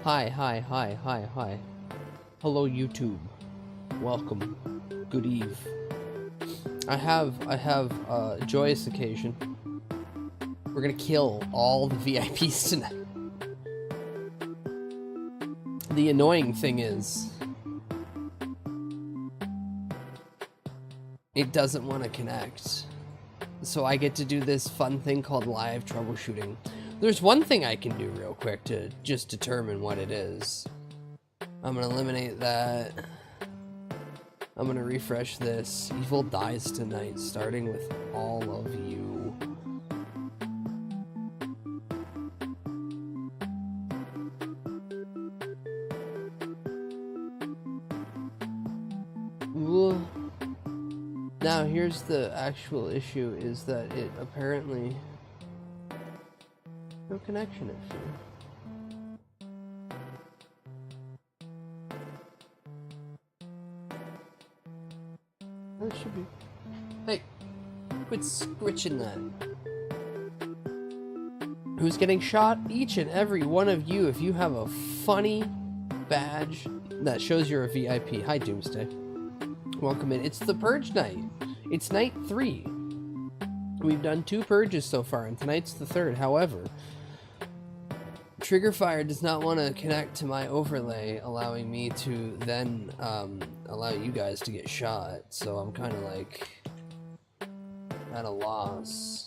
Hi. Hello, YouTube. Welcome. Good eve. I have a joyous occasion. We're gonna kill all the VIPs tonight. The annoying thing is, it doesn't want to connect. So I get to do this fun thing called live troubleshooting. There's one thing I can do real quick to just determine what it is. I'm gonna eliminate that. I'm gonna refresh this. Evil dies tonight, starting with all of you. Ooh. Now here's the actual issue, is that it apparently... no connection issue. That should be... Hey! Quit scritching that. Who's getting shot? Each and every one of you, if you have a funny badge that shows you're a VIP. Hi, Doomsday. Welcome in. It's the Purge night. It's night 3. We've done 2 purges so far, and tonight's the 3rd. However, Triggerfire does not want to connect to my overlay, allowing me to then allow you guys to get shot. So I'm kind of like at a loss.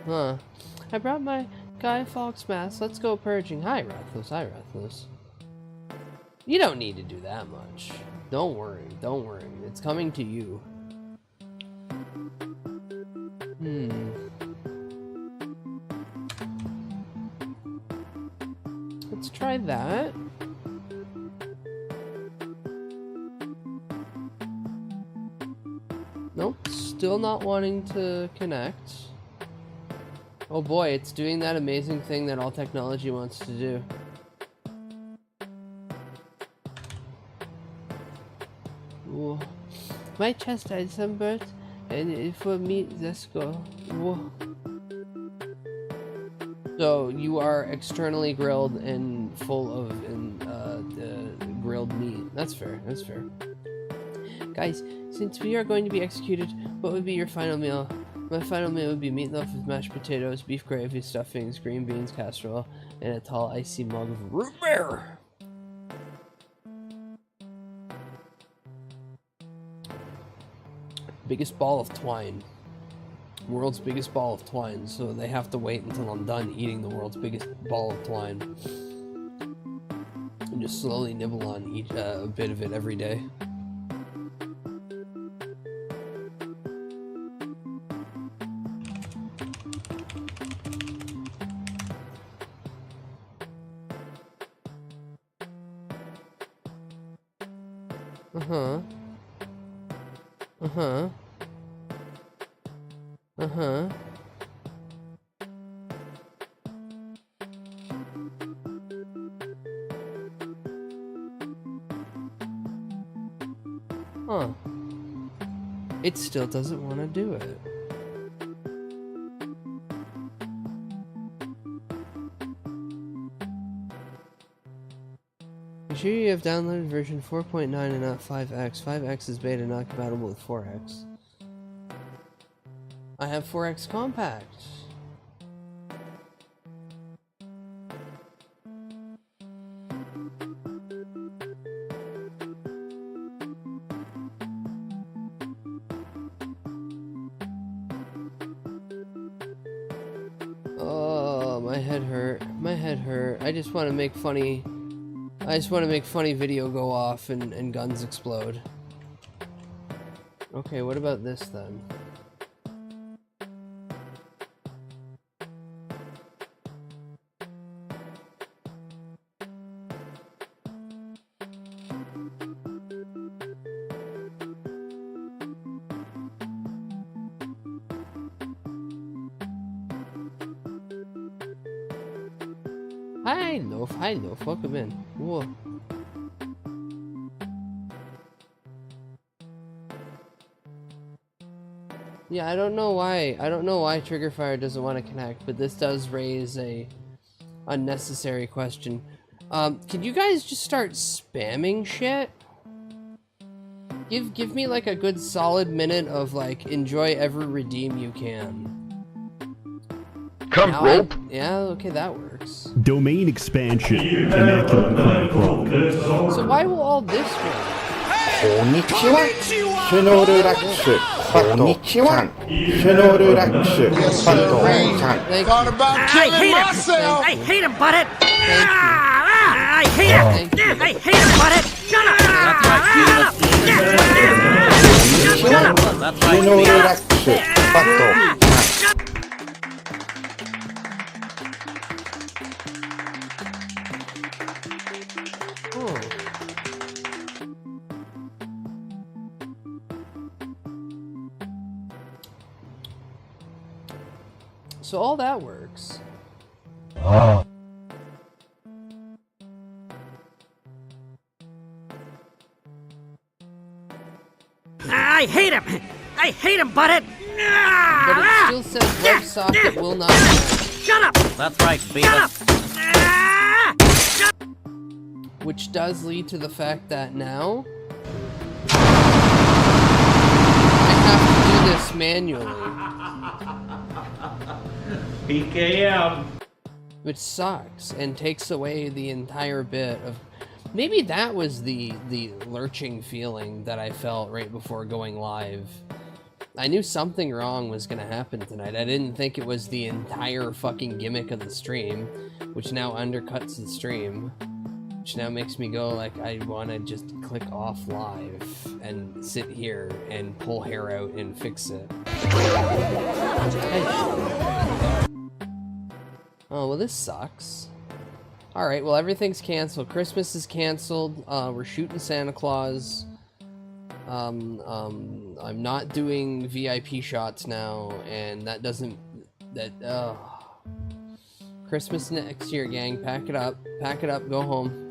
Huh. I brought my Guy Fawkes mask. Let's go purging. Hi, Rathless. Hi, Rathless. You don't need to do that much. Don't worry. Don't worry. It's coming to you. Let's try that. Nope. Still not wanting to connect. Oh boy, it's doing that amazing thing that all technology wants to do. Whoa. My chest had sunburnt, and for me, let's go. Whoa. So you are externally grilled and full of grilled meat. That's fair. That's fair. Guys, since we are going to be executed, what would be your final meal? My final meal would be meatloaf with mashed potatoes, beef gravy, stuffings, green beans, casserole, and a tall icy mug of root beer. Biggest ball of twine. World's biggest ball of twine, so they have to wait until I'm done eating the world's biggest ball of twine. And just slowly nibble on each a bit of it every day. Huh. It still doesn't want to do it. Make sure you have downloaded version 4.9 and not 5x. 5x is beta, not compatible with 4x. I have 4x compact. Oh, my head hurt. My head hurt. I just want to make funny video go off and guns explode. Okay, what about this then? Hi, Loaf. Welcome in. Whoa. Yeah, I don't know why Triggerfire doesn't want to connect, but this does raise a unnecessary question. Can you guys just start spamming shit? Give me like a good solid minute of like enjoy every redeem you can. Come rope. Yeah, okay, that works. Domain expansion. Immaculate crawl. So why will all this work? こんにちは。シュノールラッシュ。こんにちは。シュノールラッシュ。パッドさん。Thought about killing myself. I hate him, butthead. I hate him. I hate him, butthead. Shut up. Shut up. シュノールラッシュ。パッドさん。So all that works. I hate him. I hate him, butthead. But it still says web socket will not connect. Shut up. That's right, Beavis. Shut up. Which does lead to the fact that now I have to do this manually. PKM. Which sucks and takes away the entire bit of... Maybe that was the lurching feeling that I felt right before going live. I knew something wrong was gonna happen tonight. I didn't think it was the entire fucking gimmick of the stream, which now undercuts the stream. Which now makes me go like, I wanna just click off live and sit here and pull hair out and fix it. Oh, well, this sucks. Alright, well, everything's canceled. Christmas is canceled. We're shooting Santa Claus. I'm not doing VIP shots now, and that doesn't... Christmas next year, gang. Pack it up. Pack it up. Go home.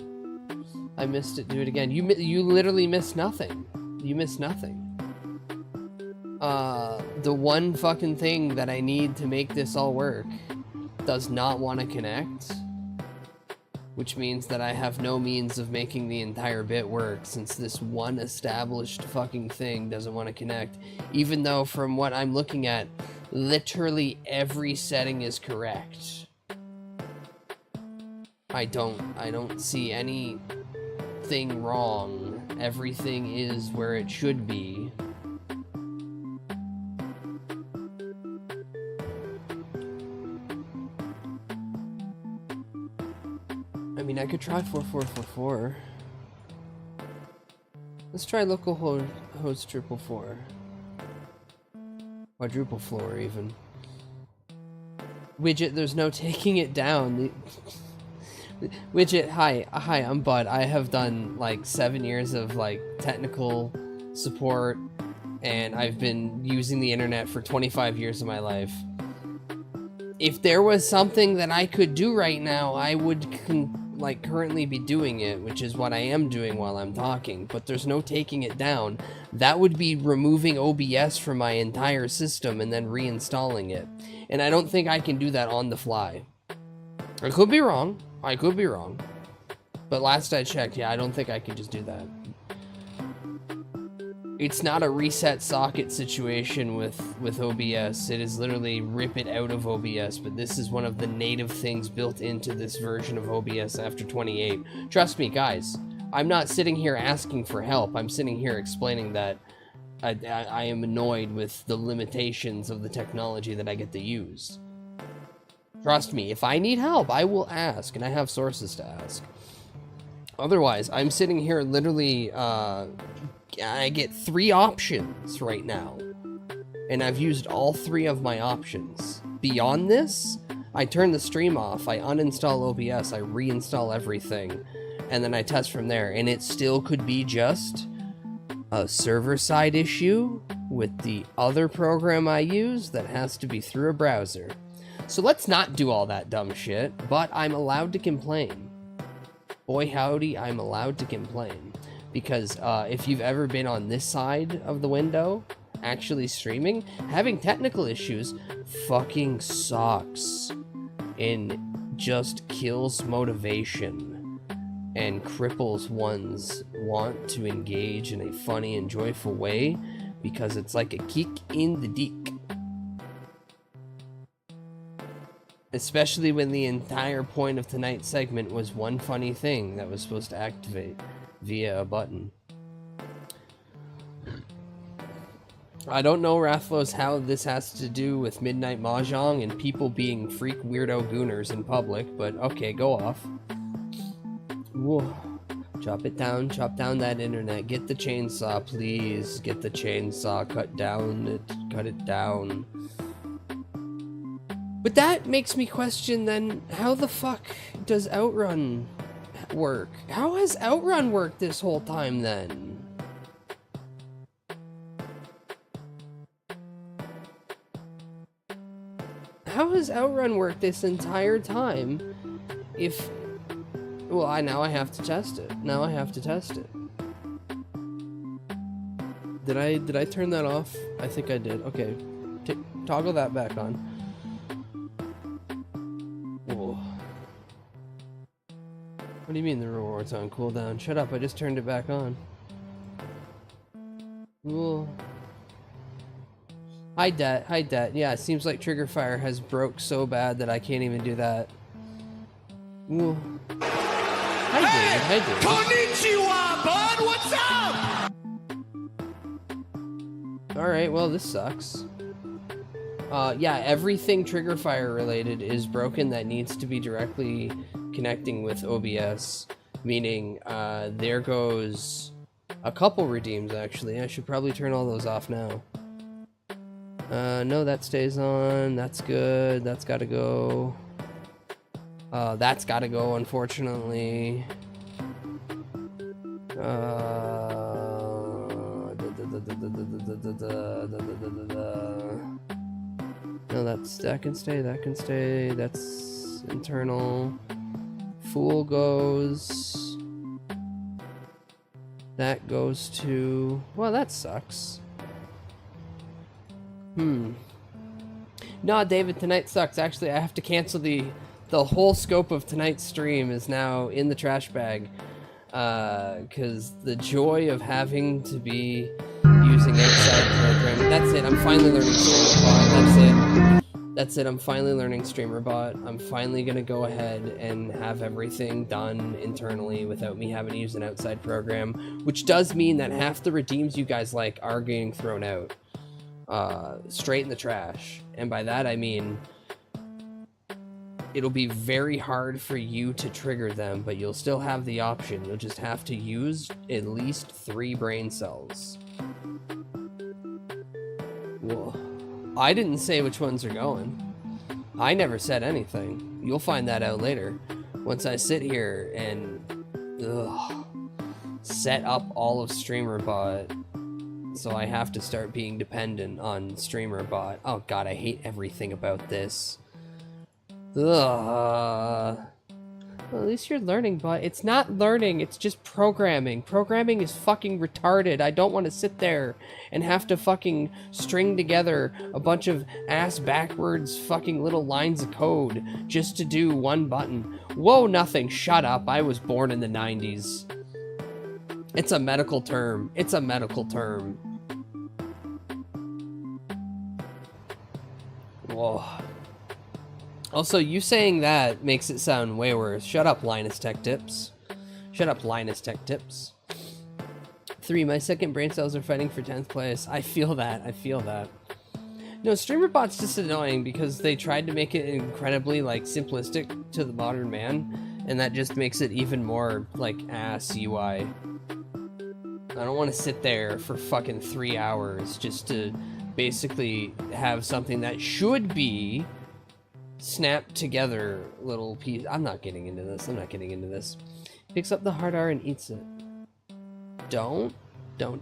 I missed it. Do it again. You literally missed nothing. You missed nothing. The one fucking thing that I need to make this all work does not want to connect, which means that I have no means of making the entire bit work since this one established fucking thing doesn't want to connect, even though from what I'm looking at, literally every setting is correct. I don't see anything wrong. Everything is where it should be. I mean, I could try 4444. Let's try local host 444. Quadruple floor, even. Widget, there's no taking it down. Widget, hi, I'm Bud. I have done like 7 years of like technical support, and I've been using the internet for 25 years of my life. If there was something that I could do right now, I would currently be doing it, which is what I am doing while I'm talking, but there's no taking it down. That would be removing OBS from my entire system and then reinstalling it. And I don't think I can do that on the fly. I could be wrong. But last I checked, yeah, I don't think I can just do that. It's not a reset socket situation with OBS. It is literally rip it out of OBS, but this is one of the native things built into this version of OBS after 28. Trust me, guys, I'm not sitting here asking for help. I'm sitting here explaining that I am annoyed with the limitations of the technology that I get to use. Trust me, if I need help, I will ask, and I have sources to ask. Otherwise, I'm sitting here literally, I get 3 options right now, and I've used all 3 of my options. Beyond this, I turn the stream off, I uninstall OBS, I reinstall everything, and then I test from there, and it still could be just a server-side issue with the other program I use that has to be through a browser. So let's not do all that dumb shit, but I'm allowed to complain. Boy howdy, I'm allowed to complain. Because if you've ever been on this side of the window, actually streaming, having technical issues fucking sucks. And just kills motivation. And cripples one's want to engage in a funny and joyful way. Because it's like a kick in the dick. Especially when the entire point of tonight's segment was one funny thing that was supposed to activate via a button. I don't know, Rathlos, how this has to do with Midnight Mahjong and people being freak weirdo gooners in public, but okay, go off. Whoa. Chop it down, chop down that internet. Get the chainsaw, please. Get the chainsaw, cut it down. But that makes me question then, how the fuck does Outrun work? How has Outrun worked this whole time then? How has Outrun worked this entire time if... Well, now I have to test it. Now I have to test it. Did I turn that off? I think I did. Okay. Toggle that back on. Whoa. What do you mean the reward's on cooldown? Shut up, I just turned it back on. Whoa. Hi, Det. Hi, Det. Yeah, it seems like Trigger Fire has broke so bad that I can't even do that. Whoa. Hi, David. Hi, David. Konnichiwa, bud. What's up? Alright, well, this sucks. Yeah, everything Trigger Fire related is broken that needs to be directly connecting with OBS. Meaning, there goes a couple redeems, actually. I should probably turn all those off now. No, that stays on. That's good. That's gotta go. That's gotta go, unfortunately. No, that can stay. That can stay. That's internal. Fool goes. That goes to... Well, that sucks. Nah, David, tonight sucks. Actually, I have to cancel the whole scope of tonight's stream is now in the trash bag. Because the joy of having to be using outside programming. That's it. I'm finally learning StreamerBot. That's it. That's it. I'm finally learning StreamerBot. I'm finally going to go ahead and have everything done internally without me having to use an outside program. Which does mean that half the redeems you guys like are getting thrown out. Straight in the trash. And by that I mean it'll be very hard for you to trigger them, but you'll still have the option. You'll just have to use at least 3 brain cells. Whoa. I didn't say which ones are going. I never said anything. You'll find that out later. Once I sit here and set up all of StreamerBot, so I have to start being dependent on StreamerBot. Oh god, I hate everything about this. Well, at least you're learning, but it's not learning, it's just programming. Programming is fucking retarded. I don't want to sit there and have to fucking string together a bunch of ass backwards fucking little lines of code just to do one button. Whoa, nothing. Shut up. I was born in the 90s. It's a medical term. It's a medical term. Whoa. Also, you saying that makes it sound way worse. Shut up, Linus Tech Tips. Shut up, Linus Tech Tips. 3, my second brain cells are fighting for 10th place. I feel that. I feel that. No, StreamerBot's just annoying because they tried to make it incredibly, like, simplistic to the modern man, and that just makes it even more, like, ass UI. I don't want to sit there for fucking 3 hours just to basically have something that should be snap together little piece. I'm not getting into this. I'm not getting into this. Picks up the hard R and eats it. Don't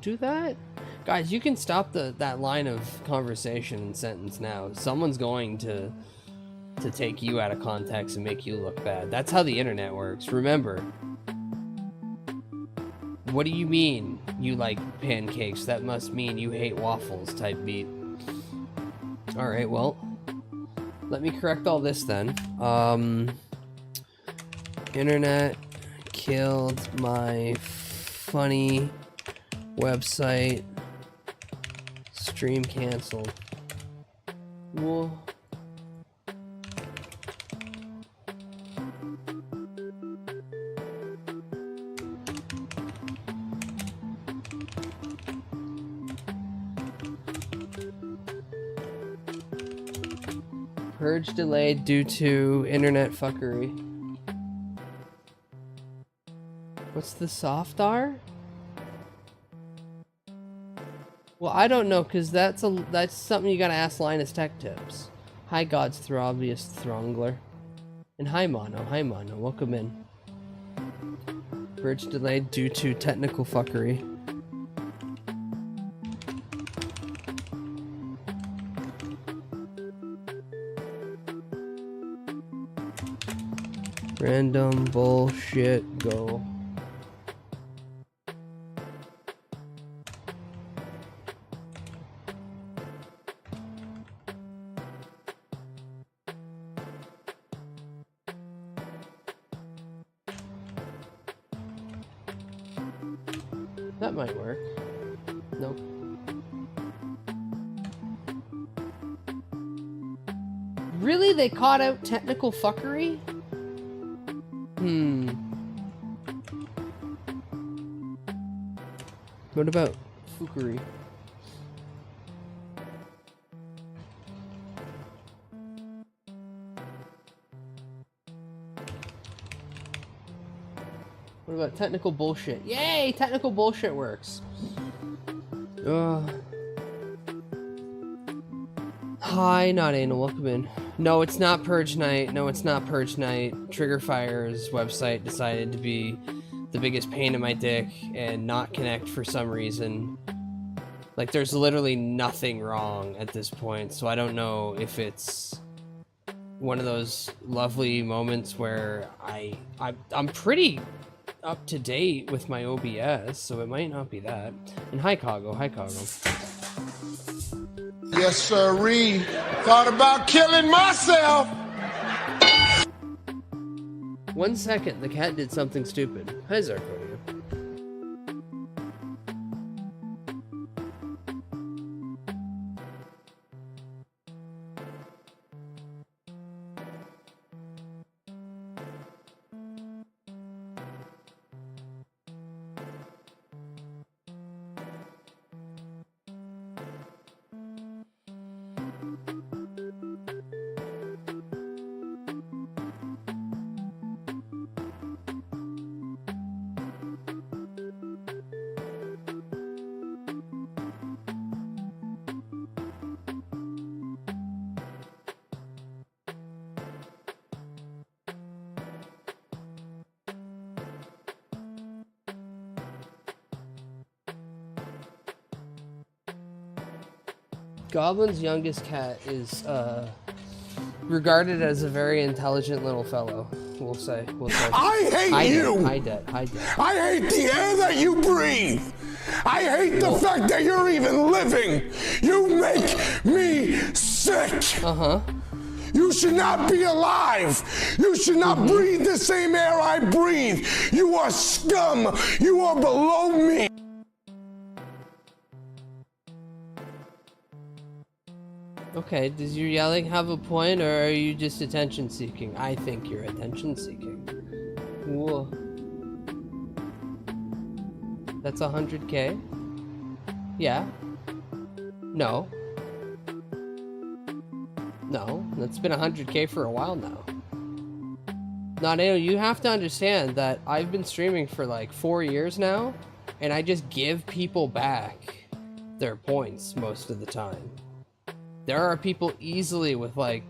do that. Guys, you can stop that line of conversation and sentence now. Someone's going to to take you out of context and make you look bad. That's how the internet works. Remember. What do you mean you like pancakes? That must mean you hate waffles type beat. Alright, well, let me correct all this then. Internet killed my funny website. Stream canceled. Whoa. Purge delayed due to internet fuckery. What's the soft R? Well, I don't know, cause that's something you gotta ask Linus Tech Tips. Hi, God's Throbiest Throngler. And hi, Mono. Hi, Mono. Welcome in. Purge delayed due to technical fuckery. Random bullshit go. That might work. Nope. Really? They caught out technical fuckery? What about fuckery? What about technical bullshit? Yay! Technical bullshit works. Hi, not anal. Welcome in. No, it's not Purge Night. No, it's not Purge Night. Triggerfire's website decided to be the biggest pain in my dick and not connect for some reason. Like, there's literally nothing wrong at this point, so I don't know if it's one of those lovely moments where I'm pretty up to date with my OBS, so it might not be that. And hi, Kago. Hi, Kago. Yes, sirree. Thought about killing myself. 1 second, the cat did something stupid. Hi, Zarkonia. Goblin's youngest cat is regarded as a very intelligent little fellow. We'll say. I hate you. Hi, Dad. Hi, Dad. I hate the air that you breathe. I hate the fact that you're even living. You make me sick. Uh-huh. You should not be alive. You should not breathe the same air I breathe. You are scum. You are below me. Okay, does your yelling have a point, or are you just attention seeking? I think you're attention seeking. Whoa. That's 100K? Yeah. No. No, that's been 100K for a while now. Nadeo, you have to understand that I've been streaming for like 4 years now, and I just give people back their points most of the time. There are people easily with like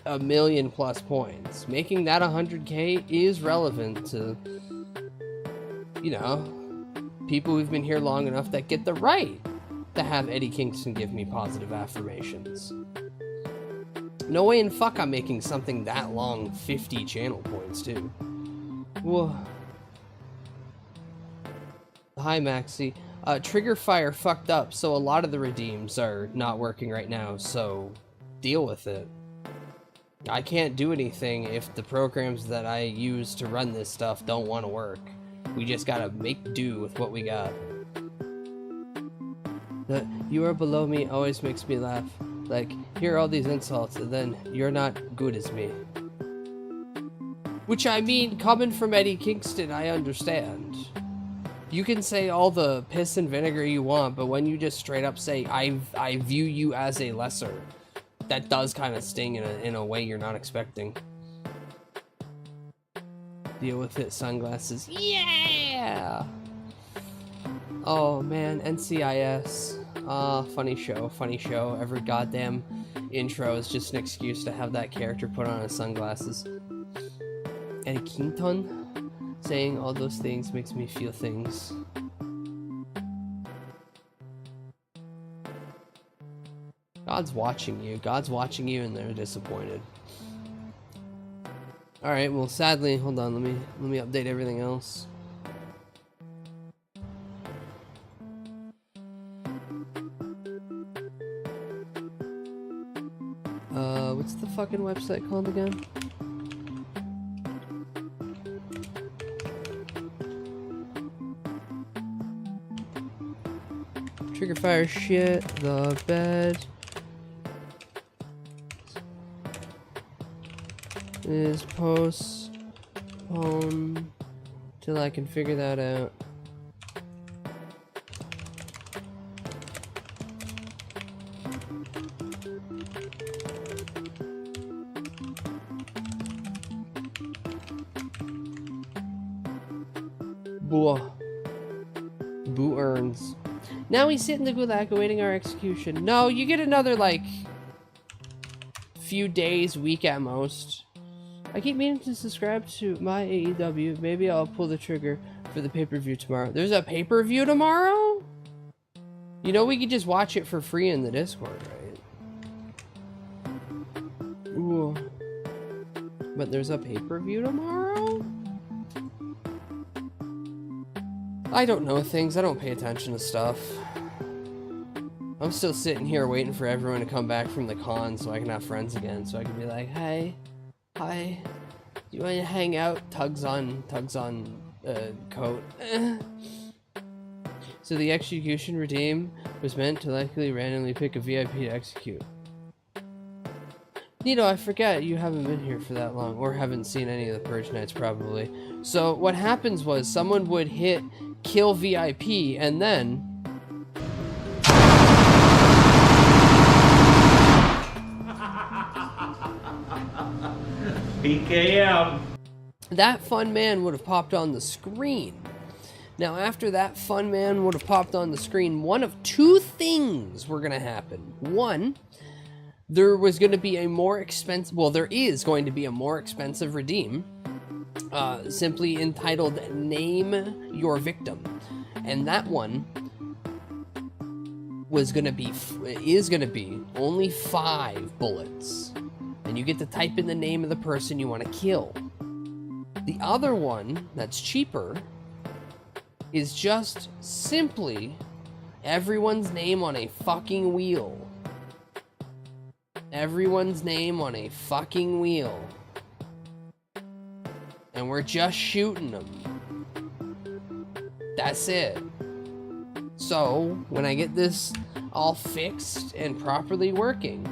1 million plus points. Making that 100K is relevant to, you know, people who've been here long enough that get the right to have Eddie Kingston give me positive affirmations. No way in fuck I'm making something that long 50 channel points, too. Whoa. Hi, Maxi. Trigger Fire fucked up, so a lot of the redeems are not working right now, so deal with it. I can't do anything if the programs that I use to run this stuff don't want to work. We just gotta make do with what we got. The "you are below me" always makes me laugh. Like, hear all these insults, and then you're not good as me. Which, I mean, coming from Eddie Kingston, I understand. You can say all the piss and vinegar you want, but when you just straight up say, I view you as a lesser, that does kind of sting in a way you're not expecting. Deal with it, sunglasses. Yeah! Oh, man, NCIS. Funny show. Every goddamn intro is just an excuse to have that character put on his sunglasses. Eddie Kingston saying all those things makes me feel things. God's watching you. God's watching you, and they're disappointed. All right. Well, sadly, hold on. Let me update everything else. What's the fucking website called again? Trigger Fire shit, the bed is postponed till I can figure that out. Boo earns. Now we sit in the gulag awaiting our execution. No, you get another, like, few days, week at most. I keep meaning to subscribe to my AEW. Maybe I'll pull the trigger for the pay-per-view tomorrow. There's a pay-per-view tomorrow? You know we could just watch it for free in the Discord, right? Ooh. But there's a pay-per-view tomorrow? I don't know things. I don't pay attention to stuff. I'm still sitting here waiting for everyone to come back from the con so I can have friends again. So I can be like, hey, hi, do you want to hang out? Tugs on coat. So the execution redeem was meant to likely randomly pick a VIP to execute. Nito, I forget you haven't been here for that long, or haven't seen any of the Purge nights probably. So what happens was someone would hit kill VIP and then PKM. that fun man would have popped on the screen. Now after that fun man would have popped on the screen, one of two things were going to happen. One, there was going to be a more expensive, well, there is going to be a more expensive redeem, simply entitled Name Your Victim. And that one is going to be only 5 bullets. And you get to type in the name of the person you want to kill. The other one, that's cheaper, is just simply everyone's name on a fucking wheel. Everyone's name on a fucking wheel. And we're just shooting them. That's it. So, when I get this all fixed and properly working,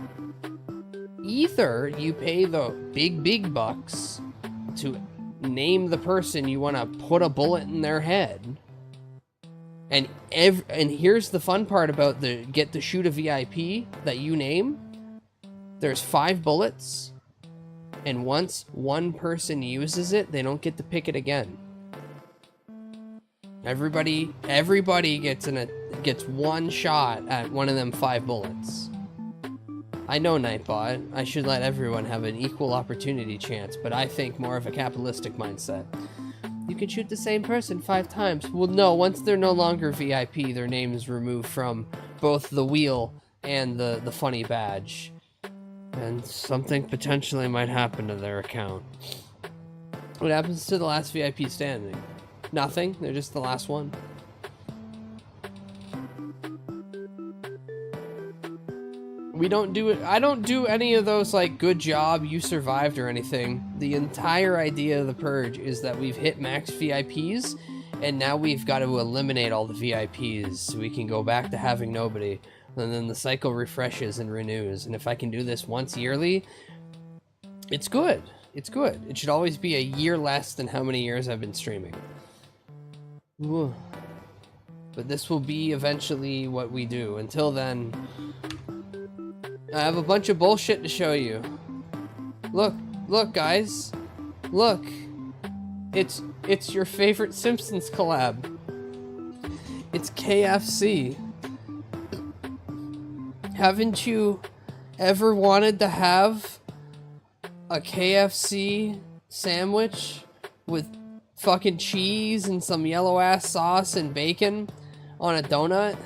either you pay the big bucks to name the person you want to put a bullet in their head, and here's the fun part about the get to shoot a VIP that you name. There's 5 bullets, and once one person uses it, they don't get to pick it again. Everybody gets one shot at one of them 5 bullets. I know, Nightbot. I should let everyone have an equal opportunity chance, but I think more of a capitalistic mindset. You can shoot the same person 5 times. Well, no, once they're no longer VIP, their name is removed from both the wheel and the funny badge. and something potentially might happen to their account. What happens to the last VIP standing? Nothing. They're just the last one. We don't do it. I don't do any of those like good job, you survived or anything. The entire idea of the purge is that we've hit max VIPs and now we've got to eliminate all the VIPs so we can go back to having nobody. And then the cycle refreshes and renews. And if I can do this once yearly, it's good. It's good. It should always be a year less than how many years I've been streaming. Ooh. But this will be eventually what we do. Until then, I have a bunch of bullshit to show you. Look, look, guys. Look. It's your favorite Simpsons collab. It's KFC. Haven't you ever wanted to have a KFC sandwich with fucking cheese and some yellow ass sauce and bacon on a donut?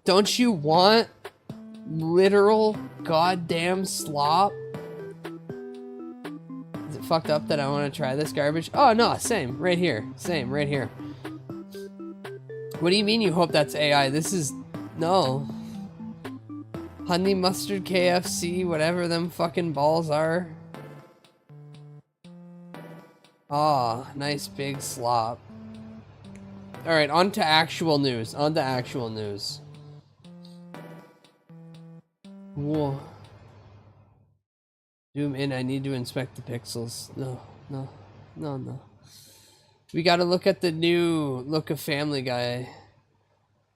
Don't you want literal goddamn slop? Is it fucked up that I want to try this garbage? Oh no, same right here. Same right here. What do you mean you hope that's AI? This is no. Honey mustard KFC, whatever them fucking balls are. Ah, nice big slop. Alright, on to actual news. On to actual news. Whoa. Zoom in, I need to inspect the pixels. No, no, no, no. We gotta look at the new look of Family Guy.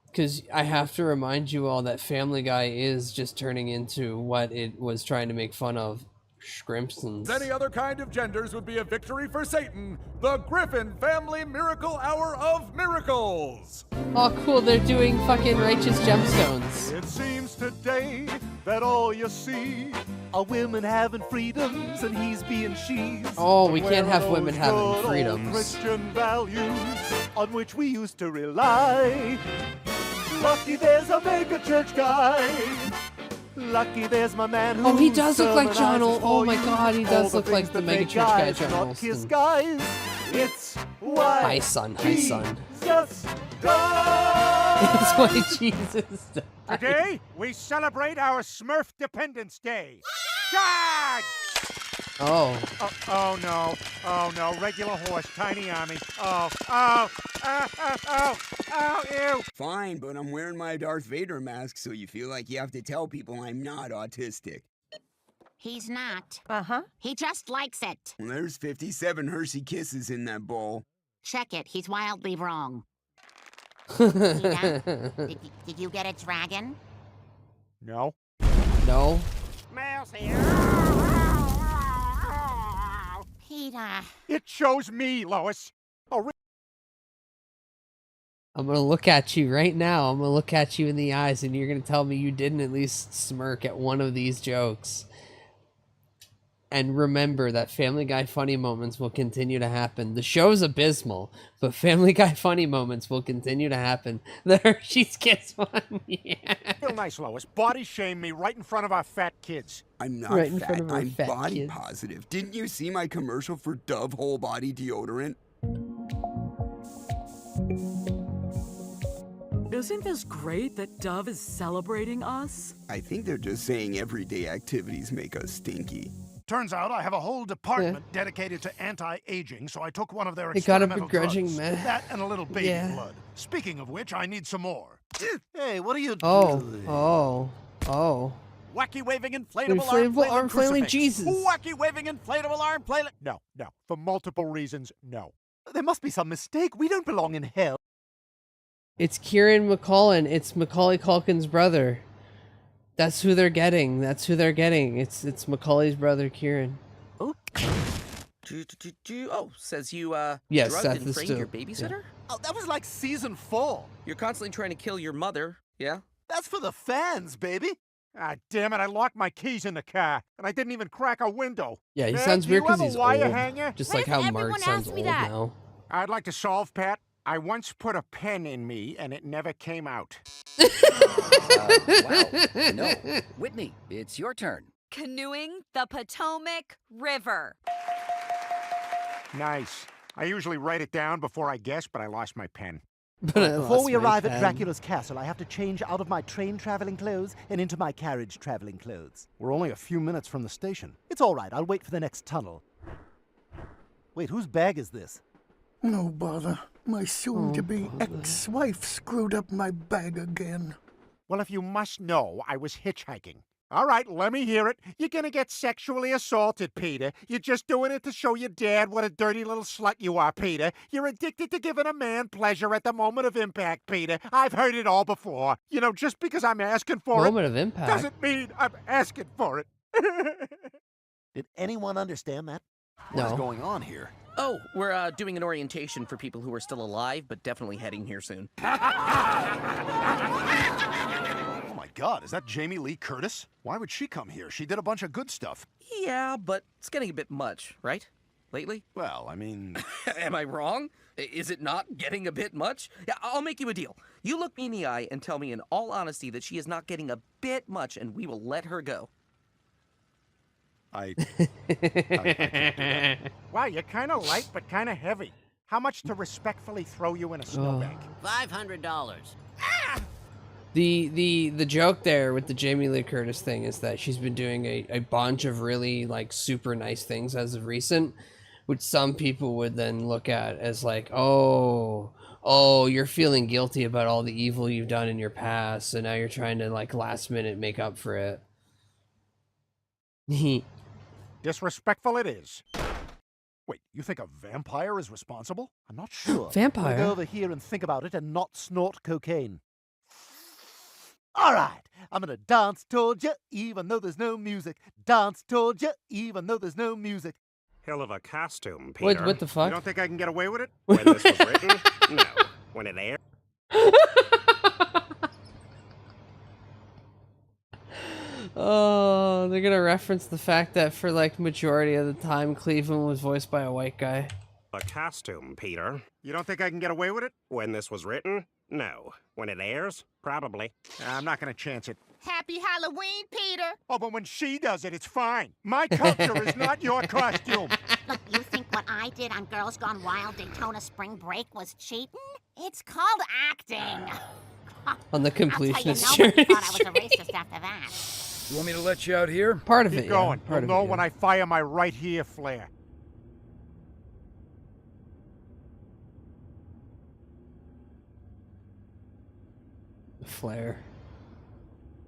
Because I have to remind you all that Family Guy is just turning into what it was trying to make fun of. Scrimpsons. Any other kind of genders would be a victory for Satan. The Griffin Family Miracle Hour of Miracles. Oh cool, they're doing fucking righteous gemstones. It seems today that all you see are women having freedoms and he's being she's. Oh, we can't have women having freedoms. Christian values on which we used to rely. Lucky there's a mega church guy. Lucky there's my man who. Oh, he does look like John. Oh my God, he does look like the mega church guy, John Olsen. Guys, it's why. Hi, son. Hi, son. Just It's why Jesus died. Today, we celebrate our Smurf Dependence Day. God! Oh. Oh no, regular horse, tiny army. Oh, ew. Fine, but I'm wearing my Darth Vader mask, so you feel like you have to tell people I'm not autistic. He's not. Uh-huh. He just likes it. Well, there's 57 Hershey Kisses in that bowl. Check it. He's wildly wrong. Peter, did you get a dragon? No. No. Mouse here. Peter. It chose me, Lois. I'm gonna look at you right now. I'm gonna look at you in the eyes and you're gonna tell me you didn't at least smirk at one of these jokes. And remember that Family Guy funny moments will continue to happen. The show's abysmal, but Family Guy funny moments will continue to happen. The Hershey's Kiss one, yeah. Real nice, Lois. Body shame me right in front of our fat kids. I'm not Right in fat, front of our I'm fat body kids. positive. Didn't you see my commercial for Dove whole body deodorant? Isn't this great that Dove is celebrating us? I think they're just saying everyday activities make us stinky. Turns out I have a whole department dedicated to anti-aging, so I took one of their They got a experimental begrudging drugs. man. That and a little baby Yeah. blood. Speaking of which, I need some more. Hey, what are you doing? Oh. Wacky waving Inflatable arm flailing Jesus. Wacky waving inflatable arm flailing. No. For multiple reasons, no. There must be some mistake. We don't belong in hell. It's Kieran McCullen. It's Macaulay Culkin's brother. That's who they're getting. It's Macaulay's brother, Kieran. Oh, says you Yes, drugged Seth and is framed still- your babysitter? yeah. Oh, that was like season 4. You're constantly trying to kill your mother, yeah? That's for the fans, baby. Ah, damn it, I locked my keys in the car, and I didn't even crack a window. Yeah, he Dad, sounds do weird you because have a he's wire old. hanger? Just like how Mark sounds old now. I'd like to solve, Pat. I once put a pen in me, and it never came out. Wow. No. Whitney, it's your turn. Canoeing the Potomac River. Nice. I usually write it down before I guess, but I lost my pen. Before we arrive at Dracula's castle, I have to change out of my train traveling clothes and into my carriage traveling clothes. We're only a few minutes from the station. It's all right. I'll wait for the next tunnel. Wait, whose bag is this? No bother. My soon-to-be ex-wife screwed up my bag again. Well, if you must know, I was hitchhiking. All right, let me hear it. You're gonna get sexually assaulted, Peter. You're just doing it to show your dad what a dirty little slut you are, Peter. You're addicted to giving a man pleasure at the moment of impact, Peter. I've heard it all before. You know, just because I'm asking for Moment of impact doesn't mean I'm asking for it. Did anyone understand that? No. What is going on here? Oh, we're doing an orientation for people who are still alive, but definitely heading here soon. Oh my God, is that Jamie Lee Curtis? Why would she come here? She did a bunch of good stuff. Yeah, but it's getting a bit much, right? Lately? Well, I mean... Am I wrong? Is it not getting a bit much? Yeah, I'll make you a deal. You look me in the eye and tell me in all honesty that she is not getting a bit much, and we will let her go. I can't do that. Wow, you're kind of light, but kind of heavy. How much to respectfully throw you in a snowbank? $500. The joke there with the Jamie Lee Curtis thing is that she's been doing a bunch of really like super nice things as of recent, which some people would then look at as like, oh, you're feeling guilty about all the evil you've done in your past, so now you're trying to like last minute make up for it. Disrespectful it is. Wait, you think a vampire is responsible? I'm not sure. Vampire? I'll go over here and think about it and not snort cocaine. All right, I'm gonna dance toward you even though there's no music. Dance toward you even though there's no music. Hell of a costume, Peter. What the fuck? You don't think I can get away with it? When this was written? No. When it aired? Oh, they're gonna reference the fact that for like majority of the time Cleveland was voiced by a white guy. A costume, Peter. You don't think I can get away with it? When this was written? No. When it airs? Probably. I'm not gonna chance it. Happy Halloween, Peter. Oh, but when she does it, it's fine. My culture is not your costume. Look, you think what I did on Girls Gone Wild Daytona Spring Break was cheating? It's called acting. On the completionist I'll tell you, nobody journey. thought I was a racist after that. You want me to let you out here? Part of Keep it, going. yeah. Part You'll of know it, when I fire my right here flare. The flare.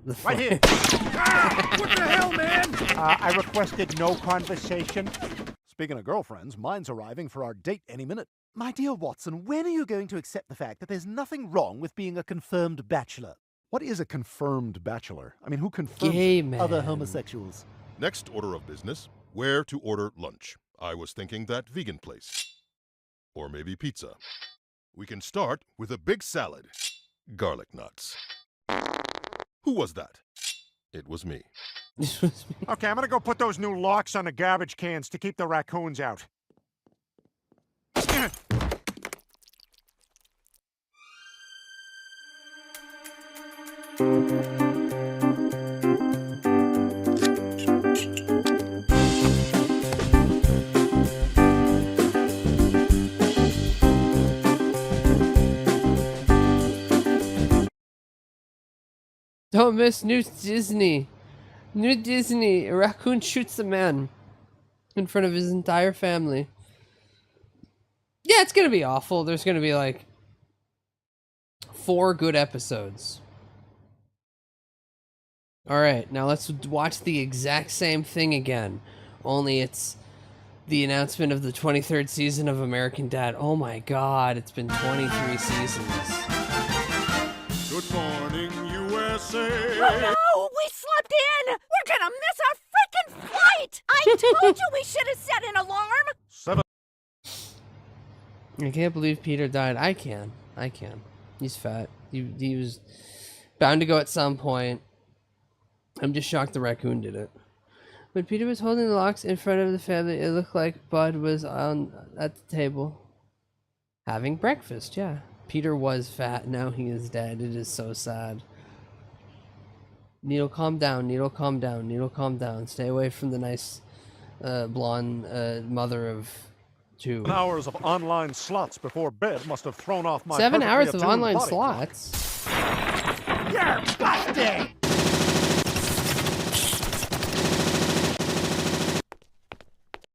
The Right flare. here. Ah! What the hell, man? I requested no conversation. Speaking of girlfriends, mine's arriving for our date any minute. My dear Watson, when are you going to accept the fact that there's nothing wrong with being a confirmed bachelor? What is a confirmed bachelor? I mean, who confirms Gay it? man. Other homosexuals. Next order of business, where to order lunch. I was thinking that vegan place. Or maybe pizza. We can start with a big salad. Garlic nuts. Who was that? It was me. Okay, I'm gonna go put those new locks on the garbage cans to keep the raccoons out. Don't miss New Disney. New Disney. A raccoon shoots a man in front of his entire family. Yeah, it's gonna be awful. There's gonna be like 4 good episodes. Alright, now let's watch the exact same thing again. Only it's the announcement of the 23rd season of American Dad. Oh my god, it's been 23 seasons. Good morning, USA. Oh no! We slept in! We're gonna miss our freaking flight! I told you we should have set an alarm! 7. I can't believe Peter died. I can. He's fat. He was bound to go at some point. I'm just shocked the raccoon did it. When Peter was holding the locks in front of the family, it looked like Bud was at the table having breakfast. Yeah. Peter was fat. Now he is dead. It is so sad. Needle, calm down. Needle, calm down. Needle, calm down. Stay away from the nice, blonde mother of 2. 7 hours of online slots before bed must have thrown off my 7 hours of perfectly attuned online body clock. slots. You're busted!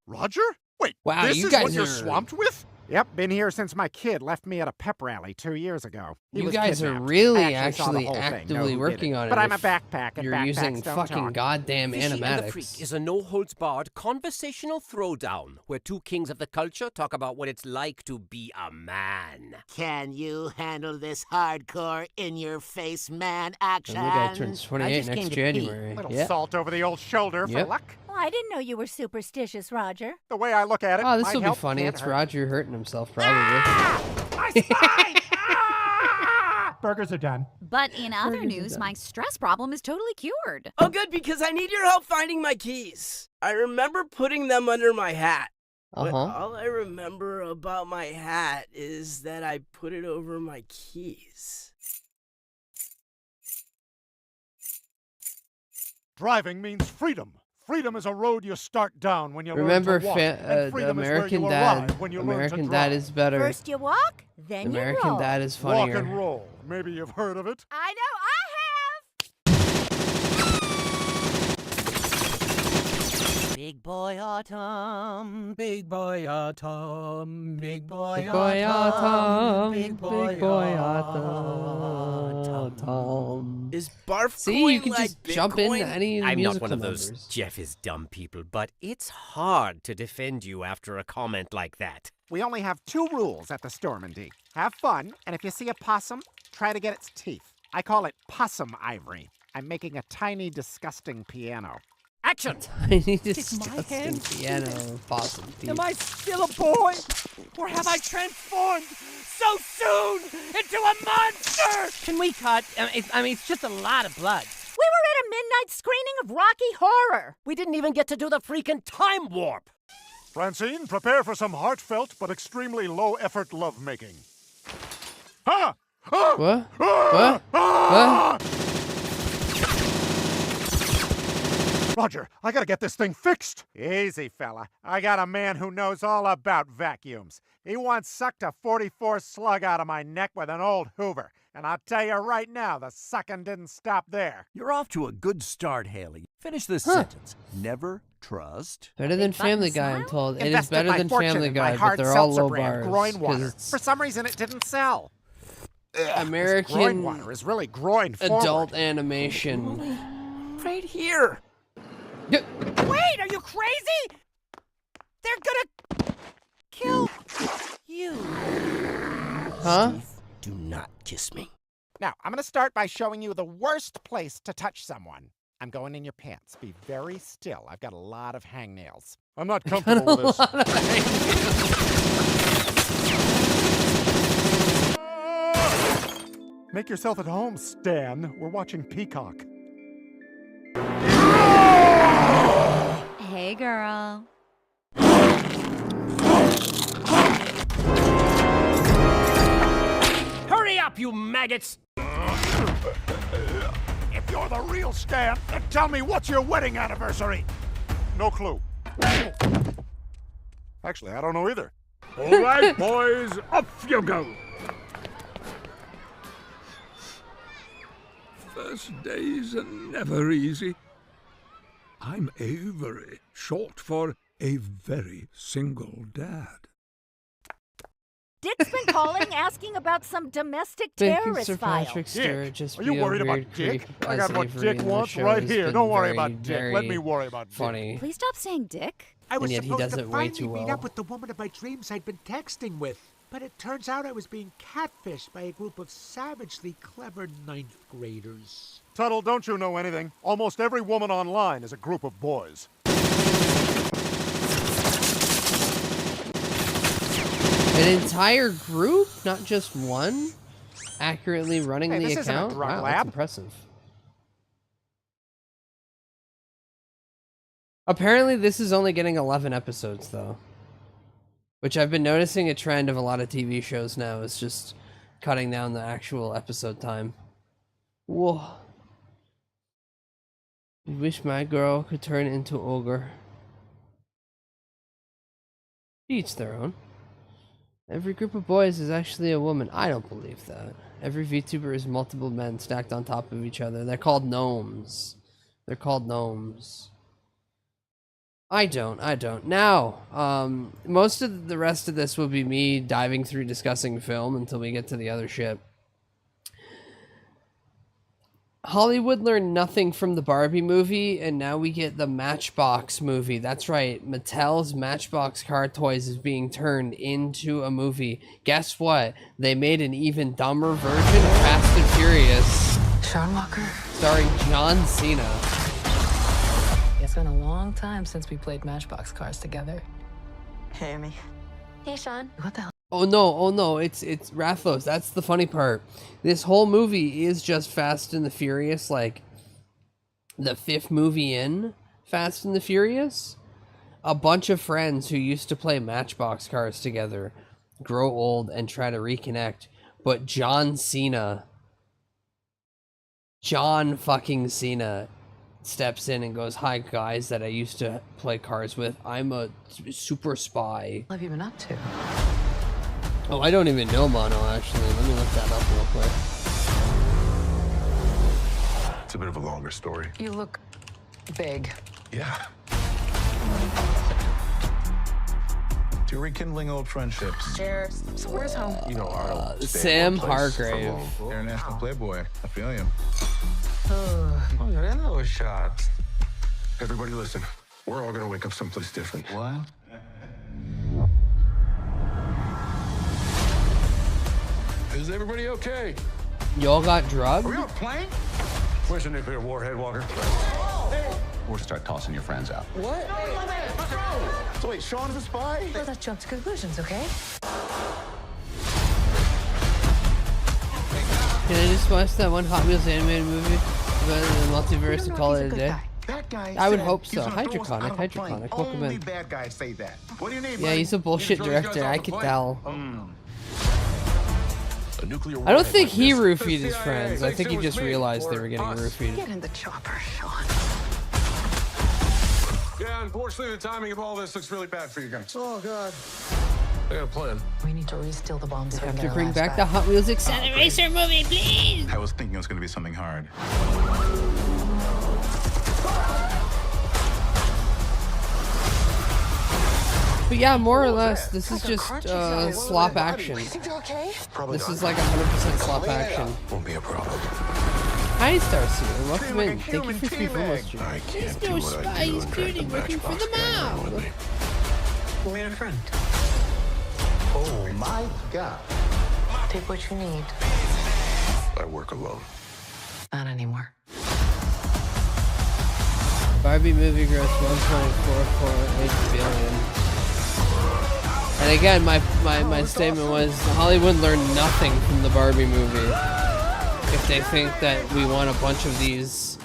Roger? Wait, Wow, this you is guys what you're are- swamped with? Yep, been here since my kid left me at a pep rally 2 years ago. He You was guys are kidnapped. really I actually saw the whole thing. Know actively who did working on it. But I'm a if backpack, and You're backpacks using don't fucking talk. goddamn Fishy and the animatics. Freak is a no-holds-barred conversational throwdown where 2 kings of the culture talk about what it's like to be a man. Can you handle this hardcore, in-your-face man action? And the guy turns 28 next January. Little Yep. salt over the old shoulder Yep. for luck. Well, I didn't know you were superstitious, Roger. The way I look at it, Oh, this might will be help, funny. can't It's hurt. Roger hurting himself, probably. Burgers are done. But in other news, my stress problem is totally cured. Oh, good, because I need your help finding my keys. I remember putting them under my hat. But Uh-huh. all I remember about my hat is that I put it over my keys. Driving means freedom. Freedom is a road you start down when you Remember, learn to walk. And freedom is where American you Dad. arrive when you learn to American drive. Dad is better. First you walk, then American you roll. Dad is Walk funnier. and roll. Maybe you've heard of it. I know, I Big boy autumn, big boy autumn, big boy Big boy autumn. big Big boy autumn. Is barf See, coin you can like just jump into Bitcoin? any of the I'm not musical one of those numbers. Jeff is dumb people, but it's hard to defend you after a comment like that. We only have 2 rules at the Stormandy. Have fun, and if you see a possum, try to get its teeth. I call it possum ivory. I'm making a tiny, disgusting piano. Action! Tiny disgusting piano possum teeth. Am I still a boy? Or have I transformed so soon into a monster? Can we cut? I mean, it's just a lot of blood. We were at a midnight screening of Rocky Horror. We didn't even get to do the freaking time warp. Francine, prepare for some heartfelt but extremely low-effort lovemaking. Ah! Ah! What? Ah! What? Ah! Roger, I gotta get this thing fixed. Easy, fella. I got a man who knows all about vacuums. He once sucked a 44 slug out of my neck with an old Hoover. And I'll tell you right now, the sucking didn't stop there. You're off to a good start, Haley. Finish this sentence. Never trust. Better than Family Guy, I'm told. It is Invested better my than fortune Family in Guy, my but hard they're all seltzer low brand, bars. groin 'cause water. it's For some reason, it didn't sell. American Groin water is really groin forward. adult animation. Right here. Wait, are you crazy? They're gonna kill you. Huh? Do not kiss me. Now, I'm gonna start by showing you the worst place to touch someone. I'm going in your pants. Be very still. I've got a lot of hangnails. I'm not comfortable with this. Make yourself at home, Stan. We're watching Peacock. Hey, girl. Hurry up, you maggots! If you're the real Stan, then tell me what's your wedding anniversary? No clue. Actually, I don't know either. All right, boys, off you go. First days are never easy. I'm Avery, short for a very single dad. Dick's been calling asking about some domestic Thank you, terrorist Sir file. Patrick Stewart. Just Are you be a worried about weird Dick? creep I as got what Avery Dick in the wants show right has here. been Don't worry very, about Dick. Let very me worry about Dick. funny. Please stop saying Dick. I was And yet he supposed does to it way finally too meet well. up with the woman of my dreams I'd been texting with. But it turns out I was being catfished by a group of savagely clever 9th graders. Tuttle, don't you know anything? Almost every woman online is a group of boys. An entire group, not just one, accurately running Hey, the this isn't a account. drug Wow, lab. that's impressive. Apparently, this is only getting 11 episodes, though. Which I've been noticing a trend of a lot of TV shows now, is just cutting down the actual episode time. Whoa. I wish my girl could turn into ogre. Each their own. Every group of boys is actually a woman. I don't believe that. Every VTuber is multiple men stacked on top of each other. They're called gnomes. They're called gnomes. I don't. Now, most of the rest of this will be me diving through discussing film until we get to the other ship. Hollywood learned nothing from the Barbie movie, and now we get the Matchbox movie. That's right, Mattel's Matchbox car toys is being turned into a movie. Guess what? They made an even dumber version of Fast and Furious. Sean Walker? Starring John Cena. It's been a long time since we played Matchbox cars together. Hey, Amy. Hey, Sean. What the hell? Oh no, it's Rathlos. That's the funny part. This whole movie is just Fast and the Furious, like the 5th movie in Fast and the Furious. A bunch of friends who used to play Matchbox cars together grow old and try to reconnect, but John fucking Cena steps in and goes, "Hi guys that I used to play cars with. I'm a super spy." What have you been up to? Oh, I don't even know Mono, actually. Let me look that up real quick. It's a bit of a longer story. You look big. Yeah. To rekindling old friendships. Cheers. So where's home? You know, our Sam Hargrave. International Playboy. I feel you. Oh, that was shot. Everybody listen. We're all gonna wake up someplace different. What? Is everybody okay? Y'all got drugged? Are we on a plane? Where's the nuclear warhead, Walker? Or start tossing your friends out. What? Let's go! So wait, Sean's a spy? well, let's jump to conclusions, okay? Can I just watch that one Hot Wheels animated movie about the multiverse and call it a day? That guy I would said hope he's so. gonna throw us out of a plane. Hydroconic. Welcome Only in. bad guys say that. What do you need, Yeah, buddy? he's a bullshit You gonna throw these director. guys I off the could plane? tell. A nuclear I don't warhead think like he this. roofied The his CIA friends. I thinks think it he was just me realized they or were getting us. roofied. Get in the chopper, Sean. Yeah, unfortunately, the timing of all this looks really bad for you guys. Oh, God. I got a plan. We need to re-steal the bombs. Have to bring back the Hot Wheels Acceleration movie, please! I was thinking it was going to be something hard. But yeah, more or less, this is just slop action. This is like 100% slop action. Won't be a problem. Hi, Starseer. Welcome in. Thank you for 3 follows. I can't There's no spy. He's purely working for the mob. We made a friend. Oh, my God. Take what you need. I work alone. Not anymore. Barbie movie gross 1.448 billion. And again, my statement was Hollywood learned nothing from the Barbie movie. If they think that we want a bunch of these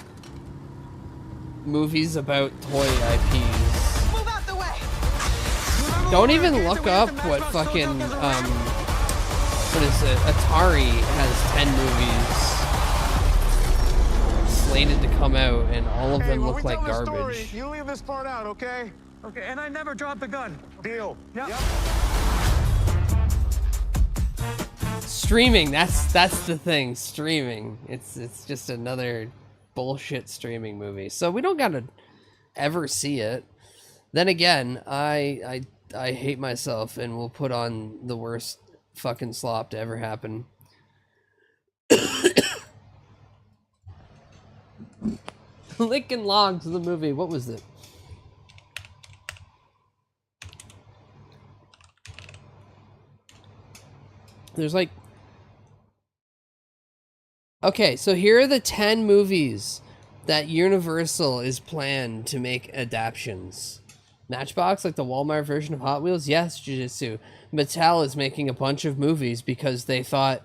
movies about toy IPs. Move out the way. Don't even look up what fucking, what is it? Atari has 10 movies slated to come out, and all of them look like garbage. You leave this part out, okay? Okay, and I never dropped the gun. Deal. Yep. Streaming, that's the thing. Streaming. It's just another bullshit streaming movie. So we don't gotta ever see it. Then again, I hate myself and will put on the worst fucking slop to ever happen. Lincoln Logs, the movie. What was it? There's like... Okay, so here are the 10 movies that Universal is planned to make adaptions. Matchbox, like the Walmart version of Hot Wheels? Yes, Jujutsu. Mattel is making a bunch of movies because they thought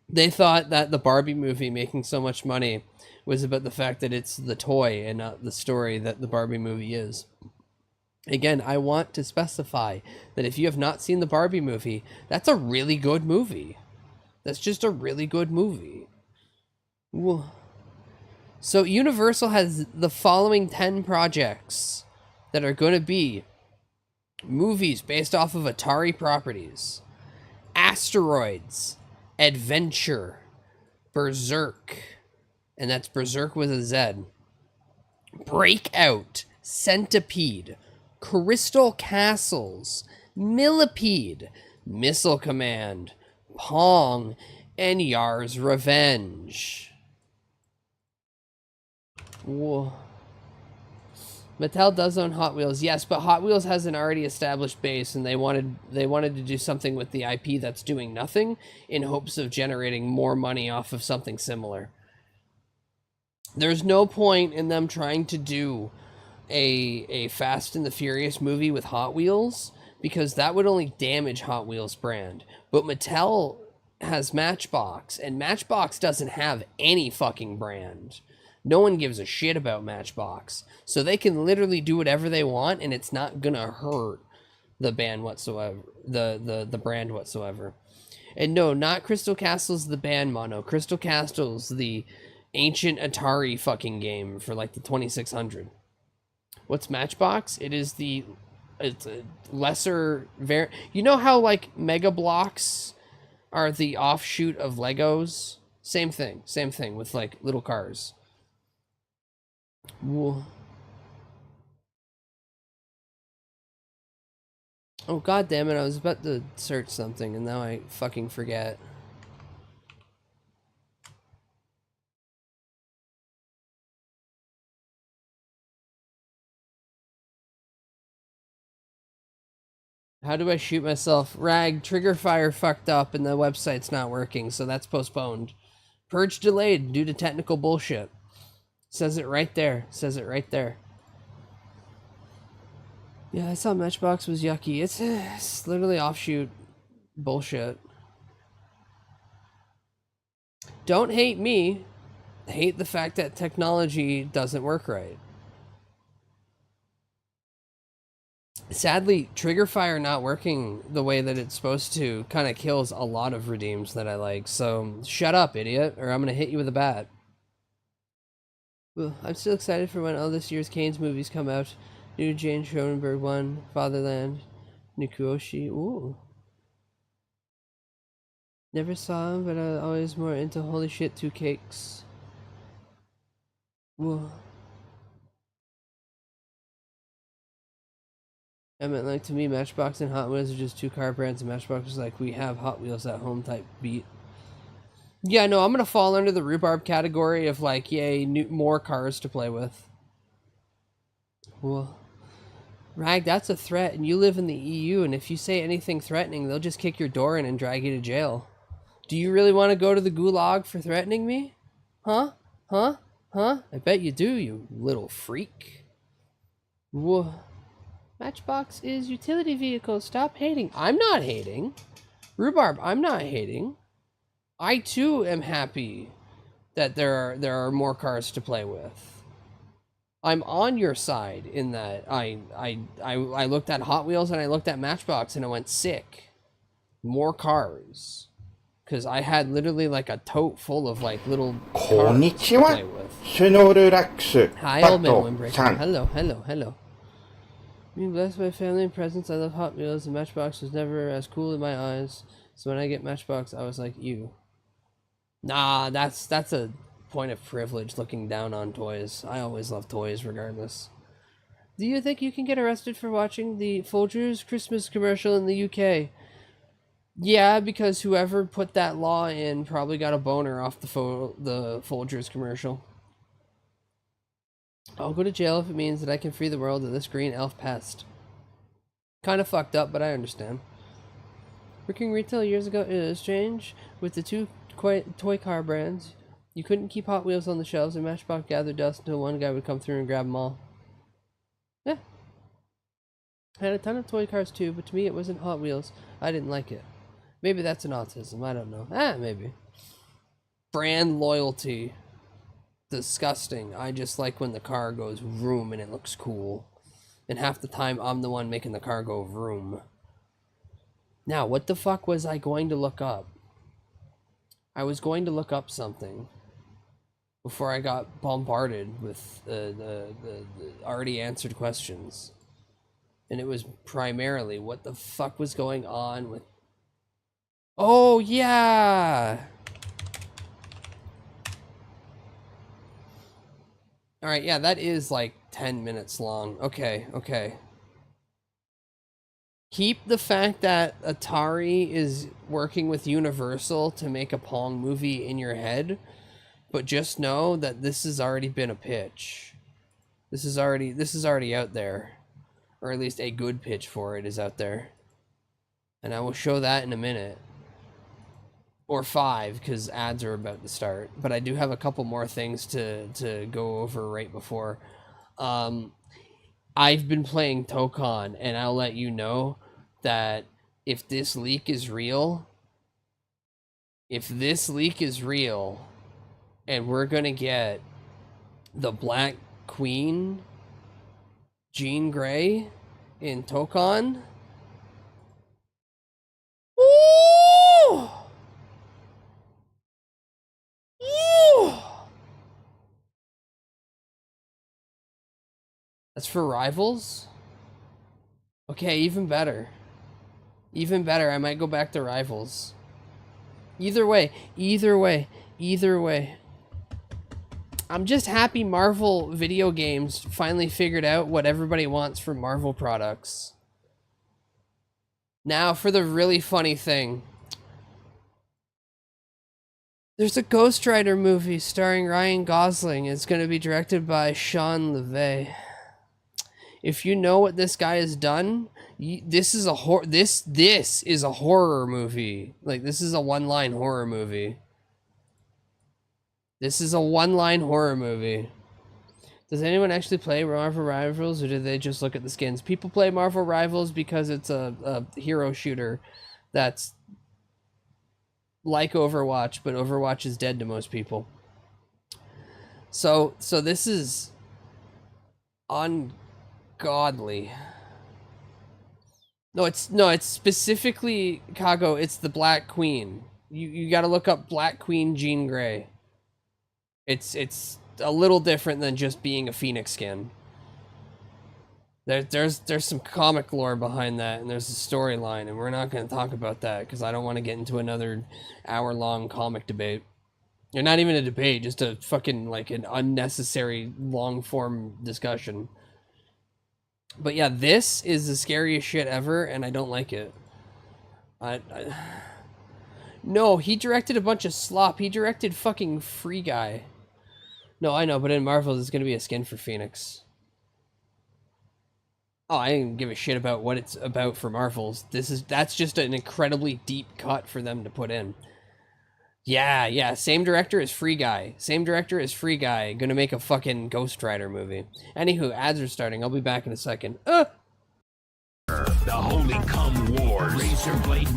that the Barbie movie making so much money was about the fact that it's the toy and not the story that the Barbie movie is. Again, I want to specify that if you have not seen the Barbie movie, that's a really good movie. That's just a really good movie. So Universal has the following 10 projects that are going to be movies based off of Atari properties. Asteroids, Adventure, Berserk, and that's Berserk with a Z. Breakout, Centipede, Crystal Castles, Millipede, Missile Command, Pong, and Yar's Revenge. Whoa. Mattel does own Hot Wheels, yes, but Hot Wheels has an already established base, and they wanted to do something with the IP that's doing nothing in hopes of generating more money off of something similar. There's no point in them trying to do a Fast and the Furious movie with Hot Wheels, because that would only damage Hot Wheels brand. But Mattel has Matchbox, and Matchbox doesn't have any fucking brand. No one gives a shit about Matchbox. So they can literally do whatever they want, and it's not gonna hurt the band whatsoever. The brand whatsoever. And no, not Crystal Castles the band mono. Crystal Castles the ancient Atari fucking game for like the 2600. What's Matchbox? It's a lesser you know how like Mega Bloks are the offshoot of Legos? Same thing with like little cars. Whoa. Oh god damn it, I was about to search something and now I fucking forget. How do I shoot myself? Rag, trigger fire fucked up and the website's not working, so that's postponed. Purge delayed due to technical bullshit. Says it right there. Says it right there. Yeah, I saw Matchbox was yucky. It's literally offshoot bullshit. Don't hate me. Hate the fact that technology doesn't work right. Sadly, trigger fire not working the way that it's supposed to kind of kills a lot of redeems that I like. So shut up, idiot, or I'm going to hit you with a bat. Well, I'm still excited for when all this year's Kane's movies come out. New Jane Cronenberg one, Fatherland, Nikuoshi. Ooh. Never saw him, but I'm always more into holy shit 2 cakes. Whoa. I meant, like, to me, Matchbox and Hot Wheels are just 2 car brands, and Matchbox is like, we have Hot Wheels at home type beat. Yeah, no, I'm gonna fall under the rhubarb category of, like, yay, more cars to play with. Well, Rag, that's a threat, and you live in the EU, and if you say anything threatening, they'll just kick your door in and drag you to jail. Do you really want to go to the gulag for threatening me? Huh? Huh? Huh? I bet you do, you little freak. Whoa. Matchbox is utility vehicle. Stop hating. I'm not hating. Rhubarb, I'm not hating. I too am happy that there are more cars to play with. I'm on your side in that I looked at Hot Wheels and I looked at Matchbox and I went sick. More cars. Because I had literally like a tote full of like little cars to play with. Hi, old man Windbreaker. Hello, hello, hello. Being blessed by family and presents, I love Hot Wheels, and Matchbox was never as cool in my eyes. So when I get Matchbox, I was like, ew. Nah, that's a point of privilege looking down on toys. I always love toys regardless. Do you think you can get arrested for watching the Folgers Christmas commercial in the UK? Yeah, because whoever put that law in probably got a boner off the Folgers commercial. I'll go to jail if it means that I can free the world of this green elf pest. Kind of fucked up, but I understand. Working retail years ago is strange. With the 2 toy car brands, you couldn't keep Hot Wheels on the shelves, and Matchbox gathered dust until one guy would come through and grab them all. Yeah. I had a ton of toy cars too, but to me it wasn't Hot Wheels. I didn't like it. Maybe that's an autism, I don't know. Maybe. Brand loyalty. Disgusting. I just like when the car goes vroom and it looks cool. And half the time I'm the one making the car go vroom. Now, what the fuck was I going to look up? I was going to look up something. before I got bombarded with the already answered questions. And it was primarily what the fuck was going on with... Oh, yeah! Alright, yeah, that is like 10 minutes long. Okay, okay. Keep the fact that Atari is working with Universal to make a Pong movie in your head, but just know that this has already been a pitch. This is already out there. Or at least a good pitch for it is out there. And I will show that in a minute. Or 5, because ads are about to start. But I do have a couple more things to go over right before. I've been playing Tokon, and I'll let you know that if this leak is real, and we're gonna get the Black Queen, Jean Grey, in Tokon, ooh! Ooh! That's for Rivals? Okay, even better. Even better, I might go back to Rivals. Either way. I'm just happy Marvel video games finally figured out what everybody wants from Marvel products. Now for the really funny thing. There's a Ghost Rider movie starring Ryan Gosling. It's going to be directed by Sean Levay. If you know what this guy has done, this is a horror movie. Like, this is a one-line horror movie. This is a one-line horror movie. Does anyone actually play Marvel Rivals, or do they just look at the skins? People play Marvel Rivals because it's a hero shooter that's like Overwatch, but Overwatch is dead to most people. So this is ungodly. No, it's specifically, Kago, it's the Black Queen. You gotta look up Black Queen Jean Grey. It's a little different than just being a Phoenix skin. There's some comic lore behind that, and there's a storyline, and we're not going to talk about that because I don't want to get into another hour-long comic debate. Or not even a debate, just a fucking, like, an unnecessary long-form discussion. But yeah, this is the scariest shit ever, and I don't like it. No, he directed a bunch of slop. He directed fucking Free Guy. No, I know, but in Marvel, there's going to be a skin for Phoenix. Oh, I didn't give a shit about what it's about for Marvels. That's just an incredibly deep cut for them to put in. Yeah, same director as Free Guy. Gonna make a fucking Ghost Rider movie. Anywho, ads are starting. I'll be back in a second. The Holy Cum Wars. Razor Blade.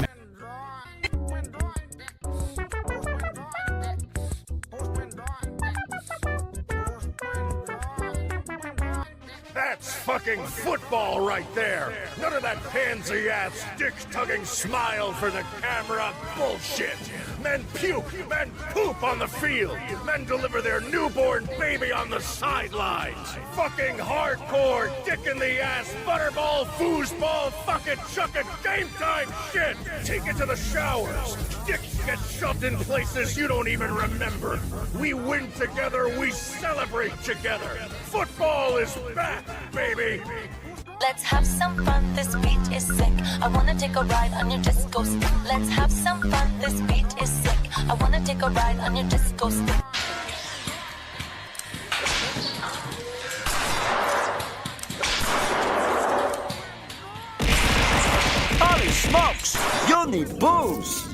That's fucking football right there. None of that pansy-ass, dick-tugging smile for the camera bullshit. Men puke, men poop on the field. Men deliver their newborn baby on the sidelines. Fucking hardcore, dick-in-the-ass, butterball, foosball, fuck-it, game time shit. Take it to the showers. Dicks get shoved in places you don't even remember. We win together, we celebrate together. Football is back, baby. Let's have some fun, this beat is sick. I wanna take a ride on your disco stick. Let's have some fun, this beat is sick. I wanna take a ride on your disco stick. Holy smokes! You need booze!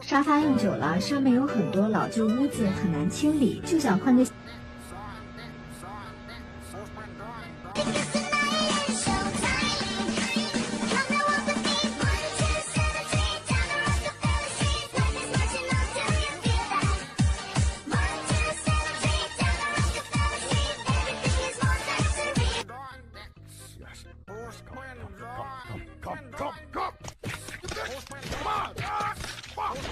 沙发用久了，上面有很多老旧污渍，很难清理，就想换个。Come on!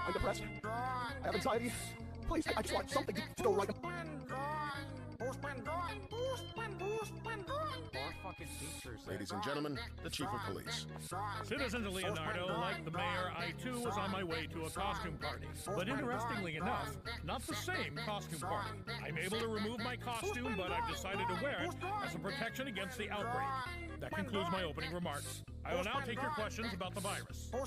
I'm depressed. I have anxiety. Please, I just want something to go right. Ladies and gentlemen, the Chief of Police. Citizen Leonardo, like the mayor, I too was on my way to a costume party. But interestingly enough, not the same costume party. I'm able to remove my costume, but I've decided to wear it as a protection against the outbreak. That concludes my opening remarks. I will now take your questions about the virus. Who are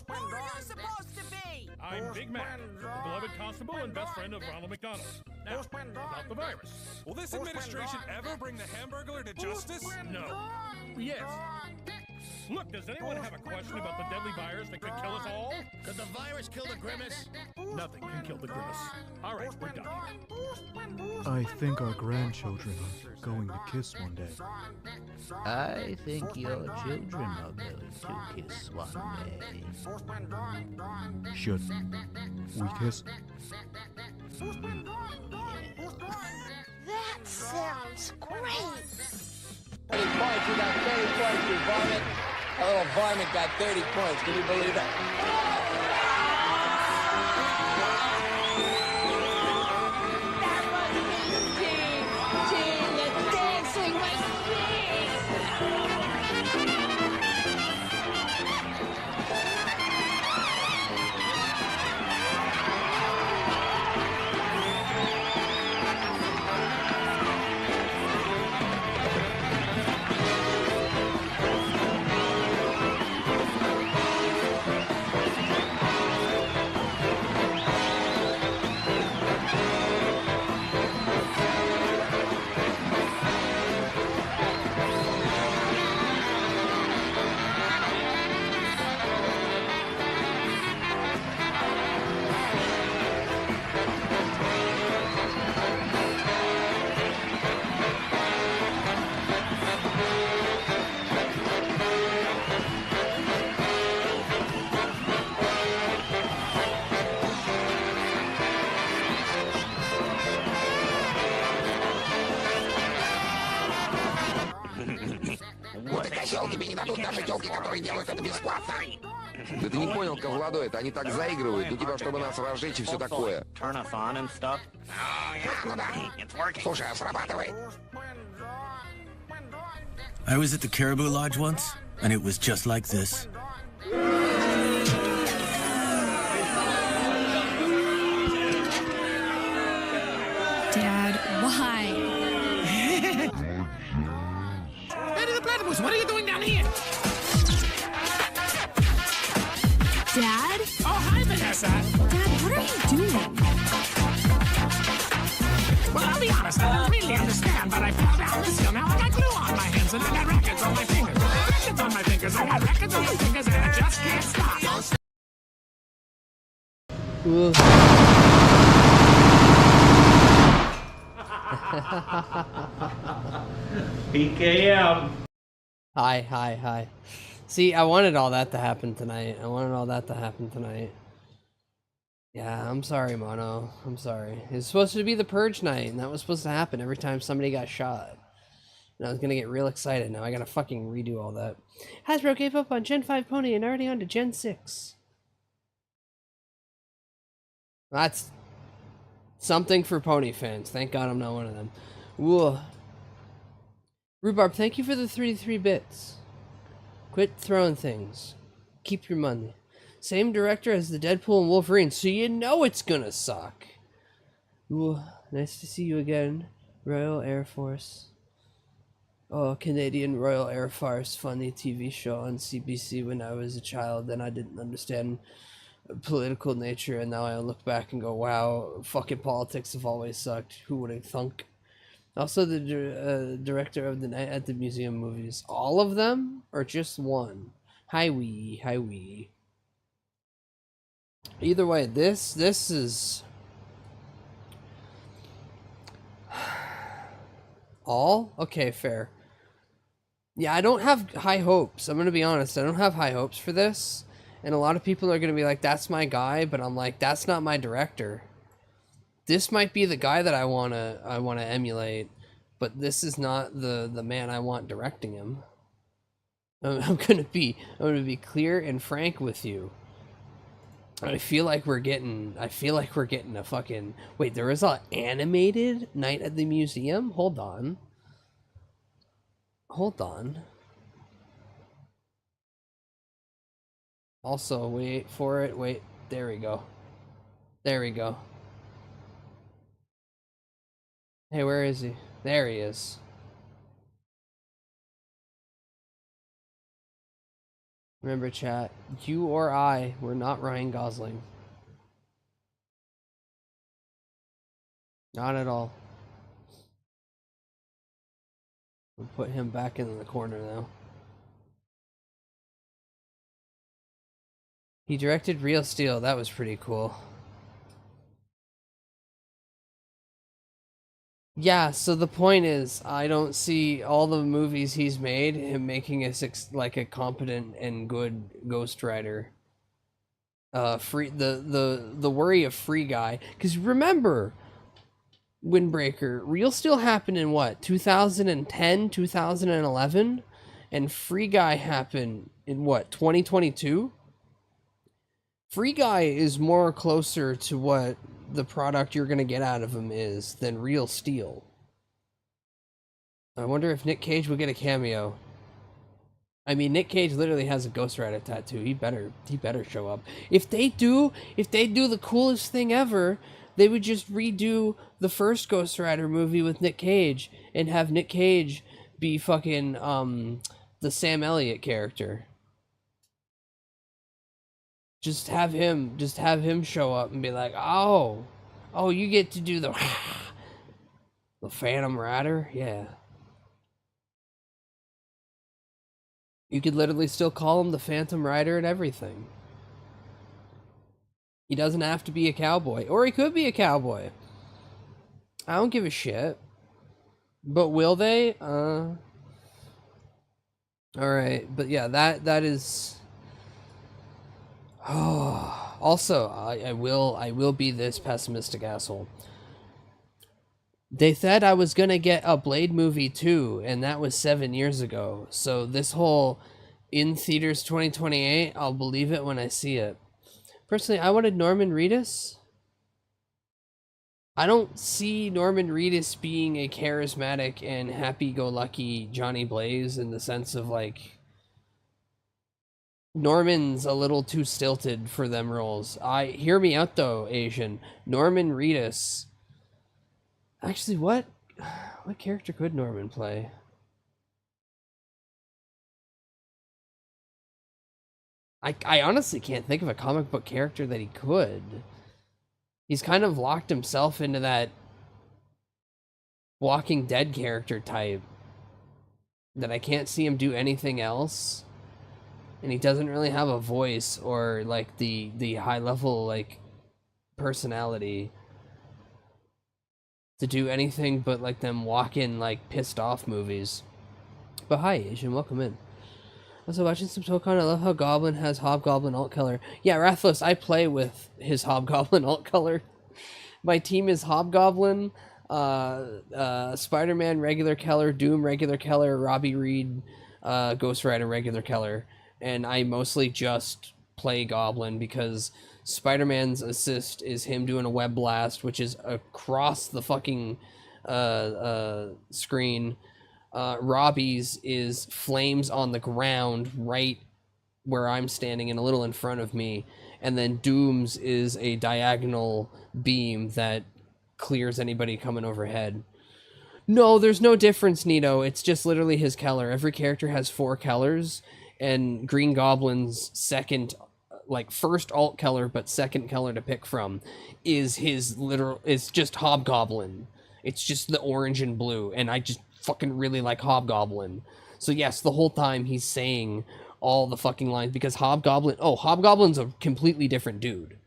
you supposed to be? I'm Big Mac, the beloved constable and best friend of Ronald McDonald. Now, about the virus. Will this administration ever bring the Hamburglar to justice? No. Yes. Look, does anyone have a question about the deadly virus that could kill us all? Could the virus kill the Grimace? Nothing can kill the Grimace. All right, we're done. I think our grandchildren are going to kiss one day. I think your children are going to kiss one day. Should we kiss? That sounds great. 30 points, you got 30 points, you varmint. A little varmint got 30 points, can you believe that? Gene, the dancing machine! Да ты не понял, Ковладо, это они так заигрывают, ну типа, чтобы нас разжечь и все такое. Turn us on and stuff. Слушай, а срабатывает. I was at the Caribou Lodge once, and it was just like this. Dad, why? Lady the Platypus, what are you doing down here? Dad? Oh, hi, Vanessa. Dad, what are you doing? Well, I'll be honest, I don't really understand, but I fell down this hill. Now I got glue on my hands, and I got records on my fingers. Records on my fingers, I got records on my fingers, and I just can't stop. PKM. Hi. See, I wanted all that to happen tonight. Yeah, I'm sorry, Mono. I'm sorry. It's supposed to be the Purge night, and that was supposed to happen every time somebody got shot. And I was gonna get real excited. Now I gotta fucking redo all that. Hasbro gave up on Gen 5 Pony and already on to Gen 6. That's something for Pony fans. Thank God I'm not one of them. Whoa. Rhubarb, thank you for the 33 bits. Quit throwing things. Keep your money. Same director as the Deadpool and Wolverine, so you know it's gonna suck. Ooh, nice to see you again. Royal Air Force. Oh, Canadian Royal Air Force, funny TV show on CBC when I was a child, and I didn't understand political nature, and now I look back and go, wow, fucking politics have always sucked. Who would have thunk? Also the director of the Night at the Museum movies. All of them? Or just one? Hi wee. Either way, this is... All? Okay, fair. Yeah, I don't have high hopes. I'm gonna be honest. I don't have high hopes for this. And a lot of people are gonna be like, that's my guy, but I'm like, that's not my director. This might be the guy that I wanna emulate, but this is not the man I want directing him. I'm gonna be clear and frank with you. I feel like we're getting a fucking... Wait, there was an animated Night at the Museum? Hold on. Hold on. Also, wait for it. Wait, there we go. There we go. Hey, where is he? There he is. Remember, chat, you or I were not Ryan Gosling. Not at all. We'll put him back in the corner now. He directed Real Steel. That was pretty cool. Yeah, so the point is, I don't see all the movies he's made him making like a competent and good ghostwriter. The worry of Free Guy, because remember, Windbreaker, Real Steel happened in what, 2010, 2011, and Free Guy happened in what, 2022? Free Guy is more closer to what the product you're going to get out of him is than Real Steel. I wonder if Nick Cage would get a cameo. I mean, Nick Cage literally has a Ghost Rider tattoo. He better show up. If they do the coolest thing ever, they would just redo the first Ghost Rider movie with Nick Cage and have Nick Cage be fucking the Sam Elliott character. Just have him show up and be like, oh, you get to do the Phantom Rider? Yeah. You could literally still call him the Phantom Rider and everything. He doesn't have to be a cowboy. Or he could be a cowboy. I don't give a shit. But will they? Alright, but yeah, that is... Oh, also, I will be this pessimistic asshole. They said I was gonna get a Blade movie too, and that was 7 years ago. So this whole in theaters 2028, I'll believe it when I see it. Personally, I wanted Norman Reedus. I don't see Norman Reedus being a charismatic and happy-go-lucky Johnny Blaze in the sense of like... Norman's a little too stilted for them roles. Hear me out though, Asian. Norman Reedus. Actually, what character could Norman play? I honestly can't think of a comic book character that he could. He's kind of locked himself into that Walking Dead character type that I can't see him do anything else. And he doesn't really have a voice or like the high level like personality to do anything but like them walking like pissed off movies. But hi, Asian, welcome in. Also watching some Tokon. I love how Goblin has Hobgoblin alt color. Yeah, Rathless, I play with his Hobgoblin alt color. My team is Hobgoblin, Spider-Man regular color, Doom regular color, Robbie Reed, Ghost Rider regular color. And I mostly just play Goblin because Spider-Man's assist is him doing a web blast, which is across the fucking screen. Robbie's is flames on the ground right where I'm standing and a little in front of me. And then Doom's is a diagonal beam that clears anybody coming overhead. No, there's no difference, Nito. It's just literally his color. Every character has 4 colors. And Green Goblin's first alt color, but second color to pick from, is it's just Hobgoblin. It's just the orange and blue, and I just fucking really like Hobgoblin. So yes, the whole time he's saying all the fucking lines, because Hobgoblin's a completely different dude.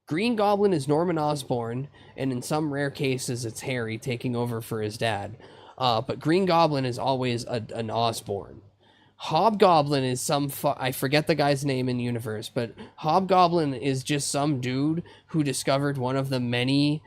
Green Goblin is Norman Osborn, and in some rare cases it's Harry taking over for his dad. But Green Goblin is always an Osborn. Hobgoblin is I forget the guy's name in universe, but Hobgoblin is just some dude who discovered one of the many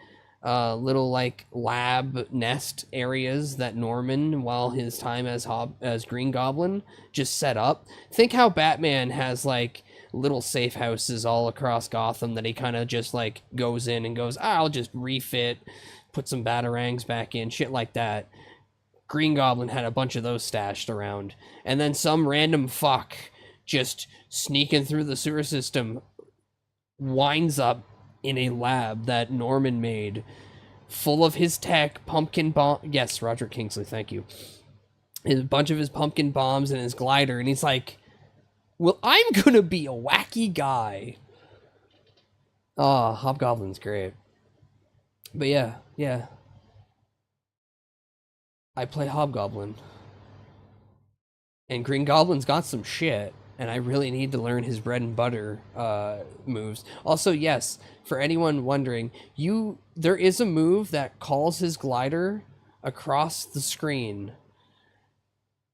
little like lab nest areas that Norman, while his time as Green Goblin, just set up. Think how Batman has like little safe houses all across Gotham that he kind of just like goes in and goes, I'll just refit, put some batarangs back in, shit like that. Green Goblin had a bunch of those stashed around. And then some random fuck just sneaking through the sewer system winds up in a lab that Norman made, full of his tech, pumpkin bomb. Yes, Roger Kingsley, thank you. A bunch of his pumpkin bombs and his glider, and he's like, well, I'm gonna be a wacky guy. Oh, Hobgoblin's great. But yeah. I play Hobgoblin. And Green Goblin's got some shit, and I really need to learn his bread and butter moves. Also, yes, for anyone wondering, there is a move that calls his glider across the screen.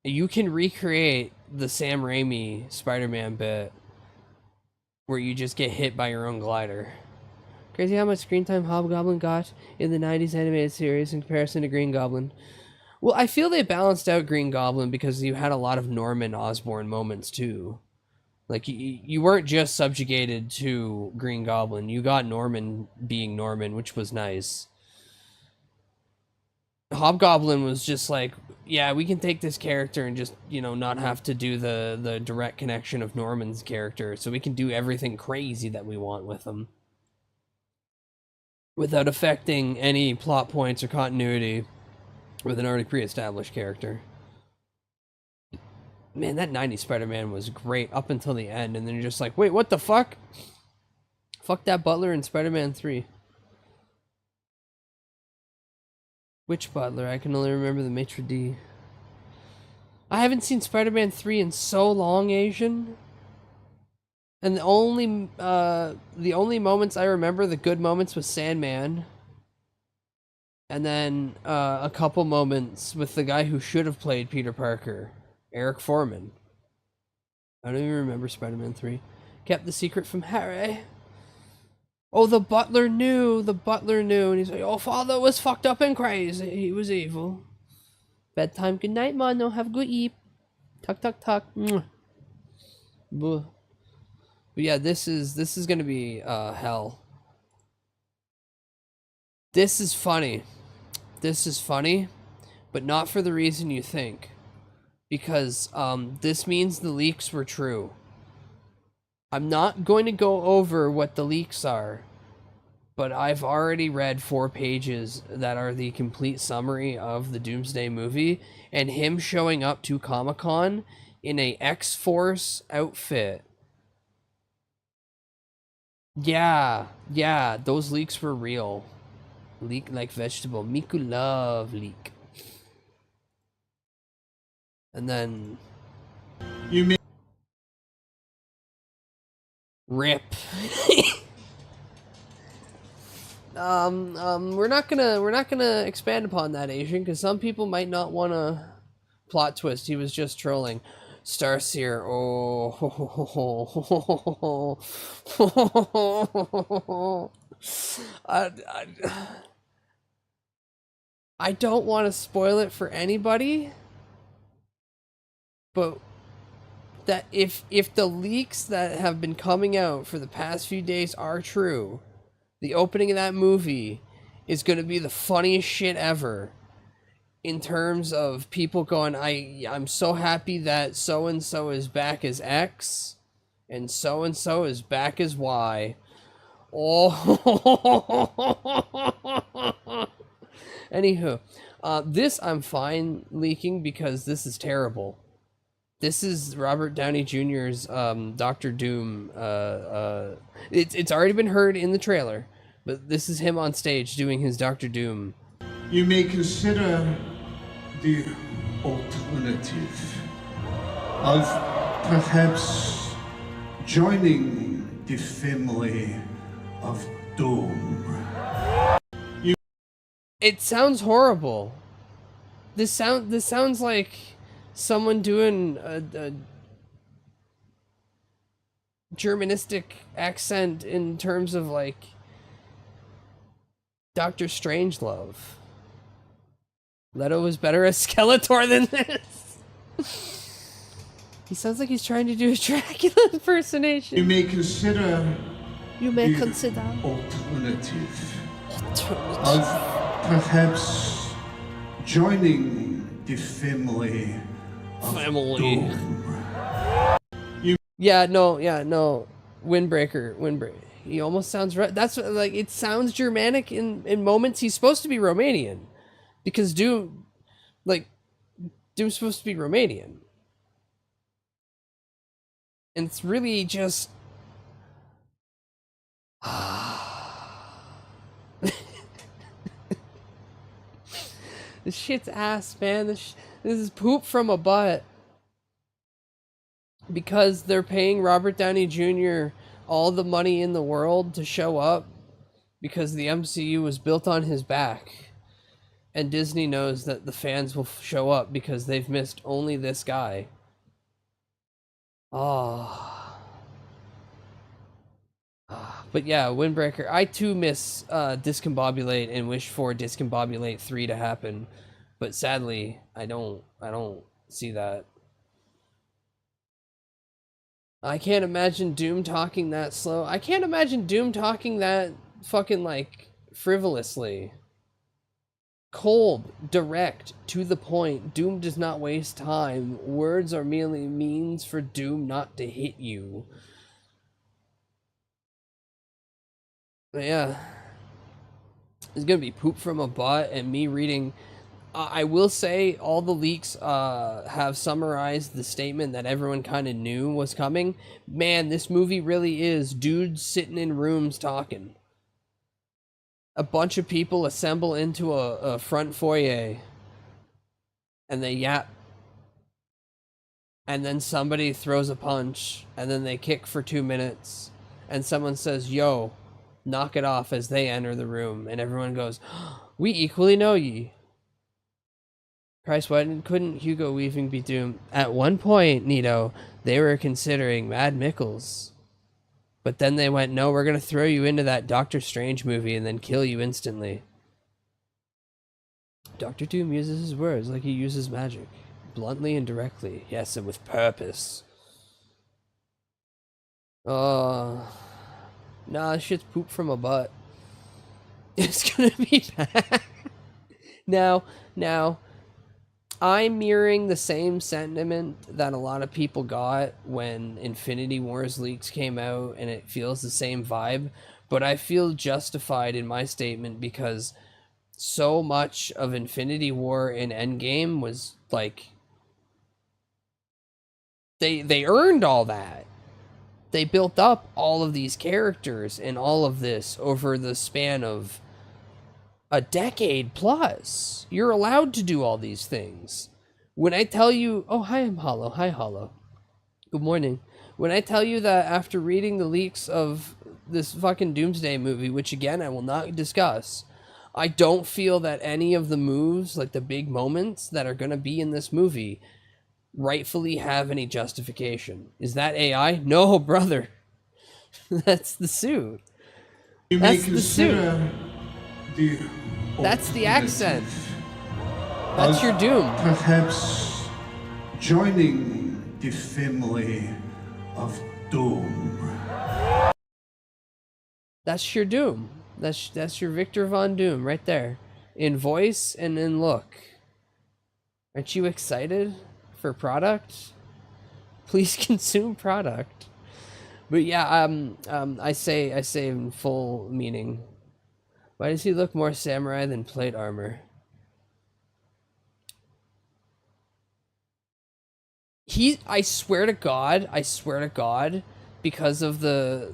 You can recreate the Sam Raimi Spider-Man bit where you just get hit by your own glider. Crazy how much screen time Hobgoblin got in the 90s animated series in comparison to Green Goblin. Well, I feel they balanced out Green Goblin because you had a lot of Norman Osborn moments too. Like, you weren't just subjugated to Green Goblin. You got Norman being Norman, which was nice. Hobgoblin was just like, yeah, we can take this character and just, not have to do the direct connection of Norman's character, so we can do everything crazy that we want with him without affecting any plot points or continuity with an already pre-established character. Man, that 90s Spider-Man was great up until the end, and then you're just like, wait, what the fuck? Fuck that Butler in Spider-Man 3. Which Butler? I can only remember the maitre d'. I haven't seen Spider-Man 3 in so long, Asian. And the only moments I remember, the good moments, was Sandman. And then a couple moments with the guy who should have played Peter Parker, Eric Foreman. I don't even remember Spider-Man 3. Kept the secret from Harry. Oh, the butler knew. And he's like, oh, father was fucked up and crazy. He was evil. Bedtime, good night, mano. Have a good eat. Tuck, tuck, tuck. But yeah, this is gonna be hell. This is funny. But not for the reason you think. Because this means the leaks were true. I'm not going to go over what the leaks are, but I've already read 4 pages that are the complete summary of the Doomsday movie, and him showing up to Comic-Con in a X-Force outfit. Yeah, those leaks were real. Leak like vegetable. Miku love leak. And then you mean rip. We're not gonna expand upon that, Asian, because some people might not want to plot twist. He was just trolling. Starseer, I don't want to spoil it for anybody, but that if the leaks that have been coming out for the past few days are true, the opening of that movie is going to be the funniest shit ever. In terms of people going, I'm so happy that so-and-so is back as X, and so-and-so is back as Y. Oh. Anywho, this I'm fine leaking because this is terrible. This is Robert Downey Jr.'s Doctor Doom. It's already been heard in the trailer, but this is him on stage doing his Doctor Doom. You may consider the alternative of perhaps joining the family of Doom. It sounds horrible. This sounds like someone doing a Germanistic accent in terms of like Doctor Strangelove. Leto was better as Skeletor than this. He sounds like he's trying to do a Dracula impersonation. You may consider the consider alternative of perhaps joining the family of Doom. Yeah, no. Windbreaker. He almost sounds right. That's what, like, it sounds Germanic in moments. He's supposed to be Romanian, because Doom's supposed to be Romanian, and it's really just. This shit's ass, man. This is poop from a butt. Because they're paying Robert Downey Jr. all the money in the world to show up, because the MCU was built on his back. And Disney knows that the fans will show up because they've missed only this guy. But yeah, Windbreaker. I too miss Discombobulate and wish for Discombobulate 3 to happen. But sadly, I don't see that. I can't imagine Doom talking that slow. I can't imagine Doom talking that fucking, like, frivolously. Cold, direct, to the point. Doom does not waste time. Words are merely means for Doom not to hit you. But yeah. It's gonna be poop from a butt, and me reading... I will say all the leaks have summarized the statement that everyone kind of knew was coming. Man, this movie really is dudes sitting in rooms talking. A bunch of people assemble into a front foyer, and they yap. And then somebody throws a punch, and then they kick for 2 minutes, and someone says, "Yo, knock it off," as they enter the room, and everyone goes, "We equally know ye." Christ, why couldn't Hugo Weaving be Doom? At one point, Nito, they were considering Mad Mickles. But then they went, no, we're going to throw you into that Doctor Strange movie and then kill you instantly. Dr. Doom uses his words like he uses magic. Bluntly and directly. Yes, and with purpose. Nah, this shit's poop from a butt. It's going to be bad. Now... I'm mirroring the same sentiment that a lot of people got when Infinity Wars leaks came out, and it feels the same vibe, but I feel justified in my statement because so much of Infinity War and Endgame was like they earned all that. They built up all of these characters and all of this over the span of a decade plus. You're allowed to do all these things. When I tell you, oh, hi, I'm Hollow. Hi, Hollow. Good morning. When I tell you that after reading the leaks of this fucking Doomsday movie, which again, I will not discuss, I don't feel that any of the moves, like the big moments that are going to be in this movie, rightfully have any justification. Is that AI? No, brother. That's the suit. That's the suit. That's the accent. That's your Doom. Perhaps joining the family of Doom. That's your Doom. That's your Victor Von Doom right there. In voice and in look. Aren't you excited for product? Please consume product. But yeah, I say in full meaning. Why does he look more samurai than plate armor? I swear to God, because of the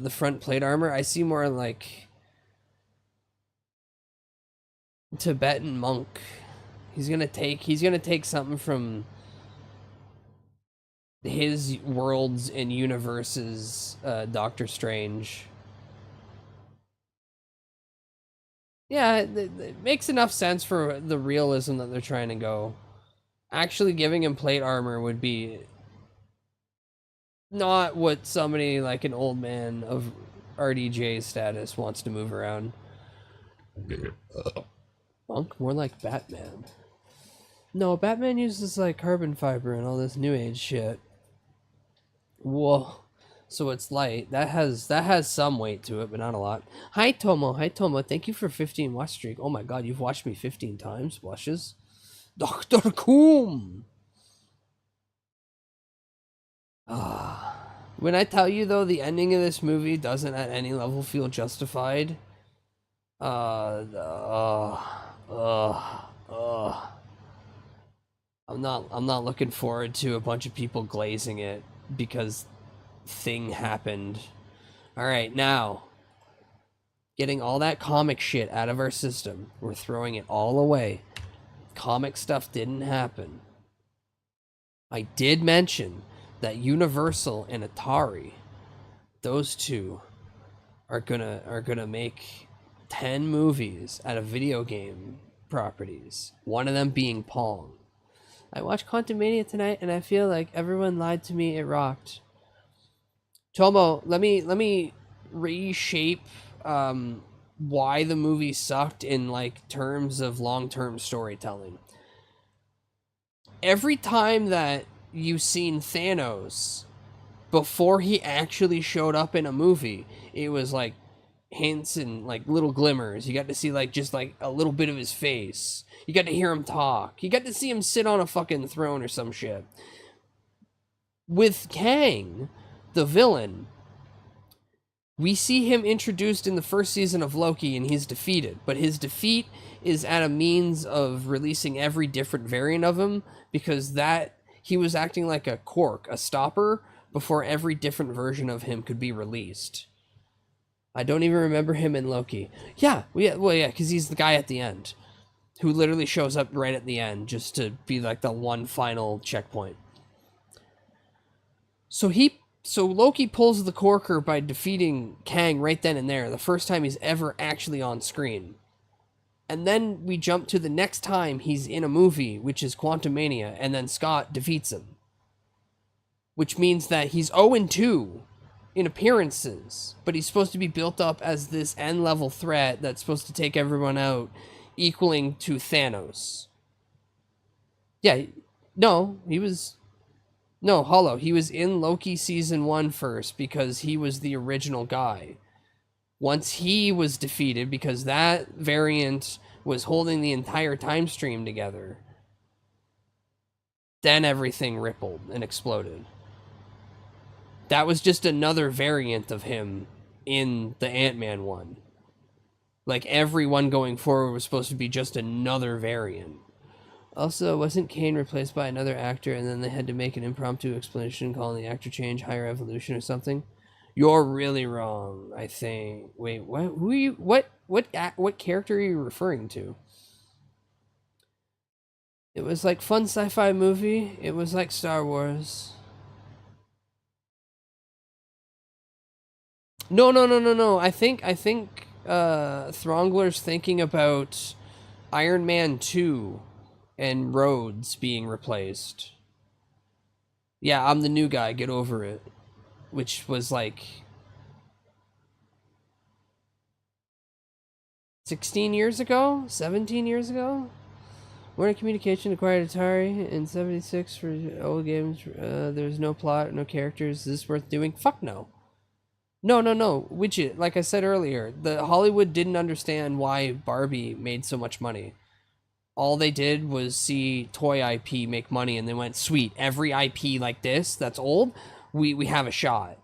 front plate armor, I see more like Tibetan monk. He's gonna take something from his worlds and universes, Doctor Strange. Yeah, it makes enough sense for the realism that they're trying to go. Actually giving him plate armor would be not what somebody like an old man of RDJ's status wants to move around. Monk? More like Batman. No, Batman uses like carbon fiber and all this new age shit. Whoa. So it's light. That has some weight to it, but not a lot. Hi Tomo. Hi Tomo. Thank you for 15 watch streak. Oh my god, you've watched me 15 times. Blushes. Dr. Coom. When I tell you though, the ending of this movie doesn't at any level feel justified. I'm not looking forward to a bunch of people glazing it because thing happened. Alright, now, getting all that comic shit out of our system. We're throwing it all away. Comic stuff didn't happen. I did mention that Universal and Atari, those two, are gonna make 10 movies out of video game properties. One of them being Pong. I watched Quantumania tonight and I feel like everyone lied to me. It rocked. Tomo, let me reshape why the movie sucked in like terms of long-term storytelling. Every time that you've seen Thanos before he actually showed up in a movie, it was like hints and like little glimmers. You got to see like just like a little bit of his face. You got to hear him talk. You got to see him sit on a fucking throne or some shit. With Kang, the villain, we see him introduced in the first season of Loki and he's defeated, but his defeat is at a means of releasing every different variant of him because that he was acting like a cork, a stopper, before every different version of him could be released. I don't even remember him in Loki. Yeah, because he's the guy at the end who literally shows up right at the end just to be like the one final checkpoint. So Loki pulls the corker by defeating Kang right then and there, the first time he's ever actually on screen. And then we jump to the next time he's in a movie, which is Quantumania, and then Scott defeats him. Which means that he's 0-2 in appearances, but he's supposed to be built up as this N-level threat that's supposed to take everyone out, equaling to Thanos. Yeah, no, he was... No, Hollow, he was in Loki Season 1 first because he was the original guy. Once he was defeated, because that variant was holding the entire time stream together, then everything rippled and exploded. That was just another variant of him in the Ant-Man one. Like, every one going forward was supposed to be just another variant. Also, wasn't Kane replaced by another actor and then they had to make an impromptu explanation calling the actor change Higher Evolution or something? You're really wrong, I think. Wait, what? Who are you? What character are you referring to? It was like fun sci-fi movie. It was like Star Wars. No. I think Throngler's thinking about Iron Man 2 and Rhodes being replaced. Yeah, I'm the new guy, get over it. Which was like 16 years ago? 17 years ago? Warner Communication acquired Atari in 76 for old games. There's no plot, no characters. Is this worth doing? Fuck no. No. Widget, like I said earlier, the Hollywood didn't understand why Barbie made so much money. All they did was see toy IP make money and they went, sweet, every IP like this that's old, we have a shot.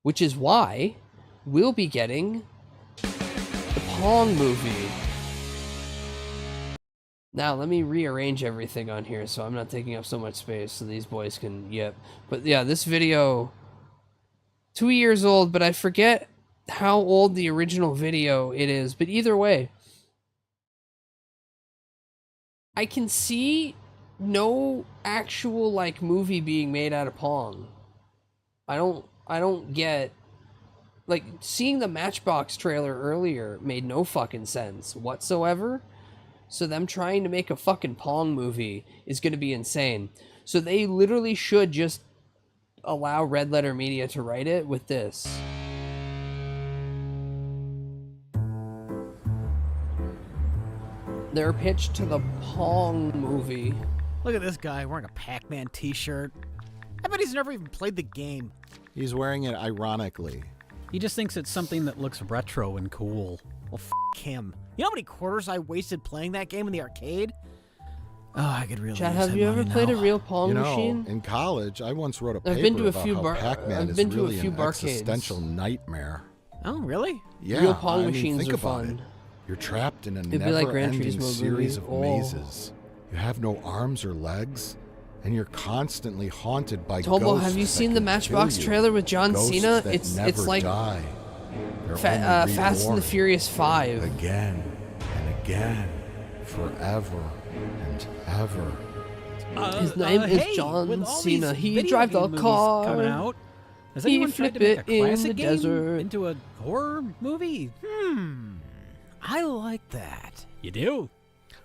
Which is why we'll be getting the Pong movie. Now, let me rearrange everything on here so I'm not taking up so much space so these boys can, yep. But yeah, this video, 2 years old, but I forget how old the original video it is. But either way, I can see no actual, like, movie being made out of Pong. I don't get, like, seeing the Matchbox trailer earlier made no fucking sense whatsoever. So them trying to make a fucking Pong movie is going to be insane. So they literally should just allow Red Letter Media to write it with this. Their pitch to the Pong movie. Look at this guy wearing a Pac-Man t-shirt. I bet he's never even played the game. He's wearing it ironically. He just thinks it's something that looks retro and cool. Well, him. You know how many quarters I wasted playing that game in the arcade? Oh, I could really. Chad, have you ever played a real Pong You know, machine? in college, I once wrote a paper I've been to a about few how Pac-Man is I've been to really a few an barcades. existential nightmare. Oh, really? Yeah, Real Pong I mean, machines think are about fun. it. You're trapped in a It'd be like Gran never-ending Turismo series movie. of mazes. You have no arms or legs, and you're constantly haunted by Tomo, ghosts have you that seen the can Matchbox kill you. trailer with John Ghosts Cena? that It's never like die. They're only Fast and the reborn Furious 5. again and again, forever and ever. His name is hey, John with all Cena. these He video drive the game movies car. coming out. Has He anyone tried to flip make a it in classic the game desert. into a horror movie? I like that. You do?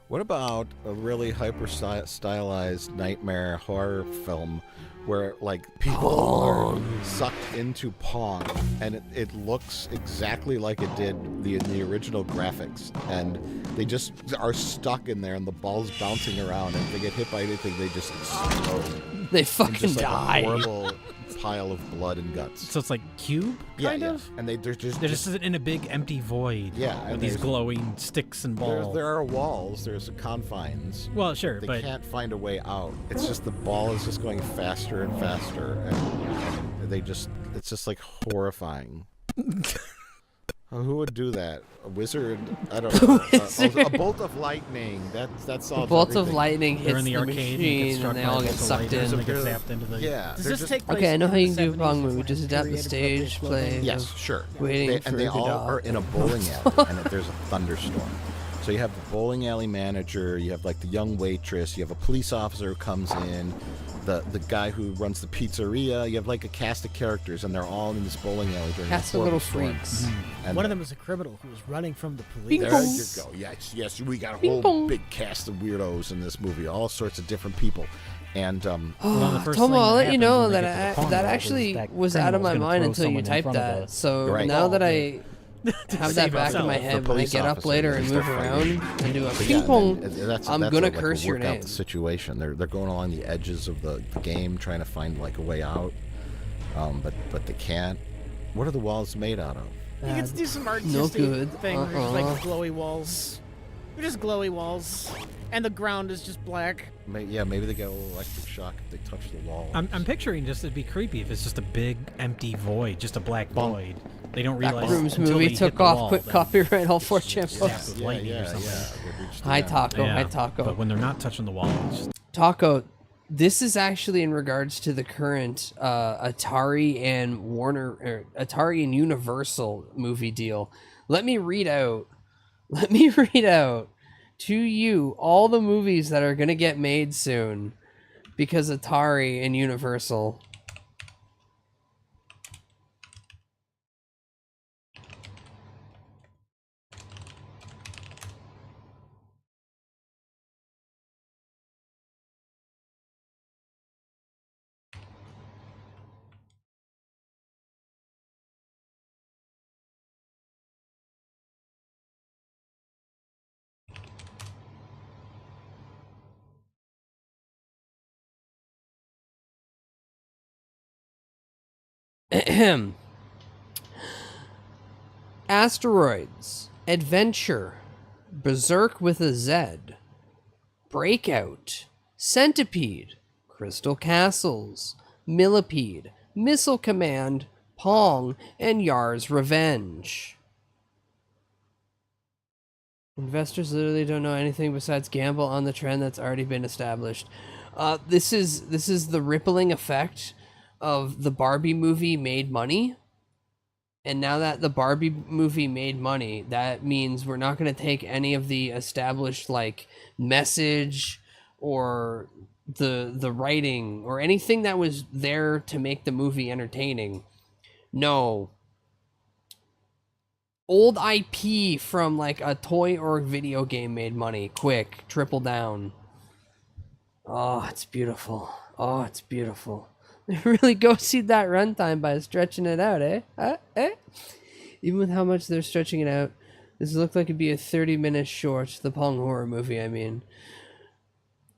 What about a really hyper stylized nightmare horror film where like people are sucked into Pong and it looks exactly like it did the original graphics, and they just are stuck in there and the ball's bouncing around, and if they get hit by anything they just explode. They fucking just, like, die. A horrible pile of blood and guts. So it's like Cube, kind of? And they're just in a big empty void. Yeah, with and these there's- glowing sticks and balls. There are walls, there's confines. Well, sure, they but can't find a way out. It's just the ball is just going faster and faster, and it's just like horrifying. Who would do that? A wizard? I don't know. A bolt of lightning. That's all. The bolt of lightning They're hits in the arcade and machine struck and they by a all bolt get of sucked lightning in. and they get zapped into the... Yeah. Does this take place Okay, I know how you in can the do a Pong 70s? movie. Just adapt the stage play. Yes, sure. Waiting And they for it to all die. are in a bowling alley, and there's a thunderstorm. So you have the bowling alley manager, you have like the young waitress, you have a police officer who comes in, the guy who runs the pizzeria. You have like a cast of characters, and they're all in this bowling alley during Cast a of little storm. freaks. And One of them was a criminal who was running from the police. there you go. Yes, we got a Bing whole bong. big cast of weirdos in this movie, all sorts of different people. And Tomo, I'll let you know that that actually was out of my mind until you typed that. So Right. now that I have that back in my For head when I police get up officers, later they and start move fighting. around and do a But ping yeah, pong, that's I'm like gonna a curse your work out name. the situation. They're going along the edges of the game, trying to find like a way out, but they can't. What are the walls made out of? You get to do some artistic No good. thing where there's like glowy walls. They're just glowy walls. And the ground is just black. Maybe they get a little electric shock if they touch the wall. I'm picturing just it'd be creepy if it's just a big empty void, just a black void. They don't realize Rooms until movie they took hit the off. wall, Quick then copyright all 4chan zapped folks. with lightning or something. Hi Taco. Yeah, Hi Taco. But when they're not touching the wall, it's just Taco, this is actually in regards to the current Atari and Atari and Universal movie deal. Let me read out to you all the movies that are gonna get made soon because Atari and Universal. Ahem. Asteroids, Adventure, Berserk with a Z, Breakout, Centipede, Crystal Castles, Millipede, Missile Command, Pong, and Yar's Revenge. Investors literally don't know anything besides gamble on the trend that's already been established. This is the rippling effect of the Barbie movie made money. And now that the Barbie movie made money, that means we're not going to take any of the established like message or the writing or anything that was there to make the movie entertaining. No. Old IP from like a toy or a video game made money. Quick, triple down. Oh, it's beautiful. Oh, it's beautiful. Really go see that runtime by stretching it out, eh? Even with how much they're stretching it out, this looked like it'd be a 30-minute short, the Pong horror movie, I mean.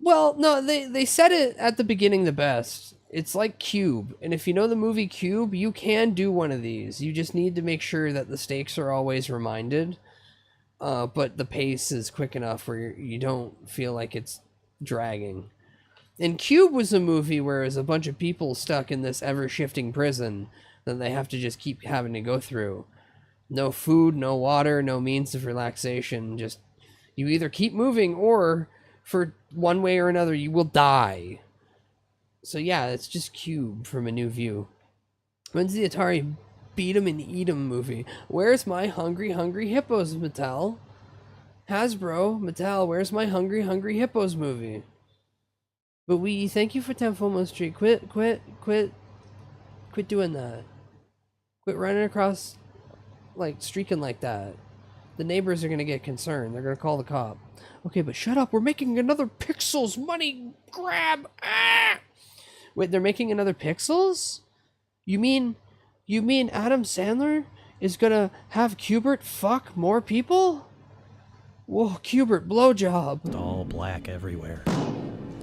Well, no, they said it at the beginning the best. It's like Cube, and if you know the movie Cube, you can do one of these. You just need to make sure that the stakes are always reminded, but the pace is quick enough where you don't feel like it's dragging. And Cube was a movie where there's a bunch of people stuck in this ever-shifting prison that they have to just keep having to go through. No food, no water, no means of relaxation. Just, you either keep moving or, for one way or another, you will die. So yeah, it's just Cube from a new view. When's the Atari Beat 'em and Eat 'em movie? Where's my Hungry Hungry Hippos, Mattel? Hasbro, Mattel, where's my Hungry Hungry Hippos movie? But we thank you for 10 FOMO Street. Quit doing that. Quit running across, like, streaking like that. The neighbors are gonna get concerned. They're gonna call the cop. Okay, but shut up. We're making another Pixels money grab. Ah! Wait, they're making another Pixels? You mean Adam Sandler is gonna have Qbert fuck more people? Whoa, Qbert blowjob. It's all black everywhere.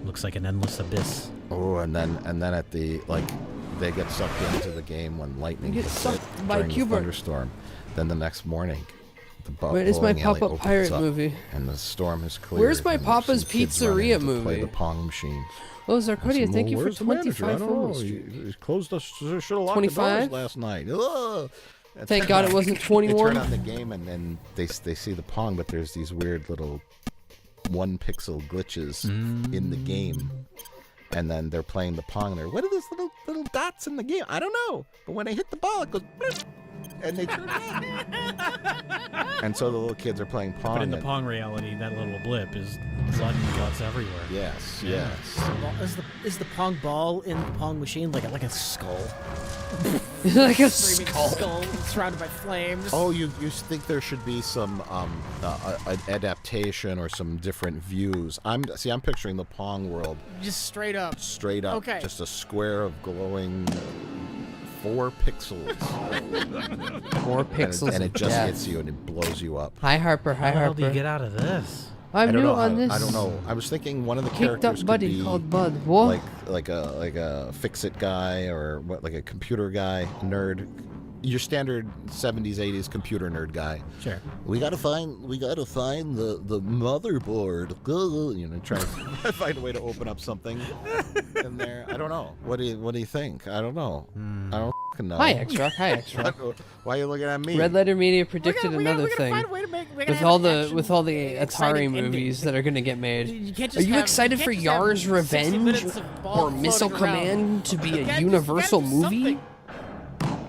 Looks like an endless abyss. Oh, and then at the, like, they get sucked into the game when lightning hits it by during the thunderstorm. Then the next morning, the Wait, it's my Pop-Up Pirate movie. And the storm is cleared. Where's my Papa's Pizzeria movie? Play the Pong machine. Oh, Zarkodia, thank you for 25 FOMO Street. He closed us. Should have locked 25? the doors last night. Ugh. Thank God it wasn't 21. They turn on the game and then they see the Pong, but there's these weird little 1 pixel glitches in the game. And then they're playing the Pong there. What are those little dots in the game? I don't know. But when they hit the ball, it goes bloop, and they turn on. And so the little kids are playing Pong. But in the Pong reality, that little blip is blood and guts everywhere. Yes. Is the Pong ball in the Pong machine like a skull? Like a skull surrounded by flames. Oh, you think there should be some an adaptation or some different views? I'm picturing the Pong world Just straight up. Okay. Just a square of glowing 4 pixels. 4 pixels, and it just death. hits you and it blows you up. Hi Harper, hi How Harper. do you get out of this? I'm new on this. I don't know. I was thinking one of the Kicked characters up buddy could be called Bud. What? like a fix-it guy or like a computer guy, nerd. Your standard 70s, 80s computer nerd guy. Sure. We gotta find the motherboard. You know, try to find a way to open up something in there. I don't know. What do you think? I don't know. I don't know. Hi X-Rock, hi X-Rock. Why are you looking at me? Red Letter Media predicted another thing with all the Atari movies that are going to get made. Are you excited for Yar's Revenge or Missile Command to be a Universal movie?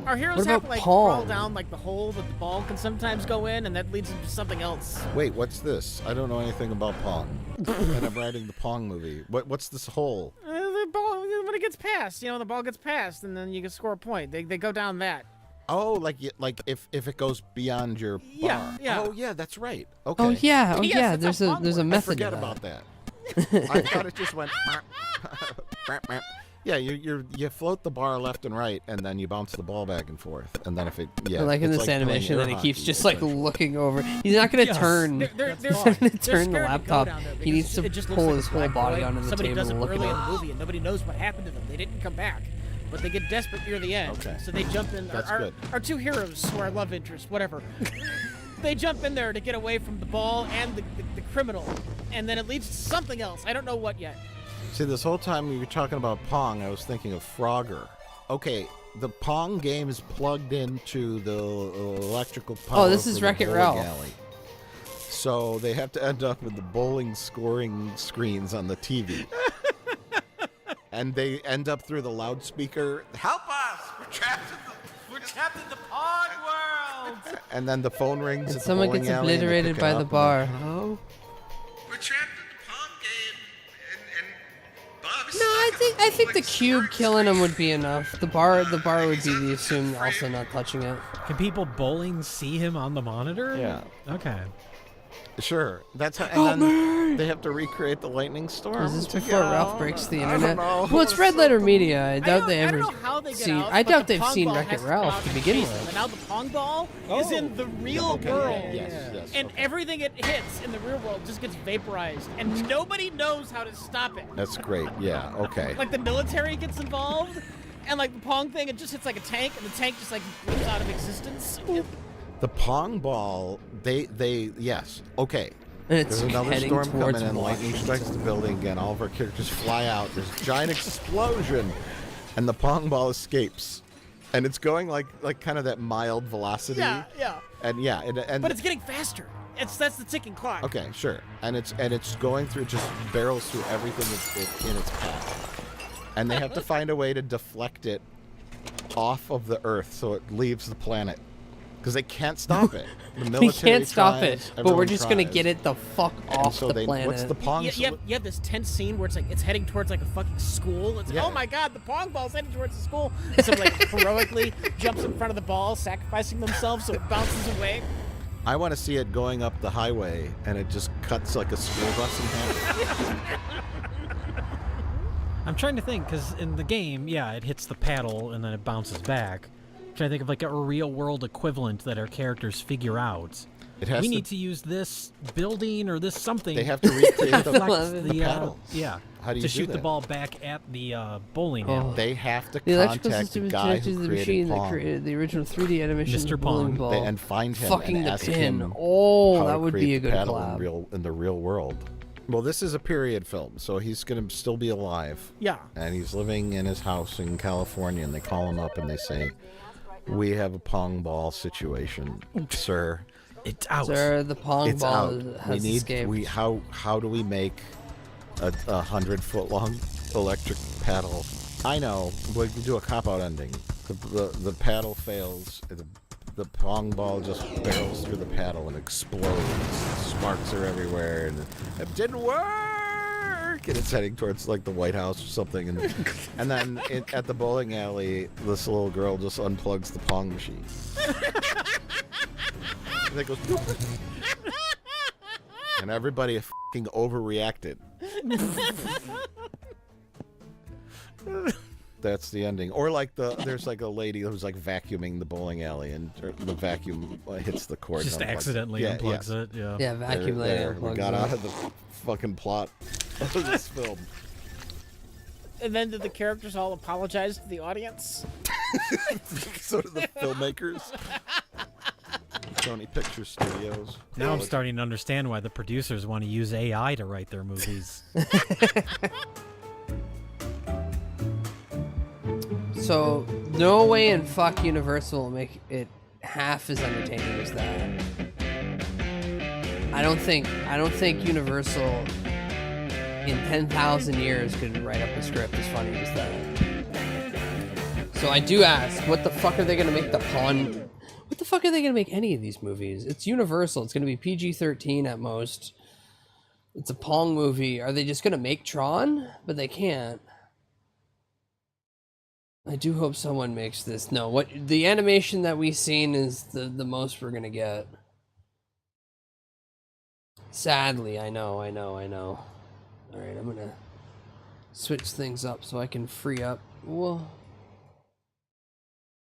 Our heroes What have about to like Pong? crawl down like the hole that the ball can sometimes go in, and that leads into something else. Wait, what's this? I don't know anything about Pong. And I'm writing the Pong movie. What's this hole? The ball, when it gets passed, the ball gets passed, and then you can score a point. They go down that. Oh, like if it goes beyond your bar. Yeah. Oh yeah, that's right. Okay. Oh yeah, Yes, There's a I method forget to that. about that. I thought it just went. Yeah, you float the bar left and right, and then you bounce the ball back and forth, and then if it Like in it's this playing animation, air then he keeps hockey, just like looking over. He's not gonna turn. He's not gonna turn the laptop. He needs to pull his whole body onto the Somebody table does it and look at early in it. the movie, and nobody knows what happened to them. They didn't come back, but they get desperate near the end. Okay. So they jump in. That's our, good. Our 2 heroes, who are love interests, whatever. They jump in there to get away from the ball and the criminal, and then it leads to something else. I don't know what yet. See, this whole time you were talking about Pong, I was thinking of Frogger. Okay, the Pong game is plugged into the electrical power. Oh, this is for the Wreck-It bowling Ralph. alley. So they have to end up with the bowling scoring screens on the TV. And they end up through the loudspeaker. Help us! We're trapped in the Pong world! And then the phone rings And at the someone bowling gets alley and they obliterated pick it by up the and bar. they're, hello? We're trapped in the Pong game, and Bob's No, I think the cube killing him would be enough. The bar would be the assumed also not touching it. Can people bowling see him on the monitor? Yeah. Okay. Sure. That's how. And then they have to recreate the lightning storm. Is this to before get Ralph out? breaks the I internet? don't know. Well, it's Red Letter Media. I doubt they I ever don't know how they get seen. out, I but doubt the they've Pong seen ball Wreck-It has to come out Ralph to and begin chase them. with. And now the Pong ball is in the real world. Yes, And everything it hits in the real world just gets vaporized. And nobody knows how to stop it. That's great. Yeah. Okay. Like the military gets involved. And like the Pong thing, it just hits like a tank. And the tank just like goes out of existence. The Pong ball. They. Yes. Okay. And it's There's another heading storm towards coming in. Lightning strikes the building again. All of our characters fly out. There's a giant explosion, and the Pong ball escapes, and it's going like kind of that mild velocity. Yeah. And yeah, and But it's getting faster. That's the ticking clock. okay, sure. And it's going through, just barrels through everything in its path, and they have to find a way to deflect it off of the Earth so it leaves the planet. Because they can't stop it. The military We can't stop tries, it, but we're everyone just gonna tries. get it the fuck off so the planet. What's the Pong? You have this tense scene where it's like it's heading towards like a fucking school. It's oh my god, the Pong ball's heading towards the school. And so like heroically jumps in front of the ball, sacrificing themselves so it bounces away. I want to see it going up the highway, and it just cuts like a school bus in half. I'm trying to think, because in the game, yeah, it hits the paddle and then it bounces back. I'm trying to think of like a real-world equivalent that our characters figure out. We need to use this building or this something. They have to recreate the the paddle. Yeah. How do you to do shoot the that? ball back at the bowling alley. They have to The electrical contact system the is guy connected who to the created machine that Pong. created the original 3D animation Mr. bowling Pong. ball. And find him Fucking and the ask pin. him Oh, how that to would create be a the good paddle collab. in the real world. Well, this is a period film, so he's going to still be alive. Yeah. And he's living in his house in California, and they call him up and they say, "We have a Pong ball situation, sir. It's out. Sir, the Pong It's ball out. has escaped. How do we make a 100-foot-long electric paddle? I know. We can do a cop-out ending. The paddle fails. The Pong ball just barrels through the paddle and explodes. Sparks are everywhere, and it didn't work. And it's heading towards like the White House or something. And then at the bowling alley, this little girl just unplugs the Pong machine. And it goes, "Boop." And everybody fucking overreacted. That's the ending. Or like there's like a lady who's like vacuuming the bowling alley, and the vacuum hits the cord. Just and unplugs accidentally it. unplugs it. Yeah. Yeah, vacuum lady There. We unplugs got it. out of the fucking plot of this film. And then did the characters all apologize to the audience? So do the filmmakers. Sony Pictures Studios. Now I'm starting to understand why the producers want to use AI to write their movies. So, no way in fuck Universal will make it half as entertaining as that. I don't think Universal in 10,000 years could write up a script as funny as that. So I do ask, what the fuck are they gonna make the Pong? What the fuck are they gonna make any of these movies? It's Universal. It's gonna be PG-13 at most. It's a Pong movie. Are they just gonna make Tron? But they can't. I do hope someone makes this. No, what the animation that we've seen is the most we're gonna get. Sadly, I know. Alright, I'm gonna switch things up so I can free up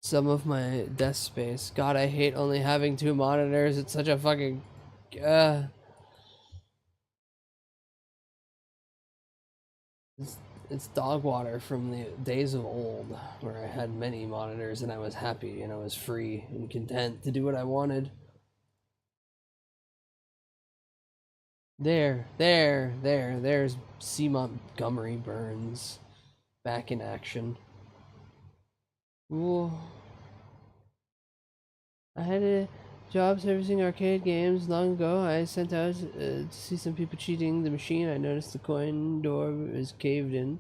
some of my desk space. God, I hate only having 2 monitors. It's such a fucking It's dog water from the days of old, where I had many monitors and I was happy and I was free and content to do what I wanted. There's C. Montgomery Burns back in action. Ooh. I had a job servicing arcade games long ago. I sent out to see some people cheating the machine. I noticed the coin door is caved in.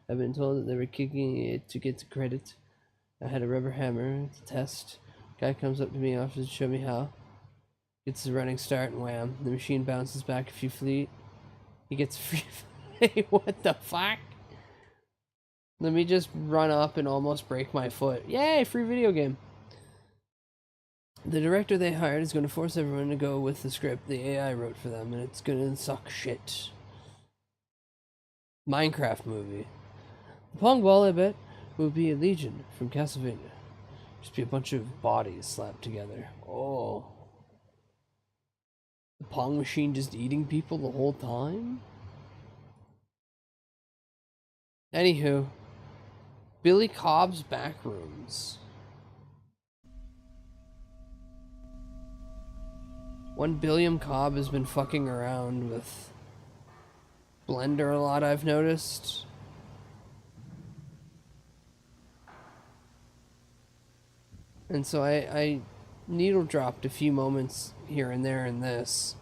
I've been told that they were kicking it to get the credit. I had a rubber hammer to test. Guy comes up to me, offers to show me how. Gets a running start and wham. The machine bounces back a few feet. He gets free. Hey, what the fuck? Let me just run up and almost break my foot. Yay, free video game. The director they hired is going to force everyone to go with the script the AI wrote for them, and it's going to suck shit. Minecraft movie. The Pong Ball, I bet, will be a legion from Castlevania. Just be a bunch of bodies slapped together. Oh. The Pong machine just eating people the whole time? Anywho. Billy Cobb's Backrooms. 1 Billiam Cobb has been fucking around with Blender a lot, I've noticed. And so I needle dropped a few moments here and there in this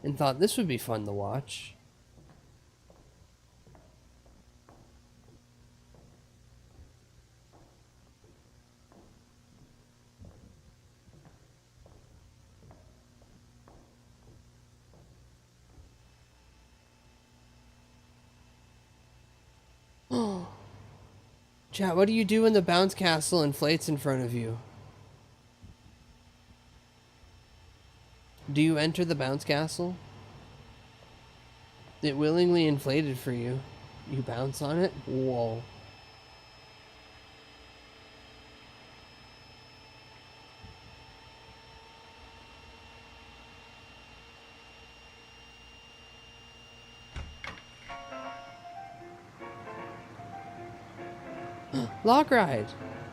and thought this would be fun to watch. Chat, what do you do when the bounce castle inflates in front of you? Do you enter the bounce castle? It willingly inflated for you. You bounce on it? Whoa. Log ride.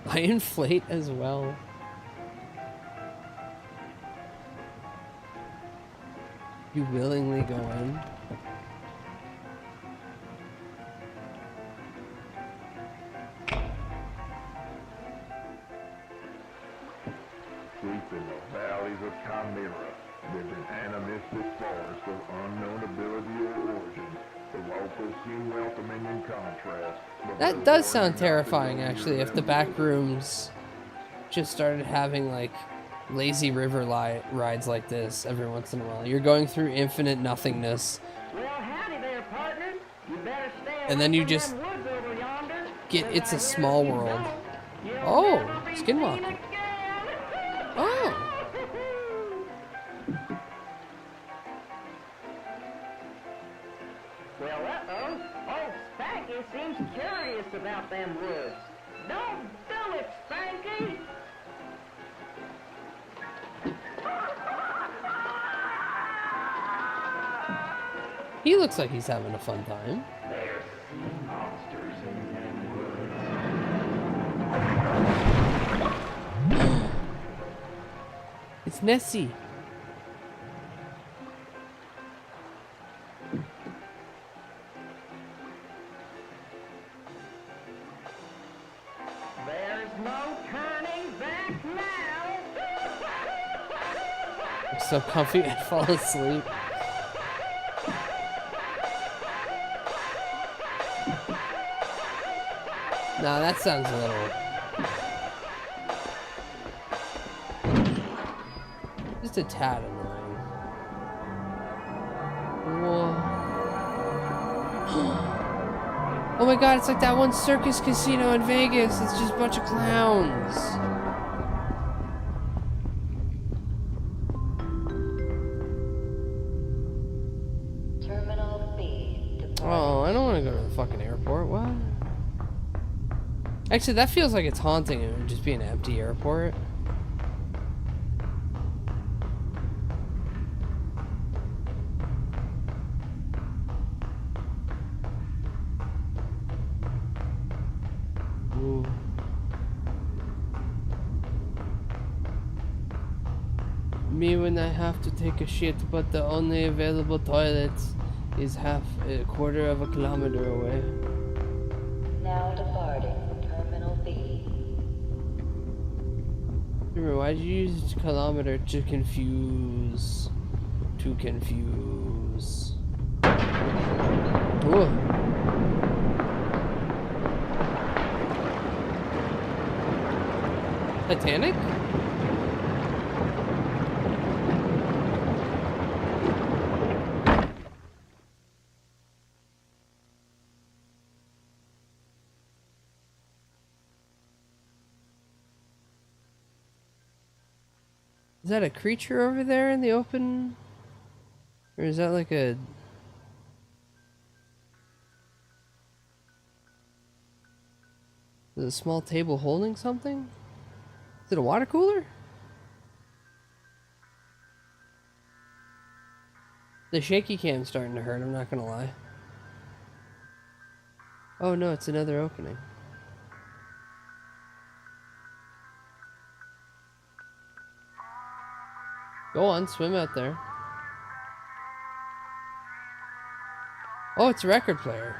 I inflate as well. You willingly go in? Deep in the valleys of Chimera lives an animistic forest of unknown ability or origin. The locals seem welcoming in contrast. That does sound terrifying, actually, if the back rooms just started having, like, lazy river rides like this every once in a while. You're going through infinite nothingness. Well, howdy there, partner. You better stay And then you away just from them woods over yonder, get 'cause It's I a guess Small if you World. don't, you'll Oh, never be Skinwalker. seen again. Oh. Well, uh-oh. Old Spanky seems curious about them woods. Don't do it, Spanky! He looks like he's having a fun time. There's sea monsters in them woods. It's Nessie. There's no turning back now! I'm so comfy I'd fall asleep. No, that sounds a little... just a tad annoying. Whoa. Oh my god, it's like that one circus casino in Vegas. It's just a bunch of clowns. Terminal B. Oh, I don't want to go to the fucking airport. What? Actually, that feels like it's haunting. It would just be an empty airport. Ooh. Me when I have to take a shit, but the only available toilet is a quarter of a kilometer away. Now departing Terminal B. Remember, why'd you use kilometer to confuse? To confuse. Ooh. Titanic? that a creature over there in the open? Or is that like a... Is it a small table holding something? Is it a water cooler? The shaky cam's starting to hurt, I'm not gonna lie. Oh no, it's another opening. Go on, swim out there. Oh, it's a record player.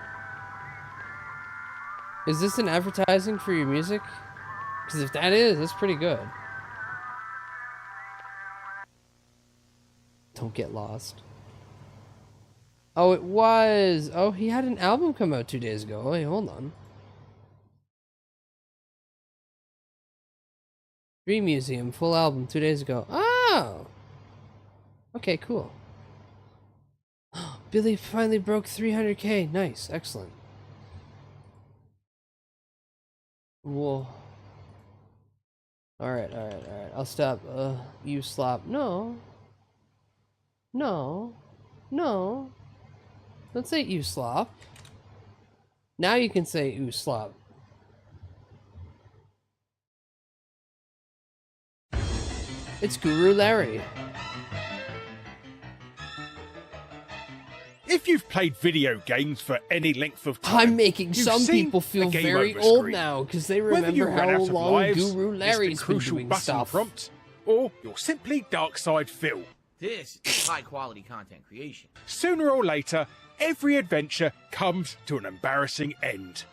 Is this an advertising for your music? Because if that is, that's pretty good. Don't get lost. Oh, it was. Oh, he had an album come out 2 days ago. Wait, hold on. Dream Museum, full album 2 days ago. Oh! Okay, cool. Billy finally broke 300K. Nice, excellent. Whoa. Alright. I'll stop. You slop. No. Don't say you slop. Now you can say you slop. It's Guru Larry. If you've played video games for any length of time, I'm making some people feel very old now because they remember how long Guru Larry's been doing stuff. Prompt, or you're simply Dark Side Phil. This is high quality content creation. Sooner or later, every adventure comes to an embarrassing end.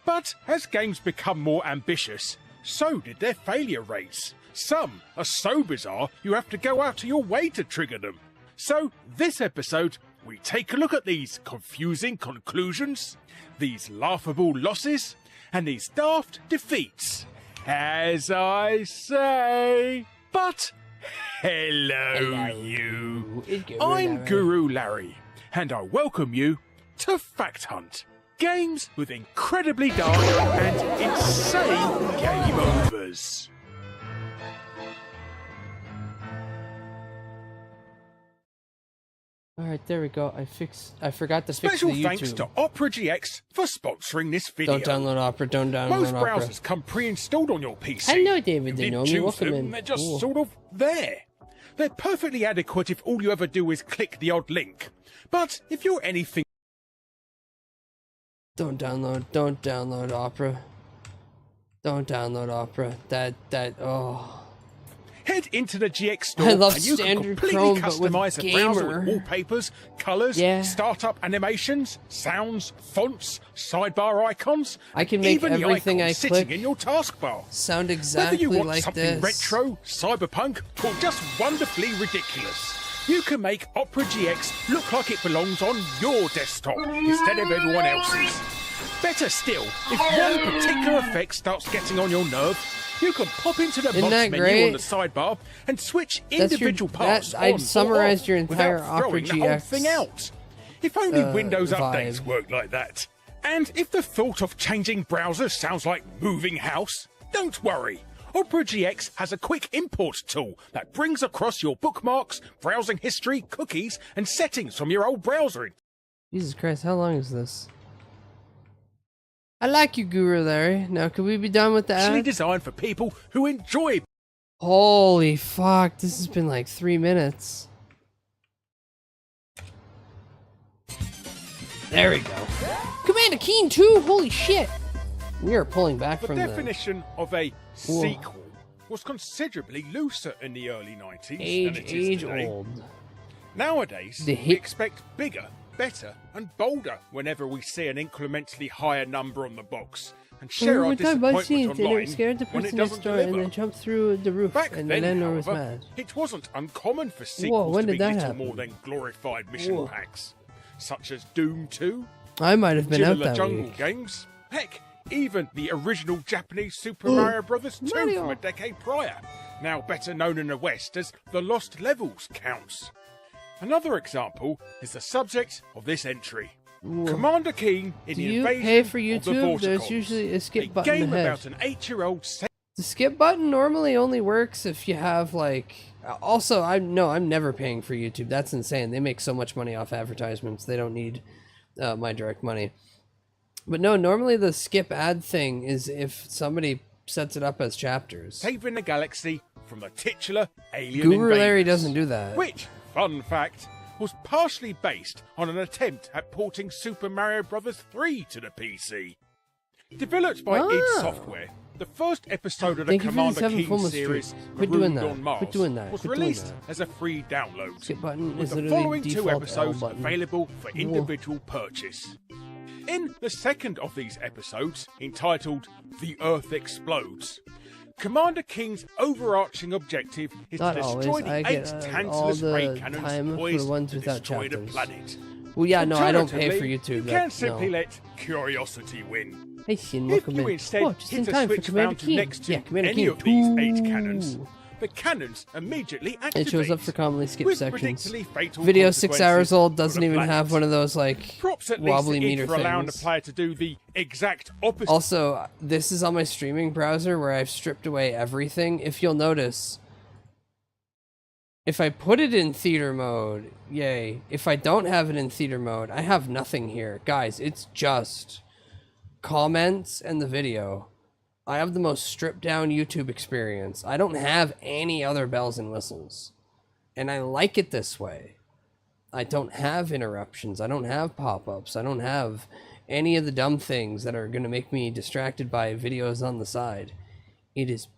But as games become more ambitious, so did their failure rates. Some are so bizarre you have to go out of your way to trigger them. So this episode, we take a look at these confusing conclusions, these laughable losses, and these daft defeats. As I say, but hello you. I'm Guru Larry, and I welcome you to Fact Hunt. Games with incredibly dark and insane game overs. Alright, there we go. I forgot to fix the YouTube. Special thanks to Opera GX for sponsoring this video. Don't download Opera, don't download Most Opera. browsers come pre-installed on your PC. Hello, David You Denomi, choose welcome them, in. They're just Ooh. sort of there. They're perfectly adequate if all you ever do is click the odd link. But if you're anything... Don't download Opera. Don't download Opera. Oh. Head into the GX store I love and you can standard completely Chrome, but with customize the browser Gamer. with wallpapers, colours, startup animations, sounds, fonts, sidebar icons. I can make even everything the I icons sitting click in your taskbar. sound Whether exactly you want like something this. retro, cyberpunk, or just wonderfully ridiculous, you can make Opera GX look like it belongs on your desktop instead of everyone else's. Better still, if one particular effect starts getting on your nerve, you can pop into the Isn't box that menu great? on the sidebar and switch That's individual parts on I've or summarized off your entire without throwing Opera the whole GX thing out. If only Windows vibe. updates work like that. And if the thought of changing browsers sounds like moving house, don't worry. Opera GX has a quick import tool that brings across your bookmarks, browsing history, cookies, and settings from your old browser. Jesus Christ, how long is this? I like you, Guru Larry. Now, can we be done with that? Actually designed for people who enjoy. Holy fuck, this has been like 3 minutes. There we go. Commander Keen 2, holy shit. We are pulling back The from definition of a sequel was considerably looser in the early 90s than it is today. old. Nowadays, we expect bigger, better, and bolder whenever we see an incrementally higher number on the box, and share our disappointment online scared the when person it next doesn't door and deliver. then jumped through the roof Back and then, the landlord was however, mad. it wasn't uncommon for sequels when to did be that little happen? more than glorified mission Whoa. packs, such as Doom 2, I might have been Jill out and the that Jungle week. games, heck, even the original Japanese Super Mario Bros. 2 Mario. from a decade prior, now better known in the West as the Lost Levels counts. Another example is the subject of this entry. Whoa. Commander Keen in Do the you Invasion pay for of the YouTube? There's Vorticols, usually a skip a button game ahead. about an 8-year-old The skip button normally only works if you have like. Also, I'm never paying for YouTube. That's insane. They make so much money off advertisements. They don't need my direct money. But no, normally the skip ad thing is if somebody sets it up as chapters. Saving the galaxy from the titular alien Guru invaders. Larry doesn't do that. Which, fun fact, was partially based on an attempt at porting Super Mario Bros. 3 to the PC. Developed by id Software, the first episode of the Thank you for the Commander 7 Keen full series, Quit doing Marooned that. on Mars, Quit doing that. was Quit doing released that. as a free download, Skip button with is the literally following 2 default L episodes button. available for individual purchase. In the second of these episodes, entitled The Earth Explodes, Commander King's overarching objective is Not to destroy always. the I 8 get all Tantalus ray the cannons time for poised the ones to without destroy the chapters. planet. Well, yeah, no, I don't pay for Alternatively, YouTube. You that- can simply no. let curiosity win. Hey, Shin, If welcome you in. instead Oh, just in hit a time for switch Commander mounted Keen. next to Yeah, Commander any Keen of these 8 2. cannons, the cannons immediately activate. It shows up for commonly skipped with sections. predictably fatal Video 6 consequences hours old for doesn't the even planet. have one of those like Props at least wobbly to id meter for allowing the things. player to do the exact opposite. Also, this is on my streaming browser where I've stripped away everything. If you'll notice, if I put it in theater mode, yay. If I don't have it in theater mode, I have nothing here. Guys, it's just comments and the video. I have the most stripped down YouTube experience. I don't have any other bells and whistles. And I like it this way. I don't have interruptions. I don't have pop-ups. I don't have any of the dumb things that are going to make me distracted by videos on the side. It is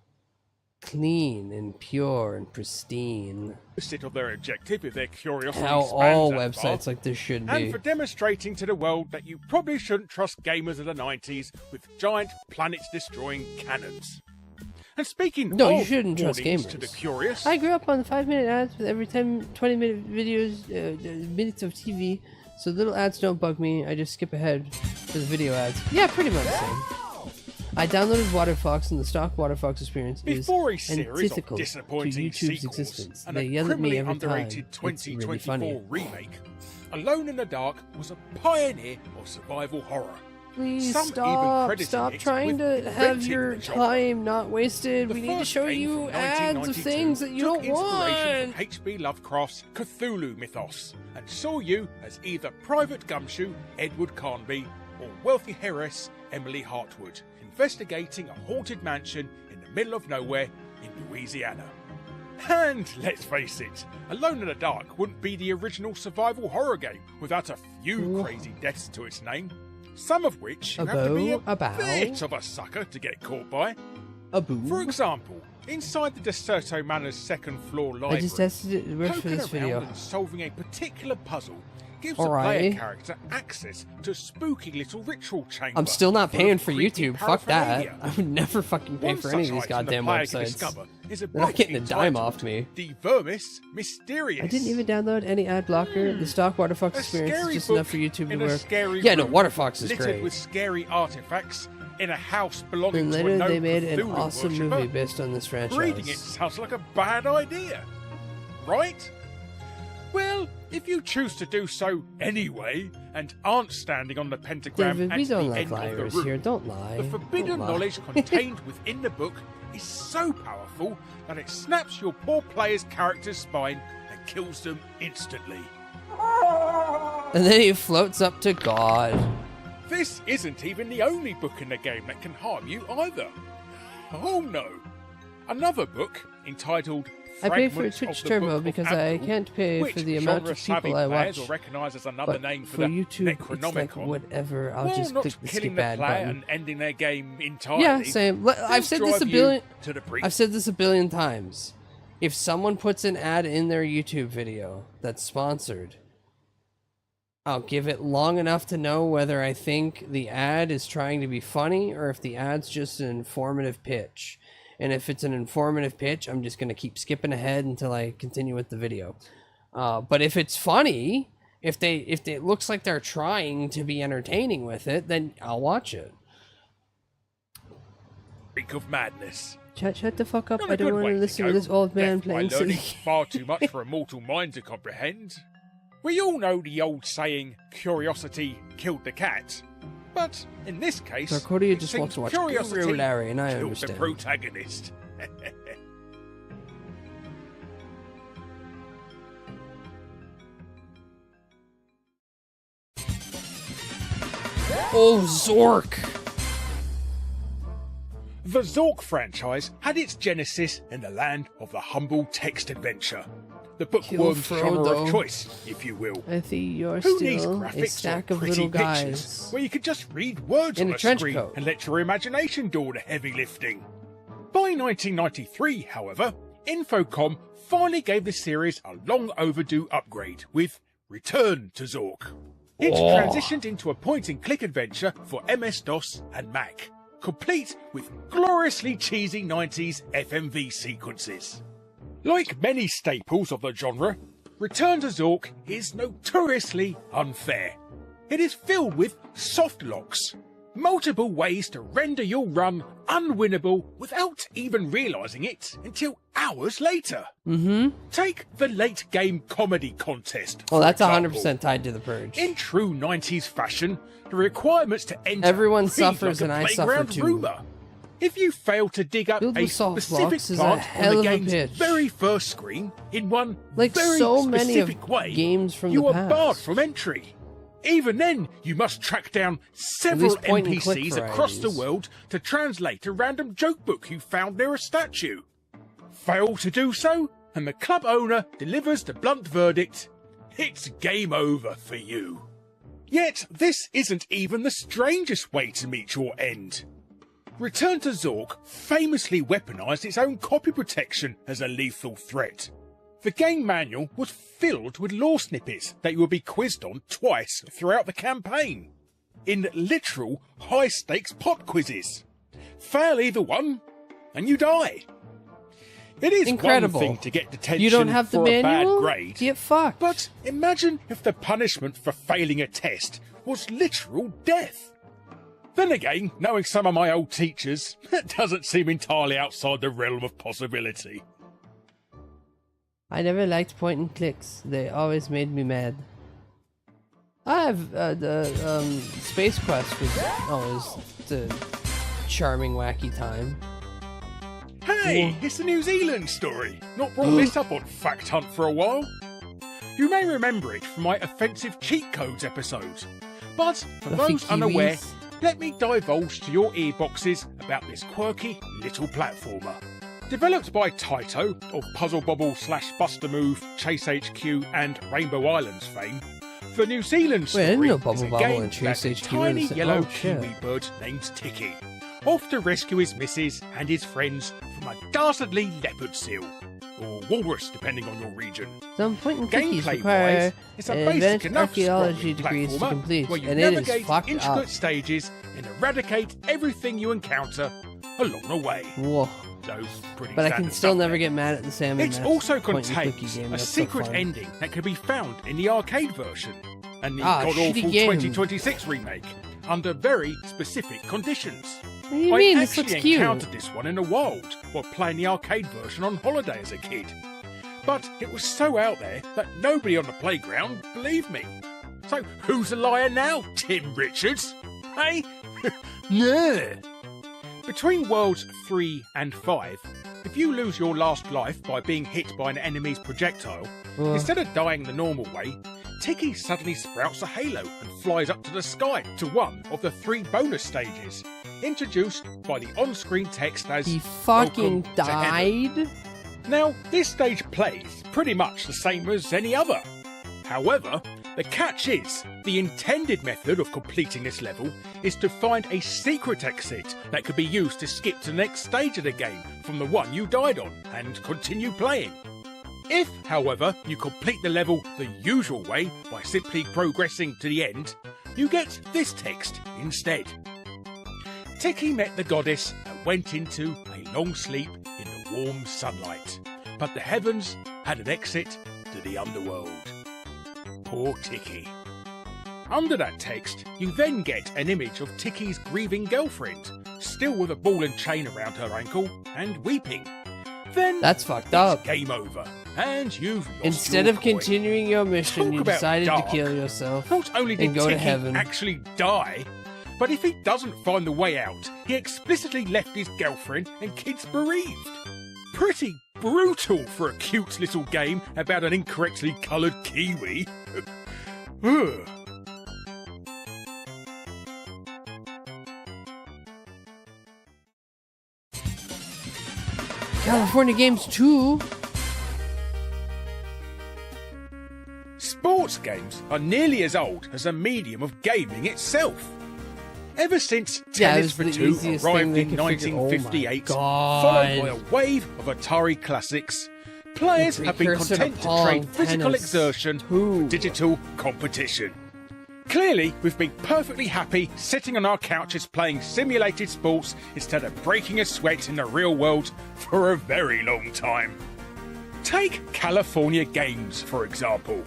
clean and pure and pristine. Opposite of their objective if their curiosity How spans all that websites far, like this should be. and for demonstrating to the world that you probably shouldn't trust gamers of the 90s with giant planet-destroying cannons. And speaking No, of you shouldn't trust warnings gamers. to the curious, I grew up on 5-minute ads with every 20-minute videos, minutes of TV, so little ads don't bug me. I just skip ahead to the video ads. Yeah, pretty much the same. I downloaded WaterFox, and the stock WaterFox experience before a is series of antithetical to disappointing YouTube's sequels existence. and They a yell at me criminally every time. underrated It's really 2024 funny. remake, Alone in the Dark was a pioneer of survival horror. Please Some even stop crediting it trying with to have inventing your the genre. time not wasted. The We need to first show game you from ads of 1992 things that you took don't inspiration want. from H.P. Lovecraft's Cthulhu mythos and saw you as either Private Gumshoe, Edward Carnby, or wealthy heiress Emily Hartwood, investigating a haunted mansion in the middle of nowhere in Louisiana. And let's face it, Alone in the Dark wouldn't be the original survival horror game without a few crazy deaths to its name, some of which you have to be a bit of a sucker to get caught by. For example, inside the Deserto Manor's second floor library, I just tested it. It works for poking this video. around and solving a particular puzzle gives the Alright. player character access to a spooky little ritual chamber. I'm still not full of paying for creepy YouTube. Fuck that. paraphernalia. I would never fucking pay One for any of such these item the goddamn player can websites. discover is a They're not book getting a dime entitled off me. The Vermis Mysterious. I didn't even download any ad blocker. The stock WaterFox experience is scary just book enough for YouTube to in a work. scary Yeah, no, room, WaterFox is littered great. with scary artifacts in a house belonging And to a later known they made an Cthulhu awesome worshipper. movie based on this franchise. Reading it sounds like a bad idea, right? Well, if you choose to do so anyway, and aren't standing on the pentagram David, at we the don't like end of the liars room, here. Don't lie. the forbidden Don't lie. knowledge contained within the book is so powerful that it snaps your poor player's character's spine and kills them instantly. And then he floats up to God. This isn't even the only book in the game that can harm you either. Oh no! Another book entitled I pay for Fragments Twitch of the Turbo Book of because I Abdul, can't pay which for the amount of genre-savvy people I players watch. will recognise as another But name for for the YouTube, it's like Necronomicon. whatever. I'll While just not click the killing skip the ad player button. and ending their game entirely. Yeah, same. I've said this a drive you billion. to the brink. I've said this a billion times. If someone puts an ad in their YouTube video that's sponsored, I'll give it long enough to know whether I think the ad is trying to be funny or if the ad's just an informative pitch. And if it's an informative pitch, I'm just going to keep skipping ahead until I continue with the video. But if it's funny, if it looks like they're trying to be entertaining with it, then I'll watch it. Brink of madness. Shut the fuck up. Not I a don't good want way to listen go. to this old man Left by playing learning silly. far too much for a mortal mind to comprehend. We all know the old saying, curiosity killed the cat. But in this case, Sarkodia it just seems wants to watch curiosity Guru Larry, and I killed understand. the protagonist. Oh, Zork! The Zork franchise had its genesis in the land of the humble text adventure. The bookworm's genre Frodo. of choice, if you will. I think you're Who needs still a graphics stack or of pretty little pictures guys. where you could just read words In on a a trench screen coat. and let your imagination do all the heavy lifting? By 1993, however, Infocom finally gave the series a long overdue upgrade with Return to Zork. It Oh. transitioned into a point-and-click adventure for MS-DOS and Mac, complete with gloriously cheesy 90s FMV sequences. Like many staples of the genre, Return to Zork is notoriously unfair. It is filled with soft locks, multiple ways to render your run unwinnable without even realising it until hours later. Mm-hmm. Take the late game comedy contest. Well, for that's example. 100% tied to the Purge. In true 90s fashion, the requirements to enter Everyone read suffers like a and I suffer playground too. rumour. If you fail to dig up Build a with soft specific blocks is a plant hell on the of a game's pitch. very first screen in one Like very so many of specific way, games from you the are past. barred from entry. Even then, you must track down several least point and click NPCs across the varieties. world to translate a random joke book you found near a statue. Fail to do so, and the club owner delivers the blunt verdict: it's game over for you. Yet, this isn't even the strangest way to meet your end. Return to Zork famously weaponised its own copy protection as a lethal threat. The game manual was filled with lore snippets that you would be quizzed on twice throughout the campaign, in literal high-stakes pop quizzes. Fail either one, and you die. It is Incredible. one thing to get detention You don't have the for a bad manual? grade, Get fucked. but imagine if the punishment for failing a test was literal death. Then again, knowing some of my old teachers, that doesn't seem entirely outside the realm of possibility. I never liked point and clicks. They always made me mad. I have the Space Quest was always the charming, wacky time. Hey, it's the New Zealand story. Not brought this up on Fact Hunt for a while. You may remember it from my offensive cheat codes episode. But for Fluffy those unaware, kiwis. let me divulge to your earboxes about this quirky little platformer. Developed by Taito of Puzzle Bobble / Buster Move, Chase HQ and Rainbow Islands fame, the New Zealand Wait, I didn't story know is Bubble a Bobble game and Chase about a HQ were tiny the same- yellow oh, shit. kiwi bird named Tiki, off to rescue his missus and his friends from a dastardly leopard seal, or walrus depending on your region. Some point and clickies Gameplay-wise, require it's a basic advanced enough archaeology scrolling degrees to platformer complete, where you and it is navigate fucked intricate up. stages and eradicate everything you encounter along the way. Whoa. So, pretty But I can standard still stuff never there. get mad at the Salmon It Mask also point and clicky contains game. a That's so secret fun. ending that can be found in the arcade version and the Ah, god-awful shitty game. 2026 remake under very specific conditions. What do you I mean? This actually looks cute. encountered this one in the wild while playing the arcade version on holiday as a kid. But it was so out there that nobody on the playground believed me. So who's a liar now, Tim Richards? Hey? Yeah. Between Worlds 3 and 5, if you lose your last life by being hit by an enemy's projectile, instead of dying the normal way, Tiki suddenly sprouts a halo and flies up to the sky to one of the 3 bonus stages, introduced by the on-screen text as He fucking "Welcome to Heaven." died? Now, this stage plays pretty much the same as any other. However, the catch is, the intended method of completing this level is to find a secret exit that could be used to skip to the next stage of the game from the one you died on and continue playing. If, however, you complete the level the usual way by simply progressing to the end, you get this text instead. Tiki met the goddess and went into a long sleep in the warm sunlight, but the heavens had an exit to the underworld. Poor Tiki. Under that text, you then get an image of Tiki's grieving girlfriend, still with a ball and chain around her ankle and weeping. Then That's fucked up. game over, and you've lost Instead your of coin. continuing your mission, Talk you about decided to dark. kill yourself Not only did and go Tiki to heaven. actually die, But if he doesn't find the way out, he explicitly left his girlfriend and kids bereaved. Pretty brutal for a cute little game about an incorrectly coloured kiwi. Ugh. California Games 2. Sports games are nearly as old as a medium of gaming itself. Ever since Tennis for Two arrived in 1958, followed by a wave of Atari classics, players have been content to trade physical exertion for digital competition. Clearly, we've been perfectly happy sitting on our couches playing simulated sports instead of breaking a sweat in the real world for a very long time. Take California Games, for example.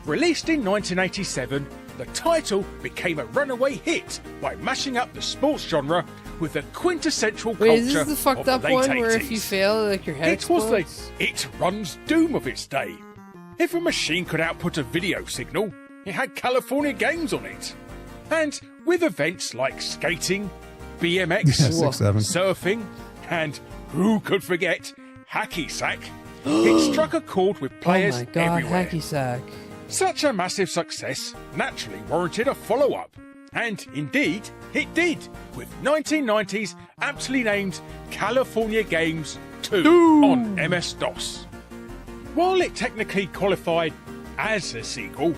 Released in 1987, the title became a runaway hit by mashing up the sports genre with the quintessential culture Wait, is this the fucked of up the late one 80s. where if you fail, like your head It was explodes? the It Runs Doom of its day. If a machine could output a video signal, it had California Games on it. And with events like skating, BMX, surfing, and who could forget, hacky sack, it struck a chord with players oh my God, everywhere. hacky sack. Such a massive success naturally warranted a follow-up. And indeed, it did, with 1990's aptly named California Games 2 on MS-DOS. While it technically qualified as a sequel,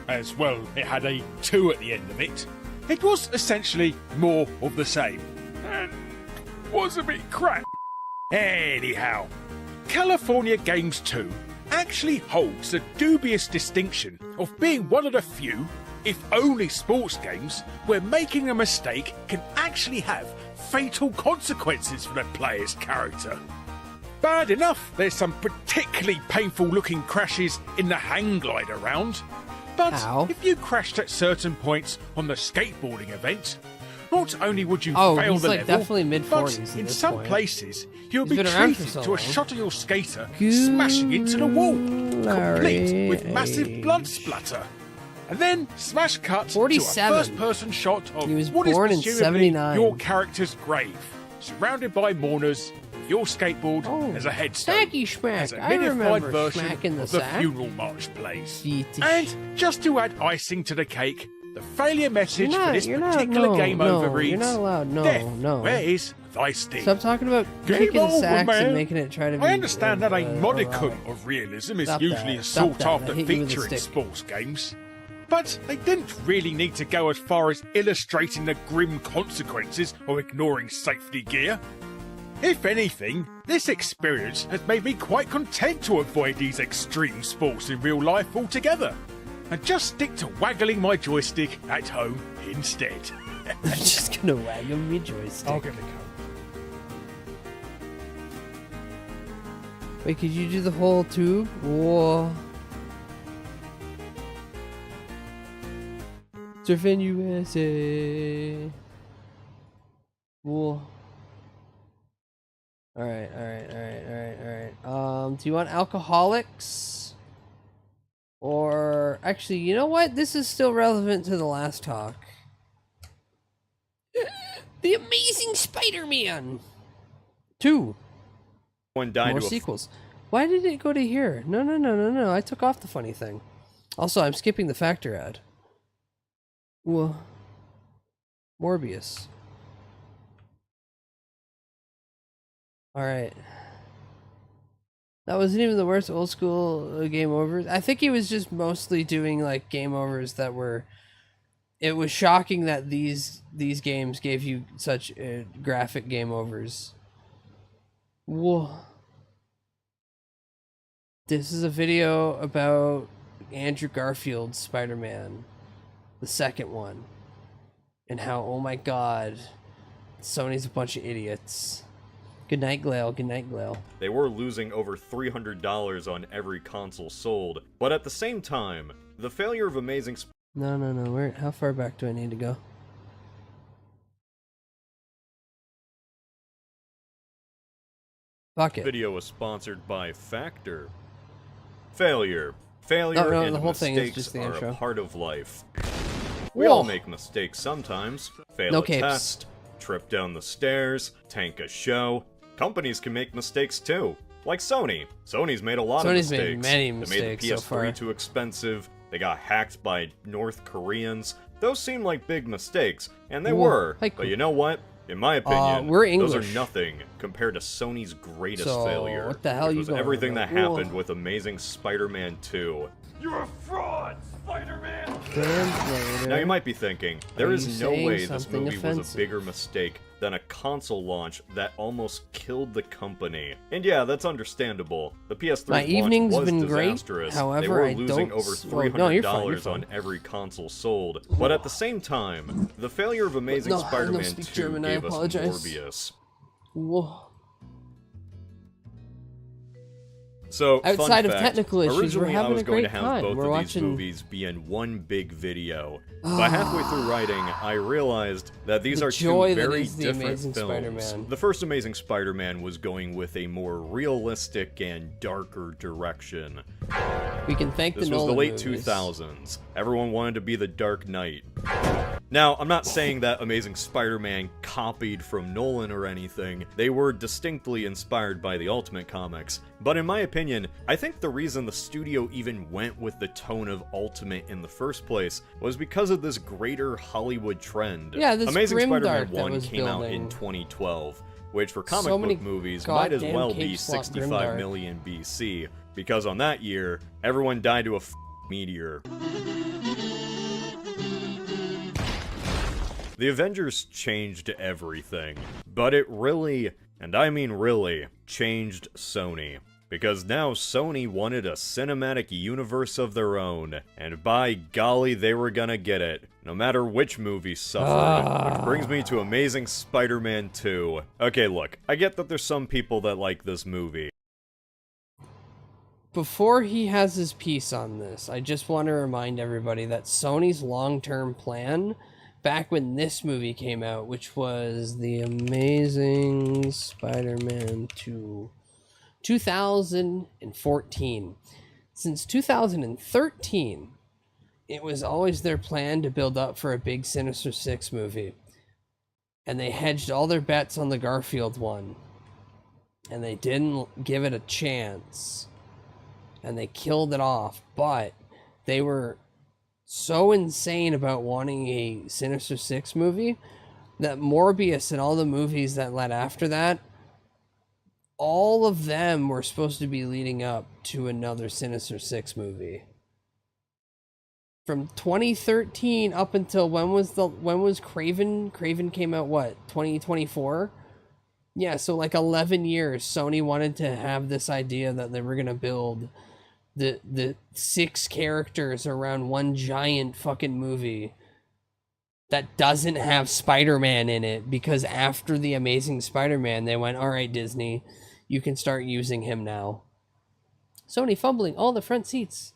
as well it had a 2 at the end of it, it was essentially more of the same. And was a bit crap. Anyhow, California Games 2 actually holds the dubious distinction of being one of the few, if only sports games, where making a mistake can actually have fatal consequences for the player's character. Bad enough there's some particularly painful looking crashes in the hang glider round, but if you crashed at certain points on the skateboarding event, not only would you fail he's the like level, definitely mid-40s but at in this some point. places you'll He's be been around for treated so to a long. shot of your skater smashing into the wall, complete with massive blood splatter. And then smash cut to a 47. first-person shot of He was what is born in presumably 79. your character's grave, surrounded by mourners, with your skateboard as a headstone, Sacky smack. as a I minified remember version smacking the of the sack. funeral march plays. And just to add icing to the cake, the failure message for this particular game over reads, You're not allowed. No, "Death, no. where is thy sting?" Stop talking about Game kicking over, sacks man. and making it try to be. I understand that a modicum erotic. of realism is Stop usually that. a Stop that. sought-after I hit you with a feature in stick. sports games, but they didn't really need to go as far as illustrating the grim consequences of ignoring safety gear. If anything, this experience has made me quite content to avoid these extreme sports in real life altogether, and just stick to waggling my joystick at home instead. I'm just gonna waggle me joystick. I'll get the code. Wait, could you do the whole tube? Whoa. Surfing USA. Whoa. Alright. Do you want alcoholics? Or actually, you know what? This is still relevant to the last talk. The Amazing Spider-Man 2. One died More to a sequels. Why did it go to here? No. I took off the funny thing. Also, I'm skipping the factor ad. Whoa. Morbius. Alright. That wasn't even the worst old school game overs. I think he was just mostly doing like game overs that were... It was shocking that these games gave you such graphic game overs. Whoa. This is a video about Andrew Garfield's Spider-Man. The second one. And how, oh my god, Sony's a bunch of idiots. Good night, Glail. Good night, Glail. They were losing over $300 on every console sold, but at the same time, the failure of Amazing No. Where? How far back do I need to go? Fuck it. Video was sponsored by Factor. Failure No, and the whole thing is mistakes just the are intro. a part of life. We all Whoa. make mistakes sometimes. Fail No a capes. test, trip down the stairs, tank a show. Companies can make mistakes too. Like Sony. Sony's made a lot Sony's of made mistakes. many They mistakes made the so far. PS3 too expensive. They got hacked by North Koreans. Those seem like big mistakes, and they Whoa. were. But you know what? In my opinion, we're those English. are nothing compared to Sony's greatest So, failure. what the hell which you was going everything about? that happened with Amazing Spider-Man 2. You're a fraud, Spider-Man! Now you might be thinking, there Are is you no saying way this something movie was a offensive? bigger mistake than a console launch that almost killed the company. And yeah, that's understandable. The PS3 My launch evening's was been great, disastrous. They however, were I losing don't over s- well, no, you're fine, you're $300 on fine. every console sold. But at the same time, the failure of Amazing No, I don't Spider-Man speak 2 German, I gave us apologize. Morbius. Whoa. So, Outside fun of fact, technical issues, we're originally I having was a going to great have time. both We're of watching- these movies be in one big video. But halfway through writing, I realized that these The are joy two that very is the different Amazing films. Spider-Man. The first Amazing Spider-Man was going with a more realistic and darker direction. We can thank This the was Nolan the late movies. 2000s. Everyone wanted to be the Dark Knight. Now, I'm not saying that Amazing Spider-Man copied from Nolan or anything. They were distinctly inspired by the Ultimate comics. But in my opinion, I think the reason the studio even went with the tone of Ultimate in the first place was because of this greater Hollywood trend. Yeah, this Amazing grimdark Spider-Man that 1 was came out in building. 2012, which for comic So many book movies might as goddamn well be cape slot 65 grimdark. million BC, because on that year, everyone died to a meteor. The Avengers changed everything, but it really, and I mean really, changed Sony. Because now Sony wanted a cinematic universe of their own, and by golly, they were gonna get it, no matter which movie suffered. Which brings me to Amazing Spider-Man 2. Okay, look, I get that there's some people that like this movie. Before he has his piece on this, I just want to remind everybody that Sony's long-term plan, back when this movie came out, which was The Amazing Spider-Man 2, 2014. Since 2013, it was always their plan to build up for a big Sinister Six movie. And they hedged all their bets on the Garfield one. And they didn't give it a chance. And they killed it off. But they were so insane about wanting a Sinister Six movie that Morbius and all the movies that led after that, all of them were supposed to be leading up to another Sinister Six movie. From 2013 up until when was Craven? Craven came out what? 2024? Yeah, so like 11 years Sony wanted to have this idea that they were going to build the 6 characters around one giant fucking movie that doesn't have Spider-Man in it, because after The Amazing Spider-Man, they went, all right, Disney, you can start using him now. Sony fumbling all the front seats.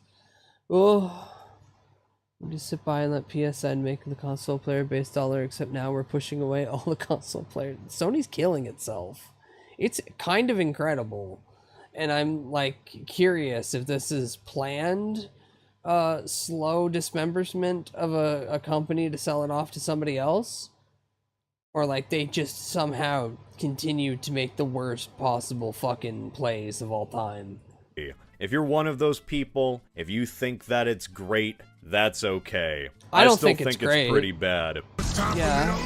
Oh, we just sit by and let PSN make the console player base dollar, except now we're pushing away all the console players. Sony's killing itself. It's kind of incredible. And I'm like curious if this is planned slow dismemberment of a company to sell it off to somebody else, or like they just somehow continue to make the worst possible fucking plays of all time. If you're one of those people, if you think that it's great, that's okay. I don't still think it's great. pretty bad. Yeah.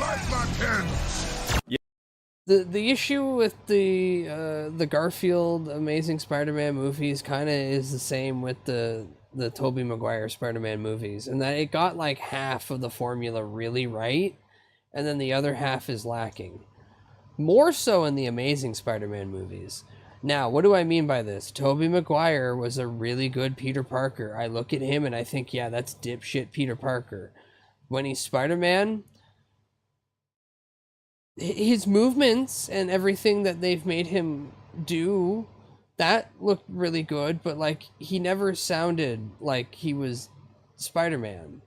The issue with the Garfield Amazing Spider-Man movies kind of is the same with the Tobey Maguire Spider-Man movies, and that it got like half of the formula really right, and then the other half is lacking. More so in the Amazing Spider-Man movies. Now, what do I mean by this? Tobey Maguire was a really good Peter Parker. I look at him and I think, yeah, that's dipshit Peter Parker. When he's Spider-Man, his movements and everything that they've made him do, that looked really good, but like he never sounded like he was Spider-Man.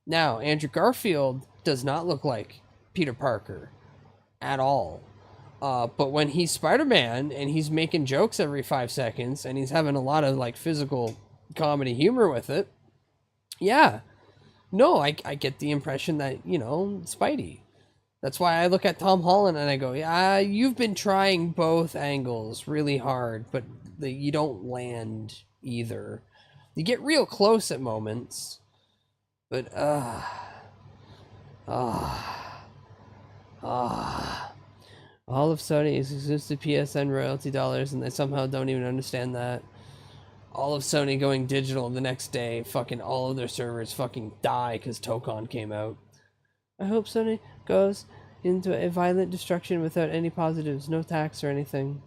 Now, Andrew Garfield does not look like Peter Parker at all. But when he's Spider-Man and he's making jokes every 5 seconds and he's having a lot of like physical comedy humor with it, yeah, No, I get the impression that, you know, Spidey. That's why I look at Tom Holland and I go, yeah, you've been trying both angles really hard, but you don't land either. You get real close at moments, but all of Sony is exclusive PSN royalty dollars, and they somehow don't even understand that. All of Sony going digital the next day, fucking all of their servers fucking die because Tokon came out. I hope Sony goes into a violent destruction without any positives, no tax or anything.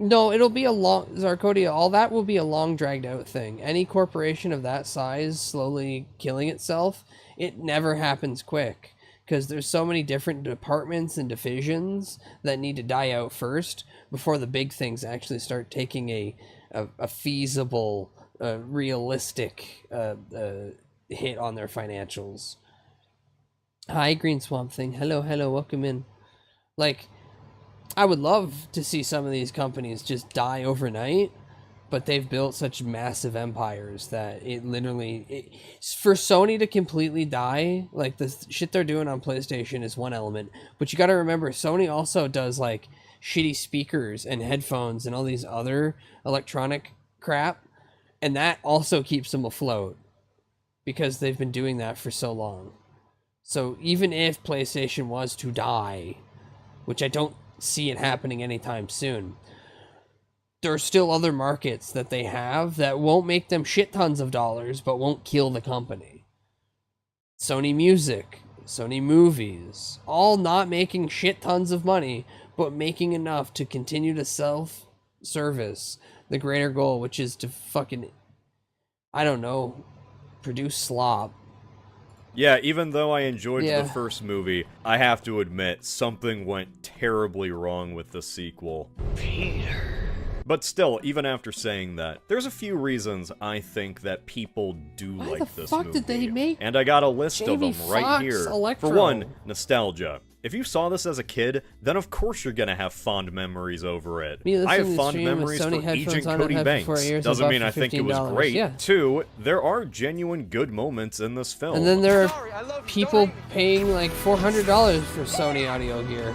No, it'll be a long, Zarkodia, all that will be a long dragged out thing. Any corporation of that size slowly killing itself, it never happens quick. Because there's so many different departments and divisions that need to die out first before the big things actually start taking a feasible, realistic hit on their financials. Hi, Green Swamp Thing. Hello, welcome in. Like, I would love to see some of these companies just die overnight, but they've built such massive empires that it literally... for Sony to completely die, like, the shit they're doing on PlayStation is one element, but you gotta remember, Sony also does, like, shitty speakers and headphones and all these other electronic crap, and that also keeps them afloat, because they've been doing that for so long. So even if PlayStation was to die, which I don't see it happening anytime soon, there are still other markets that they have that won't make them shit tons of dollars, but won't kill the company. Sony Music, Sony Movies, all not making shit tons of money, but making enough to continue to self-service the greater goal, which is to fucking, I don't know, produce slop. Yeah, even though I enjoyed the first movie, I have to admit, something went terribly wrong with the sequel. Peter. But still, even after saying that, there's a few reasons I think that people do like this movie. Why the fuck did they make and I got a list of them right Fox here. Electro? For one, nostalgia. If you saw this as a kid, then of course you're gonna have fond memories over it. I have fond memories for Agent Cody Banks. Doesn't mean I think it was great. Yeah. Two, there are genuine good moments in this film. And then there are people paying like $400 for Sony audio gear.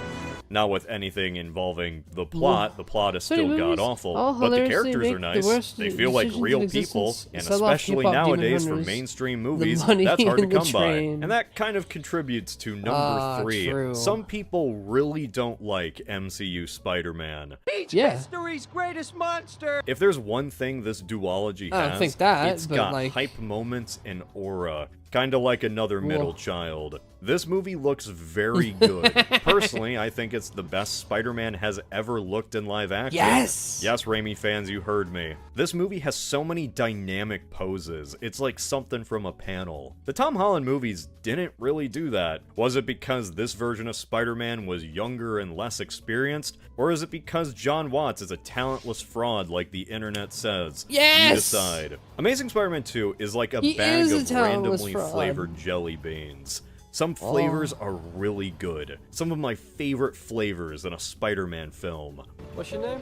Not with anything involving the plot. The plot is still god-awful, but the characters are nice. They feel like real people, and especially nowadays for mainstream movies, that's hard to come by. And that kind of contributes to number 3. True. Some people really don't like MCU Spider-Man. History's greatest monster! If there's one thing this duology has, I don't think that, it's but got like... hype moments and aura. Kinda like another middle child. This movie looks very good. Personally, I think it's the best Spider-Man has ever looked in live action. Yes! Yes, Raimi fans, you heard me. This movie has so many dynamic poses. It's like something from a panel. The Tom Holland movies didn't really do that. Was it because this version of Spider-Man was younger and less experienced? Or is it because John Watts is a talentless fraud like the internet says? Yes! You decide. Amazing Spider-Man 2 is like a bag of randomly flavored jelly beans. Some flavors are really good. Some of my favorite flavors in a Spider-Man film. What's your name?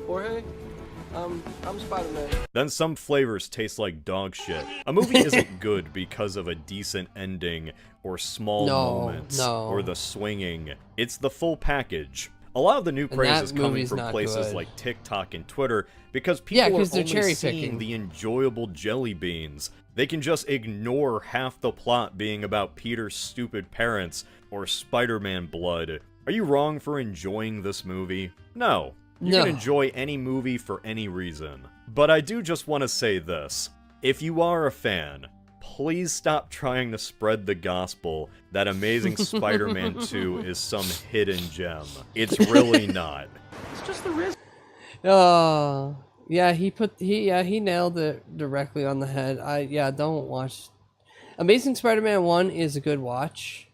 Jorge? I'm Spider-Man. Then some flavors taste like dog shit. A movie isn't good because of a decent ending, or small moments, or the swinging. It's the full package. A lot of the new praise is coming from places like TikTok and Twitter because people are only seeing the enjoyable jelly beans. They can just ignore half the plot being about Peter's stupid parents or Spider-Man blood. Are you wrong for enjoying this movie? No. You can enjoy any movie for any reason. But I do just want to say this. If you are a fan, please stop trying to spread the gospel that Amazing Spider-Man 2 is some hidden gem. It's really not. It's just the risk. Yeah, he nailed it directly on the head. Don't watch. Amazing Spider-Man 1 is a good watch.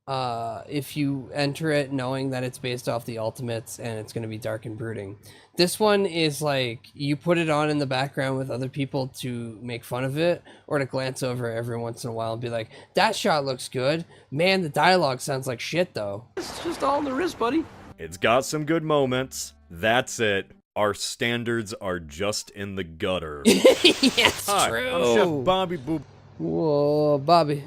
If you enter it knowing that it's based off the Ultimates and it's going to be dark and brooding. This one is like, you put it on in the background with other people to make fun of it, or to glance over every once in a while and be like, that shot looks good. Man, the dialogue sounds like shit though. It's just all in the wrist, buddy. It's got some good moments. That's it. Our standards are just in the gutter. Yes, Hi, true. I'm Chef Bobby Boop. Whoa, Bobby.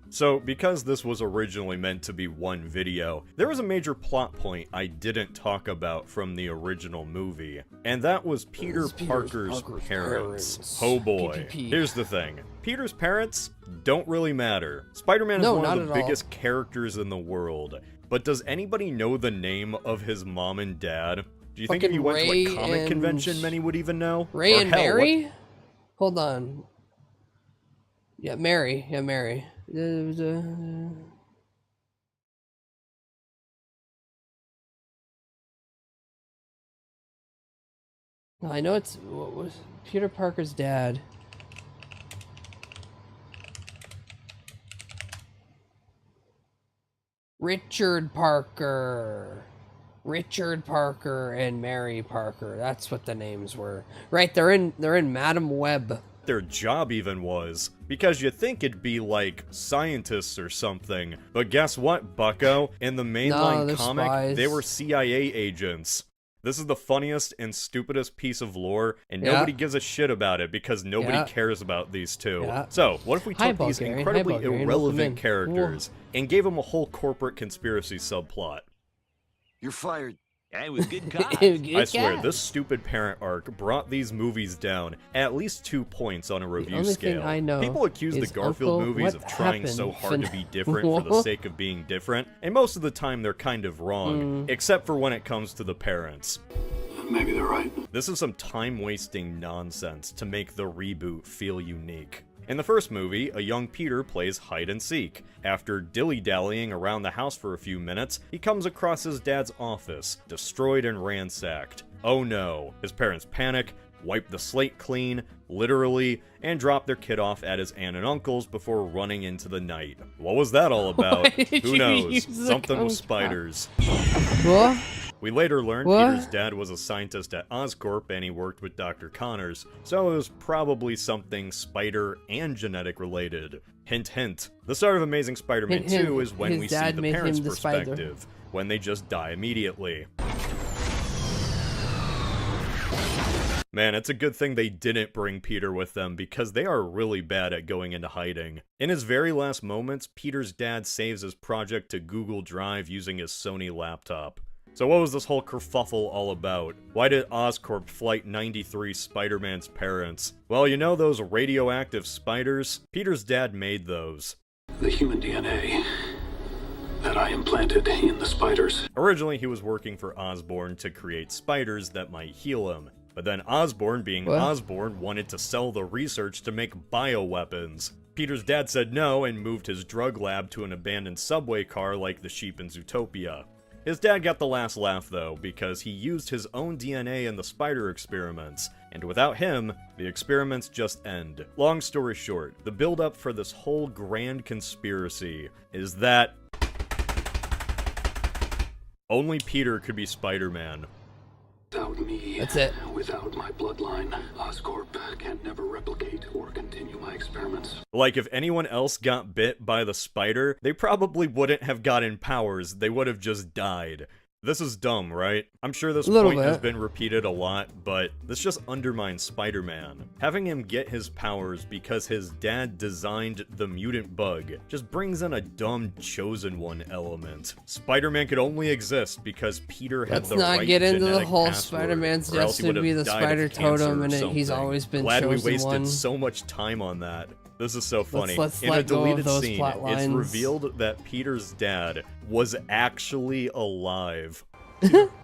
So, because this was originally meant to be one video, there was a major plot point I didn't talk about from the original movie, and that was Peter Parker's parents. Oh boy. PPP. Here's the thing. Peter's parents don't really matter. Spider-Man is one of the biggest characters in the world, but does anybody know the name of his mom and dad? Do you think if you went to a comic convention, many would even know? Ray and Mary? Hold on. Yeah, Mary. Yeah, Mary. I know it's what was Peter Parker's dad. Richard Parker and Mary Parker. That's what the names were. Right, they're in Madam Web. Their job even was, because you think it'd be like scientists or something, but guess what, bucko? In the mainline comic, spies. they were CIA agents. This is the funniest and stupidest piece of lore, and nobody gives a shit about it because nobody cares about these two. So, what if we took these incredibly irrelevant characters and gave them a whole corporate conspiracy subplot? You're fired. I was good cop. I swear, this stupid parent arc brought these movies down at least 2 points on a review scale. I know People accuse the Garfield movies of trying so hard to be different for the sake of being different, and most of the time they're kind of wrong, except for when it comes to the parents. Maybe they're right. This is some time-wasting nonsense to make the reboot feel unique. In the first movie, a young Peter plays hide-and-seek. After dilly-dallying around the house for a few minutes, he comes across his dad's office, destroyed and ransacked. Oh no. His parents panic, wipe the slate clean, literally, and drop their kid off at his aunt and uncle's before running into the night. What was that all about? Who knows? Something with spiders. What? We later learned Peter's dad was a scientist at Oscorp and he worked with Dr. Connors, so it was probably something spider and genetic related. Hint hint. The start of Amazing Spider-Man 2 is when we see the parents' perspective, when they just die immediately. Man, it's a good thing they didn't bring Peter with them because they are really bad at going into hiding. In his very last moments, Peter's dad saves his project to Google Drive using his Sony laptop. So what was this whole kerfuffle all about? Why did Oscorp Flight 93 Spider-Man's parents? Well, you know those radioactive spiders? Peter's dad made those. The human DNA that I implanted in the spiders. Originally, he was working for Osborn to create spiders that might heal him. But then Osborn, being Osborn, wanted to sell the research to make bioweapons. Peter's dad said no and moved his drug lab to an abandoned subway car like the sheep in Zootopia. His dad got the last laugh though, because he used his own DNA in the spider experiments, and without him, the experiments just end. Long story short, the build-up for this whole grand conspiracy is that only Peter could be Spider-Man. Without me, that's it. Without my bloodline, Oscorp can never replicate or continue my experiments. Like, if anyone else got bit by the spider, they probably wouldn't have gotten powers, they would have just died. This is dumb, right? I'm sure this point has been repeated a lot, but this just undermines Spider-Man. Having him get his powers because his dad designed the mutant bug just brings in a dumb chosen one element. Spider-Man could only exist because Peter had the right genetic password. Let's not get into the whole Spider-Man's destined to be the spider totem and he's always been chosen one. Glad we wasted so much time on that. This is so funny. Let's in a deleted scene, plot lines. It's revealed that Peter's dad was actually alive.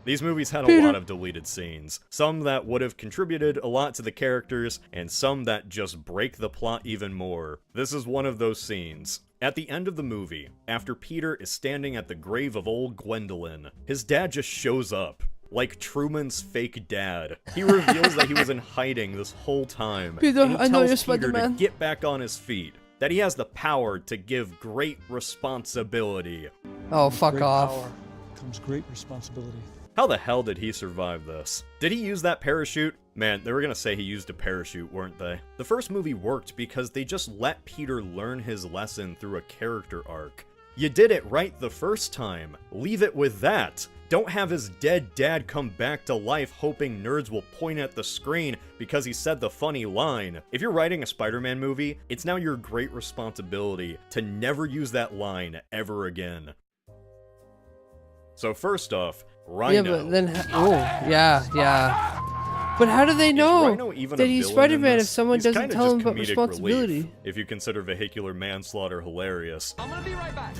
These movies had a lot of deleted scenes. Some that would have contributed a lot to the characters, and some that just break the plot even more. This is one of those scenes. At the end of the movie, after Peter is standing at the grave of old Gwendolyn, his dad just shows up. Like Truman's fake dad. He reveals that he was in hiding this whole time. Peter, and he I know you're tells Peter Spider-Man. to get back on his feet. That he has the power to give great responsibility. Oh, fuck great off. Power comes great responsibility. How the hell did he survive this? Did he use that parachute? Man, they were gonna say he used a parachute, weren't they? The first movie worked because they just let Peter learn his lesson through a character arc. You did it right the first time. Leave it with that. Don't have his dead dad come back to life hoping nerds will point at the screen because he said the funny line. If you're writing a Spider-Man movie, it's now your great responsibility to never use that line ever again. So first off, Rhino. Yeah, but then yeah. But how do they know that he's Spider-Man if someone doesn't tell him about responsibility? Relief, if you consider vehicular manslaughter hilarious. I'm gonna be right back.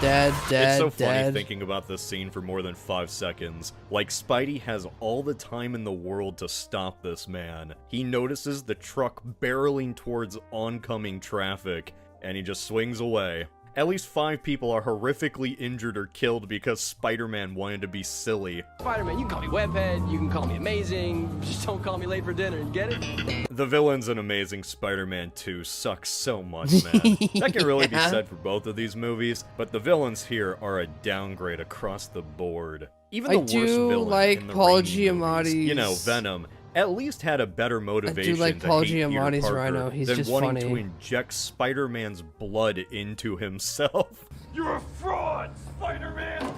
Dad. It's so funny thinking about this scene for more than 5 seconds. Like, Spidey has all the time in the world to stop this man. He notices the truck barreling towards oncoming traffic, and he just swings away. At least 5 people are horrifically injured or killed because Spider-Man wanted to be silly. Spider-Man, you can call me Webhead, you can call me Amazing, just don't call me late for dinner, you get it? The villains in Amazing Spider-Man 2 suck so much, man. That can really be said for both of these movies, but the villains here are a downgrade across the board. Even the worst villain in the Paul Raimi Giamatti's... movies, you know, Venom, at least had a better motivation I do like to Paul hate Peter Giamatti's Parker Rhino. He's than just wanting funny. to inject Spider-Man's blood into himself. You're a fraud, Spider-Man!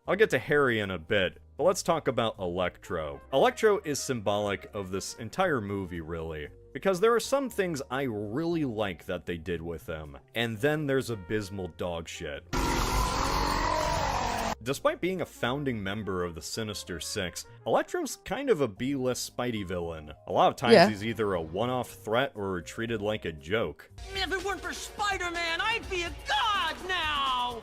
I'll get to Harry in a bit, but let's talk about Electro. Electro is symbolic of this entire movie, really, because there are some things I really like that they did with him, and then there's abysmal dog shit. Despite being a founding member of the Sinister Six, Electro's kind of a B-list Spidey villain. A lot of times he's either a one-off threat or treated like a joke. If it weren't for Spider-Man, I'd be a god now!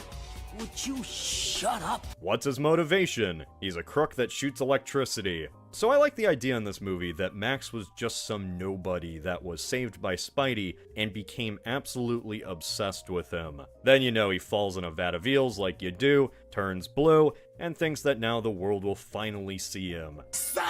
Would you shut up? What's his motivation? He's a crook that shoots electricity. So I like the idea in this movie that Max was just some nobody that was saved by Spidey and became absolutely obsessed with him. Then, you know, he falls in a vat of eels like you do, turns blue, and thinks that now the world will finally see him. Psych!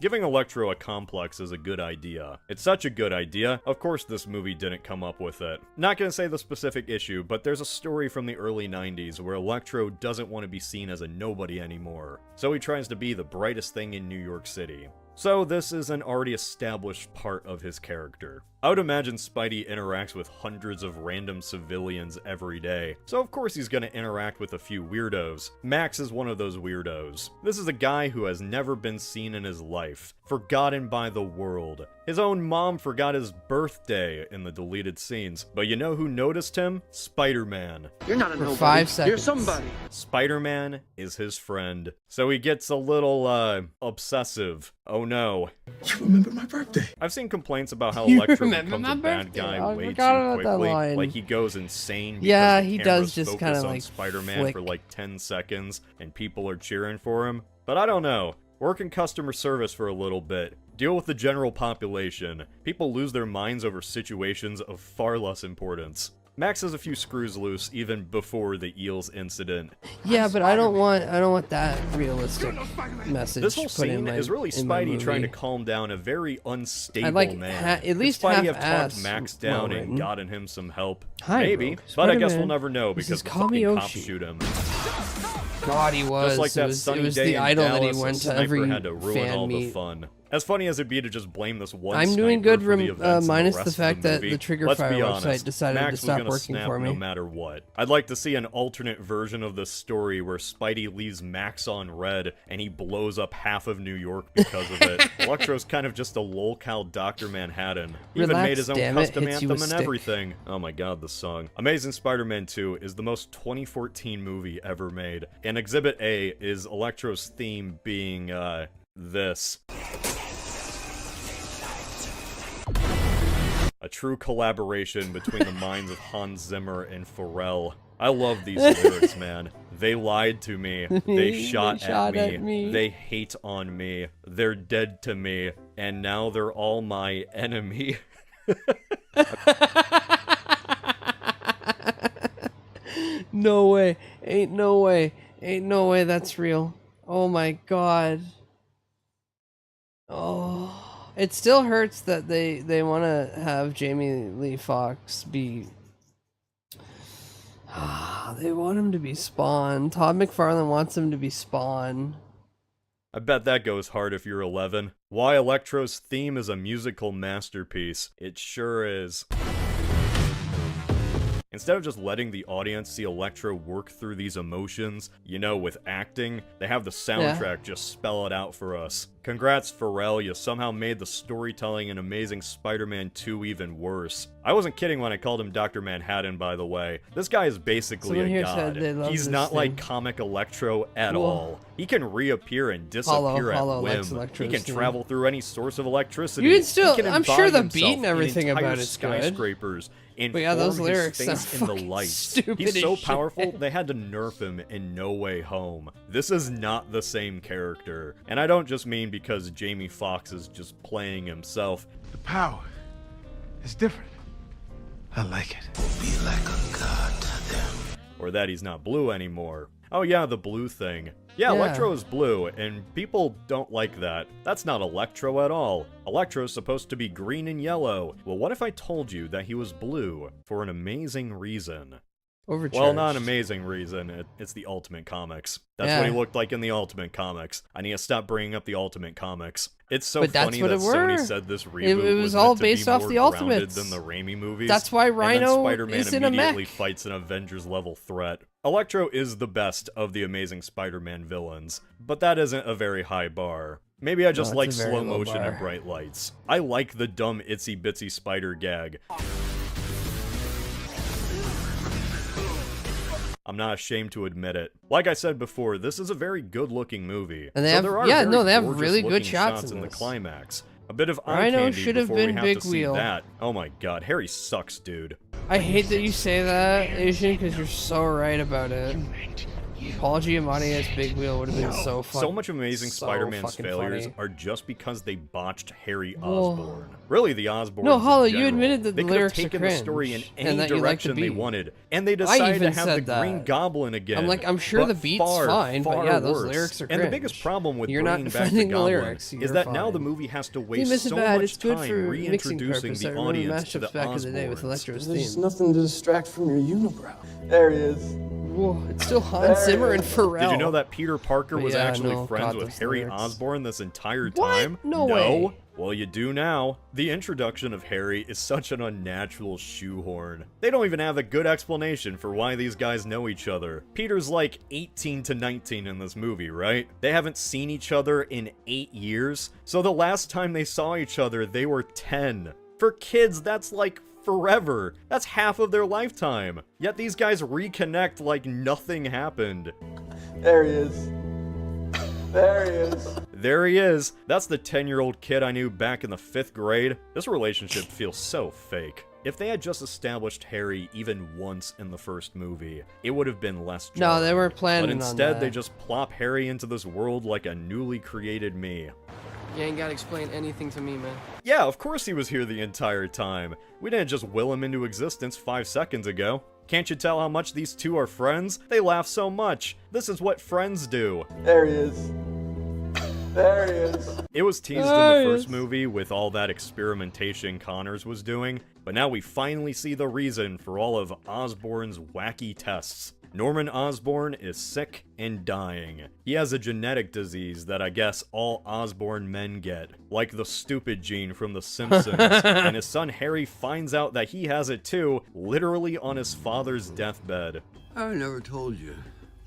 Giving Electro a complex is a good idea. It's such a good idea, of course this movie didn't come up with it. Not gonna say the specific issue, but there's a story from the early 90s where Electro doesn't want to be seen as a nobody anymore. So he tries to be the brightest thing in New York City. So this is an already established part of his character. I would imagine Spidey interacts with hundreds of random civilians every day, so of course he's gonna interact with a few weirdos. Max is one of those weirdos. This is a guy who has never been seen in his life, forgotten by the world. His own mom forgot his birthday in the deleted scenes, but you know who noticed him? Spider-Man. You're not a For nobody. 5 seconds. You're somebody. Spider-Man is his friend, so he gets a little, obsessive. Oh no. You remember my birthday? I've seen complaints about how Electro remember becomes my a bad birthday? guy I way too forgot about that quickly. line. Like, he goes insane because Yeah, the he does cameras just focus kinda, on like, Spider-Man flick. for like 10 seconds, and people are cheering for him. But I don't know. Work in customer service for a little bit. Deal with the general population. People lose their minds over situations of far less importance. Max has a few screws loose even before the eels incident. Yeah, but I don't want that realistic message. This whole put in scene my, is really in my Spidey trying to movie. calm down a very unstable I'd like man. at least Could Spidey have half-ass talked Max down well and written. gotten him some help? Hi, Maybe, Rogue. but I guess we'll Spider-Man. never know This because is the fucking cops Kamiyoshi. shoot him. God, he was. Just like that it was, sunny it was day the in idol that he Dallas, went a to sniper every had to ruin fan all the meet. fun. As funny as it'd be to just blame this one I'm doing sniper good, for the events minus and the the fact rest of that movie, the Trigger let's Fire be website honest, decided to Max was stop gonna working snap for me. no matter what. I'd like to see an alternate version of this story where Spidey leaves Max on red and he blows up half of New York because of it. Electro's kind of just a lolcow Dr. Manhattan. He even Relax, made his own damn it, custom hits you anthem with and stick. everything. Oh my god, the song. Amazing Spider-Man 2 is the most 2014 movie ever made, and Exhibit A is Electro's theme being, this. A true collaboration between the minds of Hans Zimmer and Pharrell. I love these lyrics, man. They lied to me. They shot at me. They hate on me. They're dead to me. And now they're all my enemy. No way. Ain't no way. Ain't no way that's real. Oh my god. Oh. It still hurts that they want to have Jamie Lee Fox be... They want him to be Spawn. Todd McFarlane wants him to be Spawn. I bet that goes hard if you're 11. Why Electro's theme is a musical masterpiece. It sure is. Instead of just letting the audience see Electro work through these emotions, you know, with acting, they have the soundtrack just spell it out for us. Congrats, Pharrell, you somehow made the storytelling in Amazing Spider-Man 2 even worse. I wasn't kidding when I called him Dr. Manhattan, by the way. This guy is basically a god. He's not like comic Electro at all. He can reappear and disappear at whim. He can travel through any source of electricity. You can still, he can I'm sure the embody beat and himself in everything entire about it's good. skyscrapers and But yeah, those form his lyrics face sound in the lights. stupid He's as so shit. powerful, they had to nerf him in No Way Home. This is not the same character. And I don't just mean because Jamie Foxx is just playing himself. The power is different. I like it. Be like a god to them. Or that he's not blue anymore. Oh yeah, the blue thing. Yeah, Electro is blue, and people don't like that. That's not Electro at all. Electro's supposed to be green and yellow. Well, what if I told you that he was blue for an amazing reason? Overcharged. Well, not an amazing reason. It's the Ultimate Comics. That's what he looked like in the Ultimate Comics. I need to stop bringing up the Ultimate Comics. It's so funny that Sony said this reboot it was all based off the Ultimates than the Raimi movies. That's why Rhino and then Spider-Man is in a immediately mech. fights an Avengers-level threat. Electro is the best of the Amazing Spider-Man villains, but that isn't a very high bar. Maybe I just like slow motion and bright lights. I like the dumb itsy bitsy spider gag. I'm not ashamed to admit it. Like I said before, this is a very good-looking movie. And they so have, there are yeah, very no, they have gorgeous really good looking shots in the this. climax. A bit of eye Rhino candy should have before been we have Big to see Wheel. that. Oh my god, Harry sucks, dude. I hate that you say that, Asian, because you're so right about it. Paul Giamatti as Big Wheel would have been so fun. So much of Amazing so Spider-Man's fucking failures funny. are just because they botched Harry Osborn. Really, the Osborns No, Hollow, in you general. admitted that they the could have lyrics are taken the cringe, story in and any that you like the direction they beat. wanted, and they I decided to even have said the Green that. Goblin again. I'm like, I'm sure but the beat's far, fine, but far yeah, those worse. lyrics are And the cringe. biggest problem with You're not bringing back the defending the Goblin lyrics, is you're that now fine. the movie has to Theme waste isn't so bad, much it's good time for mixing reintroducing purpose. I the remember audience to the mashups back in the day with Osborns. Electro's There's theme. nothing to distract from your unibrow. There he is. Whoa, it's still Hans Zimmer and Pharrell. Did you know that Peter Parker But was yeah, actually no, friends God, with those Harry lyrics. Osborn this entire What? time? No way. Well, you do now. The introduction of Harry is such an unnatural shoehorn. They don't even have a good explanation for why these guys know each other. Peter's like 18 to 19 in this movie, right? They haven't seen each other in 8 years, so the last time they saw each other, they were 10. For kids, that's like forever. That's half of their lifetime. Yet these guys reconnect like nothing happened. There he is. There he is. There he is. That's the 10-year-old kid I knew back in the 5th grade. This relationship feels so fake. If they had just established Harry even once in the first movie, it would have been less jarring. No, they weren't planning But on instead, that. they just plop Harry into this world like a newly created me. You ain't gotta explain anything to me, man. Yeah, of course he was here the entire time. We didn't just will him into existence 5 seconds ago. Can't you tell how much these two are friends? They laugh so much. This is what friends do. There he is. There he is. It was teased in the first movie with all that experimentation Connors was doing, but now we finally see the reason for all of Osborn's wacky tests. Norman Osborn is sick and dying. He has a genetic disease that I guess all Osborn men get, like the stupid gene from The Simpsons, and his son Harry finds out that he has it too, literally on his father's deathbed. I never told you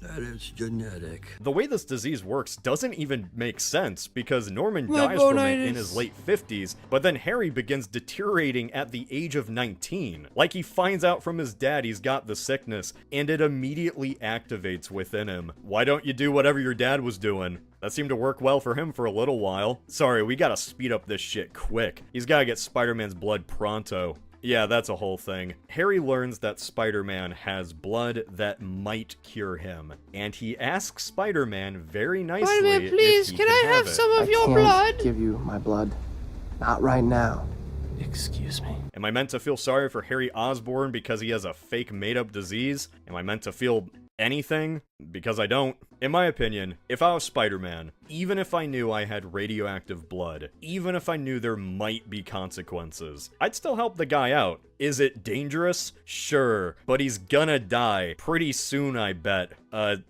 that it's genetic. The way this disease works doesn't even make sense, because Norman Well, dies from it bonitis. in his late 50s, but then Harry begins deteriorating at the age of 19. Like he finds out from his dad he's got the sickness, and it immediately activates within him. Why don't you do whatever your dad was doing? That seemed to work well for him for a little while. Sorry, we gotta speed up this shit quick. He's gotta get Spider-Man's blood pronto. Yeah, that's a whole thing. Harry learns that Spider-Man has blood that might cure him, and he asks Spider-Man very nicely Spider-Man, please, if he can I have it. some of your can't blood? give you my blood. Not right now. Excuse me. Am I meant to feel sorry for Harry Osborn because he has a fake made-up disease? Am I meant to feel anything? Because I don't. In my opinion, if I was Spider-Man, even if I knew I had radioactive blood, even if I knew there might be consequences, I'd still help the guy out. Is it dangerous? Sure, but he's gonna die pretty soon, I bet.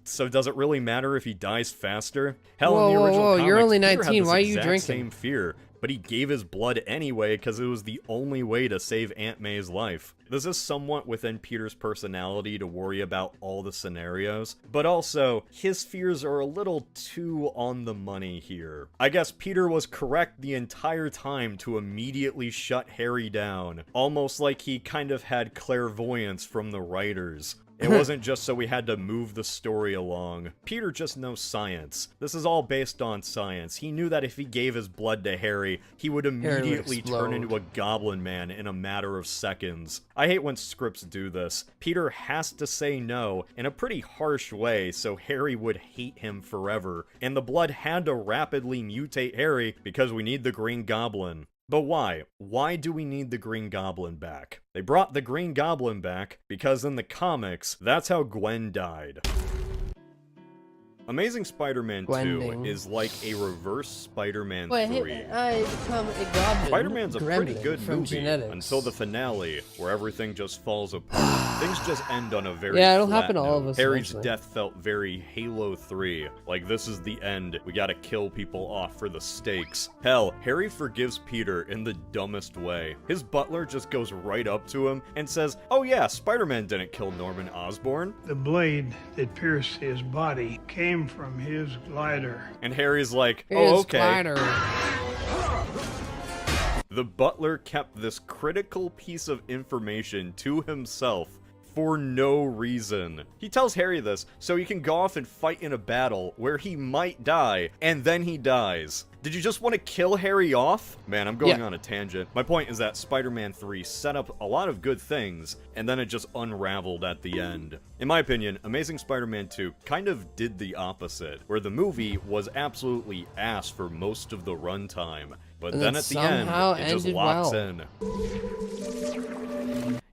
So does it really matter if he dies faster? Hell, in the Whoa, original whoa, comics, you're only Peter had 19, this why are you exact drinking? same fear. but he gave his blood anyway because it was the only way to save Aunt May's life. This is somewhat within Peter's personality to worry about all the scenarios, but also, his fears are a little too on the money here. I guess Peter was correct the entire time to immediately shut Harry down, almost like he kind of had clairvoyance from the writers. It wasn't just so we had to move the story along. Peter just knows science. This is all based on science. He knew that if he gave his blood to Harry, he would immediately turn into a goblin man in a matter of seconds. I hate when scripts do this. Peter has to say no in a pretty harsh way so Harry would hate him forever, and the blood had to rapidly mutate Harry because we need the Green Goblin. But why? Why do we need the Green Goblin back? They brought the Green Goblin back because in the comics, that's how Gwen died. Amazing Spider-Man 2 is like a reverse Spider-Man 3. I become a goblin. Spider-Man's a pretty good movie genetics. until the finale, where everything just falls apart. Things just end on a very it'll flat happen to all of note. us Harry's eventually. death felt very Halo 3. Like, this is the end. We gotta kill people off for the stakes. Hell, Harry forgives Peter in the dumbest way. His butler just goes right up to him and says, "Oh yeah, Spider-Man didn't kill Norman Osborn." The blade that pierced his body came from his glider. And Harry's like, His "Oh, okay." glider. The butler kept this critical piece of information to himself for no reason. He tells Harry this so he can go off and fight in a battle where he might die, and then he dies. Did you just want to kill Harry off? Man, I'm going on a tangent. My point is that Spider-Man 3 set up a lot of good things, and then it just unraveled at the end. In my opinion, Amazing Spider-Man 2 kind of did the opposite, where the movie was absolutely ass for most of the runtime, but And then it at the end, somehow it just ended locks well. in.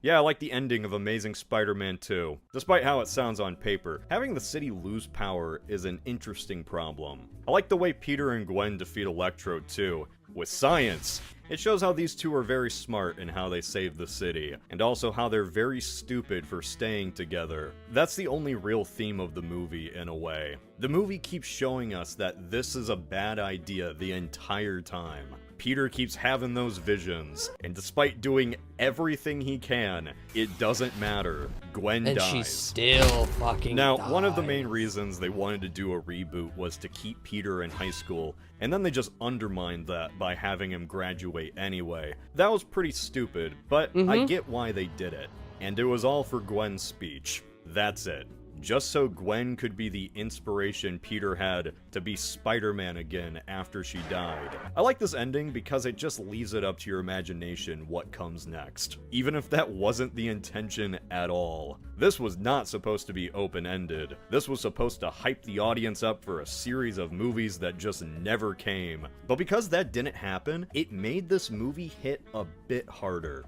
Yeah, I like the ending of Amazing Spider-Man 2. Despite how it sounds on paper, having the city lose power is an interesting problem. I like the way Peter and Gwen defeat Electro too, with science. It shows how these two are very smart in how they save the city, and also how they're very stupid for staying together. That's the only real theme of the movie, in a way. The movie keeps showing us that this is a bad idea the entire time. Peter keeps having those visions, and despite doing everything he can, it doesn't matter. Gwen And dies. she still fucking Now, dies. one of the main reasons they wanted to do a reboot was to keep Peter in high school, and then they just undermined that by having him graduate anyway. That was pretty stupid, but I get why they did it. And it was all for Gwen's speech. That's it. Just so Gwen could be the inspiration Peter had to be Spider-Man again after she died. I like this ending because it just leaves it up to your imagination what comes next, even if that wasn't the intention at all. This was not supposed to be open-ended. This was supposed to hype the audience up for a series of movies that just never came. But because that didn't happen, it made this movie hit a bit harder.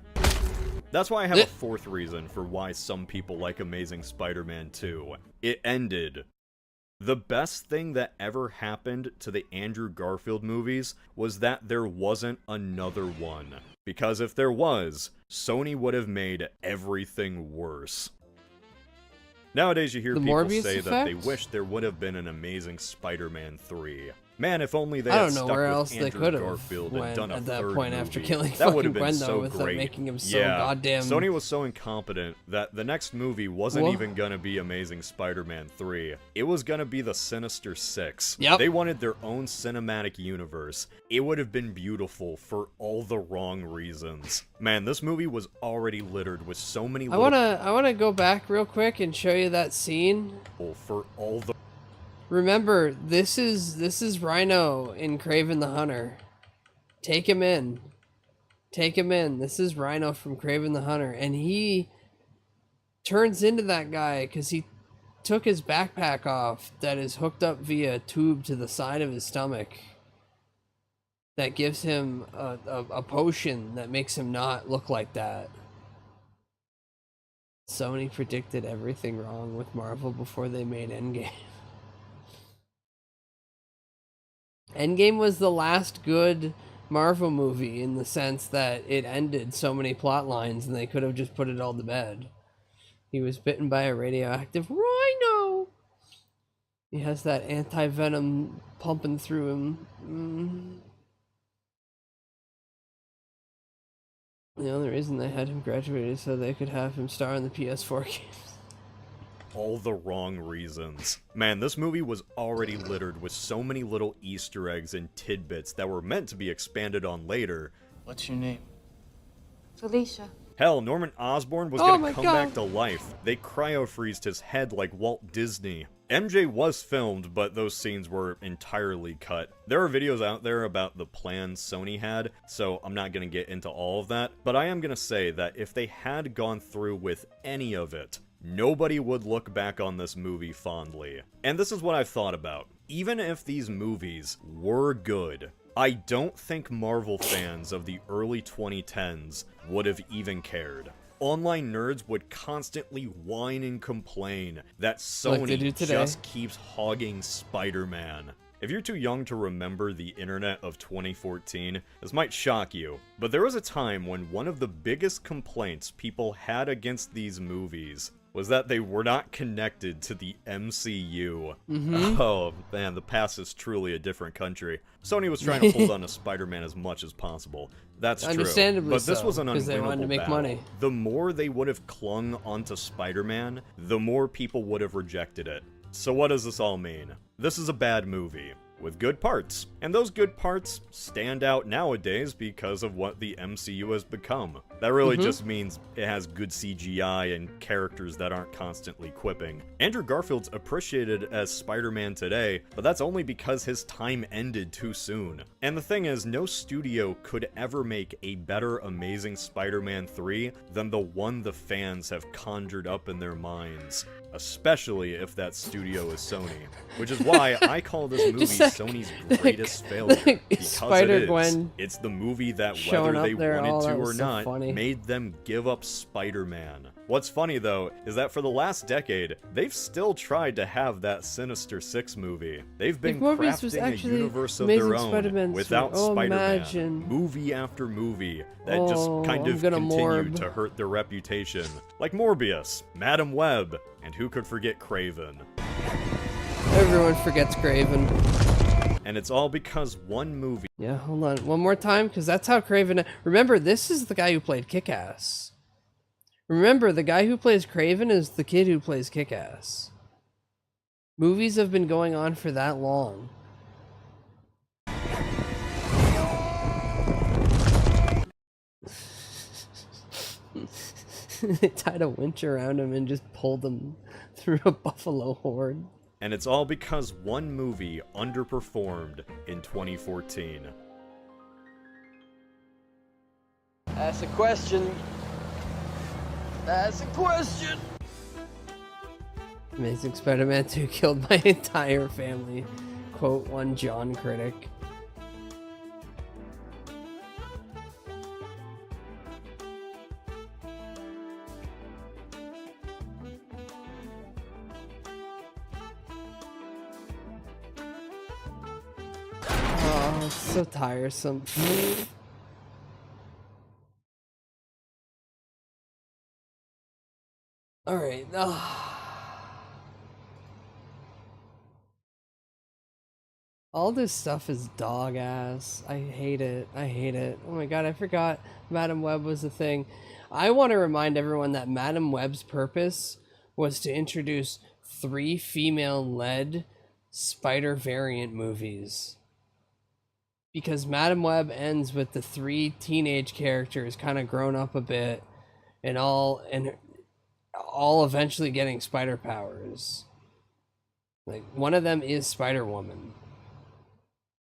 That's why I have a fourth reason for why some people like Amazing Spider-Man 2. It ended. The best thing that ever happened to the Andrew Garfield movies was that there wasn't another one. Because if there was, Sony would have made everything worse. Nowadays you hear The people Morbius say that they effect? wish there would have been an Amazing Spider-Man 3. Man, if only they I had don't know stuck where with else they Andrew could have Garfield and went done a at that third point after movie. killing That would fucking have been Gwen, so though, with great. making him so Yeah, goddamn- Sony was so incompetent that the next movie wasn't Wha- even gonna be Amazing Spider-Man 3. It was gonna be the Sinister Six. Yep. They wanted their own cinematic universe. It would have been beautiful for all the wrong reasons. Man, this movie was already littered with so many I wanna go back real quick and show you that scene. for all the Remember, this is Rhino in Kraven the Hunter. Take him in. Take him in. This is Rhino from Kraven the Hunter, and he turns into that guy because he took his backpack off that is hooked up via a tube to the side of his stomach. That gives him a potion that makes him not look like that. Sony predicted everything wrong with Marvel before they made Endgame. Endgame was the last good Marvel movie in the sense that it ended so many plot lines and they could have just put it all to bed. He was bitten by a radioactive rhino. He has that anti-venom pumping through him. The only reason they had him graduate is so they could have him star in the PS4 games. All the wrong reasons. Man, this movie was already littered with so many little Easter eggs and tidbits that were meant to be expanded on later. What's your name? Felicia. Hell, Norman Osborn was gonna come back to life. They cryo-freezed his head like Walt Disney. MJ was filmed, but those scenes were entirely cut. There are videos out there about the plans Sony had, so I'm not gonna get into all of that, but I am gonna say that if they had gone through with any of it, nobody would look back on this movie fondly. And this is what I've thought about. Even if these movies were good, I don't think Marvel fans of the early 2010s would have even cared. Online nerds would constantly whine and complain that Sony just keeps hogging Spider-Man. If you're too young to remember the internet of 2014, this might shock you, but there was a time when one of the biggest complaints people had against these movies was that they were not connected to the MCU. Oh, man, the past is truly a different country. Sony was trying to hold on to Spider-Man as much as possible. That's true. Understandably But this so, was an because they wanted to unwinnable make battle. money. The more they would have clung onto Spider-Man, the more people would have rejected it. So what does this all mean? This is a bad movie, with good parts. And those good parts stand out nowadays because of what the MCU has become. That really just means it has good CGI and characters that aren't constantly quipping. Andrew Garfield's appreciated as Spider-Man today, but that's only because his time ended too soon. And the thing is, no studio could ever make a better Amazing Spider-Man 3 than the one the fans have conjured up in their minds. Especially if that studio is Sony. Which is why I call this movie Sony's greatest failure. Because Spider-Gwen it's the movie that, showing whether they up there, wanted to that or was so not, funny. made them give up Spider-Man. What's funny, though, is that for the last decade, they've still tried to have that Sinister Six movie. They've been Morbius was crafting a actually universe of Amazing their own Spider-Man without 3. Oh, Spider-Man. imagine. Movie after movie that Oh, just kind I'm of gonna continued morb. to hurt their reputation. Like Morbius, Madam Web, and who could forget Kraven? Everyone forgets Craven. And it's all because one movie. Yeah, hold on. One more time, because that's how Craven... Remember, this is the guy who played Kick-Ass. Remember, the guy who plays Craven is the kid who plays Kick-Ass. Movies have been going on for that long. They tied a winch around him and just pulled him through a buffalo horde. And it's all because one movie underperformed in 2014. That's a question. That's a question. Amazing Spider-Man 2 killed my entire family. Quote one John critic. Oh, it's so tiresome. Alright. All this stuff is dog ass. I hate it. I hate it. Oh my god, I forgot Madam Web was a thing. I want to remind everyone that Madam Web's purpose was to introduce 3 female-led spider variant movies. Because Madam Web ends with the 3 teenage characters kind of grown up a bit and all eventually getting spider powers. Like, one of them is Spider-Woman.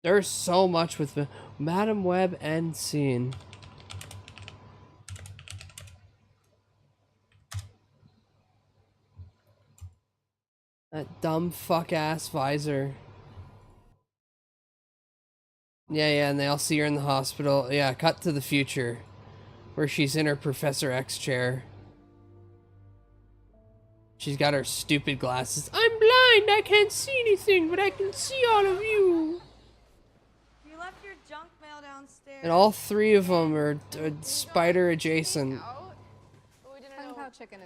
There's so much with the Madam Web end scene. That dumb fuck ass visor. Yeah, and they all see her in the hospital. Yeah, cut to the future, where she's in her Professor X chair. She's got her stupid glasses. I'm blind, I can't see anything, but I can see all of you. You left your junk mail downstairs. And all 3 of them are spider adjacent.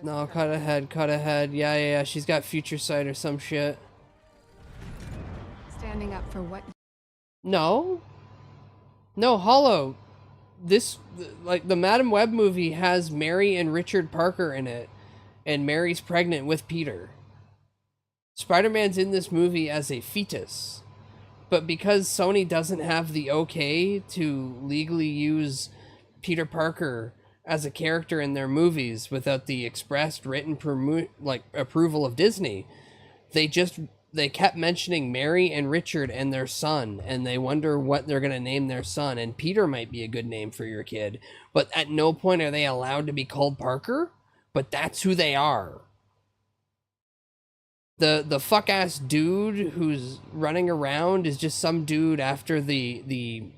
No, cut ahead. Yeah. She's got future sight or some shit. Standing up for what? No, Hollow. the Madam Web movie has Mary and Richard Parker in it, and Mary's pregnant with Peter. Spider-Man's in this movie as a fetus, but because Sony doesn't have the okay to legally use Peter Parker as a character in their movies without the expressed written approval of Disney, they kept mentioning Mary and Richard and their son, and they wonder what they're going to name their son, and Peter might be a good name for your kid, but at no point are they allowed to be called Parker, but that's who they are. The fuck-ass dude who's running around is just some dude after he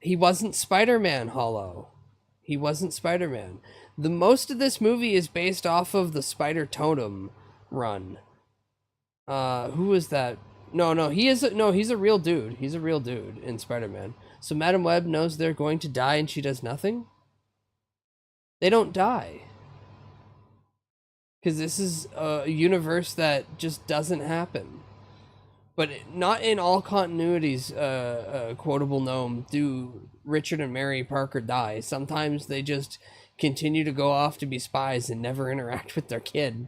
wasn't Spider-Man, Hollow. He wasn't Spider-Man. The most of this movie is based off of the Spider Totem run. Who is that? He's a real dude. He's a real dude in Spider-Man. So Madam Web knows they're going to die and she does nothing? They don't die. Because this is a universe that just doesn't happen. But not in all continuities, quotable gnome, do Richard and Mary Parker die. Sometimes they just continue to go off to be spies and never interact with their kid.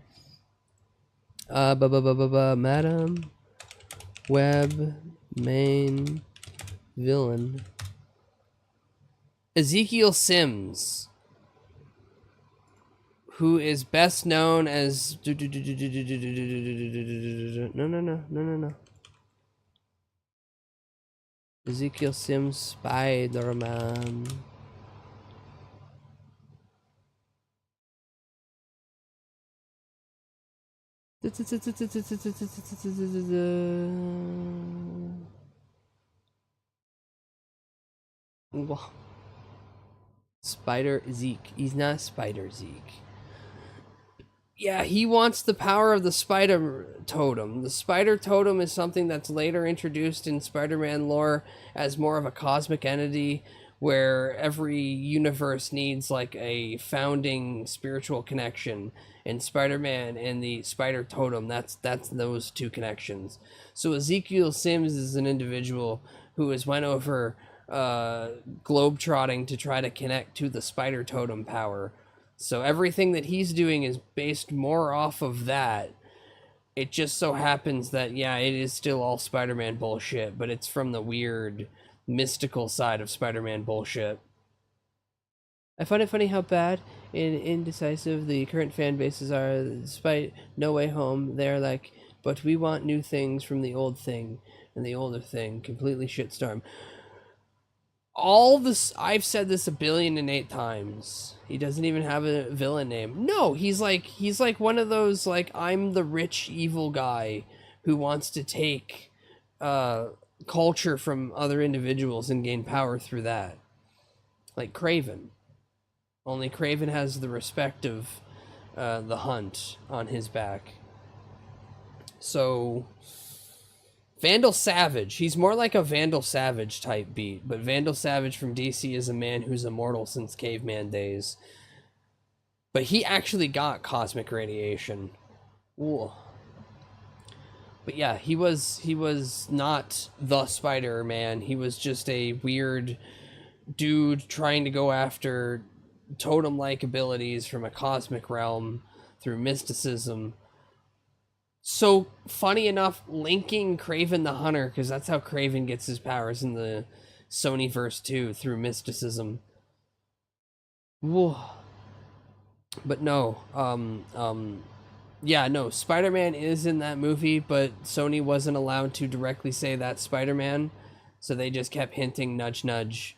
Madam Web main villain. Ezekiel Sims, who is best known as no. Ezekiel Sims Spider-Man. Spider Zeke. He's not Spider Zeke. Yeah, he wants the power of the Spider Totem. The Spider Totem is something that's later introduced in Spider-Man lore as more of a cosmic entity where every universe needs like a founding spiritual connection. And Spider-Man and the Spider Totem, that's those two connections. So Ezekiel Sims is an individual who has went over globetrotting to try to connect to the Spider Totem power. So everything that he's doing is based more off of that. It just so happens that, yeah, it is still all Spider-Man bullshit, but it's from the weird, mystical side of Spider-Man bullshit. I find it funny how bad and indecisive the current fan bases are. Despite No Way Home, they're like, but we want new things from the old thing, and the older thing completely shitstorm. All this, I've said this 1,000,008,000 times. He doesn't even have a villain name. No, he's like one of those, like, I'm the rich evil guy who wants to take culture from other individuals and gain power through that. Like Kraven. Only Kraven has the respect of the Hunt on his back. So Vandal Savage. He's more like a Vandal Savage type beat, but Vandal Savage from DC is a man who's immortal since caveman days. But he actually got cosmic radiation. Ooh. But yeah, he was not the Spider-Man. He was just a weird dude trying to go after totem-like abilities from a cosmic realm through mysticism. So, funny enough, linking Kraven the Hunter, because that's how Kraven gets his powers in the Sonyverse too, through mysticism. Whoa. But no, yeah, no, Spider-Man is in that movie, but Sony wasn't allowed to directly say that's Spider-Man, so they just kept hinting, nudge, nudge.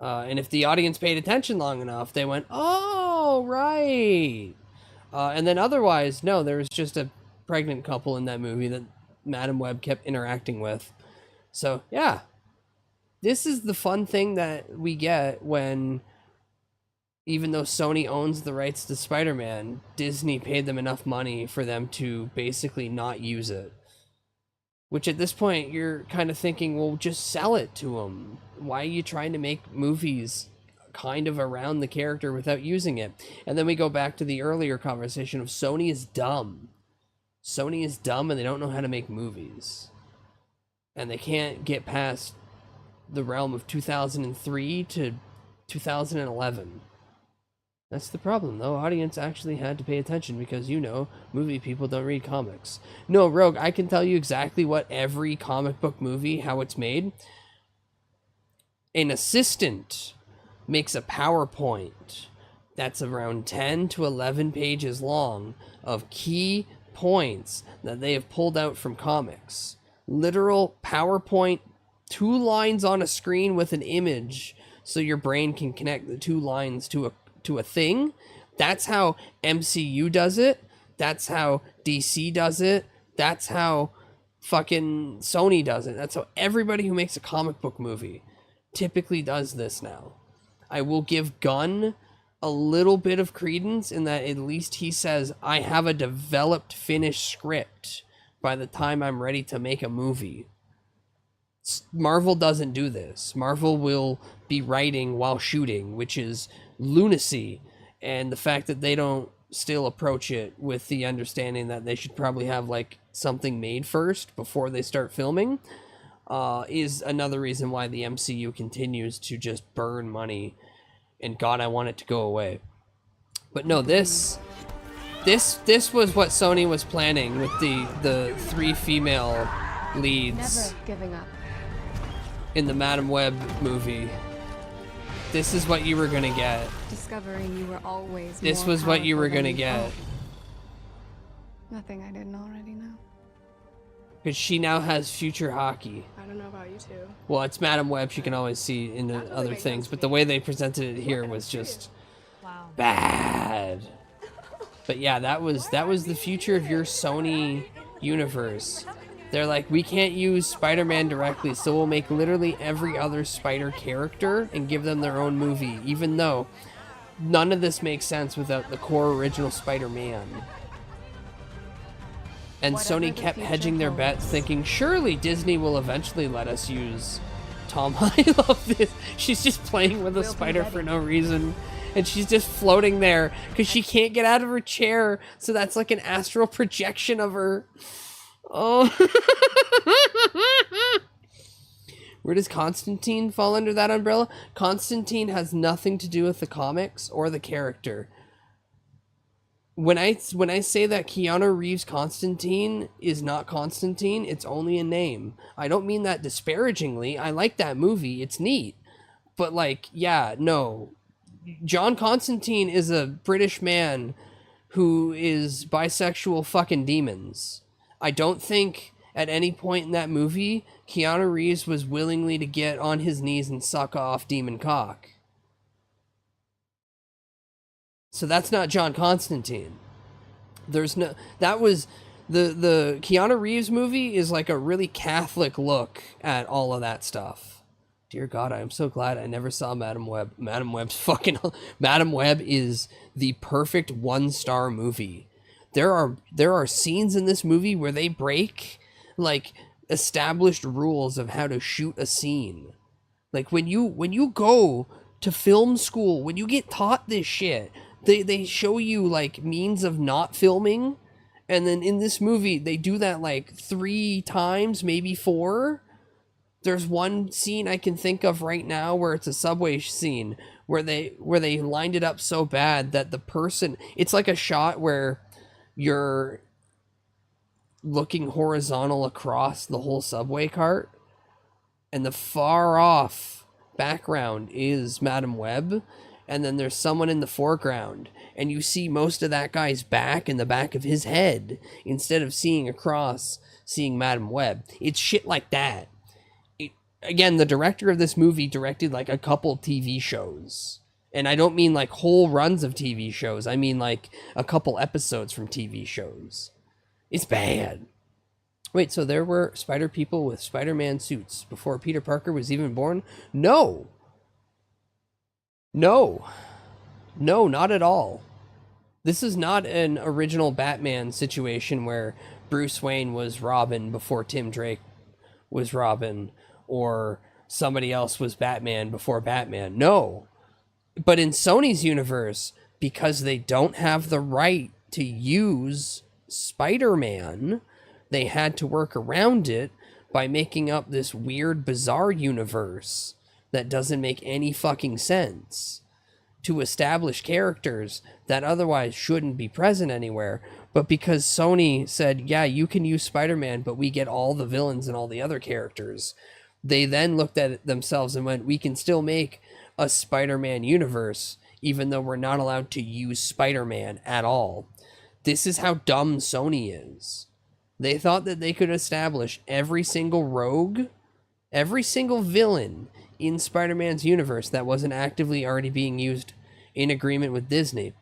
And if the audience paid attention long enough, they went, oh, right. And then otherwise, no, there was just a pregnant couple in that movie that Madam Web kept interacting with. So, yeah. This is the fun thing that we get when, even though Sony owns the rights to Spider-Man, Disney paid them enough money for them to basically not use it. Which at this point, you're kind of thinking, well, just sell it to them. Why are you trying to make movies kind of around the character without using it? And then we go back to the earlier conversation of Sony is dumb. Sony is dumb and they don't know how to make movies. And they can't get past the realm of 2003 to 2011. That's the problem, though. Audience actually had to pay attention because, you know, movie people don't read comics. No, Rogue, I can tell you exactly what every comic book movie, how it's made. An assistant makes a PowerPoint that's around 10 to 11 pages long of key points that they have pulled out from comics. Literal PowerPoint, 2 lines on a screen with an image so your brain can connect the 2 lines to a thing. That's how MCU does it. That's how DC does it. That's how fucking Sony does it. That's how everybody who makes a comic book movie typically does this now. I will give Gunn a little bit of credence in that at least he says, I have a developed, finished script by the time I'm ready to make a movie. Marvel doesn't do this. Marvel will be writing while shooting, which is lunacy, and the fact that they don't still approach it with the understanding that they should probably have like something made first before they start filming is another reason why the MCU continues to just burn money, and God, I want it to go away. But no, this was what Sony was planning with the 3 female leads. Never giving up. In the Madam Web movie. This is what you were gonna get. Discovering you were always This more was what you were powerful gonna than get. thought. Nothing I didn't already know. Because she now has future hockey. I don't know about you two. Well, it's Madam Web, she can always see in the other things, but the way they presented it here was just bad. But yeah, that was the future of your Sony universe. They're like, we can't use Spider-Man directly, so we'll make literally every other Spider character and give them their own movie, even though none of this makes sense without the core original Spider-Man. And Sony kept hedging their bets, thinking, surely Disney will eventually let us use Tom. I love this. She's just playing with a spider for no reason. And she's just floating there because she can't get out of her chair. So that's like an astral projection of her. Oh. Where does Constantine fall under that umbrella? Constantine has nothing to do with the comics or the character. When I say that Keanu Reeves' Constantine is not Constantine, it's only a name. I don't mean that disparagingly. I like that movie. It's neat. But like, yeah, no. John Constantine is a British man who is bisexual fucking demons. I don't think at any point in that movie Keanu Reeves was willingly to get on his knees and suck off demon cock. So that's not John Constantine. There's no... That was... The Keanu Reeves movie is like a really Catholic look at all of that stuff. Dear God, I am so glad I never saw Madam Web. Madam Web's fucking... Madam Web is the perfect 1-star movie. There are scenes in this movie where they break, like, established rules of how to shoot a scene. Like, when you go to film school, when you get taught this shit... They show you, like, means of not filming, and then in this movie, they do that, like, 3 times, maybe 4. There's one scene I can think of right now where it's a subway scene, where they lined it up so bad that the person... It's like a shot where you're looking horizontal across the whole subway cart, and the far off background is Madam Web, and then there's someone in the foreground, and you see most of that guy's back and the back of his head, instead of seeing across, seeing Madam Web. It's shit like that. Again, the director of this movie directed like a couple TV shows. And I don't mean like whole runs of TV shows. I mean like a couple episodes from TV shows. It's bad. Wait, so there were spider people with Spider-Man suits before Peter Parker was even born? No. No, not at all. This is not an original Batman situation where Bruce Wayne was Robin before Tim Drake was Robin, or somebody else was Batman before Batman. No. But in Sony's universe, because they don't have the right to use Spider-Man, they had to work around it by making up this weird, bizarre universe that doesn't make any fucking sense to establish characters that otherwise shouldn't be present anywhere. But because Sony said, yeah, you can use Spider-Man, but we get all the villains and all the other characters, they then looked at it themselves and went, we can still make a Spider-Man universe, even though we're not allowed to use Spider-Man at all. This is how dumb Sony is. They thought that they could establish every single rogue, every single villain in Spider-Man's universe that wasn't actively already being used in agreement with Disney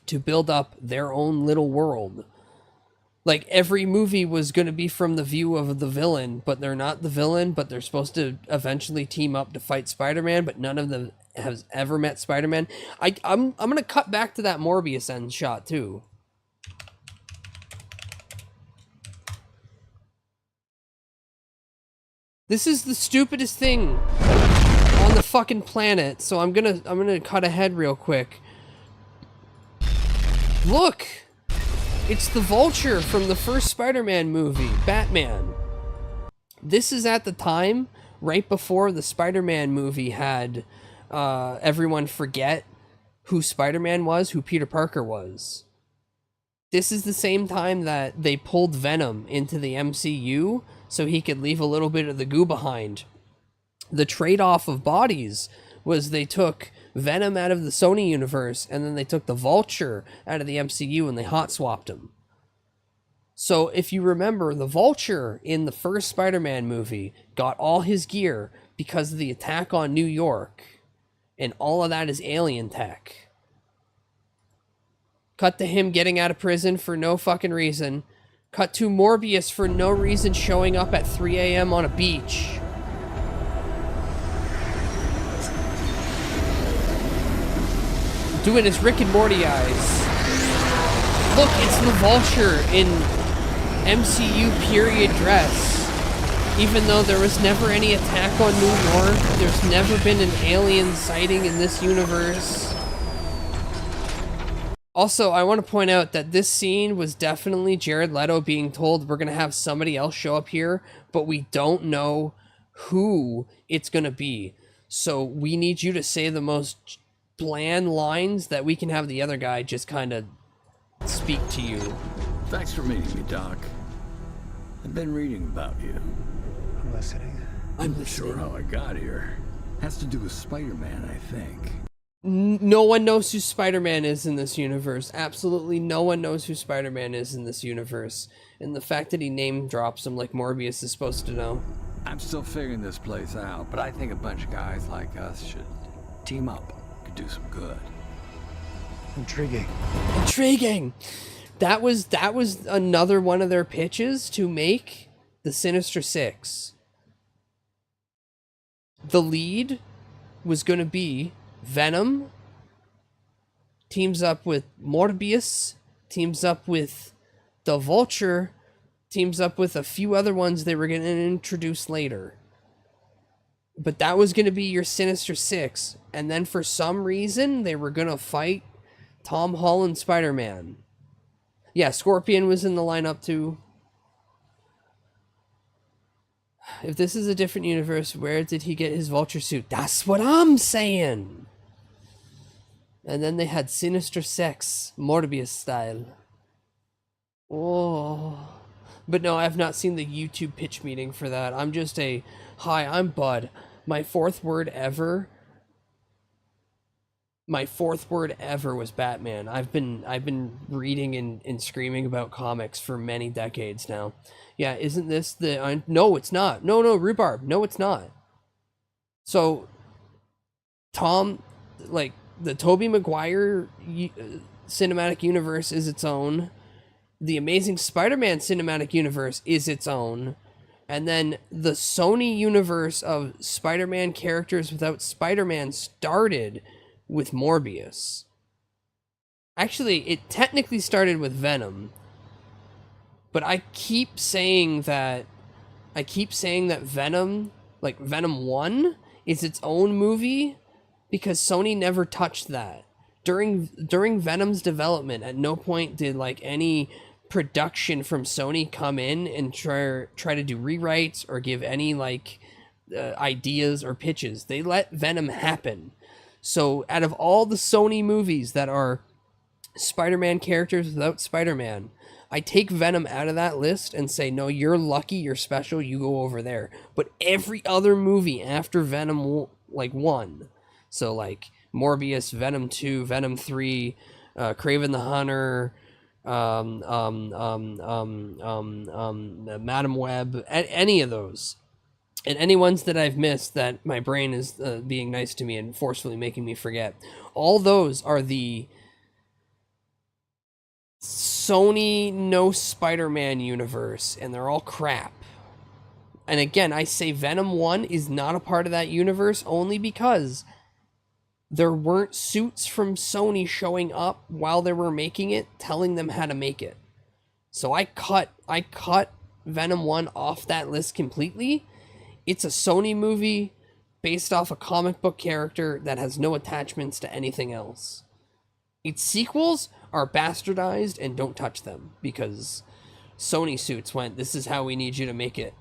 to build up their own little world. Like, every movie was going to be from the view of the villain, but they're not the villain, but they're supposed to eventually team up to fight Spider-Man, but none of them has ever met Spider-Man. I'm going to cut back to that Morbius end shot, too. This is the stupidest thing on the fucking planet, so I'm gonna cut ahead real quick. Look! It's the Vulture from the first Spider-Man movie, Batman. This is at the time, right before the Spider-Man movie had everyone forget who Spider-Man was, who Peter Parker was. This is the same time that they pulled Venom into the MCU so he could leave a little bit of the goo behind. The trade-off of bodies was they took Venom out of the Sony universe, and then they took the Vulture out of the MCU and they hot swapped him. So if you remember, the Vulture in the first Spider-Man movie got all his gear because of the attack on New York, and all of that is alien tech. Cut to him getting out of prison for no fucking reason. Cut to Morbius for no reason showing up at 3 a.m. on a beach. Doing his Rick and Morty eyes. Look, it's the Vulture in MCU period dress. Even though there was never any attack on New York, there's never been an alien sighting in this universe. Also, I want to point out that this scene was definitely Jared Leto being told we're going to have somebody else show up here, but we don't know who it's going to be. So we need you to say the most bland lines that we can have the other guy just kind of speak to you. Thanks for meeting me, Doc. I've been reading about you. I'm listening. I'm not sure how I got here. Has to do with Spider-Man, I think. No one knows who Spider-Man is in this universe. Absolutely no one knows who Spider-Man is in this universe. And the fact that he name drops him like Morbius is supposed to know. I'm still figuring this place out, but I think a bunch of guys like us should team up. Could do some good. Intriguing. Intriguing! That was another one of their pitches to make the Sinister Six. The lead was going to be Venom, teams up with Morbius, teams up with the Vulture, teams up with a few other ones they were going to introduce later. But that was going to be your Sinister Six. And then for some reason, they were going to fight Tom Holland Spider-Man. Yeah, Scorpion was in the lineup too. If this is a different universe, where did he get his Vulture suit? That's what I'm saying! And then they had Sinister Six, Morbius style. Oh. But no, I've not seen the YouTube pitch meeting for that. I'm just a, hi, I'm Bud. My fourth word ever was Batman. I've been reading and screaming about comics for many decades now. Yeah, isn't this the... no, it's not. No, Rhubarb. No, it's not. So, Tom, like, the Tobey Maguire cinematic universe is its own. The Amazing Spider-Man cinematic universe is its own. And then the Sony universe of Spider-Man characters without Spider-Man started with Morbius. Actually, it technically started with Venom. But I keep saying that Venom, like Venom 1, is its own movie because Sony never touched that. During Venom's development, at no point did like any production from Sony come in and try to do rewrites or give any like ideas or pitches. They let Venom happen. So out of all the Sony movies that are Spider-Man characters without Spider-Man, I take Venom out of that list and say, no, you're lucky, you're special, you go over there. But every other movie after Venom, like, 1, so, like, Morbius, Venom 2, Venom 3, Kraven the Hunter, Madam Web, any of those, and any ones that I've missed that my brain is being nice to me and forcefully making me forget, all those are the Sony no Spider-Man universe, and they're all crap. And again, I say Venom 1 is not a part of that universe only because there weren't suits from Sony showing up while they were making it, telling them how to make it. So I cut Venom 1 off that list completely. It's a Sony movie based off a comic book character that has no attachments to anything else. Its sequels are bastardized and don't touch them because Sony suits went, this is how we need you to make it.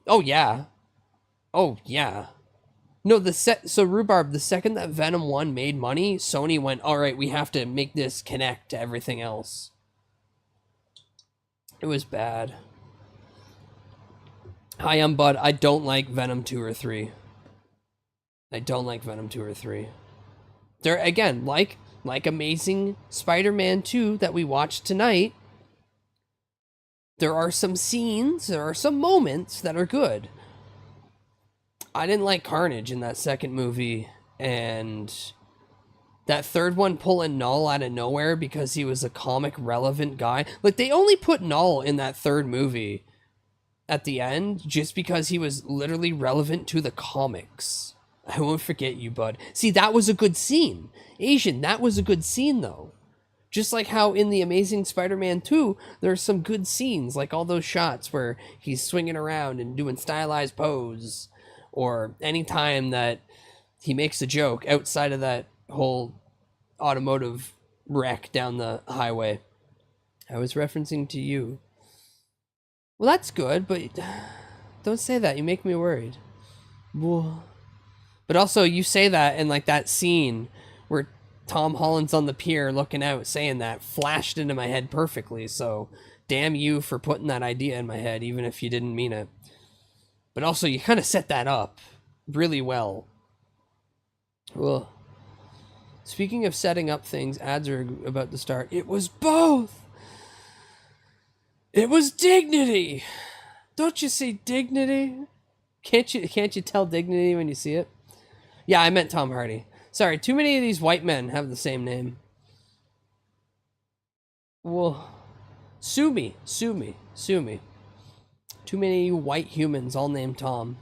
Oh yeah. Oh yeah. No, so Rhubarb, the second that Venom 1 made money, Sony went, all right, we have to make this connect to everything else. It was bad. Hi, I'm Bud. I don't like Venom 2 or 3. I don't like Venom 2 or 3. They're, again, like Amazing Spider-Man 2 that we watched tonight, there are some scenes, there are some moments that are good. I didn't like Carnage in that second movie, and that third one pulling Null out of nowhere because he was a comic relevant guy. Like, they only put Null in that third movie at the end just because he was literally relevant to the comics. I won't forget you, bud. See, that was a good scene. Asian, that was a good scene, though. Just like how in The Amazing Spider-Man 2, there's some good scenes, like all those shots where he's swinging around and doing stylized pose, or any time that he makes a joke outside of that whole automotive wreck down the highway. I was referencing to you. Well, that's good, but don't say that. You make me worried. Whoa. But also, you say that, and like that scene where Tom Holland's on the pier looking out saying that flashed into my head perfectly, so damn you for putting that idea in my head, even if you didn't mean it. But also, you kind of set that up really well. Ugh. Speaking of setting up things, ads are about to start. It was both! It was Dignity! Don't you see Dignity? Can't you tell Dignity when you see it? Yeah, I meant Tom Hardy. Sorry, too many of these white men have the same name. Well, sue me. Too many white humans all named Tom.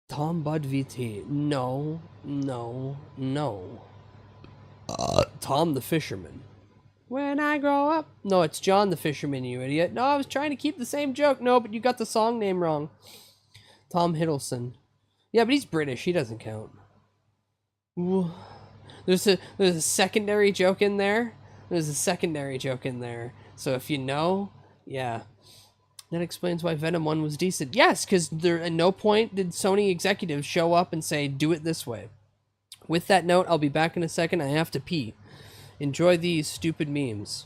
Tom Bud VT. No. Tom the Fisherman. When I grow up. No, it's John the Fisherman, you idiot. No, I was trying to keep the same joke. No, but you got the song name wrong. Tom Hiddleston. Yeah, but he's British. He doesn't count. Ooh. There's a secondary joke in there. So if you know, yeah. That explains why Venom 1 was decent. Yes, because there at no point did Sony executives show up and say, do it this way. With that note, I'll be back in a second. I have to pee. Enjoy these stupid memes.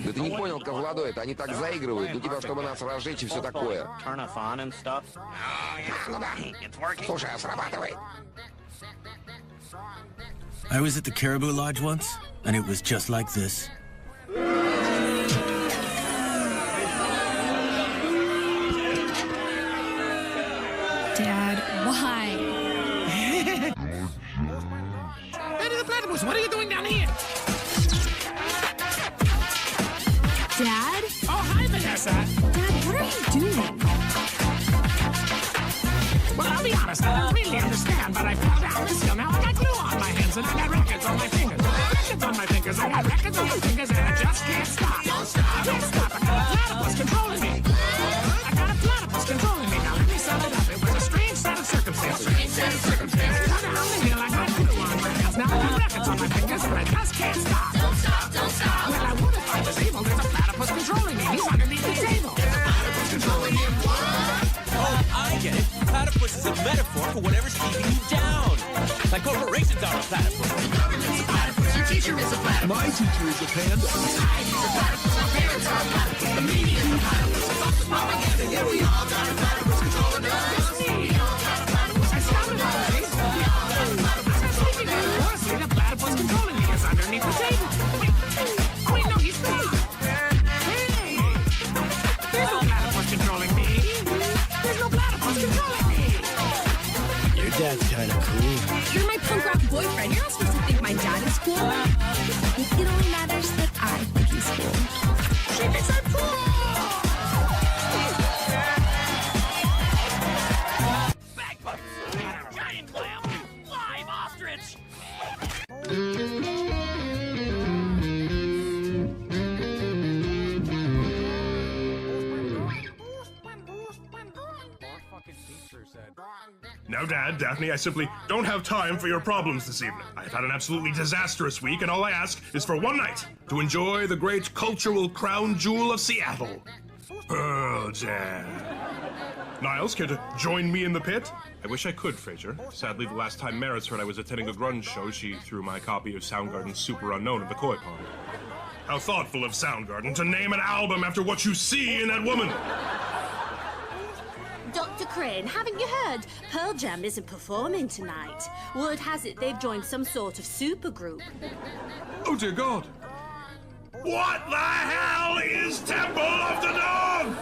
Да ты не понял, Козлодо, это они так заигрывают, ну типа, чтобы нас разжечь и все такое. Слушай, а срабатывает. I was at the Caribou Lodge once, and it was just like this. Dad, why? Lady the Platypus, what are you doing down here? still don't really understand, but I fell down this hill. Now I got glue on my hands and I got records on my fingers. Records on my fingers, I got records on my fingers, and I just can't stop. Don't stop, can't stop. I got a platypus controlling me. I got a platypus controlling me. Now let me sum it up. It was a strange set of circumstances. Strange set of circumstances. Fell down the hill, I got glue on my hands. Now I got records on my fingers, and I just can't stop. Don't stop, don't stop. Well, I would if I was able. There's a platypus controlling me. He's underneath the table. There's a platypus controlling him. Oh, I get it. Platypus is a metaphor for whatever's keeping you down. Like corporations are a platypus. The government's a platypus. Your teacher is a platypus. My teacher is a panda. Society's a platypus. Our parents are a platypus. The media is a platypus. Fuck the propaganda. Yeah, we all got a platypus controlling us. We all got a platypus. I started already. We all got a platypus controlling us. Honestly, the platypus controlling me is underneath the table. Wait, no, he's not. Hey, there's no platypus controlling me. There's no platypus controlling me. Your dad's kind of cool. You're my punk rock boyfriend. You're not supposed to think my dad is cool. It only matters that I think he's cool. She thinks I'm cool. Bagpipes, giant clam, live ostrich. Now, Dad, Daphne, I simply don't have time for your problems this evening. I've had an absolutely disastrous week, and all I ask is for one night to enjoy the great cultural crown jewel of Seattle, Purged. Niles, care to join me in the pit? I wish I could, Fraser. Sadly, the last time Maris heard I was attending a grunge show, she threw my copy of Soundgarden's Super Unknown in the koi pond. How thoughtful of Soundgarden to name an album after what you see in that woman! Dr. Crane, haven't you heard? Pearl Jam isn't performing tonight. Word has it they've joined some sort of supergroup. Oh, dear God! What the hell is Temple of the Dog?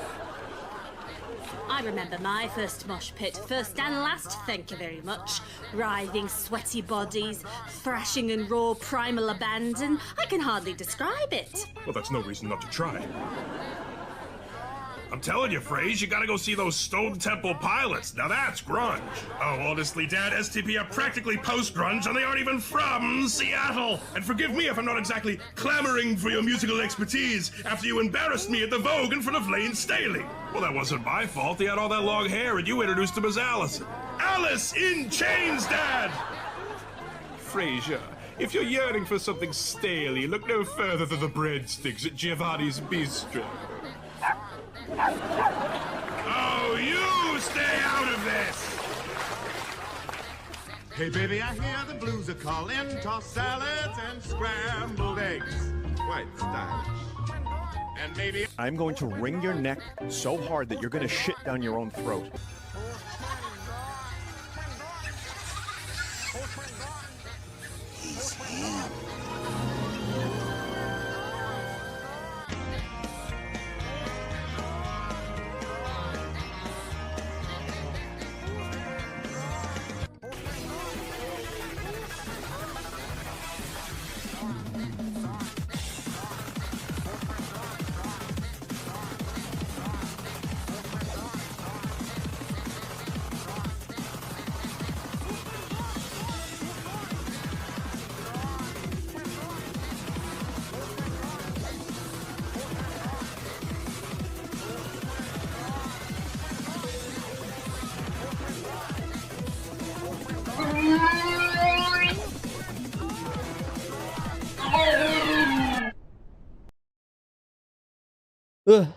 I remember my first mosh pit, first and last, thank you very much. Writhing, sweaty bodies, thrashing and raw primal abandon. I can hardly describe it. Well, that's no reason not to try. I'm telling you, Fraze, you gotta go see those Stone Temple Pilots. Now that's grunge. Oh, honestly, Dad, STP are practically post-grunge, and they aren't even from Seattle. And forgive me if I'm not exactly clamoring for your musical expertise after you embarrassed me at the Vogue in front of Lane Staley. Well, that wasn't my fault. He had all that long hair, and you introduced him as Allison. Alice in Chains, Dad! Frasier, if you're yearning for something staley, look no further than the breadsticks at Giovanni's Bistro. Oh, you stay out of this! Hey, baby, I hear the blues are calling. Tossed salads and scrambled eggs. Quite stylish. And maybe I'm going to wring your neck so hard that you're going to shit down your own throat. he's him. Ugh.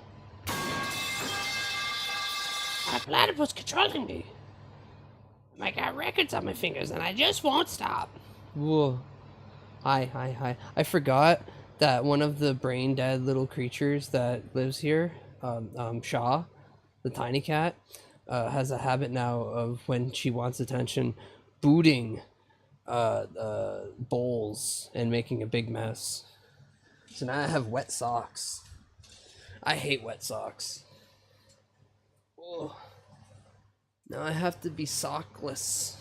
My platypus controlling me. I got records on my fingers and I just won't stop. Whoa. Hi. I forgot that one of the brain dead little creatures that lives here, Shaw, the tiny cat, has a habit now of when she wants attention, booting bowls and making a big mess. So now I have wet socks. I hate wet socks. Oh. Now I have to be sockless.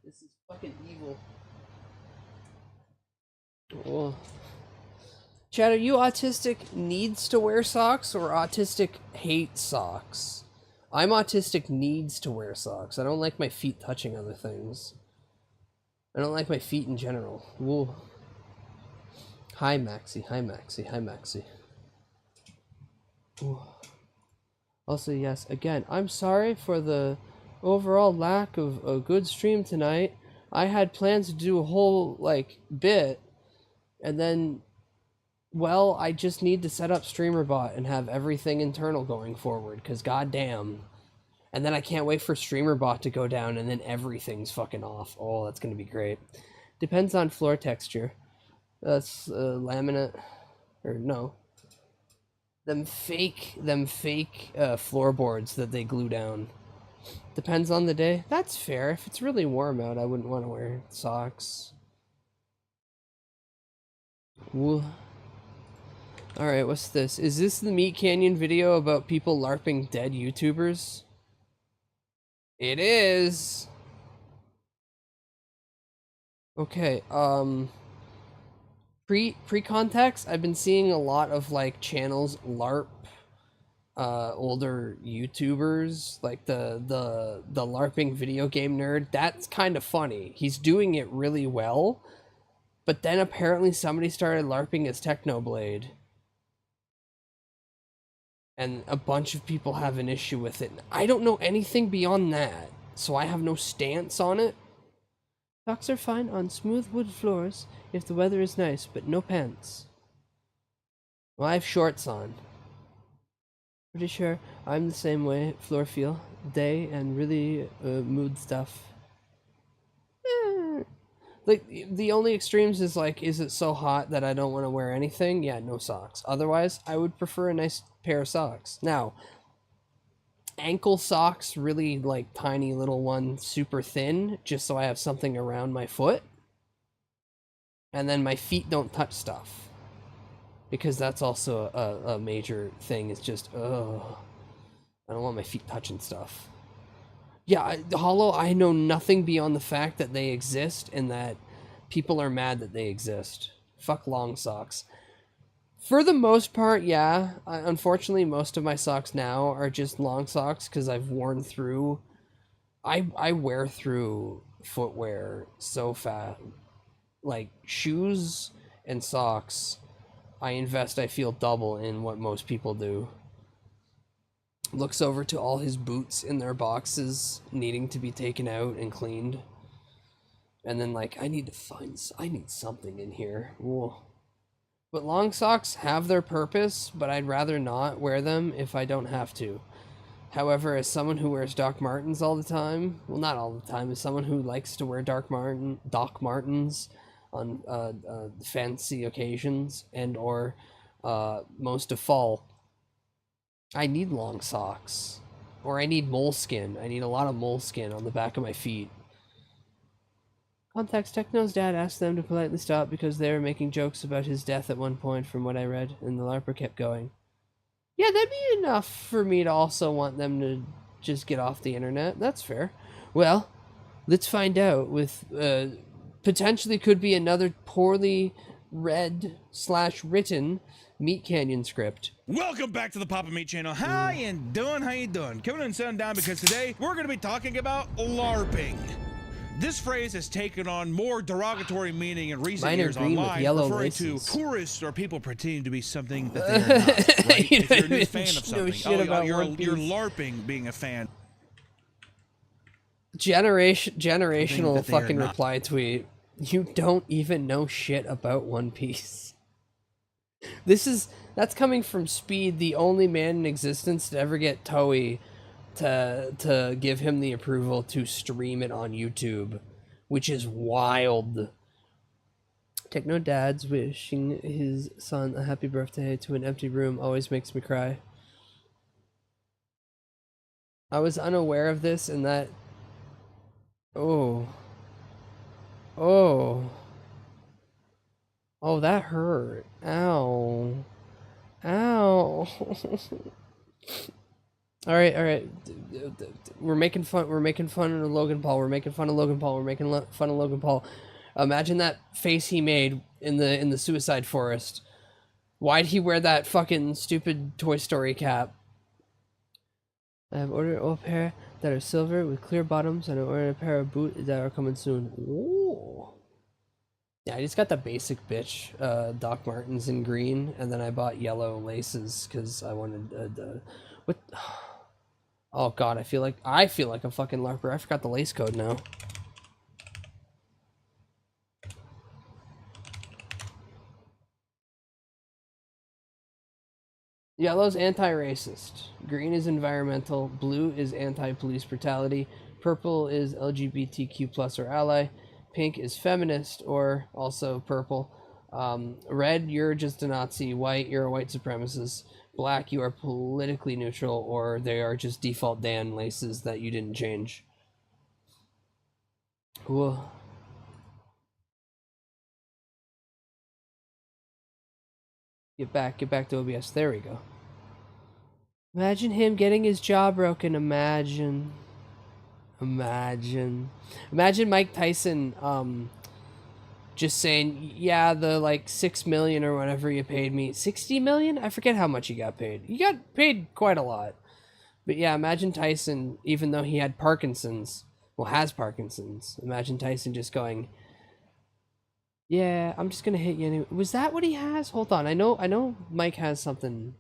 This is fucking evil. Oh. Chad, are you autistic needs to wear socks or autistic hate socks? I'm autistic needs to wear socks. I don't like my feet touching other things. I don't like my feet in general. Whoa. Hi, Maxie. Hi, Maxie. Hi, Maxie. Ooh. Also, yes, again, I'm sorry for the overall lack of a good stream tonight. I had plans to do a whole, like, bit, and then, well, I just need to set up StreamerBot and have everything internal going forward, because goddamn. And then I can't wait for StreamerBot to go down, and then everything's fucking off. Oh, that's gonna be great. Depends on floor texture. That's laminate, or no. Them fake floorboards that they glue down. Depends on the day. That's fair. If it's really warm out, I wouldn't want to wear socks. Ooh. Alright, what's this? Is this the Meat Canyon video about people LARPing dead YouTubers? It is! Okay, pre-context, I've been seeing a lot of, like, channels LARP older YouTubers, like the LARPing video game nerd. That's kind of funny. He's doing it really well, but then apparently somebody started LARPing as Technoblade, and a bunch of people have an issue with it. I don't know anything beyond that, so I have no stance on it. Socks are fine on smooth wood floors if the weather is nice, but no pants. Well, I have shorts on. Pretty sure I'm the same way, floor feel, day, and really mood stuff. Like, the only extremes is, like, is it so hot that I don't want to wear anything? Yeah, no socks. Otherwise, I would prefer a nice pair of socks. Now, ankle socks, really, like, tiny little one, super thin, just so I have something around my foot. And then my feet don't touch stuff. Because that's also a major thing, is just, ugh. I don't want my feet touching stuff. Yeah, Hollow, I know nothing beyond the fact that they exist and that people are mad that they exist. Fuck long socks. For the most part, yeah. Unfortunately, most of my socks now are just long socks because I've worn through... I wear through footwear so fast. Like, shoes and socks, I invest, I feel, double in what most people do. Looks over to all his boots in their boxes needing to be taken out and cleaned. And then, like, I need something in here. Whoa. But long socks have their purpose, but I'd rather not wear them if I don't have to. However, as someone who wears Doc Martens all the time, well, not all the time, as someone who likes to wear Doc Martens on fancy occasions and or most of fall, I need long socks. Or I need moleskin. I need a lot of moleskin on the back of my feet. Context, Techno's dad asked them to politely stop because they were making jokes about his death at one point from what I read, and the LARPer kept going. Yeah, that'd be enough for me to also want them to just get off the internet. That's fair. Well, let's find out with potentially could be another poorly read / written Meat Canyon script. Welcome back to the Papa Meat channel. How you doing? How you doing? Coming and sitting down because today we're going to be talking about LARPing. This phrase has taken on more derogatory meaning in recent years online, referring to tourists or people pretending to be something that they are not. Right? If you're a new fan of something, you're LARPing being a fan. Generational fucking reply tweet. You don't even know shit about One Piece. That's coming from Speed, the only man in existence to ever get Toei to give him the approval to stream it on YouTube, which is wild. Techno Dad's wishing his son a happy birthday to an empty room always makes me cry. I was unaware of this and that... Oh, that hurt. Ow. All right. We're making fun of Logan Paul. We're making fun of Logan Paul. Imagine that face he made in the Suicide Forest. Why'd he wear that fucking stupid Toy Story cap? I have ordered a pair that are silver with clear bottoms, and I ordered a pair of boots that are coming soon. Ooh. Yeah, I just got the basic bitch Doc Martens in green, and then I bought yellow laces because I wanted what? Oh god, I feel like a fucking LARPer. I forgot the lace code now. Yellow's anti-racist. Green is environmental. Blue is anti-police brutality. Purple is LGBTQ+ or ally. Pink is feminist or also purple. Red, you're just a Nazi. White, you're a white supremacist. Black, you are politically neutral, or they are just default Dan laces that you didn't change. Cool. Get back to OBS. There we go. Imagine him getting his jaw broken. Imagine Mike Tyson just saying, yeah, the like 6 million or whatever you paid me, 60 million? I forget how much he got paid. He got paid quite a lot. But yeah, imagine Tyson, even though he had Parkinson's, well, has Parkinson's, imagine Tyson just going, yeah, I'm just gonna hit you anyway. Was that what he has? Hold on, I know Mike has something.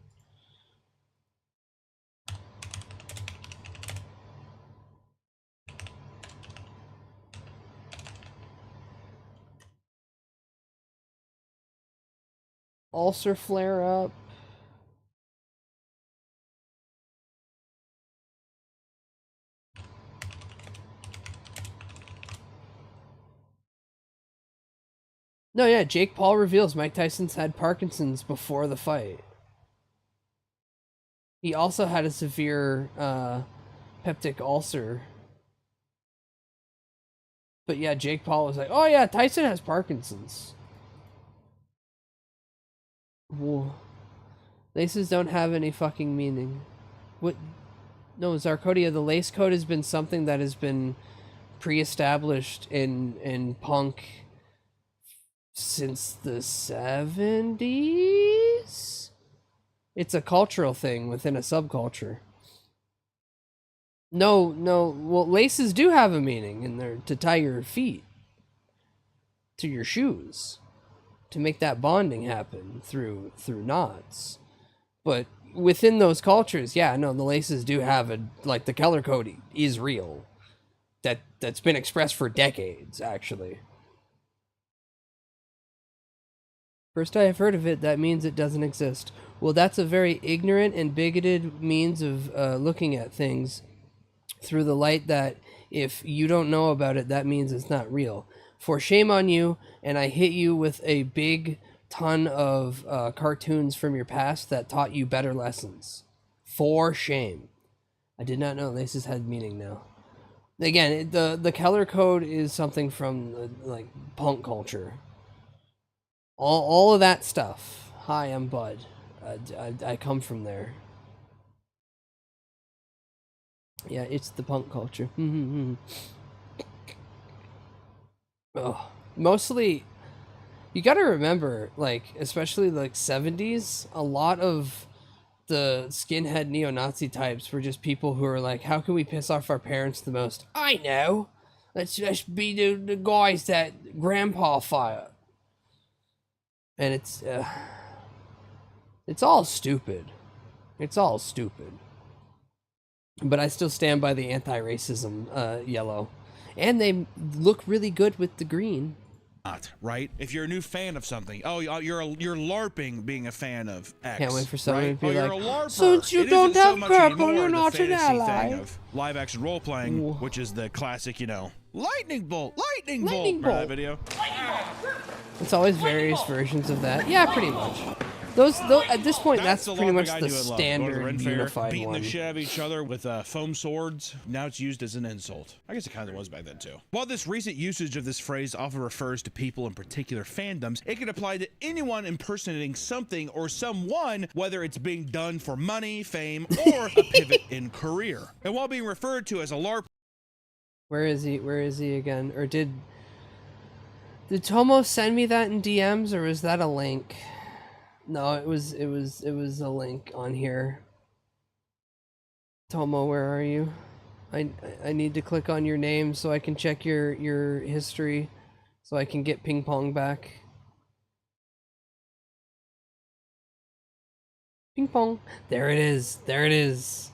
Ulcer flare up. No, yeah, Jake Paul reveals Mike Tyson's had Parkinson's before the fight. He also had a severe peptic ulcer. But yeah, Jake Paul was like, oh yeah, Tyson has Parkinson's. Whoa. Laces don't have any fucking meaning. What? No, Zarkodia, the lace code has been something that has been pre-established in punk since the 70s? It's a cultural thing within a subculture. No, well, laces do have a meaning, and they're to tie your feet to your shoes, to make that bonding happen through knots. But within those cultures, yeah, no, the laces do have the color code is real. That's been expressed for decades, actually. First I have heard of it, that means it doesn't exist. Well, that's a very ignorant and bigoted means of looking at things through the light that if you don't know about it, that means it's not real. For shame on you, and I hit you with a big ton of cartoons from your past that taught you better lessons. For shame. I did not know laces had meaning now. Again, the Keller code is something from like punk culture. All of that stuff. Hi, I'm Bud. I come from there. Yeah, it's the punk culture. Oh, mostly, you gotta remember, like, especially like 70s, a lot of the skinhead neo-Nazi types were just people who are like, how can we piss off our parents the most? I know! Let's just be the guys that grandpa fired. And it's all stupid. It's all stupid. But I still stand by the anti-racism yellow. And they look really good with the green. Right? If you're a new fan of something, oh, you're LARPing being a fan of X. Can't wait for someone right? to be you're like, a LARPer. since you It don't isn't so have much purple, anymore you're the not an fantasy ally. thing of live action role playing, which is the classic, lightning bolt, lightning bolt. Lightning Remember bolt. that video? It's always various versions of that. Yeah, pretty much. Those at this point, that's the pretty LARPing much I the knew and loved. Going to the standard Ren Fair, unified beating one. the shit out of each other with foam swords. Now it's used as an insult. I guess it kind of was back then too. While this recent usage of this phrase often refers to people in particular fandoms, it can apply to anyone impersonating something or someone, whether it's being done for money, fame, or a pivot in career. And while being referred to as a LARP, Where is he again? Or did Tomo send me that in DMs, or was that a link? No, it was a link on here. Tomo, where are you? I need to click on your name so I can check your history, so I can get ping pong back. Ping pong. There it is. There it is.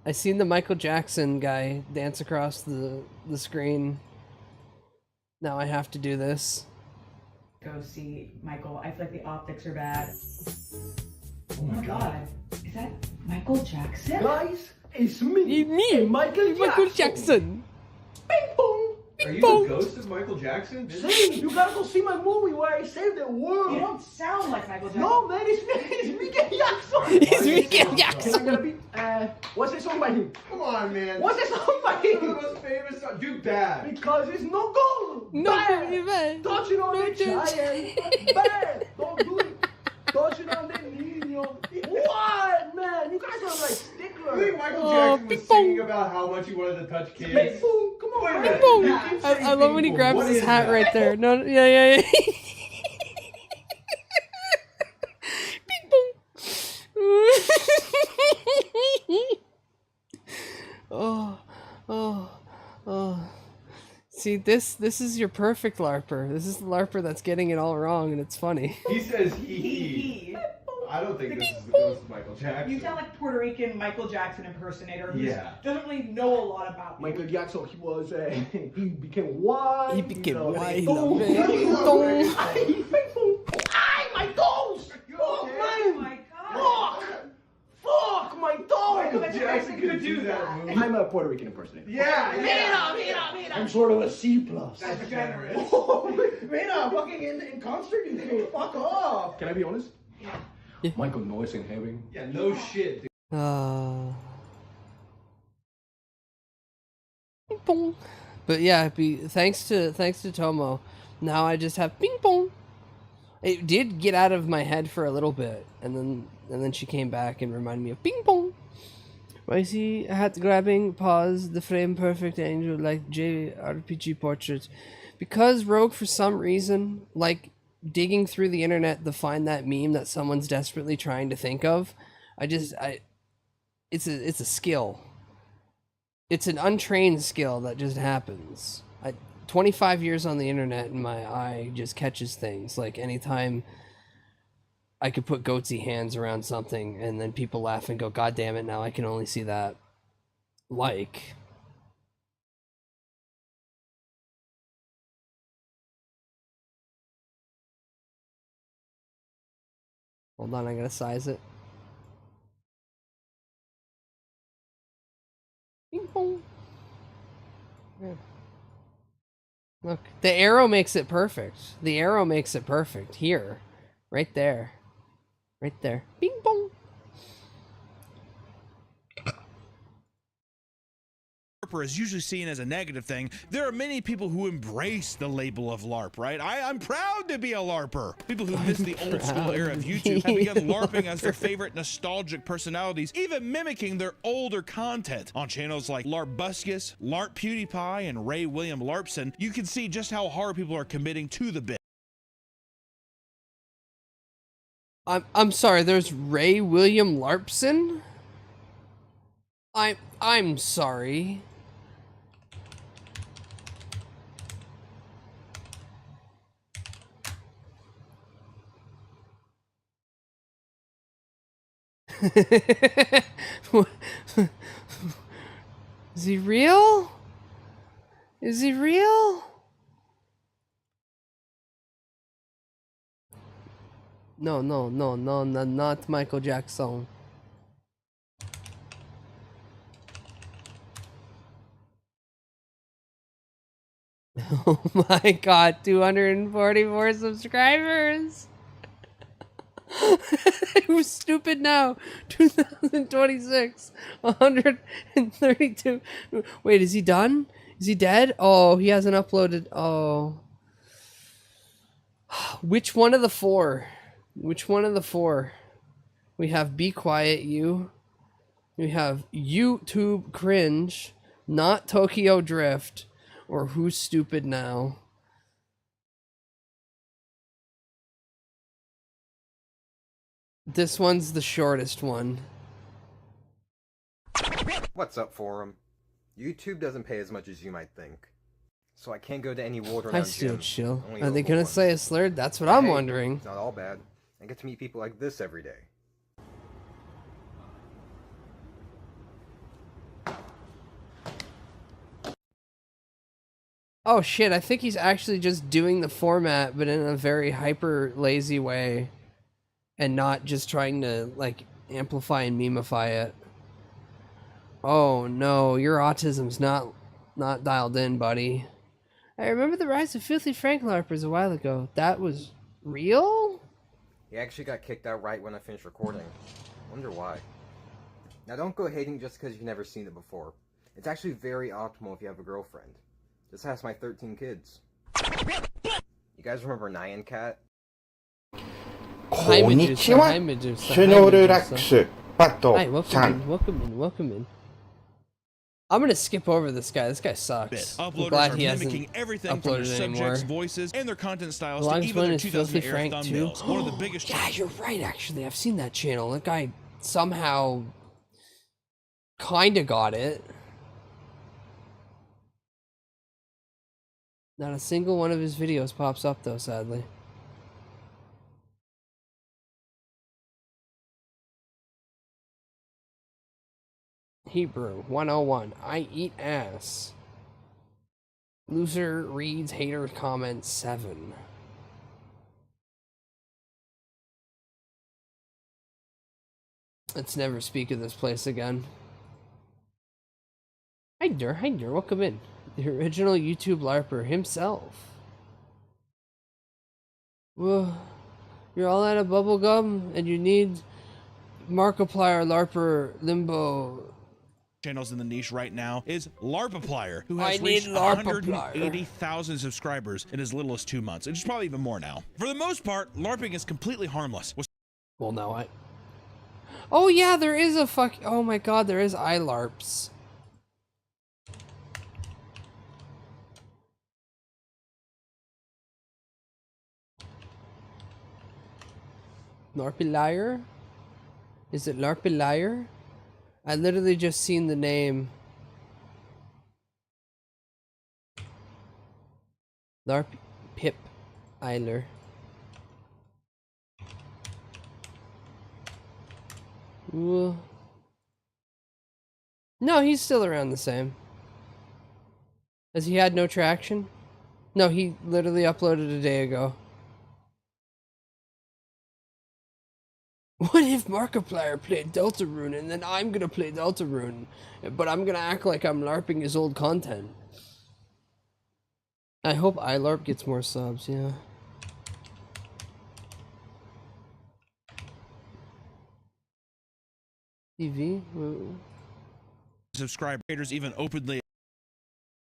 I seen the Michael Jackson guy dance across the screen. Now I have to do this. Go see Michael. I feel like the optics are bad. Oh my god. Is that Michael Jackson? Guys, it's me, Michael Jackson. Ping pong. Are you the ghost of Michael Jackson? Say, you gotta go see my movie where I saved the world. You don't sound like Michael Jackson. No, man, it's Miguel Jackson. It's Miguel Jackson. Can I get a beat? What's the song by him? Come on, man. What's the song by him? One of the most famous songs. Do bad. Because it's no goal. No bad. Touching on the child. Bad. Don't do it. Touching on the niño. What, man? You guys are like sticklers. You think Michael Jackson was singing about how much he wanted to touch kids? Ping pong. Come on, Wait a minute. I love when he grabs his hat right there. No, yeah. Ping pong. Oh. See, this is your perfect LARPer. This is the LARPer that's getting it all wrong, and it's funny. He says he. I don't think this is the ghost of Michael Jackson. You sound like a Puerto Rican Michael Jackson impersonator who doesn't really know a lot about Michael Jackson, he was, he became white. He became white. Ay, my toes! Oh, man! Fuck, my toes! Michael Jackson could do that. I'm a Puerto Rican impersonator. Yeah. Mira. I'm sort of a C+. That's generous. Mira, fucking in concert, you think, fuck off. Can I be honest? Yeah. Michael Noise in heaven. Yeah, no shit, dude. Ping pong. But yeah, thanks to Tomo, now I just have ping pong. It did get out of my head for a little bit, and then she came back and reminded me of ping pong. Why is he hat grabbing? Pause. The frame perfect angel like JRPG portrait. Because Rogue, for some reason, like digging through the internet to find that meme that someone's desperately trying to think of, it's a skill. It's an untrained skill that just happens. 25 years on the internet and my eye just catches things. Like anytime I could put goatsy hands around something and then people laugh and go, God damn it, now I can only see that. Like... Hold on, I gotta size it. Ping pong. Yeah. Look, the arrow makes it perfect. The arrow makes it perfect. Here. Right there. Right there. Ping pong. LARPer is usually seen as a negative thing. There are many people who embrace the label of LARP, right? I'm proud to be a LARPer. People who miss the old school era of YouTube have begun LARPing as their favorite nostalgic personalities, even mimicking their older content. On channels like LARPbuscus, LARP PewDiePie, and Ray William LARPson, you can see just how hard people are committing to the bit. I'm sorry, there's Ray William LARPson? I'm sorry. Is he real? Is he real? No, not Michael Jackson. Oh my god, 244 subscribers! Who's stupid now? 2026, 132. Wait, is he done? Is he dead? Oh, he hasn't uploaded. Oh. Which one of the four? Which one of the four? We have Be Quiet You. We have YouTube Cringe, Not Tokyo Drift, or Who's Stupid Now? This one's the shortest one. What's up, forum? YouTube doesn't pay as much as you might think. So I can't go to any water I down still gyms. chill. Only Are they local gonna ones. say a slur? That's what But I'm hey, wondering. It's not all bad. I get to meet people like this every day. Oh shit, I think he's actually just doing the format, but in a very hyper lazy way. And not just trying to, like, amplify and memify it. Oh no, your autism's not dialed in, buddy. I remember the rise of Filthy Frank LARPers a while ago. That was real? He actually got kicked out right when I finished recording. Wonder why. Now don't go hating just because you've never seen it before. It's actually very optimal if you have a girlfriend. Just ask my 13 kids. You guys remember Nyan Cat? Hi, Medusa. Hi, Medusa. Hi, Medusa. Hi, welcome in. I'm gonna skip over this guy. This guy sucks. I'm Uploaders glad are he hasn't mimicking everything from their uploaded subjects, anymore. voices, and their content styles The to longest even one their is 2000 Filthy era Frank too. thumbnails. One of the biggest. Yeah, you're right. Actually, I've seen that channel. That guy somehow kinda got it. Not a single one of his videos pops up though, sadly. Hebrew 101. I eat ass. Loser reads hater comment 7. Let's never speak of this place again. Hi there, welcome in. The original YouTube LARPer himself. Well, you're all out of bubblegum and you need Markiplier LARPer Limbo. Channels in the niche right now is LARPiplier, who I has need reached LARPiplier. 180,000 subscribers in as little as 2 months, and it's probably even more now. For the most part, LARPing is completely harmless. Well, no, oh yeah, there is a oh my god, there is iLARPs. LARPiplier? Is it LARPiplier? I literally just seen the name. LARP Pip Eiler. Ooh. No, he's still around the same. Has he had no traction? No, he literally uploaded a day ago. What if Markiplier played Deltarune and then I'm gonna play Deltarune, but I'm gonna act like I'm LARPing his old content? I hope iLARP gets more subs, yeah. TV? Subscribers even openly.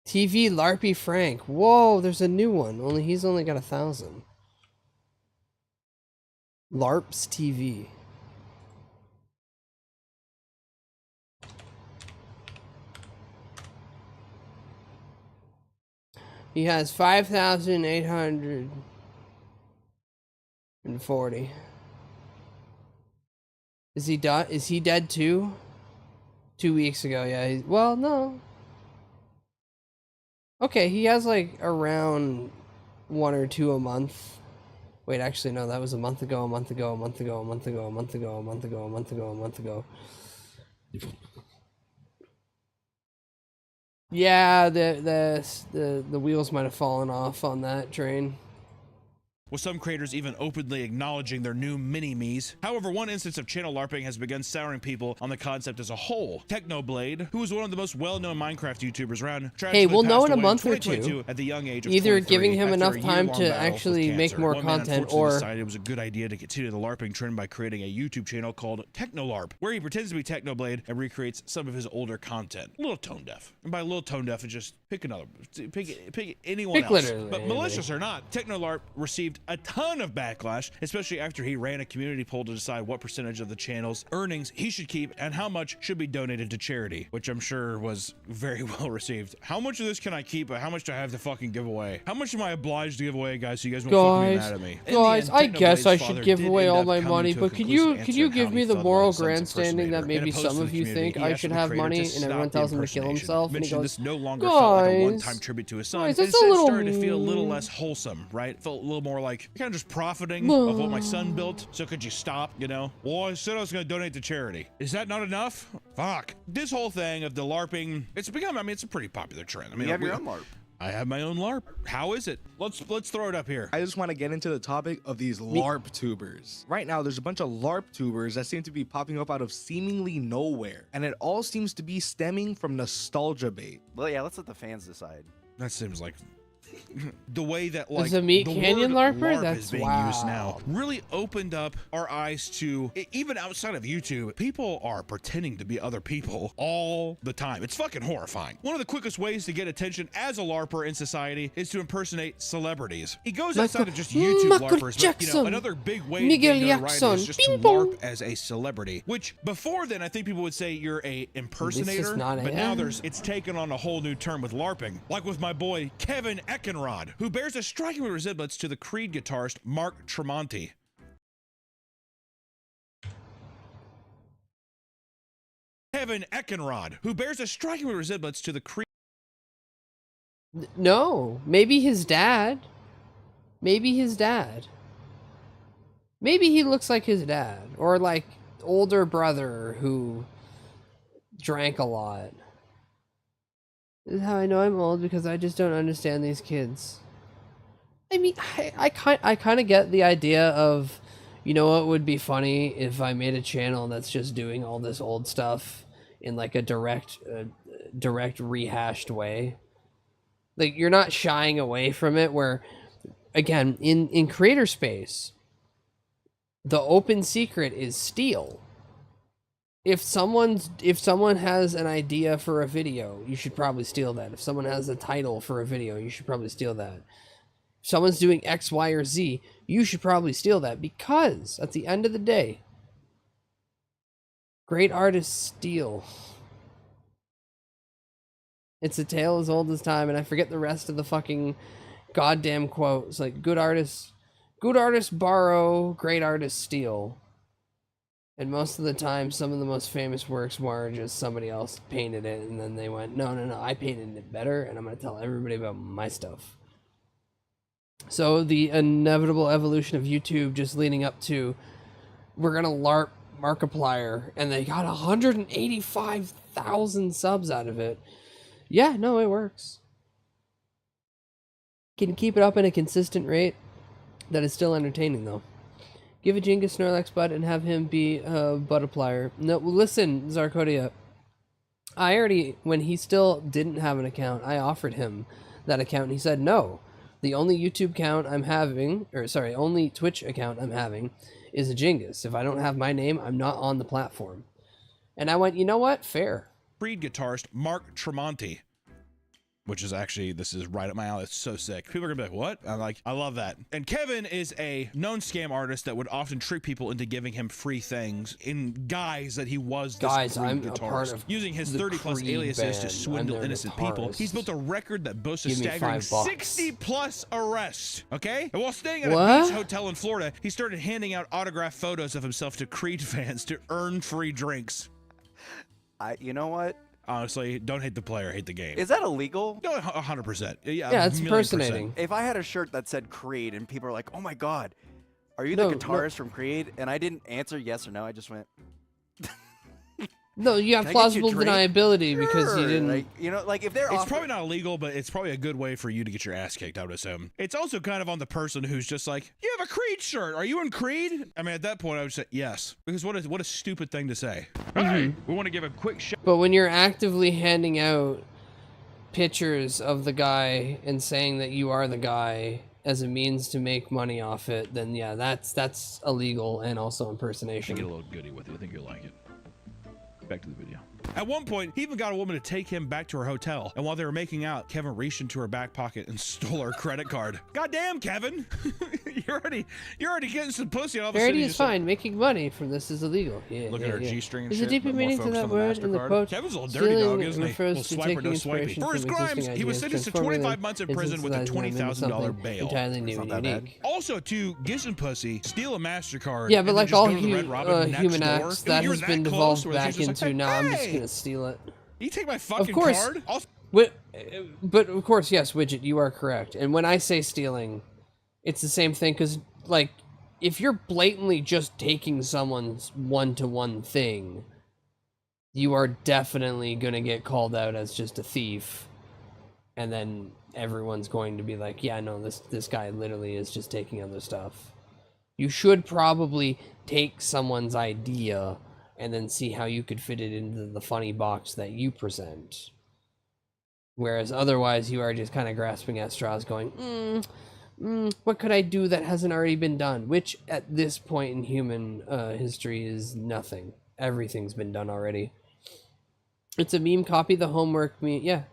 TV LARPy Frank. Whoa, there's a new one. He's only got 1,000. LARPs TV. He has 5,840. Is he done? Is he dead too? 2 weeks ago, yeah. Well, no. Okay, he has like around 1 or 2 a month. Wait, actually, no, that was a month ago, a month ago, a month ago, a month ago, a month ago, a month ago, a month ago, a month ago. Yeah, the wheels might have fallen off on that train. With some creators even openly acknowledging their new mini-me's. However, one instance of channel LARPing has begun souring people on the concept as a whole. Technoblade, who is one of the most well-known Minecraft YouTubers around, hey, we'll know in a away month or 2022 two. at the young age of Either 23 giving him after enough a time year-long to battle actually with make cancer. more One man content, unfortunately or decided it was a good idea to continue the LARPing trend by creating a YouTube channel called TechnoLARP, where he pretends to be Technoblade and recreates some of his older content. A little tone deaf. And by a little tone deaf, it's just pick anyone Pick else. literally But anybody. malicious or not, TechnoLARP received received a ton of backlash, especially after he ran a community poll to decide what percentage of the channel's earnings he should keep and how much should be donated to charity, which I'm sure was very well received. How much of this can I keep, but how much do I have to fucking give away? How much am I obliged to give away, guys, so you guys won't fucking be mad at me? Guys, I guess I should give away all my money, but can you give me the moral grandstanding that maybe some of you think I should have money and everyone tells him to kill himself? And he goes, this no longer felt like a one-time tribute to his son. guys, Instead, that's a little started to feel a little less wholesome, right? It felt a little more like kind of just profiting of what my son built. So could you stop, you know? Well, I said I was going to donate to charity. Is that not enough? Fuck. This whole thing of the LARPing, it's become, I mean, it's a pretty popular trend. I mean, you have your own LARP. I have my own LARP. How is it? Let's throw it up here. I just want to get into the topic of these LARP tubers. Right now, there's a bunch of LARP tubers that seem to be popping up out of seemingly nowhere, and it all seems to be stemming from nostalgia bait. Well, yeah, let's let the fans decide. That seems like the way that like the Meat Canyon LARPer LARP that's is being used now really opened up our eyes to, even outside of YouTube, people are pretending to be other people all the time. It's fucking horrifying. One of the quickest ways to get attention as a LARPer in society is to impersonate celebrities. It goes outside of just YouTube LARPers, but you know, another big way to get notoriety is just to LARP as a celebrity, which before then I think people would say you're a impersonator, but now it's taken on a whole new term with LARPing, like with my boy Kevin Eckenrod, who bears a striking resemblance to the Creed guitarist Mark Tremonti. Kevin Eckenrod, who bears a striking resemblance to the Creed. No, maybe his dad. Maybe his dad. Maybe he looks like his dad, or like older brother who drank a lot. This is how I know I'm old, because I just don't understand these kids. I mean, I kind of get the idea of, you know what would be funny if I made a channel that's just doing all this old stuff in like a direct rehashed way. Like, you're not shying away from it, where, again, in creator space, the open secret is steal. If someone has an idea for a video, you should probably steal that. If someone has a title for a video, you should probably steal that. If someone's doing X, Y, or Z, you should probably steal that, because at the end of the day, great artists steal. It's a tale as old as time, and I forget the rest of the fucking goddamn quote. It's like, good artists borrow, great artists steal. And most of the time, some of the most famous works were just somebody else painted it, and then they went, no, I painted it better, and I'm going to tell everybody about my stuff. So the inevitable evolution of YouTube just leading up to, we're going to LARP Markiplier, and they got 185,000 subs out of it. Yeah, no, it works. Can keep it up at a consistent rate that is still entertaining, though. Give a Jenga Snorlax butt and have him be a Butterplier. No, listen, Zarkodia. When he still didn't have an account, I offered him that account, and he said no. The only YouTube account I'm having, only Twitch account I'm having is a Jengus. If I don't have my name, I'm not on the platform. And I went, you know what? Fair. Creed guitarist Mark Tremonti, which is actually, this is right up my alley. It's so sick. People are gonna be like, what? I'm like, I love that. And Kevin is a known scam artist that would often trick people into giving him free things in guise that he was this Creed guitarist, using his 30+ aliases to swindle innocent people. He's built a record that boasts a staggering 60+ arrests, okay? And while staying at a beach hotel in Florida, he started handing out autographed photos of himself to Creed fans to earn free drinks. You know what? Honestly, don't hate the player, hate the game. Is that illegal? No, 100%. Yeah, it's impersonating. If I had a shirt that said Creed and people are like, oh my god, are you the guitarist from Creed? And I didn't answer yes or no, I just went... No, you have plausible deniability because you didn't... Like, you know, like if they're It's probably not illegal, but it's probably a good way for you to get your ass kicked, I would assume. It's also kind of on the person who's just like, you have a Creed shirt. Are you in Creed? I mean, at that point, I would say yes. Because what a stupid thing to say. Hey, we want to give a quick shout. But when you're actively handing out pictures of the guy and saying that you are the guy as a means to make money off it, then yeah, that's illegal and also impersonation. Get a little goodie with it. I think you'll like it. Back to the video. At one point, he even got a woman to take him back to her hotel. And while they were making out, Kevin reached into her back pocket and stole her credit card. Goddamn, Kevin! you're already getting some pussy. All of a sudden, Charity is fine. Making money from this is illegal. Yeah, look at her G-string and There's shit. a deeper meaning to that word in the quote. Kevin's a little dirty dog, isn't he? Refers Little to swiper, taking no swipey. inspiration For his from crimes, existing he was ideas, sentenced to transforming 25 them months in and prison with a synthesizing them into $20,000 something bail. entirely new and unique. Also, to get some pussy, steal a MasterCard. Yeah, but and like then just all go to the Red Robin next human door. acts, that You're has been close devolved where the back teacher's just into, like, nah, I'm just hey, gonna steal it. you take my fucking Of course. card? But of course, yes, Widget, you are correct. And when I say stealing, it's the same thing, because, like, if you're blatantly just taking someone's one-to-one thing, you are definitely gonna get called out as just a thief. And then everyone's going to be like, yeah, no, this guy literally is just taking other stuff. You should probably take someone's idea and then see how you could fit it into the funny box that you present. Whereas otherwise, you are just kind of grasping at straws going, what could I do that hasn't already been done? Which, at this point in human history, is nothing. Everything's been done already. It's a meme, copy the homework meme. Yeah.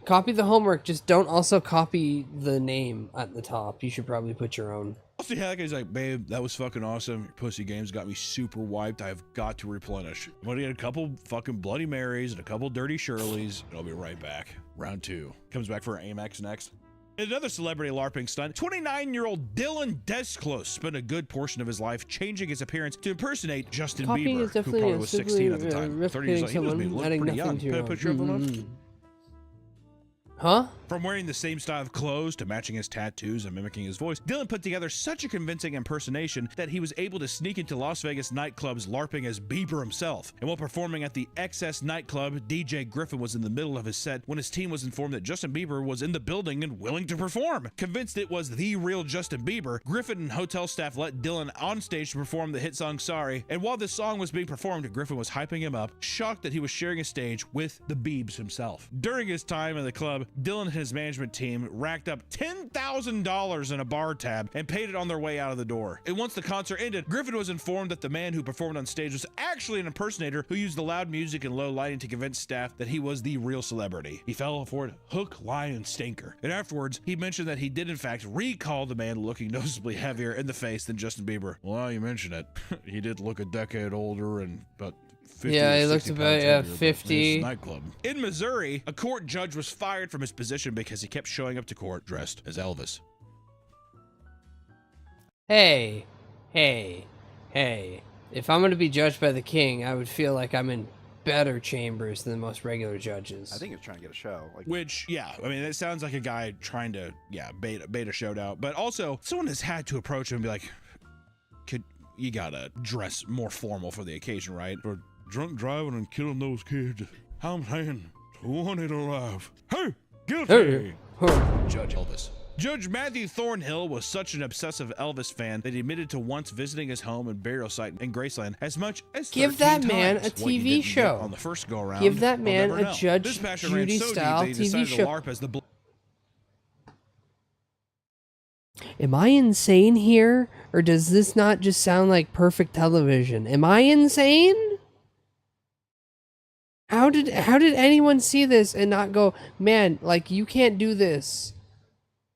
Copy the homework, just don't also copy the name at the top. You should probably put your own. Also, yeah, that guy's like, babe, that was fucking awesome. Your pussy games got me super wiped. I've got to replenish. I'm gonna get a couple fucking Bloody Marys and a couple Dirty Shirleys, and I'll be right back. Round 2. Comes back for Amex next. Another celebrity LARPing stunt, 29-year-old Dylan Desclose spent a good portion of his life changing his appearance to impersonate Justin Copying Bieber, is who definitely probably was 16 at the simply, time. 30 years old. He was replicating looked someone, pretty adding young. nothing to Can I your put you up enough? Huh? From wearing the same style of clothes to matching his tattoos and mimicking his voice, Dylan put together such a convincing impersonation that he was able to sneak into Las Vegas nightclubs LARPing as Bieber himself. And while performing at the XS nightclub, DJ Griffin was in the middle of his set when his team was informed that Justin Bieber was in the building and willing to perform. Convinced it was the real Justin Bieber, Griffin and hotel staff let Dylan on stage to perform the hit song Sorry. And while this song was being performed, Griffin was hyping him up, shocked that he was sharing a stage with the Biebs himself. During his time in the club, Dylan and his management team racked up $10,000 in a bar tab and paid it on their way out of the door. And once the concert ended, Griffin was informed that the man who performed on stage was actually an impersonator who used the loud music and low lighting to convince staff that he was the real celebrity. He fell for it hook, line, and stinker. And afterwards, he mentioned that he did in fact recall the man looking noticeably heavier in the face than Justin Bieber. Well, now you mention it, he did look a decade older and about 50 yeah, he looks about 50. Nightclub. In Missouri, a court judge was fired from his position because he kept showing up to court dressed as Elvis. Hey. If I'm going to be judged by the king, I would feel like I'm in better chambers than most regular judges. I think he's trying to get a show. Which, yeah, I mean, it sounds like a guy trying to, bait a showdown. But also, someone has had to approach him and be like, you gotta dress more formal for the occasion, right? Or drunk driving and killing those kids. I'm saying, 20 alive. Hey, guilty. Judge Elvis. Judge Matthew Thornhill was such an obsessive Elvis fan that he admitted to once visiting his home and burial site in Graceland as much as 13 Give that man a times. What you TV didn't show. get on the first go around. Give that we'll man never a know. Judge This passion ran Judy so deep style that he TV decided show. to LARP as the Am I insane here? Or does this not just sound like perfect television? Am I insane? How did anyone see this and not go, man, like, you can't do this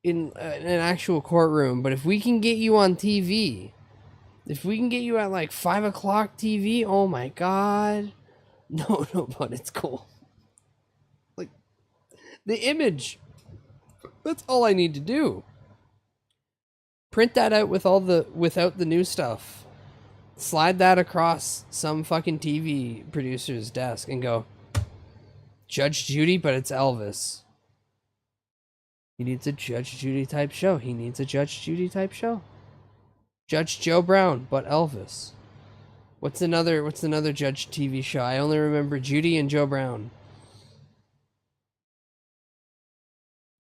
in an actual courtroom, but if we can get you on TV, if we can get you at like 5 o'clock TV, oh my god. No, but it's cool. Like, the image. That's all I need to do. Print that out with without the new stuff. Slide that across some fucking TV producer's desk and go, Judge Judy, but it's Elvis. He needs a Judge Judy type show. He needs a Judge Judy type show. Judge Joe Brown, but Elvis. What's another Judge TV show? I only remember Judy and Joe Brown.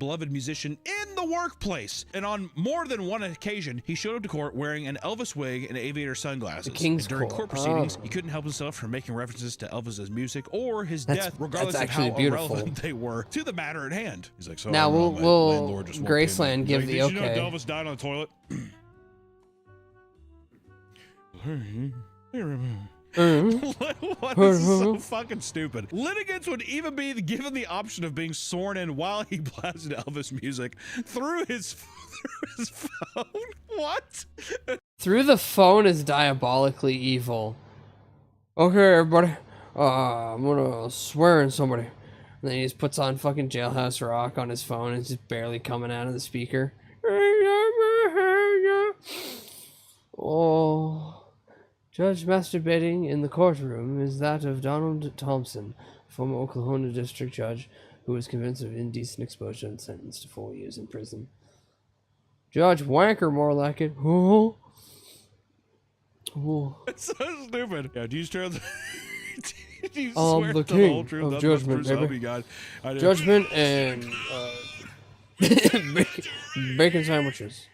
beloved musician in the workplace. And on more than one occasion, he showed up to court wearing an Elvis wig and aviator sunglasses. The King's and during Court. court proceedings, he couldn't help himself from making references to Elvis's music or his death, regardless of how irrelevant they were to the matter at hand. He's like, so now we'll Graceland give the okay. Did you know Elvis died on the toilet? What? This is so fucking stupid. Litigants would even be given the option of being sworn in while he blasted Elvis music through his phone. What? Through the phone is diabolically evil. Okay, everybody. I'm gonna swear in somebody. And then he just puts on fucking Jailhouse Rock on his phone and it's just barely coming out of the speaker. Oh. Judge masturbating in the courtroom is that of Donald Thompson, former Oklahoma district judge who was convinced of indecent exposure and sentenced to 4 years in prison. Judge Wanker, more like it. Oh. Oh. It's so stupid. Yeah, do you swear the king whole truth, of judgment, baby. Judgment and bacon sandwiches.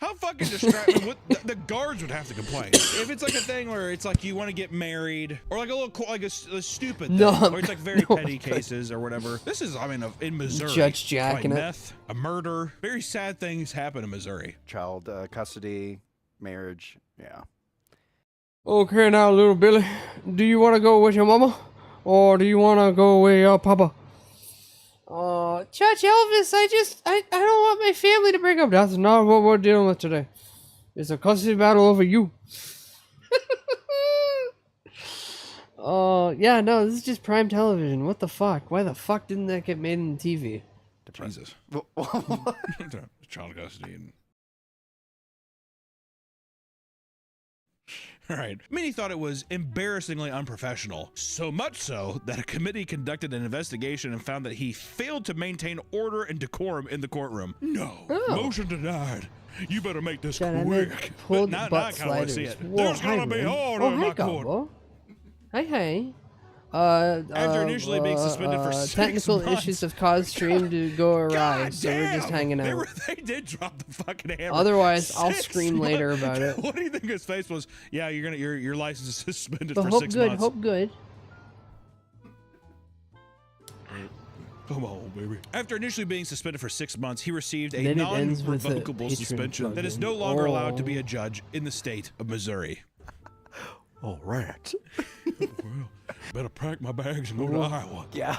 How fucking distracting? The guards would have to complain if it's like a thing where it's like you want to get married, or like a little like a stupid thing, or it's like very petty cases or whatever. This is, I mean, in Missouri, Judge Jack and meth, a murder, very sad things happen in Missouri. Child custody, marriage, yeah. Okay, now, little Billy, do you want to go with your mama, or do you want to go with your papa? Judge Elvis, I don't want my family to break up. That's not what we're dealing with today. It's a custody battle over you. Yeah, no, this is just prime television. What the fuck? Why the fuck didn't that get made in TV? Jesus. Child custody and... All right. I mean, he thought it was embarrassingly unprofessional. So much so that a committee conducted an investigation and found that he failed to maintain order and decorum in the courtroom. No. Motion denied. You better make this quick. Pulled Now butt I kind of want to see sliders. it. Whoa, There's going to be order in my court. Hi. After initially being suspended for 6 technical months. issues have caused stream to go awry, so we're just hanging out. They did drop the fucking hammer. Otherwise, I'll 6 scream later about it. What do you think his face was? Yeah, your license is suspended But for hope 6 good, months. hope good. Come on, baby. After initially being suspended for 6 months, he received a Then it ends with a non-revocable Patreon suspension that is no plug-in. longer allowed to be a judge in the state of Missouri. All right. Well, better pack my bags and go to Iowa. Yeah.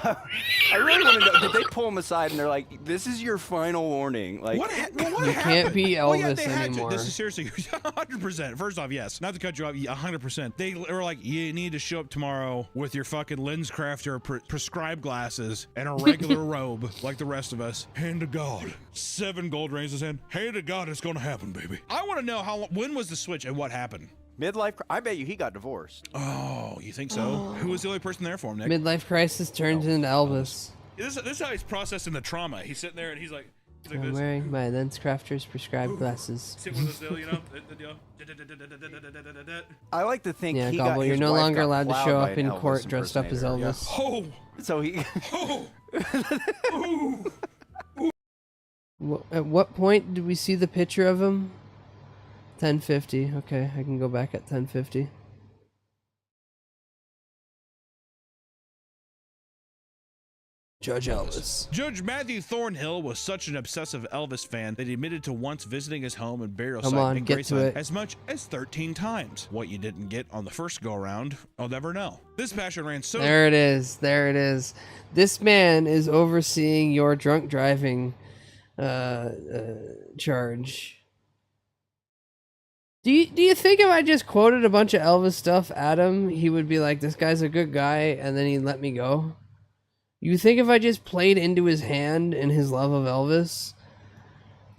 I really want to know, did they pull him aside and they're like, this is your final warning? Like, What You can't be Well, yeah, Elvis they had anymore. to. This is seriously 100%. First off, yes, not to cut you off, 100%. They were like, you need to show up tomorrow with your fucking LensCrafter prescribed glasses and a regular robe like the rest of us. Hand to God. 7 gold rings in his hand. Hand to God, it's gonna happen, baby. I want to know when was the switch and what happened. midlife, I bet you he got divorced. Oh, you think so? Who was the only person there for him, Nick? Midlife crisis turns into Elvis. This is how he's processing the trauma. He's sitting there and he's like I'm this. wearing my LensCrafters prescribed glasses. Sit with us, you know? I like to think Yeah, he Gobble, got, you're his no wife longer got allowed to plowed show by up an in Elvis court dressed up as impersonator. Elvis. Oh! So he... At what point did we see the picture of him? 10:50. Okay, I can go back at 10:50. Judge Elvis. Judge Matthew Thornhill was such an obsessive Elvis fan that he admitted to once visiting his home and burial Come site on, in get to Graceland it. as much as 13 times. What you didn't get on the first go-around, I'll never know. This passion ran so... There it is. There it is. This man is overseeing your drunk driving charge. Do you think if I just quoted a bunch of Elvis stuff at him, he would be like, this guy's a good guy, and then he'd let me go? You think if I just played into his hand and his love of Elvis,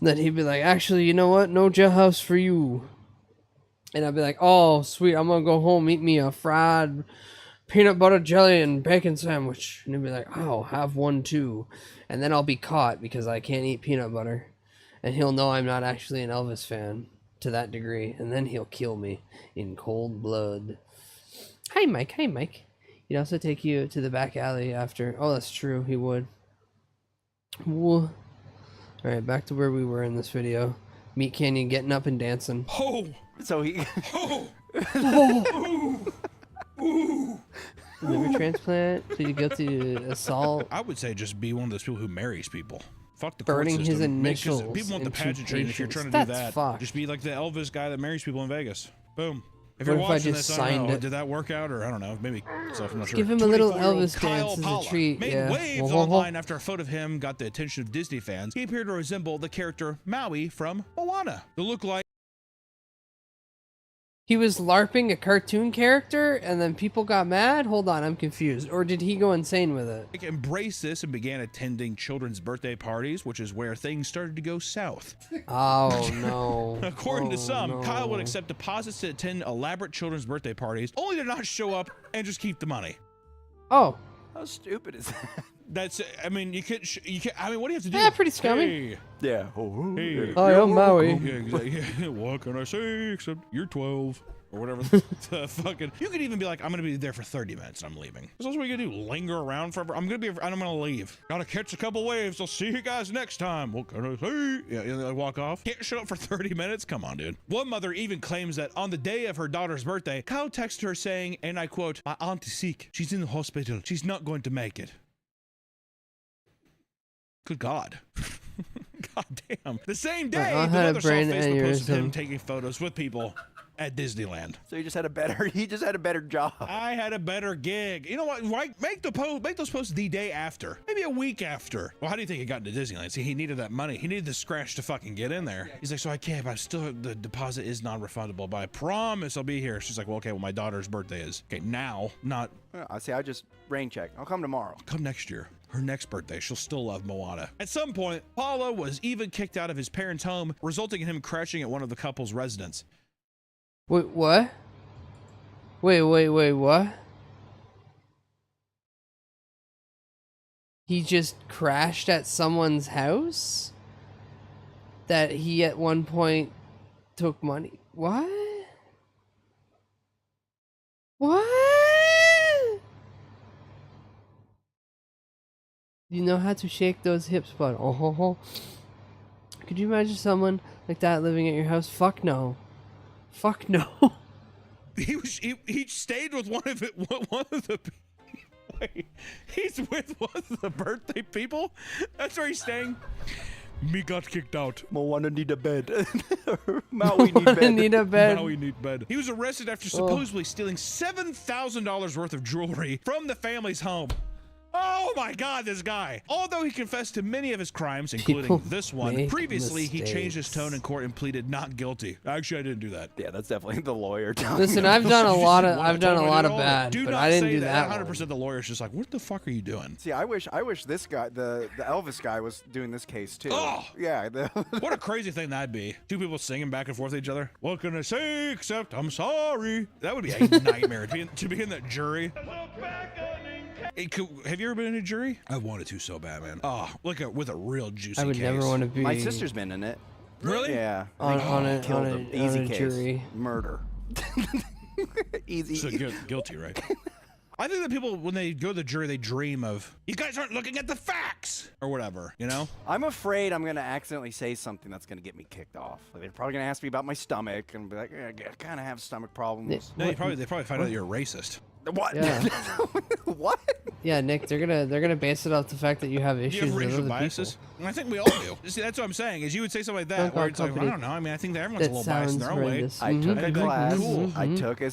that he'd be like, actually, you know what? No jailhouse for you. And I'd be like, oh, sweet, I'm gonna go home, eat me a fried peanut butter jelly and bacon sandwich. And he'd be like, oh, have one too. And then I'll be caught because I can't eat peanut butter. And he'll know I'm not actually an Elvis fan to that degree. And then he'll kill me in cold blood. Hi, Mike. Hey, Mike. He'd also take you to the back alley after. Oh, that's true. He would. Whoa. Alright, back to where we were in this video. Meat Canyon getting up and dancing. Oh! So he... Liver transplant? Did you go to assault? I would say just be one of those people who marries people. Fuck the burning court his system. initials. People want the into pageantry, and if you're trying to patience. do that, That's fucked. just be like the Elvis guy that marries people in Vegas. Boom. If What you're if I watching just this, I don't signed know. it? Did that work out, or I don't know, maybe. So I'm not sure. Give him a little 24-year-old Elvis Kyle dance as a Polla treat, made yeah. waves Whoa, whoa, whoa. online after a photo of him got the attention of Disney fans. He appeared to resemble the character Maui from Moana. The look like He was LARPing a cartoon character and then people got mad? Hold on, I'm confused. Or did he go insane with it? embraced this and began attending children's birthday parties, which is where things started to go south. Oh, no. According to Oh, some, no. Kyle would accept deposits to attend elaborate children's birthday parties, only to not show up and just keep the money. Oh. How stupid is that? That's, I mean, you can't, I mean, what do you have to do? Yeah, pretty scummy. Hey, Yeah. hey, Hi, I'm Maui. yeah, exactly. Yeah, what can I say except you're 12 or whatever. The fucking, you could even be like, I'm gonna be there for 30 minutes. I'm leaving. That's what you gonna do. Linger around forever. I'm gonna leave. Gotta catch a couple waves. I'll see you guys next time. What can I say? Yeah, I walk off. Can't show up for 30 minutes. Come on, dude. One mother even claims that on the day of her daughter's birthday, Kyle texted her saying, and I quote, "My aunt is sick. She's in the hospital. She's not going to make it." Good God. God damn. The same day, I the had a mother saw brain Facebook posts of him aneurysm. taking photos with people at Disneyland. So he just had a better job. I had a better gig. You know what? Right? Make those posts the day after. Maybe a week after. Well, how do you think he got into Disneyland? See, he needed that money. He needed the scratch to fucking get in there. He's like, so I can't, but the deposit is non-refundable, but I promise I'll be here. She's like, well, okay, well, my daughter's birthday is. Okay, now, not. I see. I just rain check. I'll come tomorrow. Come next year. Her next birthday, she'll still love Moana. At some point, Paulo was even kicked out of his parents' home, resulting in him crashing at one of the couple's residence. Wait, what? Wait, what? He just crashed at someone's house? That he at one point took money? What? What? You know how to shake those hips, bud. Oh ho ho. Could you imagine someone like that living at your house? Fuck no. Fuck no. He stayed with one of the wait, he's with one of the birthday people? That's where he's staying? Me got kicked out. Moana need a bed. Maui need bed. Need a bed. Maui need bed. He was arrested after supposedly stealing $7,000 worth of jewelry from the family's home. Oh my God, this guy. Although he confessed to many of his crimes, including People this one, make previously he changed his mistakes. tone in court and pleaded not guilty. Actually, I didn't do that. Yeah, that's definitely the lawyer. Listen, I've done a lot of I told him I did all of it. bad, Do but not I didn't say do that. that. 100% the lawyer's just like, what the fuck are you doing? See, I wish this guy, the Elvis guy, was doing this case too. Oh! Yeah. What a crazy thing that'd be. Two people singing back and forth at each other. What can I say except I'm sorry? That would be a nightmare to be in that jury. Have you ever been in a jury? I wanted to so bad, man. Oh, with a real juicy I would case. never want to be. My sister's been in it. Really? Yeah. On a Easy case. jury. Murder. Easy. So guilty, right? I think that people, when they go to the jury, they dream of, you guys aren't looking at the facts, or whatever, you know? I'm afraid I'm going to accidentally say something that's going to get me kicked off. Like, they're probably going to ask me about my stomach and be like, I kind of have stomach problems. No, they probably find out you're racist. What? Yeah. What? Yeah, Nick, they're gonna base it off the fact that you have Do issues you have with racial other biases? people. I think we all do. See, that's what I'm saying, is you would say something like that, where it's like, well, I don't know, I mean, I think that everyone's a little biased in their own way. I took a I'd be like, class. cool. I took a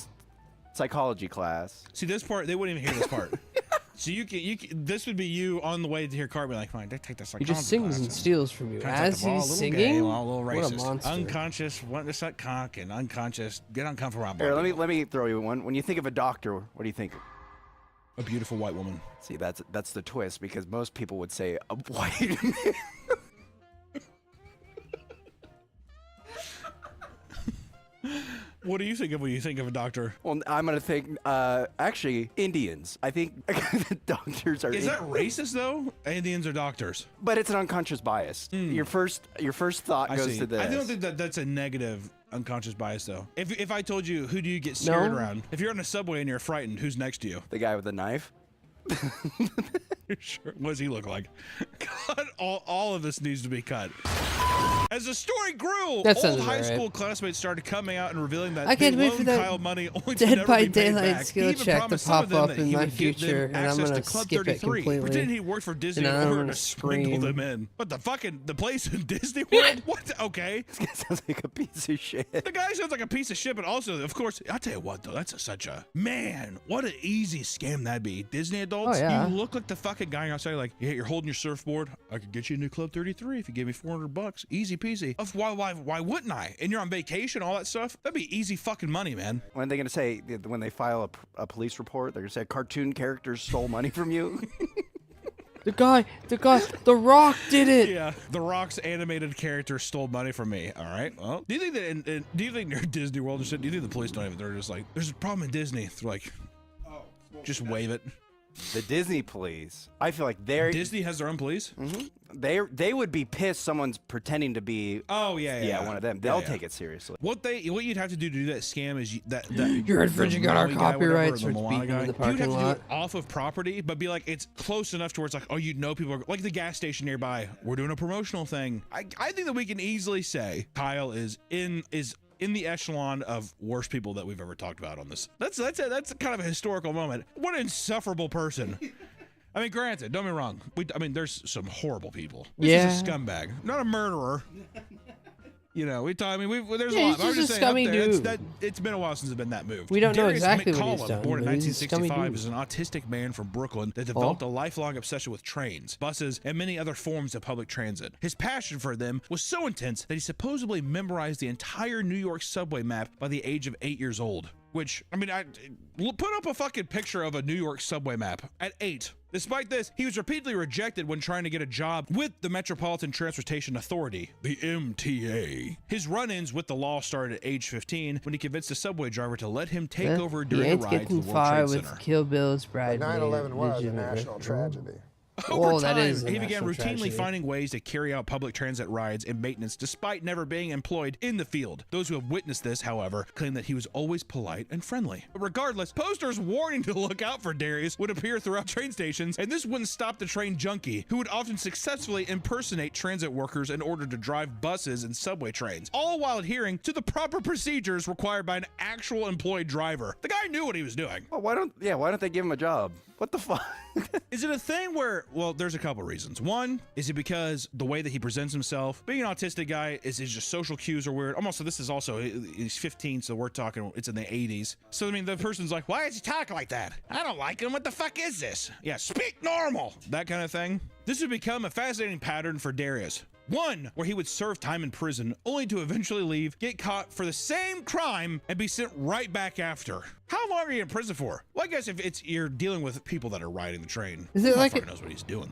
psychology class. See, this part, they wouldn't even hear this part. So this would be you on the way to hear Cartman, like, fine, take this He psychology just sings class and steals from you Kind of as like the ball, a he's little singing. gay, well, a little What racist. a monster! Unconscious, want to suck cock, and unconscious, get uncomfortable around. Here, let me throw you one. When you think of a doctor, what do you think? A beautiful white woman. See, that's the twist, because most people would say a white man. What do you think of when you think of a doctor? Well, I'm gonna think actually Indians. I think doctors are. Is that racist though? Indians are doctors. But it's an unconscious bias. Your first thought I goes see. to this. I don't think that's a negative unconscious bias though. If I told you, who do you get scared No. around? If you're on a subway and you're frightened, who's next to you? The guy with the knife. Sure. What does he look like? God, all of this needs to be cut. As the story grew, That old sounds high right. school classmates started coming out and revealing that I can't they wait for loaned that Kyle money only to Dead never by be paid Daylight back. skill He even check to promised some of pop them up that in he my would give them future, and I'm access gonna to Club skip it 33, completely. pretending he worked for Disney And in I'm order gonna to sprinkle scream. them in. But the place in Disney World? What? Okay. This guy sounds like a piece of shit. The guy sounds like a piece of shit, but also, of course, I'll tell you what, though, that's such a, man, what an easy scam that'd be. Disney adults, Oh, yeah. you look like the fucking guy outside, like, yeah, you're holding your surfboard. I could get you into Club 33 if you gave me $400. Easy peasy. Why wouldn't I? And you're on vacation, all that stuff. That'd be easy fucking money, man. When are they going to say, when they file a police report, they're going to say cartoon characters stole money from you? The Rock did it. Yeah, The Rock's animated character stole money from me. All right. Well, do you think that? Do you think near Disney World and shit? Do you think the police don't even? They're just like, there's a problem in Disney. They're like, just wave it. The Disney police. I feel like they're Disney has their own police. They would be pissed someone's pretending to be. Oh yeah, one of them. They'll take it seriously. What you'd have to do that scam is that You're infringing on our copyrights for Moana speaking in the you'd parking have to lot. do it off of property, but be like it's close enough to where it's like, oh, people are like the gas station nearby. We're doing a promotional thing. I think that we can easily say Kyle is in the echelon of worst people that we've ever talked about on this. That's kind of a historical moment. What an insufferable person. I mean, granted, don't be wrong. There's some horrible people. This is a scumbag, not a murderer. You know, there's a lot. I'm just saying, scummy dude. It's been a while since it's been that moved. We don't know Darius exactly what McCullough, he's done, born in but he's a scummy 1965, dude. is an autistic man from Brooklyn that developed a lifelong obsession with trains, buses, and many other forms of public transit. His passion for them was so intense that he supposedly memorized the entire New York subway map by the age of 8 years old. Which, put up a fucking picture of a New York subway map at 8. Despite this, he was repeatedly rejected when trying to get a job with the Metropolitan Transportation Authority, the MTA. His run-ins with the law started at age 15 when he convinced a subway driver to let him take over during a ride to the World Trade Center. With Kill Bill's bride. 9/11 was a national tragedy. Over that time, is a he began national routinely tragedy. finding ways to carry out public transit rides and maintenance despite never being employed in the field. Those who have witnessed this, however, claim that he was always polite and friendly. But regardless, posters warning to look out for Darius would appear throughout train stations, and this wouldn't stop the train junkie, who would often successfully impersonate transit workers in order to drive buses and subway trains, all while adhering to the proper procedures required by an actual employed driver. The guy knew what he was doing. Well, why don't they give him a job? What the fuck? Is it a thing where, well, there's a couple reasons. One, is it because the way that he presents himself? Being an autistic guy, is just social cues are weird. Almost, so this is also, he's 15, so we're talking, it's in the 80s. So, the person's like, why does he talk like that? I don't like him. What the fuck is this? Yeah, speak normal. That kind of thing. This would become a fascinating pattern for Darius. One, where he would serve time in prison, only to eventually leave, get caught for the same crime, and be sent right back after. How long are you in prison for? Well, I guess if you're dealing with people that are riding the train, Is it like knows what he's doing?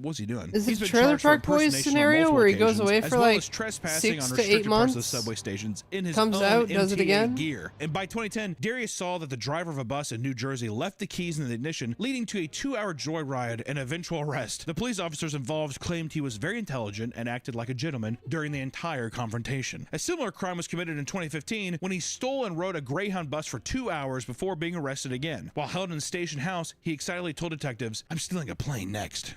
What's he doing? Is it He's a been Trailer charged for Park Boys impersonation on scenario multiple where he goes occasions, away as for well like as trespassing 6 on to 8 restricted parts of the months? subway stations in his Comes own out, does it MTA again? gear. And by 2010, Darius saw that the driver of a bus in New Jersey left the keys in the ignition, leading to a 2-hour joyride and eventual arrest. The police officers involved claimed he was very intelligent and acted like a gentleman during the entire confrontation. A similar crime was committed in 2015 when he stole and rode a Greyhound bus for 2 hours before being arrested again. While held in the station house, he excitedly told detectives, "I'm stealing a plane next."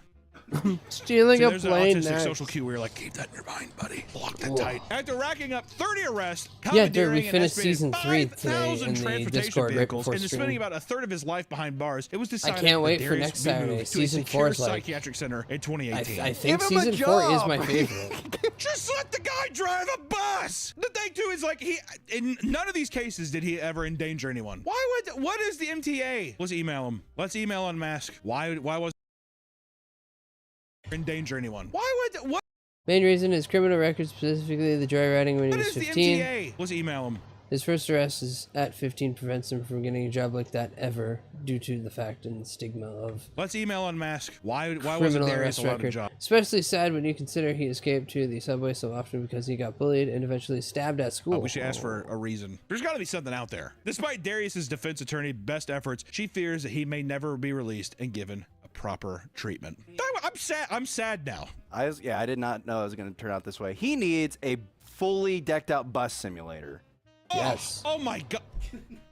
Stealing a there's plane an autistic next. social cue where you're like, keep that in your mind, buddy. Lock that tight. After racking up 30 arrests, Yeah, dude, we commandeering an finished estimated season 3 today 5,000 in the transportation Discord right vehicles, before and stream. spending about a third of his life behind bars, it was decided can't that wait for Darius next be Saturday. moved to Season a 4 secure is like- psychiatric center in 2018. I think Give him a season 4 is job. my favorite. Just let the guy drive a bus. The thing too is like in none of these cases did he ever endanger anyone. What is the MTA? Let's email him. Let's email Unmask. Why was endanger anyone? What Main reason is criminal record, specifically the joyriding when he was is the 15. MTA? Let's email him. His first arrest is at 15 prevents him from getting a job like that ever due to the fact and stigma of Let's email Unmask. Why wasn't criminal Darius arrest allowed a record. job? Especially sad when you consider he escaped to the subway so often because he got bullied and eventually stabbed at school. We should ask for a reason. There's got to be something out there. Despite Darius's defense attorney best efforts, she fears that he may never be released and given a proper treatment. I'm sad now. I did not know it was going to turn out this way. He needs a fully decked out bus simulator. Yes. Oh my god.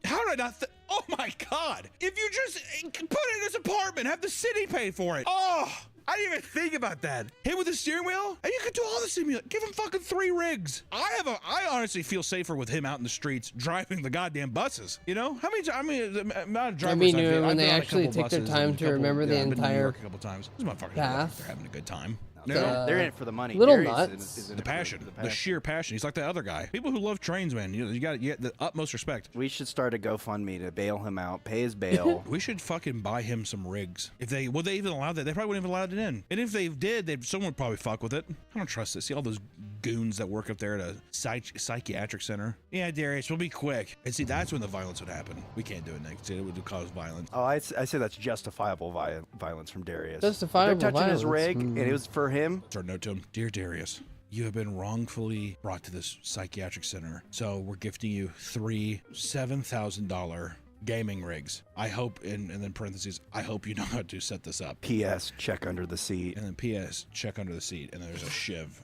How did I not? Oh my God! If you just put it in his apartment, have the city pay for it. Oh, I didn't even think about that. Him with the steering wheel, and you could do all the simulation. Give him fucking 3 rigs. I honestly feel safer with him out in the streets driving the goddamn buses. You know how many? I mean, not drivers. When they actually take their time to remember the entire a couple times. These motherfuckers path. are having a good time. They're in it for the money. Little Darius nuts. is in The it for passion, the sheer passion. He's like the other guy. People who love trains, man. You got the utmost respect. We should start a GoFundMe to bail him out, pay his bail. We should fucking buy him some rigs. If they would they even allow that? They probably wouldn't even allow it in. And if they did, someone would probably fuck with it. I don't trust it. See all those goons that work up there at a psychiatric center. Yeah, Darius, we'll be quick. And see, that's when the violence would happen. We can't do it, Nick. See, it would cause violence. Oh, I say that's justifiable violence from Darius. Justifiable They're touching violence. his rig, and it was for him. Start a note to him. Dear Darius, you have been wrongfully brought to this psychiatric center. So we're gifting you 3 $7,000 gaming rigs. I hope, and then parentheses, I hope you know how to set this up. P.S. Check under the seat. And then P.S. Check under the seat. And there's a shiv.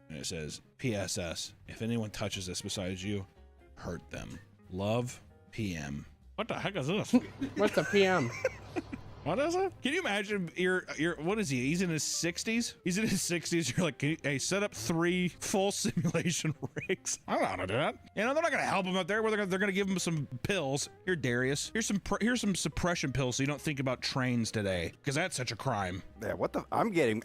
And it says, P.S.S. If anyone touches this besides you, hurt them. Love, P.M. What the heck is this? What's a PM? What is it? Can you imagine you're what is he? He's in his 60s? He's in his 60s. You're like, hey, set up 3 full simulation rigs. I don't know how to do that. You know, they're not going to help him out there. They're going to give him some pills. Here, Darius. Here's some suppression pills so you don't think about trains today. Because that's such a crime. Yeah, what the? I'm getting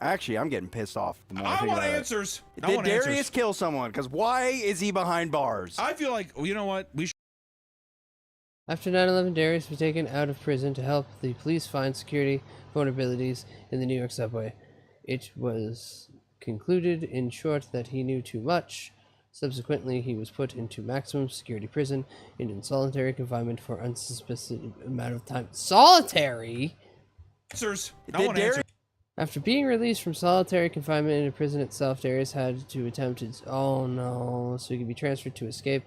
pissed off. The more I think want about it. answers. Did Darius kill someone? Because why is he behind bars? I feel like, well, you know what? We should. After 9/11, Darius was taken out of prison to help the police find security vulnerabilities in the New York subway. It was concluded, in short, that he knew too much. Subsequently, he was put into maximum security prison and in solitary confinement for unspecified amount of time. Solitary? Answers. I want answers. After being released from solitary confinement in the prison itself, Darius had to attempt his... Oh no, so he could be transferred to escape.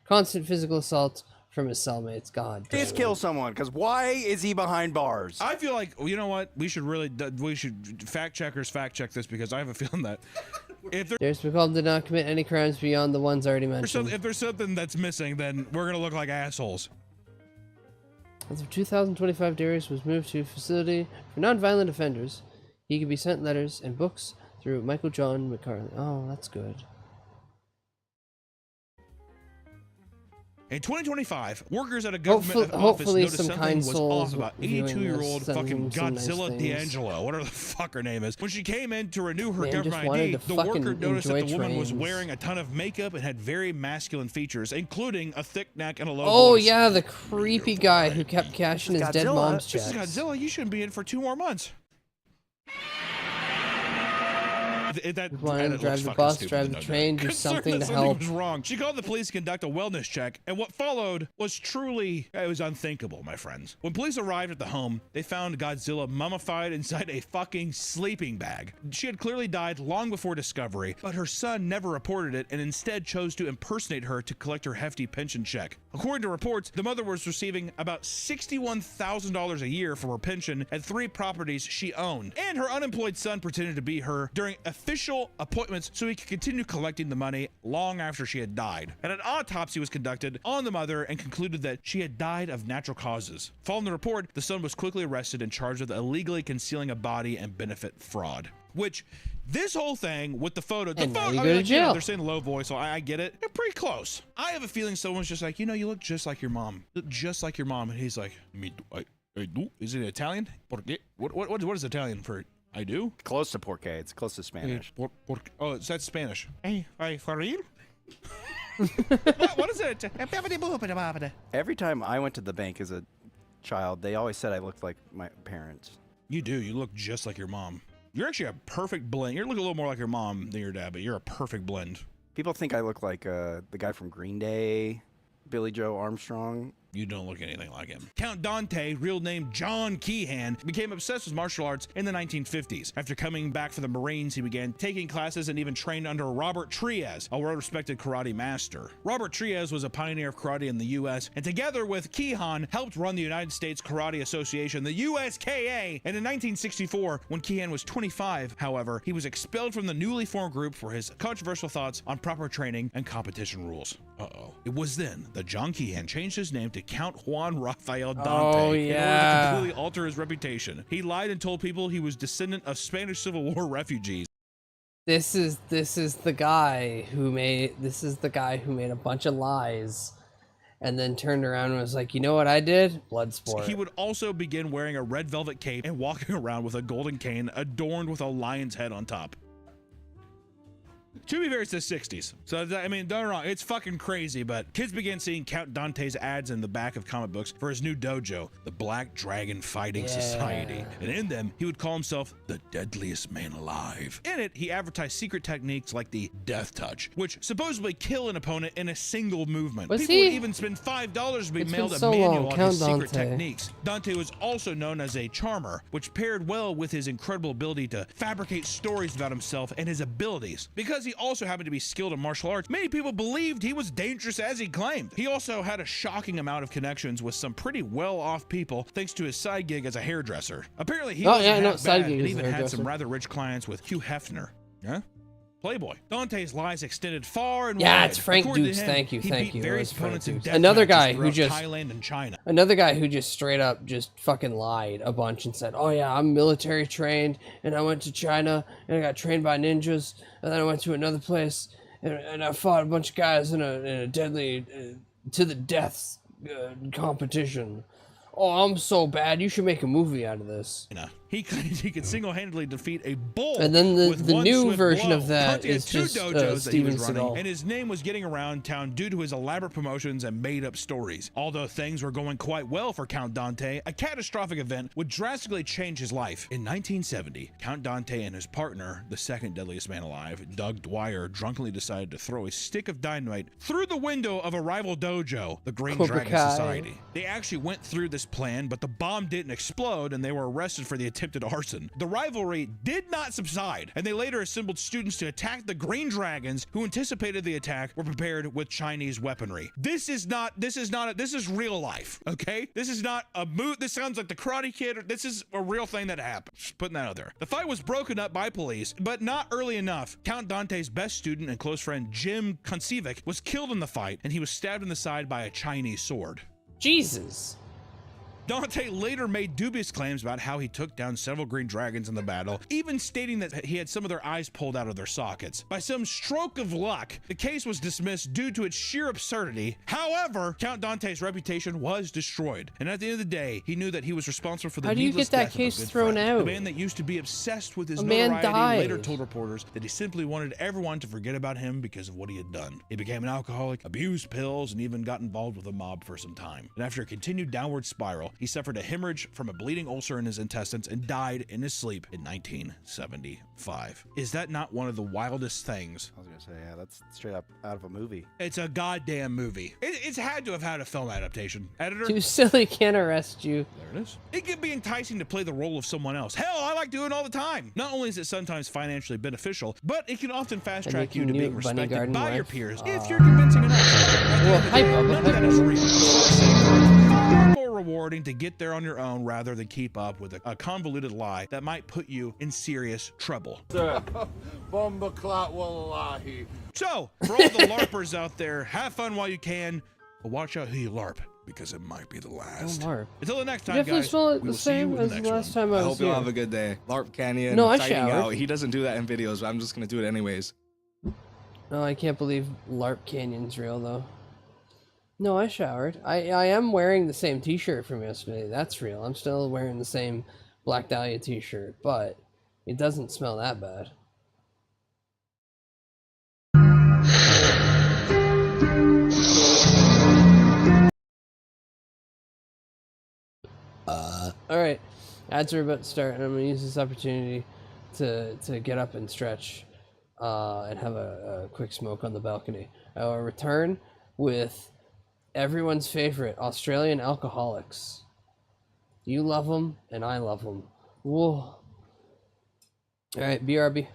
Constant physical assault from his cellmates. God damn. Darius kill someone, because why is he behind bars? I feel like, well, you know what? We should fact checkers fact check this, because I have a feeling that if Darius McCall did not commit any crimes beyond the ones already mentioned. if there's something that's missing, then we're going to look like assholes. As of 2025, Darius was moved to a facility for nonviolent offenders. He could be sent letters and books through Michael John McCarthy. Oh, that's good. In 2025, workers at a government office hopefully noticed some something kind was souls off about viewing 82-year-old this, fucking sending some Godzilla nice things. D'Angelo, whatever the fuck her name is. When she came in to renew her Man just government wanted ID, to the fucking worker noticed that the enjoy woman was trains. wearing a ton of makeup and had very masculine features, including a thick neck and a low Oh voice. yeah, the creepy guy who kept cashing his dead mom's This checks. is Godzilla. You shouldn't be in for 2 more months. That wanted to drive the bus, drive the train, do something to help. Was wrong. She called the police to conduct a wellness check, and what followed was truly, it was unthinkable, my friends. When police arrived at the home, they found Godzilla mummified inside a fucking sleeping bag. She had clearly died long before discovery, but her son never reported it and instead chose to impersonate her to collect her hefty pension check. According to reports, the mother was receiving about $61,000 a year from her pension and 3 properties she owned, and her unemployed son pretended to be her during official appointments so he could continue collecting the money long after she had died. And an autopsy was conducted on the mother and concluded that she had died of natural causes. Following the report, the son was quickly arrested and charged with illegally concealing a body and benefit fraud. Which, this whole thing with the photo, And now you go to jail. they're saying low voice, so I get it. They're pretty close. I have a feeling someone's just like, you know, you look just like your mom. You look just like your mom. And he's like, me, I do. Is it Italian? Porque? What is Italian for? I do? Close to porque. It's close to Spanish. Oh, that's Spanish. Hey, for real? what is it? Every time I went to the bank as a child, they always said I looked like my parents. You do. You look just like your mom. You're actually a perfect blend. You look a little more like your mom than your dad, but you're a perfect blend. People think I look like the guy from Green Day, Billy Joe Armstrong. You don't look anything like him. Count Dante, real name John Keehan, became obsessed with martial arts in the 1950s. After coming back from the Marines, he began taking classes and even trained under Robert Trias, a well-respected karate master. Robert Trias was a pioneer of karate in the U.S., and together with Keehan, helped run the United States Karate Association, the USKA. And in 1964, when Keehan was 25, however, he was expelled from the newly formed group for his controversial thoughts on proper training and competition rules. Uh-oh. It was then that John Keehan changed his name to to Count Juan Rafael Dante Oh, in order yeah. to completely alter his reputation. He lied and told people he was descendant of Spanish Civil War refugees. This is the guy who made a bunch of lies and then turned around and was like, you know what I did? Bloodsport. He would also begin wearing a red velvet cape and walking around with a golden cane adorned with a lion's head on top. To be fair, it's the 60s. So, I mean, don't get me wrong, it's fucking crazy, but kids began seeing Count Dante's ads in the back of comic books for his new dojo, the Black Dragon Fighting Society. And in them, he would call himself the deadliest man alive. In it, he advertised secret techniques like the Death Touch, which supposedly kill an opponent in a single movement. People would even spend $5 to be mailed a manual on his secret techniques. Dante was also known as a charmer, which paired well with his incredible ability to fabricate stories about himself and his abilities. Because he also happened to be skilled in martial arts, many people believed he was dangerous as he claimed. He also had a shocking amount of connections with some pretty well-off people thanks to his side gig as a hairdresser. Apparently he wasn't half bad and even had some rather rich clients with Hugh Hefner. Yeah? Playboy. Dante's lies extended far and wide. Yeah, it's Frank According to Dukes. him, Thank you, he thank beat you. various It was Frank opponents in Dukes. death Another guy matches who throughout just Thailand and China. Another guy who just straight up just fucking lied a bunch and said, "Oh yeah, I'm military trained, and I went to China and I got trained by ninjas, and then I went to another place and I fought a bunch of guys in a deadly to the death competition. Oh, I'm so bad. You should make a movie out of this." He could single-handedly defeat a bull. And then with the one new swift version blow. of that Dante had is two just dojos that he Steven was running, Seagal. and his name was getting around town due to his elaborate promotions and made-up stories. Although things were going quite well for Count Dante, a catastrophic event would drastically change his life. In 1970, Count Dante and his partner, the second deadliest man alive, Doug Dwyer, drunkenly decided to throw a stick of dynamite through the window of a rival dojo, the Green Cobra Dragon Kai. Society. They actually went through this plan, but the bomb didn't explode, and they were arrested for the attempted arson. The rivalry did not subside, and they later assembled students to attack the Green Dragons, who anticipated the attack, were prepared with Chinese weaponry. This is real life, okay? This is not a moot. This sounds like the Karate Kid. This is a real thing that happened. Just putting that out there. The fight was broken up by police, but not early enough. Count Dante's best student and close friend, Jim Koncevic, was killed in the fight, and he was stabbed in the side by a Chinese sword. Jesus. Dante later made dubious claims about how he took down several Green Dragons in the battle, even stating that he had some of their eyes pulled out of their sockets. By some stroke of luck, the case was dismissed due to its sheer absurdity. However, Count Dante's reputation was destroyed, and at the end of the day, he knew that he was responsible for the How do you needless get that death of a case good thrown friend. out? The man that used to be obsessed with his A man notoriety later died. told reporters that he simply wanted everyone to forget about him because of what he had done. He became an alcoholic, abused pills, and even got involved with a mob for some time. And after a continued downward spiral, he suffered a hemorrhage from a bleeding ulcer in his intestines and died in his sleep in 1975. Is that not one of the wildest things? I was gonna say, yeah, that's straight up out of a movie. It's a goddamn movie. It's had to have had a film adaptation. Editor? Too silly, can't arrest you. There it is. It can be enticing to play the role of someone else. Hell, I like doing it all the time. Not only is it sometimes financially beneficial, but it can often fast track you to being respected by your peers if you're convincing enough. Well, hi, Bubba. None of that is real. It's far more rewarding to get there on your own rather than keep up with a convoluted lie that might put you in serious trouble. Bomba clot wallahi. So, for all the LARPers out there, have fun while you can, but watch out who you LARP, because it might be the last. Don't LARP. Until the next You time, definitely guys, smell it we the will see you same in the as next the last one. time I was hope you all here. have a good day. LARP Canyon. No, I signing showered. out. He doesn't do that in videos, but I'm just gonna do it anyways. No, I can't believe LARP Canyon's real, though. No, I showered. I am wearing the same t-shirt from yesterday. That's real. I'm still wearing the same Black Dahlia t-shirt, but it doesn't smell that bad. Alright, ads are about to start, and I'm going to use this opportunity to get up and stretch and have a quick smoke on the balcony. I will return with everyone's favorite Australian alcoholics. You love them, and I love them. Whoa. Alright, BRB.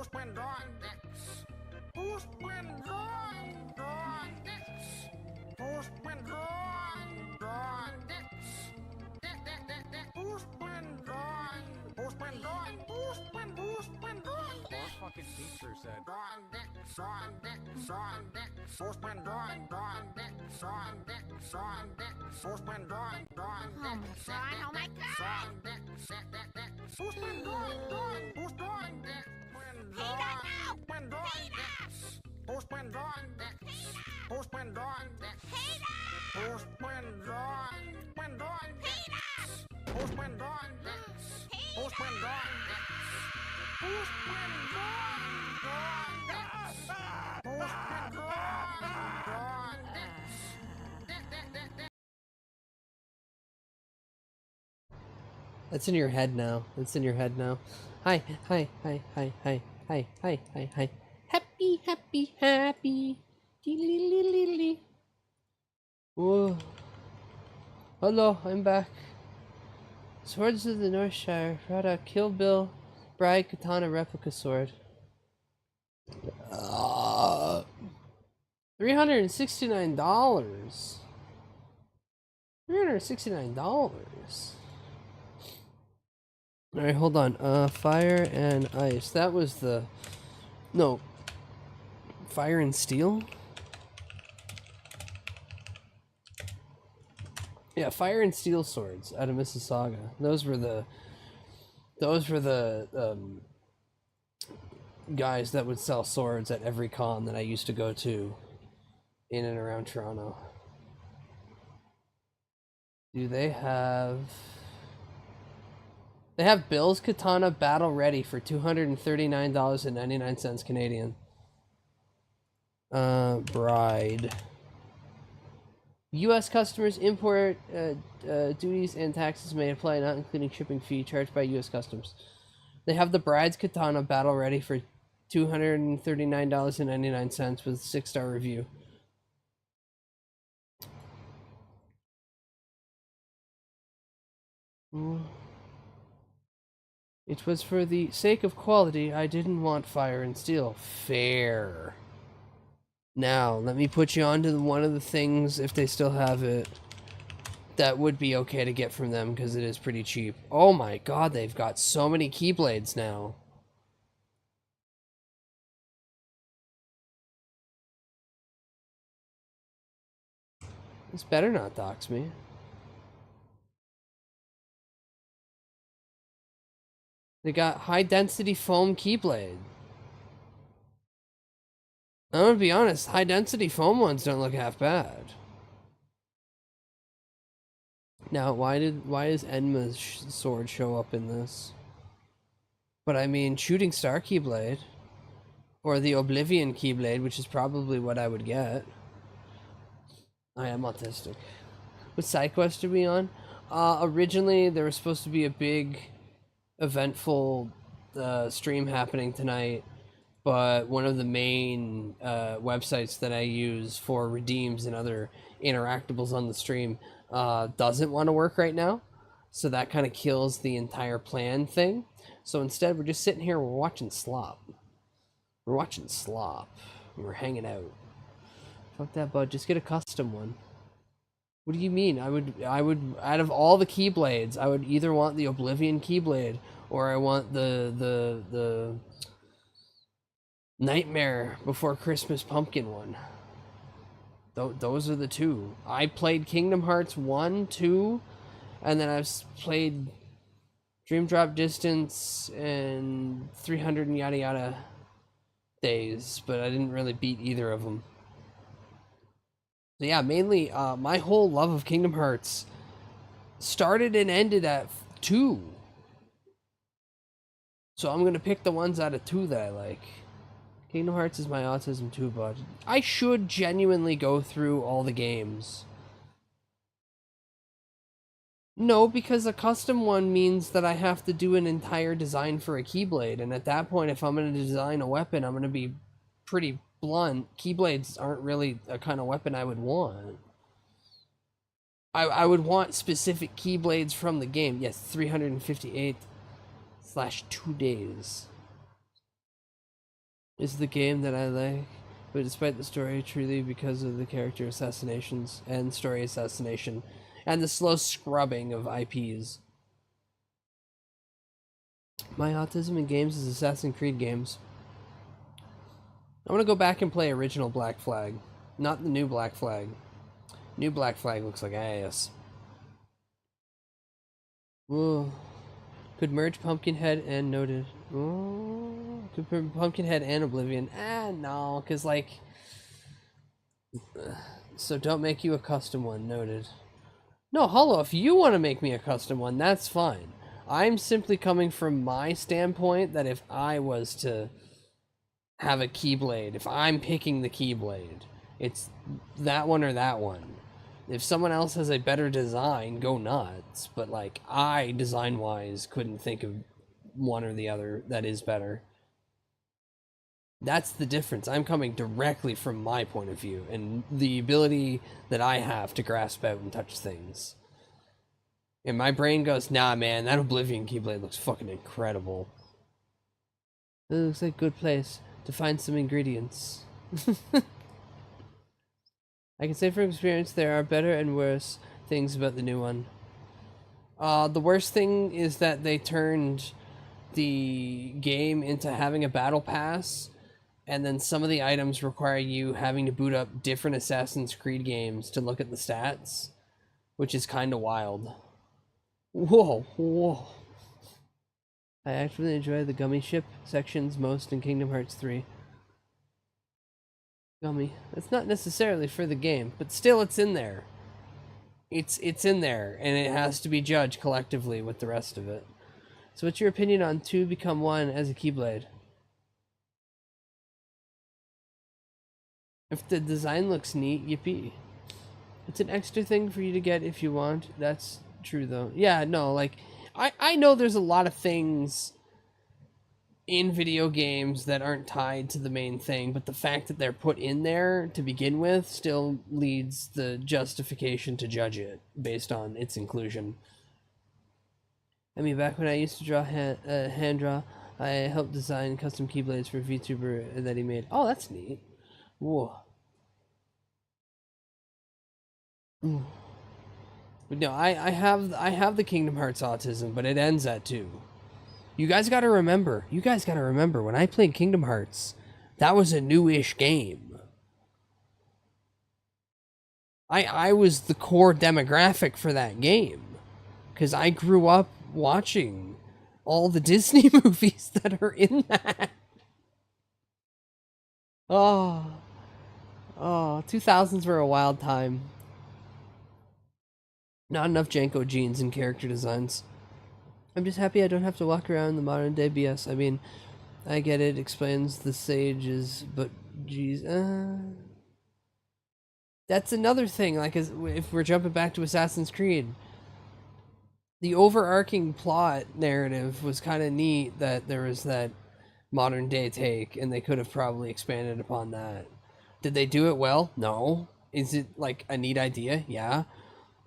Postman drawing dicks. Postman drawing dicks. Postman drawing dicks. Postman drawing. Postman drawing. Postman drawing. Our fucking teacher said. Drawing dicks. Drawing dicks. Drawing dicks. Postman drawing dicks. Drawing dicks. Drawing dicks. Postman drawing dicks. Oh my god! Drawing dicks. Postman drawing dicks. Hey, that now! Postman drawing dicks. Postman drawing dicks. Postman drawing dicks. Postman drawing dicks. Postman drawing dicks. Postman drawing dicks. Postman drawing dicks. That's in your head now. That's in your head now. Hi. Happy. Dee-lee-lee-lee-lee. Whoa. Hello, I'm back. Swords of the Northshire. Product Kill Bill. Bride Katana Replica Sword. $369. $369. Alright, hold on. Fire and Ice. That was the... No. Fire and Steel? Yeah, Fire and Steel swords out of Mississauga. Those were the guys that would sell swords at every con that I used to go to in and around Toronto. Do they have... They have Bill's Katana Battle Ready for $239.99 Canadian. Bride. U.S. customers import duties and taxes may apply, not including shipping fee charged by U.S. Customs. They have the Bride's Katana Battle Ready for $239.99 with a 6-star review. It was for the sake of quality. I didn't want Fire and Steel. Fair. Now, let me put you on to one of the things, if they still have it, that would be okay to get from them, because it is pretty cheap. Oh my god, they've got so many Keyblades now. This better not dox me. They got high density foam Keyblade. I'm gonna be honest, high density foam ones don't look half bad. Now, why does Enma's sword show up in this? But I mean, Shooting Star Keyblade, or the Oblivion Keyblade, which is probably what I would get. I am autistic. What side quest are we on? Originally, there was supposed to be a big, eventful stream happening tonight, but one of the main websites that I use for redeems and other interactables on the stream doesn't want to work right now, so that kind of kills the entire plan thing. So instead, we're just sitting here, we're watching slop. We're watching slop. We're hanging out. Fuck that, bud. Just get a custom one. What do you mean? I would, out of all the Keyblades, I would either want the Oblivion Keyblade, or I want the Nightmare Before Christmas Pumpkin one. Those are the two. I played Kingdom Hearts 1, 2, and then I've played Dream Drop Distance and 300 and yada yada days, but I didn't really beat either of them. So yeah, mainly my whole love of Kingdom Hearts started and ended at 2. So I'm gonna pick the ones out of 2 that I like. Kingdom Hearts is my autism too, bud. I should genuinely go through all the games. No, because a custom one means that I have to do an entire design for a Keyblade, and at that point, if I'm going to design a weapon, I'm going to be pretty blunt. Keyblades aren't really a kind of weapon I would want. I would want specific Keyblades from the game. Yes, 358/2 days. is the game that I like, but despite the story, truly because of the character assassinations and story assassination, and the slow scrubbing of IPs. My autism in games is Assassin's Creed games. I want to go back and play original Black Flag, not the new Black Flag. New Black Flag looks like ass. Whoa. Could merge Pumpkinhead and Noted. Oh, could put Pumpkinhead and Oblivion. No, because, like... So don't make you a custom one, Noted. No, Hollow, if you want to make me a custom one, that's fine. I'm simply coming from my standpoint that if I was to have a Keyblade, if I'm picking the Keyblade, it's that one or that one. If someone else has a better design, go nuts. But, like, I, design-wise, couldn't think of one or the other that is better. That's the difference. I'm coming directly from my point of view and the ability that I have to grasp out and touch things. And my brain goes, nah, man, that Oblivion Keyblade looks fucking incredible. It looks like a good place to find some ingredients. I can say from experience there are better and worse things about the new one. The worst thing is that they turned the game into having a battle pass, and then some of the items require you having to boot up different Assassin's Creed games to look at the stats, which is kind of wild. Whoa, whoa. I actually enjoy the gummy ship sections most in Kingdom Hearts 3. Gummy. It's not necessarily for the game, but still it's in there. It's in there, and it has to be judged collectively with the rest of it. So what's your opinion on 2 become 1 as a Keyblade? If the design looks neat, yippee. It's an extra thing for you to get if you want. That's true, though. Yeah, no, like, I know there's a lot of things in video games that aren't tied to the main thing, but the fact that they're put in there to begin with still leads the justification to judge it based on its inclusion. I mean, back when I used to draw hand draw, I helped design custom Keyblades for a VTuber that he made. Oh, that's neat. Whoa. Ooh. But no, I have the Kingdom Hearts autism, but it ends at 2. You guys gotta remember, when I played Kingdom Hearts, that was a new-ish game. I was the core demographic for that game, because I grew up watching all the Disney movies that are in that. Oh, 2000s were a wild time. Not enough Janko genes and character designs. I'm just happy I don't have to walk around the modern day BS. I mean, I get it, explains the sages, but geez, that's another thing, like, if we're jumping back to Assassin's Creed, the overarching plot narrative was kind of neat that there was that modern day take, and they could have probably expanded upon that. Did they do it well? No. Is it, like, a neat idea? Yeah.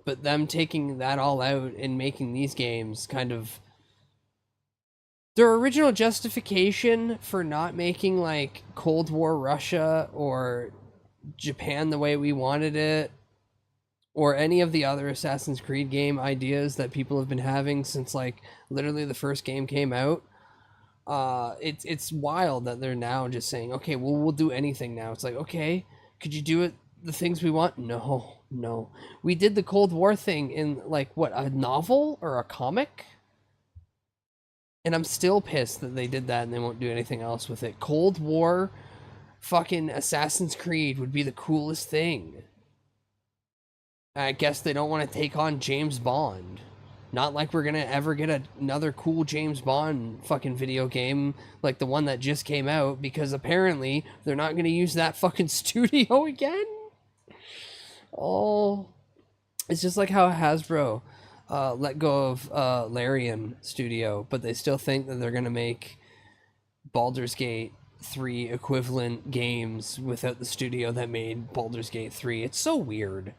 But them taking that all out and making these games kind of... Their original justification for not making, like, Cold War Russia or Japan the way we wanted it, or any of the other Assassin's Creed game ideas that people have been having since, like, literally the first game came out, it's wild that they're now just saying, okay, well, we'll do anything now. It's like, okay, could you do it the things we want? No. We did the Cold War thing in, like, what, a novel or a comic? And I'm still pissed that they did that and they won't do anything else with it. Cold War fucking Assassin's Creed would be the coolest thing. I guess they don't want to take on James Bond. Not like we're gonna ever get another cool James Bond fucking video game like the one that just came out, because apparently they're not gonna use that fucking studio again. Oh, it's just like how Hasbro let go of Larian Studio, but they still think that they're gonna make Baldur's Gate 3 equivalent games without the studio that made Baldur's Gate 3. It's so weird.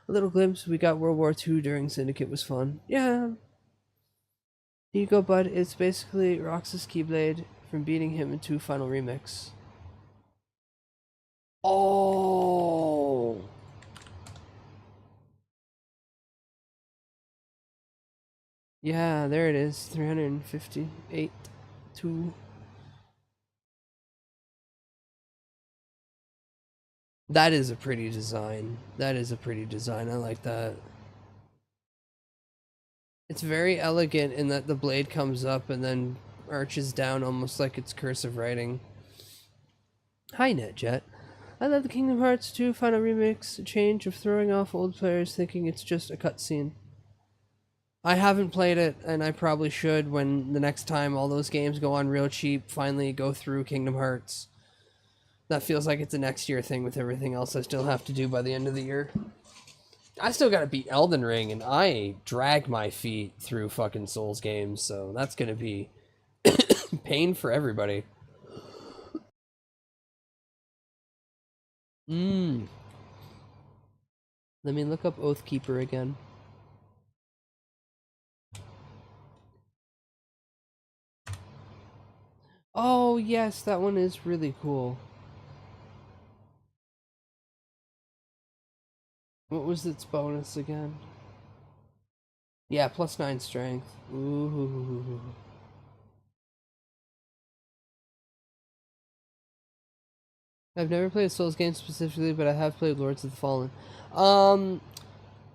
A little glimpse, we got World War II during Syndicate was fun. Yeah. Here you go, bud. It's basically Roxas Keyblade from beating him in 2 Final Remix. Oh. Yeah, there it is. 358. 2. That is a pretty design. That is a pretty design. I like that. It's very elegant in that the blade comes up and then arches down almost like it's cursive writing. Hi, NetJet. I love the Kingdom Hearts 2 Final Remix, a change of throwing off old players thinking it's just a cutscene. I haven't played it, and I probably should when the next time all those games go on real cheap, finally go through Kingdom Hearts. That feels like it's a next year thing with everything else I still have to do by the end of the year. I still gotta beat Elden Ring, and I drag my feet through fucking Souls games, so that's gonna be pain for everybody. Let me look up Oathkeeper again. Oh, yes, that one is really cool. What was its bonus again? Yeah, +9 strength. Ooh. I've never played a Souls game specifically, but I have played Lords of the Fallen.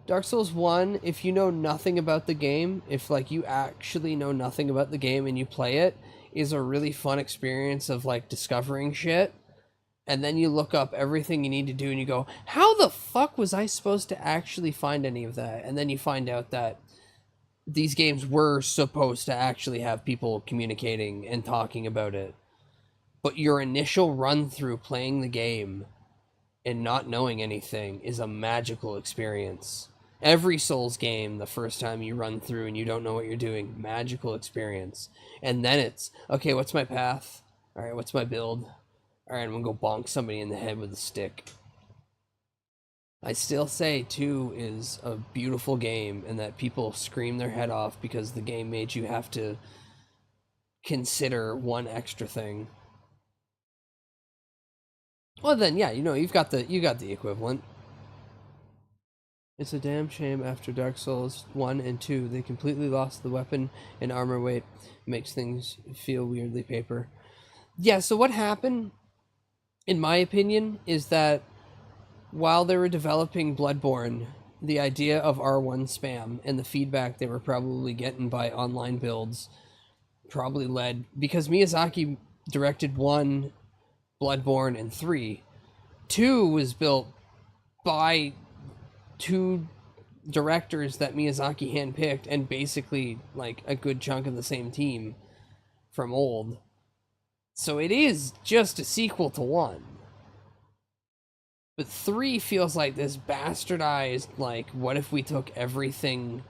Dark Souls 1, if you know nothing about the game, if like you actually know nothing about the game and you play it, is a really fun experience of like discovering shit. And then you look up everything you need to do and you go, how the fuck was I supposed to actually find any of that? And then you find out that these games were supposed to actually have people communicating and talking about it. But your initial run through playing the game and not knowing anything is a magical experience. Every Souls game, the first time you run through and you don't know what you're doing, magical experience. And then it's, okay, what's my path? All right, what's my build? All right, I'm gonna go bonk somebody in the head with a stick. I still say 2 is a beautiful game and that people scream their head off because the game made you have to consider one extra thing. Well then, yeah, you know, you got the equivalent. It's a damn shame after Dark Souls 1 and 2, they completely lost the weapon and armor weight. It makes things feel weirdly paper. Yeah, so what happened, in my opinion, is that while they were developing Bloodborne, the idea of R1 spam and the feedback they were probably getting by online builds probably led, because Miyazaki directed 1, Bloodborne, and 3. 2 was built by 2 directors that Miyazaki handpicked and basically like a good chunk of the same team from old. So it is just a sequel to 1. But 3 feels like this bastardized, like, what if we took everything...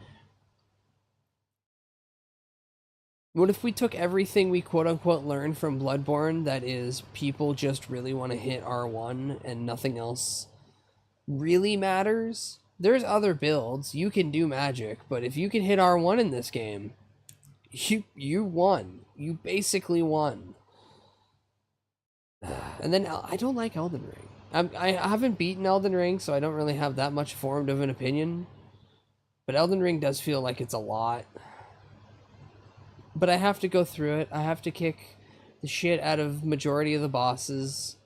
What if we took everything we quote-unquote learned from Bloodborne, that is, people just really want to hit R1 and nothing else really matters? There's other builds, you can do magic, but if you can hit R1 in this game, you won. You basically won. And then, I don't like Elden Ring. I haven't beaten Elden Ring, so I don't really have that much formed of an opinion. But Elden Ring does feel like it's a lot. But I have to go through it. I have to kick the shit out of majority of the bosses.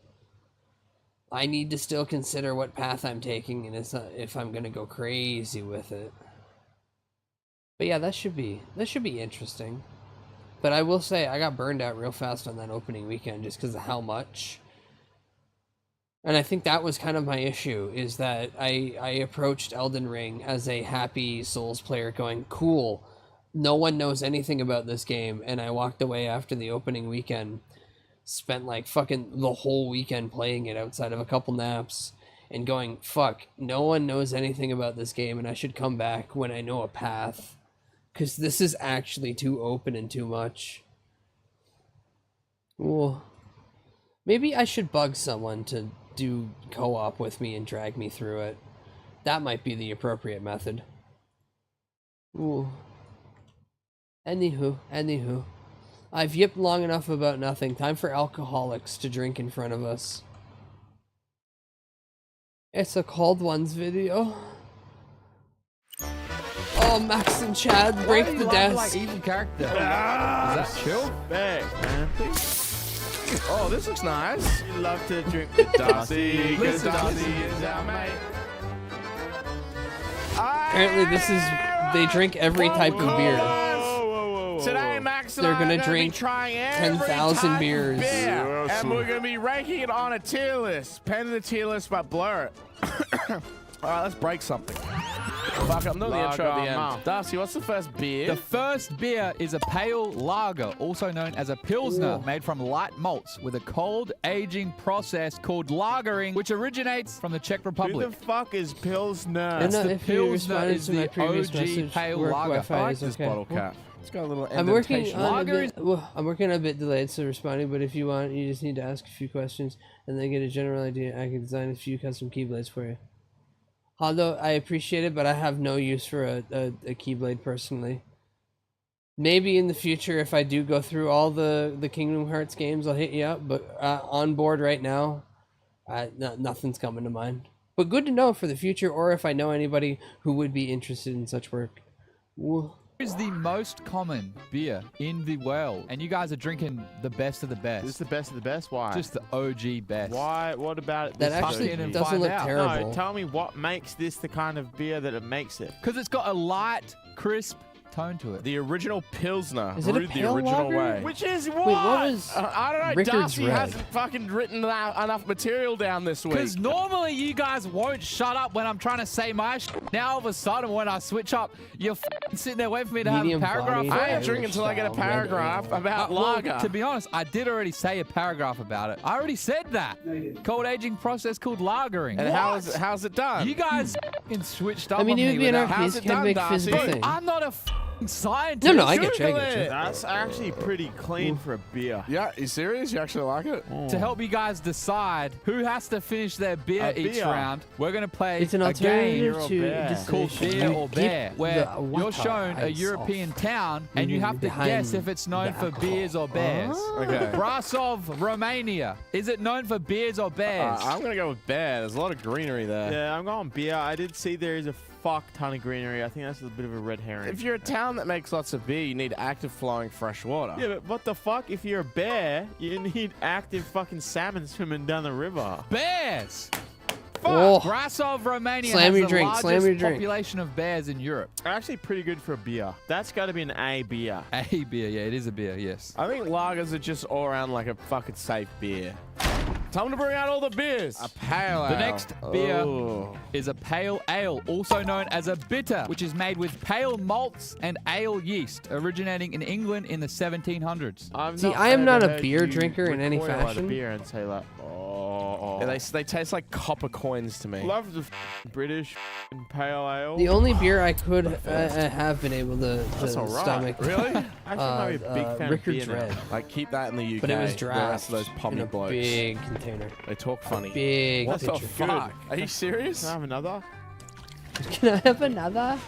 I need to still consider what path I'm taking and if I'm gonna go crazy with it. But yeah, that should be interesting. But I will say, I got burned out real fast on that opening weekend just because of how much. And I think that was kind of my issue, is that I approached Elden Ring as a happy Souls player going, cool, no one knows anything about this game, and I walked away after the opening weekend, spent like fucking the whole weekend playing it outside of a couple naps, and going, fuck, no one knows anything about this game, and I should come back when I know a path, because this is actually too open and too much. Ooh. Maybe I should bug someone to do co-op with me and drag me through it. That might be the appropriate method. Ooh. Anywho. I've yipped long enough about nothing. Time for alcoholics to drink in front of us. It's a cold ones video. Oh, Max and Chad break the desk. Like evil character. Is that chill? Back, man. Oh, this looks nice. You love to drink Darcy, because Darcy is our mate. Apparently, this is they drink every type of beer. Today, Max and They're I gonna are drink trying every 10,000 type of beers. beer, and we're gonna be ranking it on a tier list. Pen the tier list, but blur it. All right, let's break something. Fuck, I'm doing the intro at the end. Darcy, what's the first beer? The first beer is a pale lager, also known as a pilsner, made from light malts with a cold aging process called lagering, which originates from the Czech Republic. Who the fuck is Pilsner? And the if you pilsner responded is to my the previous OG message, pale work lager. Wi-Fi I like is this okay. bottle cap. It's got a little I'm working indentation. on a Lager bit, well, I'm working a bit delayed, so responding. But if you want, you just need to ask a few questions and then get a general idea. I can design a few custom keyblades for you. Although I appreciate it, but I have no use for a keyblade personally. Maybe in the future, if I do go through all the Kingdom Hearts games, I'll hit you up. But on board right now, nothing's coming to mind. But good to know for the future, or if I know anybody who would be interested in such work. Ooh. Is the most common beer in the world, and you guys are drinking the best of the best. This is the best of the best? Why? Just the OG best. Why? What about it? That actually doesn't look terrible. No, tell me what makes this the kind of beer that it makes it. Because it's got a light, crisp tone to it. The original Pilsner Is it a brewed the pale original lager? way. Which is what? Wait, what was I don't know. Rickard's Darcy Red? hasn't fucking written enough material down this week. Because normally you guys won't shut up when I'm trying to say my Now all of a sudden when I switch up, you're sitting there waiting for me to Medium have a paragraph. bodied I ain't drinking until I get a style, red paragraph ale. about Well, lager. to be honest, I did already say a paragraph about it. I already said that. No, you didn't. Cold aging process called lagering. And how's it done? You guys fucking switched up I mean, on it me would be with an that. RP. How's it Can't done, make Darcy? physical Dude, thing. I'm not a scientist. No, I get you. Google it. That's actually pretty clean for a beer. Yeah, you serious? You actually like it? To help you guys decide who has to finish their beer A each beer. round, we're going to play It's an a game alternative to bear. called distillation. Beer You or keep Bear, where the you're water shown a ice European off. town and you have to Behind guess if it's known the for alcohol. beers or bears. Okay. Brasov, Romania. Is it known for beers or bears? I'm going to go with bear. There's a lot of greenery there. Yeah, I'm going beer. I did see there is a fuck ton of greenery. I think that's a bit of a red herring. If you're a town that makes lots of beer, you need active flowing fresh water. Yeah, but what the fuck? If you're a bear, you need active fucking salmon swimming down the river. Bears! Oh. Brasov, Romania Slam has your the drink, largest slam your drink. population of bears in Europe. Actually pretty good for a beer. That's got to be an A beer. A beer, yeah, it is a beer, yes. I think lagers are just all around like a fucking safe beer. Time to bring out all the beers. A pale ale. The next beer Oh. is a pale ale, also known as a bitter, which is made with pale malts and ale yeast, originating in England in the 1700s. See, I am not a heard beer you drinker in any recoil at a fashion. beer and say like, oh. Yeah, they taste like copper coins to me. Love the British pale ale. The only beer I could have been able to That's all right. stomach. Really? Actually, I'm a big fan of Rickard's beer now. Red. Like keep that in the UK. But it was The draft rest of those in pommy a blokes. big container. They talk funny. Big What the picture. fuck? Are you serious? Can I have another? Can I have another?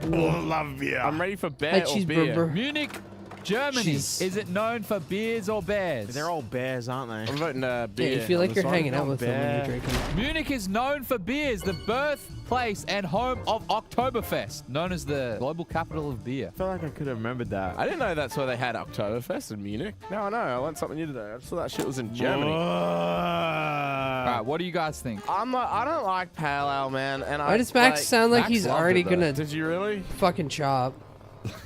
Oh, love beer. I'm ready for Hi, bear or beer. cheeseburger. Munich, Germany. Jeez. Is it known for beers or bears? They're all bears, aren't they? I'm voting Yeah, beer. you feel on like this you're one. hanging out with them when bear. you're drinking. Munich is known for beers, the birthplace and home of Oktoberfest, known as the global capital of beer. I feel like I could have remembered that. I didn't know that's where they had Oktoberfest in Munich. Now I know. I learned something new today. I saw that shit was in Germany. All right, what do you guys think? I don't like pale ale, man. And Why does Max sound like Max he's loved already it, though. gonna Did you really? fucking chop?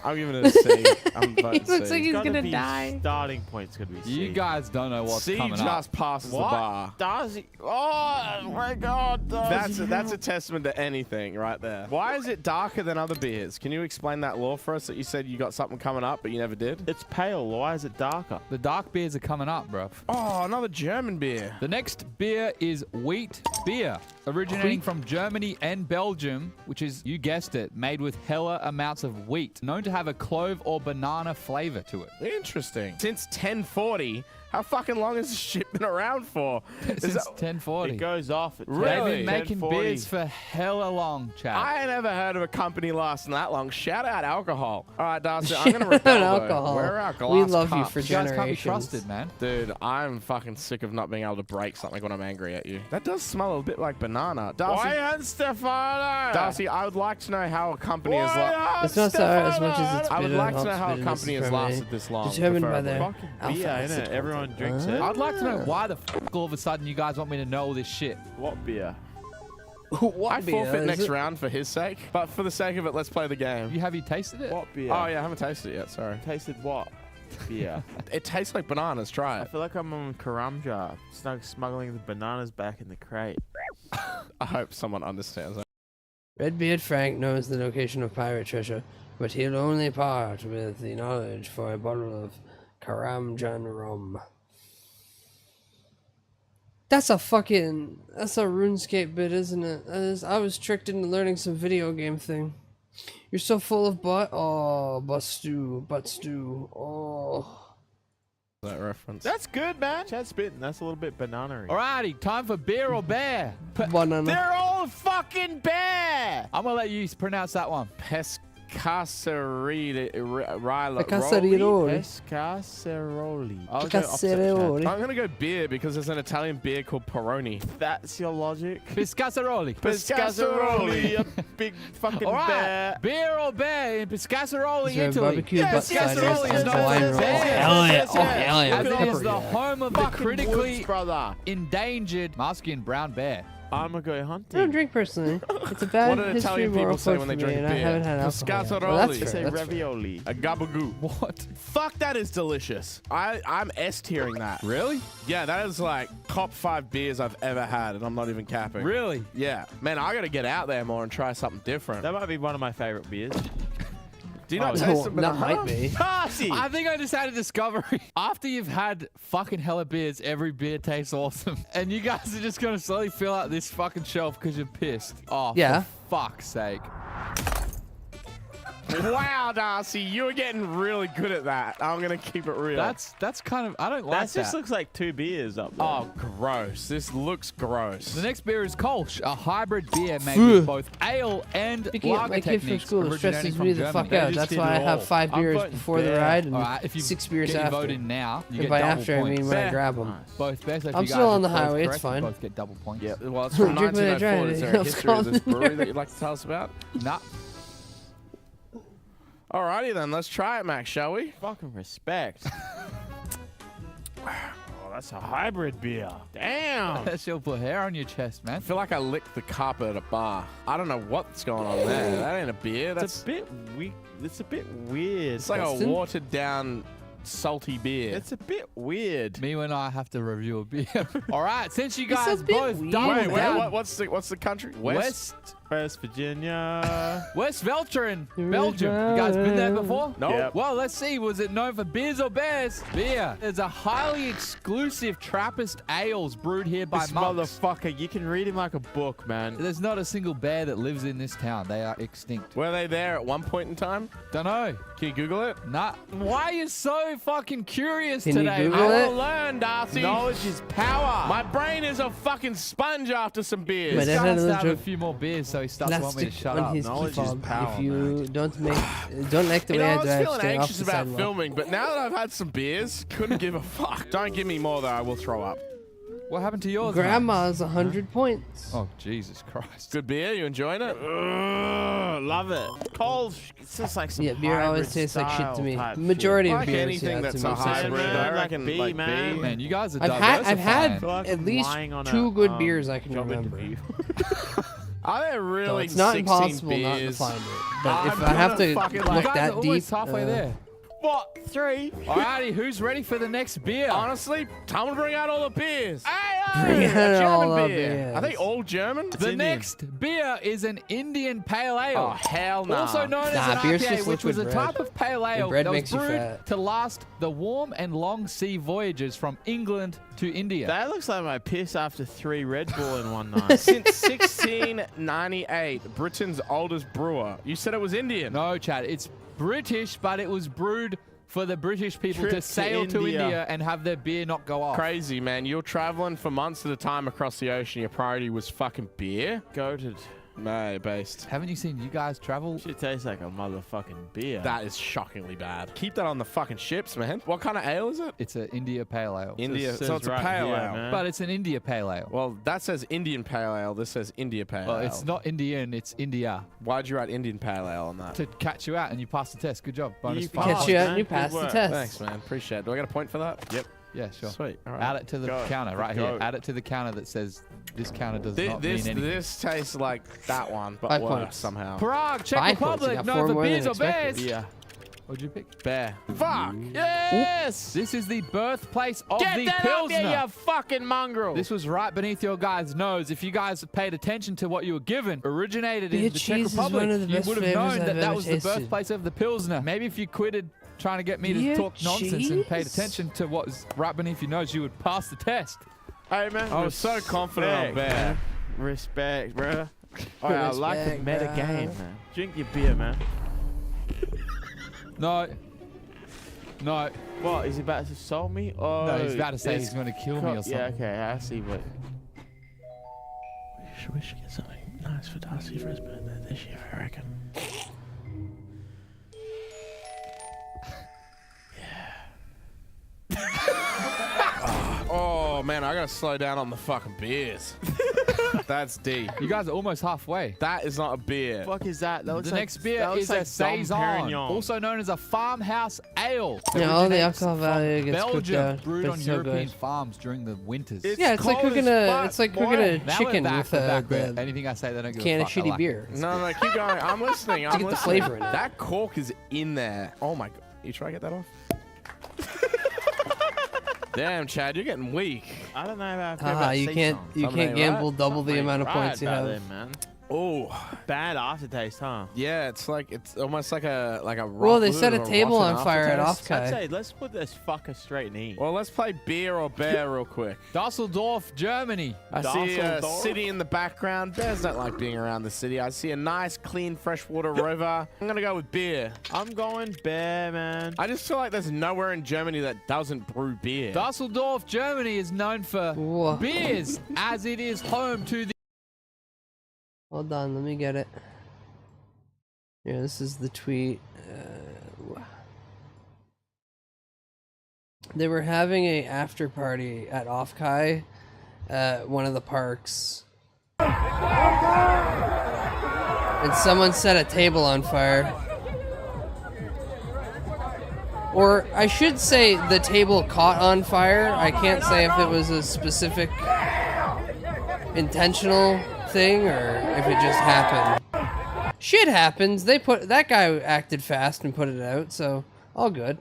I'm giving it a C. I'm He voting looks C. like he's Gotta gonna be die. Starting point's gonna be C. You guys don't know what's C coming just up. passes What? the bar. Does he? Oh my God! Does That's a testament to anything right there. Why is it darker than other beers? Can you explain that law for us that you said you got something coming up but you never did? It's pale. Why is it darker? The dark beers are coming up, bro. Oh, another German beer. The next beer is wheat beer, originating from Germany and Belgium, which is, you guessed it, made with hella amounts of wheat, known to have a clove or banana flavor to it. Interesting. Since 1040, How fucking long has this shit been around for? Since 1040. It goes off at Really? They've been making 1040. beers for hella long, Chad. I ain't ever heard of a company lasting that long. Shout out alcohol. All right, Darcy, I'm gonna rebel. though. Alcohol. Where are our glass We love you cups? for You guys can't be generations. trusted, man. Dude, I'm fucking sick of not being able to break something when I'm angry at you. That does smell a bit like banana. Darcy, Why on Stefano? Darcy, I would like to know how a company is like. It's not sour as much as it's I would bitter. like to know Hops how a bitterness company is has primarily lasted this long. determined by preferably. their Fucking alpha beer, acid innit? Everyone drinks it. I'd like to know why the f all of a sudden you guys want me to know all this shit. What beer? What I beer forfeit is next it? round for his sake, but for the sake of it, let's play the game. Have you tasted it? What beer? Oh yeah, I haven't tasted it yet. Sorry. Tasted what? Beer. It tastes like bananas. Try I it. feel like I'm on Karamja, smuggling the bananas back in the crate. I hope someone understands that. Redbeard Frank knows the location of pirate treasure, but he'll only part with the knowledge for a bottle of Karamjan rum. That's a RuneScape bit, isn't it? I was tricked into learning some video game thing. You're so full of butt. Oh, butt stew. Oh. That reference. That's good, man. Chad's spitting. That's a little bit banana-y. Alrighty, time for beer or bear. Banana. They're all fucking bear. I'm gonna let you pronounce that one. Pescaceroli. Pescaceroli. I'll go Pescaceroli. opposite, Chad. I'm gonna go beer because there's an Italian beer called Peroni. That's your logic. Piscaceroli. Pescaceroli, a big fucking All right, bear. beer or bear in Piscaceroli, Is there a Italy. barbecue butt sliders Piscaceroli is and known Hawaiian for rolls? bear. Hell yeah. Oh, hell yeah. As it is the Yeah. home of the Fucking critically woods, brother. endangered Musky and brown bear. I'm gonna go I don't hunting. drink personally. It's a bad What do history Italian moral people say code when they for drink me, and I beer? haven't had alcohol yet. Pescaceroli. Well, that's They say fair, that's fair. ravioli. A gabagoo. What? Fuck, that is delicious. I'm S-tiering that. Really? Yeah, that is like top 5 beers I've ever had, and I'm not even capping. Really? Yeah. Man, I gotta get out there more and try something different. That might be one of my favorite beers. Do you not Oh, taste it? That might be. Party! I think I just had a discovery. After you've had fucking hella beers, every beer tastes awesome. And you guys are just going to slowly fill out this fucking shelf because you're pissed. Oh, Yeah. for fuck's sake. Wow, Darcy, you were getting really good at that. I'm gonna keep it real. That's kind of, I don't like That just looks like 2 beers up there. Oh, gross. This looks gross. The next beer is Kolsch, a hybrid beer made with both ale and Picking up lager my kid from techniques school originating stresses from me the Germany. fuck They out. just That's did why I it have all. 5 I'm beers voting before the bear. ride and All right, if you 6 beers get your after. vote in now, you And get by double after, I points. mean when I Bear. grab them. Both bears. If I'm you still guys on the are both highway, it's correct, you fine. both get double points. Yeah, well, it's from Drink what I 1904. tried. Is there a It's history of this called- brewery that you'd like to tell us about? Nah. Alrighty then, let's try it, Max, shall we? Fucking respect. Oh, that's a hybrid beer. Damn. That she'll put hair on your chest, man. I feel like I licked the carpet at a bar. I don't know what's going on there. That ain't a beer. That's It's a bit weak. It's a bit weird. it's like a Preston? watered down salty beer. It's a bit weird. Me and I have to review a beer. All right, since you It's a guys bit both weird. doubled Wait, down. what's the country? West Virginia. West Veltrin, Belgium. You guys been there before? No. Yep. Well, let's see. Was it known for beers or bears? Beer. There's a highly exclusive Trappist ales brewed here by This monks. motherfucker, you can read him like a book, man. There's not a single bear that lives in this town. They are extinct. Were they there at one point in time? Don't know. Can you Google it? Nah. Why are you so fucking curious Can you today? Google man? it? I'll learn, Darcy. Knowledge is power. My brain is a fucking sponge after some beers. My This dad guy had has a to have a little few more beers, so he starts wanting me to plastic shut on up. his Knowledge key is fob. power, If you don't like the You way know, I I was drive, feeling stay off anxious the about sidewalk. filming, but now that I've had some beers, couldn't give a fuck. Don't give me more though, I will throw up. What happened to yours? man? Grandma's 100 points. Oh, Jesus Christ. Good beer, you enjoying it? Love it. Cold. It's just like some Yeah, beer always hybrid tastes like shit to style me. type Majority shit. of Like beers, anything yeah, that's to a me. hybrid, man, I like reckon, B, like man. B. Man, you guys are I've diversifying. had feel like at I'm least lying on 2 a, good beers I can job remember. interview. Are there So really it's not 16 impossible beers? not to find it. But I'm if I have gonna to fucking, look like- You guys that are almost deep, halfway there. What? 3? Alrighty, who's ready for the next beer? Honestly, time to bring out all the beers. Hey, Bring a out German all the beer. beers. Are they all German? The next beer is an Indian pale ale. Oh, hell no. Also known as Nah, an beer's IPA, just which was a liquid bread. type of pale ale bread that was makes you brewed fat. to last the warm and long sea voyages from England to India. That looks like my piss after 3 Red Bull in one night. Since 1698, Britain's oldest brewer. You said it was Indian. No, Chad, it's British, but it was brewed for the British people to Trip to sail to India. India and have their beer not go off. Crazy, man. You're traveling for months at a time across the ocean. Your priority was fucking beer? Goated. No, based. Haven't you seen you guys travel? Shit tastes like a motherfucking beer. That is shockingly bad. Keep that on the fucking ships, man. What kind of ale is it? It's an India Pale Ale. India. says So it's a right pale here, ale. man. But it's an India Pale Ale. Well, that says Indian pale ale. This says India pale Well, ale. it's not Indian, it's India. Why'd you write Indian pale ale on that? To catch you out and you passed the test. Good job. Bonus You five. Catch passed, you out man. and you Good pass the work. test. Thanks, man. Appreciate it. Do I get a point for that? Yep. Yeah, sure. Sweet. All right. Add it to the Go. counter right Go. here. Add it to the counter that says this counter does not This, mean anything. this tastes like that one, but 5 worse points. somehow. Prague, Czech 5 points. You Republic, got known 4 for more than beers or expected. bears. Yeah. What'd you pick? Bear. Fuck! Yes! This is the birthplace of Get the that Pilsner. up there, you fucking mongrel! This was right beneath your guys' nose. If you guys paid attention to what you were given, originated in Beer the Czech cheese is Republic, one of the you best would have flavors known I've that that ever was the tasted. birthplace of the Pilsner. Maybe if you quitted trying to get me Beer to talk nonsense and paid cheese? attention to what was right beneath your nose, you would pass the test. Hey, man. I was so confident on Bear. man. Respect, bro. Oh, I like the Respect, meta bro. game, man. Drink your beer, man. No. No. What? Is he about to assault me? Oh, No, he's about to say it's he's going to kill me or something. Yeah, okay, I see what. We should get something nice for Darcy for his birthday this year, I reckon. Oh, man, I gotta slow down on the fucking beers. That's deep. You guys are almost halfway. That is not a beer. Fuck is that? That looks The like, next beer that looks is like a Saison, Dom Perignon. also known as a farmhouse ale. Yeah, all the Originates alcohol from value gets cooked Belgium, down, brewed but on it's so European good. farms during the winters. Yeah, it's like cold cooking as a, fuck, it's like boy. cooking a Now we're chicken back, with we're back, the anything I say, they don't give can a of fuck. I shitty like beer. No, keep going. I'm listening. I'm get the listening. flavor in it. That cork is in there. Oh my god. You try to get that off? Damn, Chad, you're getting weak. I don't know how I feel Haha, about you can't Saison. you can't gamble double the Something amount of right points you about have. them, man. Oh, Bad aftertaste, huh? yeah, it's almost like a Well, they set a rotten table on aftertaste. fire at I'd Offkai. say let's put this fucker straight and eat. Well, let's play beer or bear real quick. Dusseldorf, Germany. I see a Dusseldorf? city in the background. Bears don't like being around the city. I see a nice, clean, freshwater river. I'm gonna go with beer. I'm going bear, man. I just feel like there's nowhere in Germany that doesn't brew beer. Dusseldorf, Germany is known for Whoa. beers, as it is home to the Hold on, let me get it. Yeah, this is the tweet. They were having a after party at Offkai at one of the parks. And someone set a table on fire. Or I should say the table caught on fire. I can't say if it was a specific intentional thing or if it just happened. Shit happens. That guy acted fast and put it out, so all good.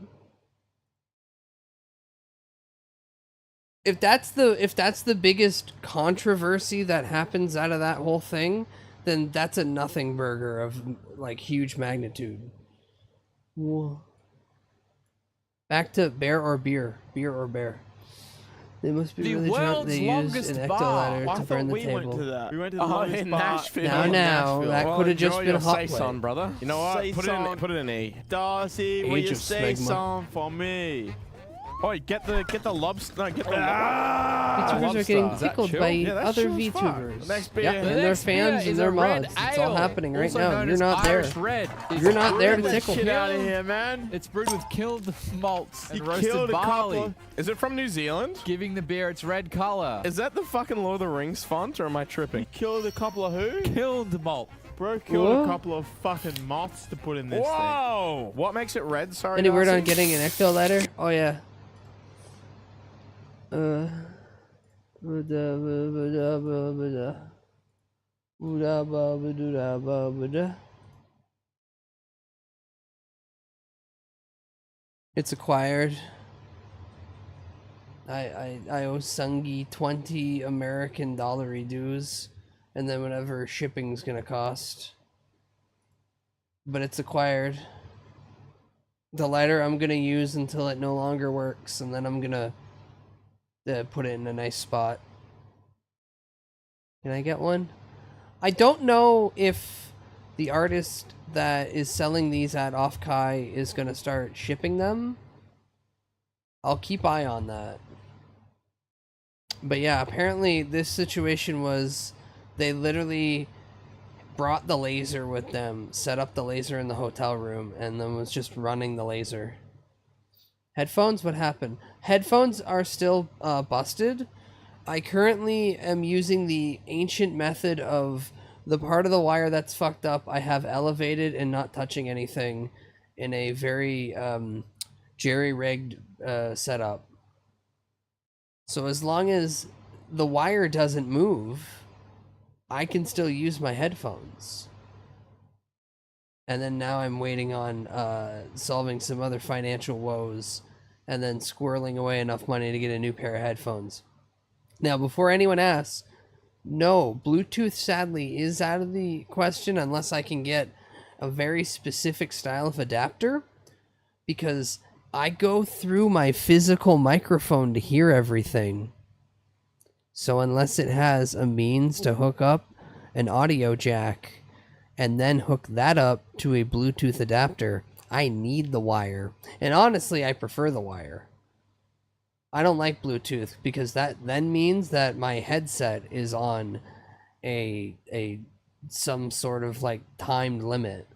If that's the biggest controversy that happens out of that whole thing, then that's a nothing burger of like huge magnitude. Whoa. Back to bear or beer. Beer or bear. They must be The really drunk. world's They use longest an bar. ectolighter I to thought burn the we table. went to that. We went to the Oh, longest in bar. Nashville. Now, In now, Nashville. that Well, could have just enjoy been a your hot Saison, plate. brother. You know what? Saison. Put it in E. Darcy, will Age you of say smegma. some for me? Oh, get the lobster. No, get the VTubers are getting lobster. tickled Chill? by Yeah, that's other chill as fuck. VTubers. Next beer. Yep, The and their next beer fans is and their a red mods. It's all ale, happening right also now. known You're as not there. Irish Red. It's You're not there to brewed with tickle. Get out of killed- here, man. It's brewed with killed malts and You roasted killed a couple barley, of- Is it from New Zealand? giving the beer its red color. Is that the fucking Lord of the Rings font, or am I tripping? Killed a couple of who? Killed malt. Bro killed What? a couple of fucking moths to put in this Whoa! What makes it red? Sorry. Any word Darcy? on getting an ectolighter? Oh yeah. It's acquired. I owe Sungi 20 American dollary dues, and then whatever shipping's gonna cost. But it's acquired. The lighter I'm gonna use until it no longer works, and then I'm gonna put it in a nice spot. Can I get one? I don't know if the artist that is selling these at Offkai is going to start shipping them. I'll keep eye on that. But yeah, apparently this situation was they literally brought the laser with them, set up the laser in the hotel room, and then was just running the laser. Headphones, what happened? Headphones are still busted. I currently am using the ancient method of the part of the wire that's fucked up I have elevated and not touching anything in a very jerry-rigged setup. So as long as the wire doesn't move, I can still use my headphones. And then now I'm waiting on solving some other financial woes and then squirreling away enough money to get a new pair of headphones. Now, before anyone asks, no, Bluetooth sadly is out of the question unless I can get a very specific style of adapter, because I go through my physical microphone to hear everything. So unless it has a means to hook up an audio jack and then hook that up to a Bluetooth adapter, I need the wire. And honestly, I prefer the wire. I don't like Bluetooth because that then means that my headset is on some sort of like timed limit.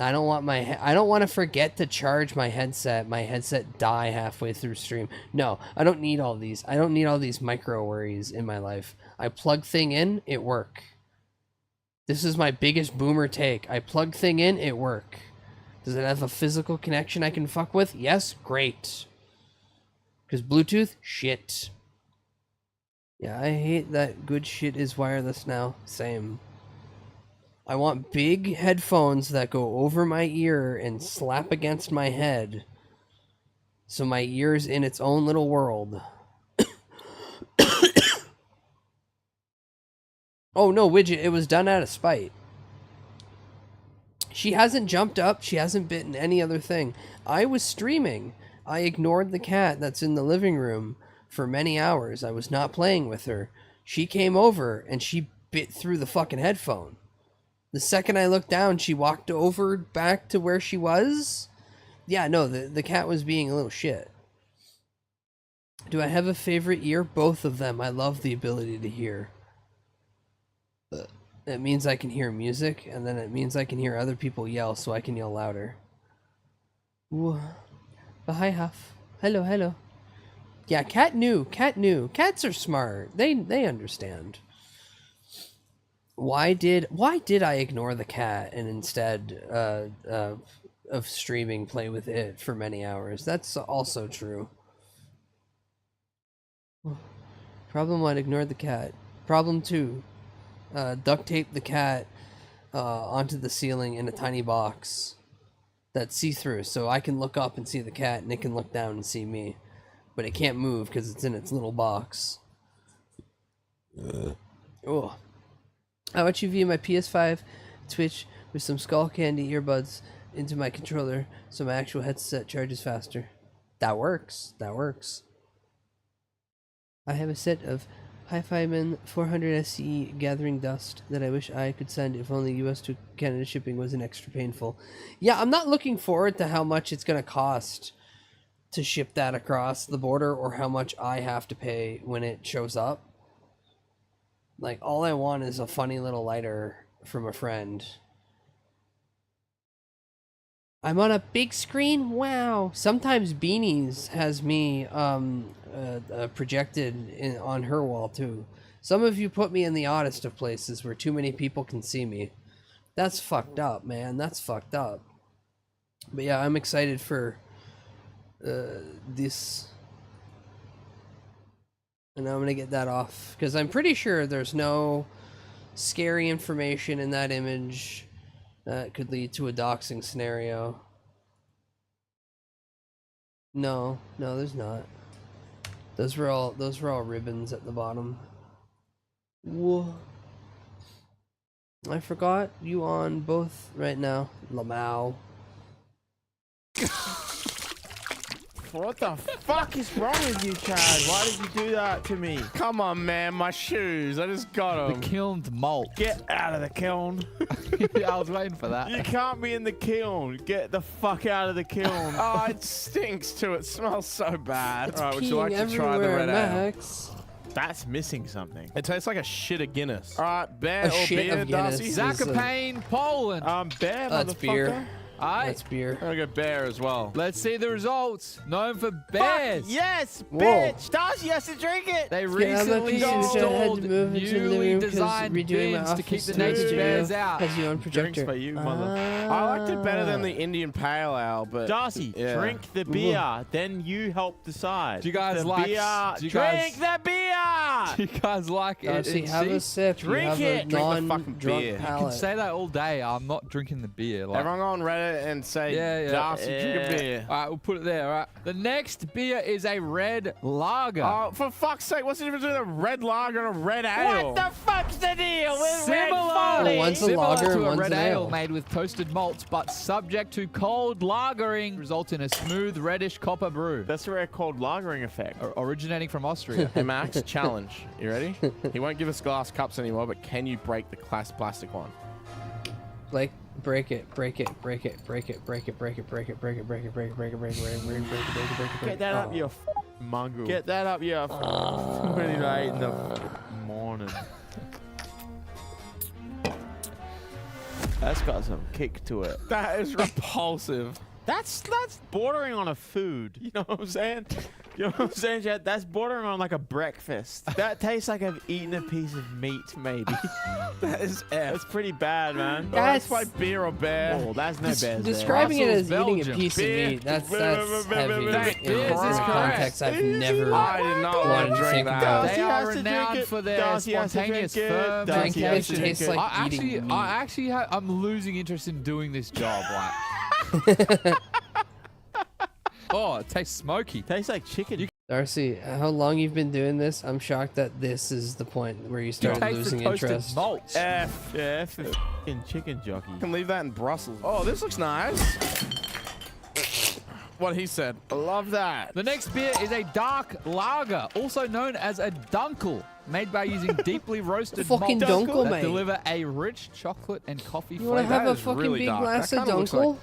I don't want to forget to charge my headset die halfway through stream. No, I don't need all these. I don't need all these micro worries in my life. I plug thing in, it work. This is my biggest boomer take. I plug thing in, it work. Does it have a physical connection I can fuck with? Yes, great. Because Bluetooth, shit. Yeah, I hate that good shit is wireless now. Same. I want big headphones that go over my ear and slap against my head, so my ear's in its own little world. Oh no, Widget, it was done out of spite. She hasn't jumped up, she hasn't bitten any other thing. I was streaming. I ignored the cat that's in the living room for many hours. I was not playing with her. She came over and she bit through the fucking headphone. The second I looked down, she walked over back to where she was. Yeah, no, the cat was being a little shit. Do I have a favorite ear? Both of them. I love the ability to hear. It means I can hear music, and then it means I can hear other people yell, so I can yell louder. Ooh. But hi, Huff. Hello, hello. Yeah, cat knew. Cats are smart. They understand. Why did I ignore the cat and instead of streaming play with it for many hours? That's also true. Problem 1, ignored the cat. Problem 2, duct tape the cat onto the ceiling in a tiny box that's see-through, so I can look up and see the cat and it can look down and see me, but it can't move because it's in its little box. Oh. I want you to view my PS5 Twitch with some Skull Candy earbuds into my controller so my actual headset charges faster. That works. I have a set of Hi-Fi Man 400 SE Gathering Dust that I wish I could send if only US to Canada shipping wasn't extra painful. Yeah, I'm not looking forward to how much it's going to cost to ship that across the border or how much I have to pay when it shows up. Like, all I want is a funny little lighter from a friend. I'm on a big screen? Wow. Sometimes Beanies has me projected on her wall, too. Some of you put me in the oddest of places where too many people can see me. That's fucked up, man. That's fucked up. But yeah, I'm excited for this. And I'm going to get that off, because I'm pretty sure there's no scary information in that image that could lead to a doxing scenario. No, there's not. Those were all ribbons at the bottom. Whoa. I forgot you on both right now. Lamau. What the fuck is wrong with you, Chad? Why did you do that to me? Come on, man. My shoes. I just got them. The kilned malt. Get out of the kiln. Yeah, I was waiting for that. You can't be in the kiln. Get the fuck out of the kiln. Oh, it stinks too. It smells so bad. It's All right, would you like to try the red ale? That's missing something. It tastes like a shit of Guinness. All right, bear A or shit beer, of Guinness. Darcy? Zakopane, Poland. Bear, That's motherfucker. beer. Aye. That's beer. I'm gonna go bear as well. Let's see the results. Known for bears. Fuck yes, Whoa. bitch. Darcy has to drink it. They Yeah, I'm recently not confused. I had installed to move into the newly room 'cause designed redoing my bins to office keep the studio naked bears out. has you on projector. Drinks for you, mother. I liked it better than the Indian Pale Ale, but Darcy, yeah. drink the beer. Then you help decide. Do you guys the like? beer? Do you Drink guys, the beer. do you guys like it? Darcy, have a sip. Drink you have it. a Drink the fucking non-drunk beer. You can palate. say that all day. I'm not drinking the beer. Like, everyone go on Reddit and say, Yeah. Darcy, drink a beer. All right, we'll put it there. All right. The next beer is a red lager. Oh, for fuck's sake, what's the difference between a red lager and a red ale? What the fuck's the deal with red Similar, folly? One's a similar lager to and a one's red an ale ale. made with toasted malts, but subject to cold lagering, results in a smooth reddish copper brew. That's where called lagering effect. Originating from Austria. Hey, Max, challenge. You ready? He won't give us glass cups anymore, but can you break the plastic one? Like, break it, break it, break it, break it, break it, break it, break it, break it, break it, break it, break it, break it, break it, break it, break it, break it, break it. Get that up your mongrel. Get that up your pretty late in the morning. That's got some kick to it. That is repulsive. That's bordering on a food. You know what I'm saying? You know what I'm saying, Chad? That's bordering on like a breakfast. That tastes like I've eaten a piece of meat, maybe. That is F. That's pretty bad, man. That's like beer or bear. Oh, that's no bears. Describing it as Brussels, eating a Belgium. piece of meat, that's heavy. That In is a context I've never I did not wanted want to to drink think that. about. They are renowned for their spontaneous firm. Drink it, it tastes like eating meat. I'm losing interest in doing this job. Like, oh, it tastes smoky. Tastes like chicken. Darcy, how long you've been doing this? I'm shocked that this is the point where you started losing interest. Malts. F. Yeah, F is f***ing chicken jockey. You can leave that in Brussels. Oh, this looks nice. What he said. I love that. The next beer is a dark lager, also known as a dunkel, made by using deeply roasted Fucking malts dunkel, that mate. deliver a rich chocolate and coffee You want to flavor. have a fucking big glass of dunkel?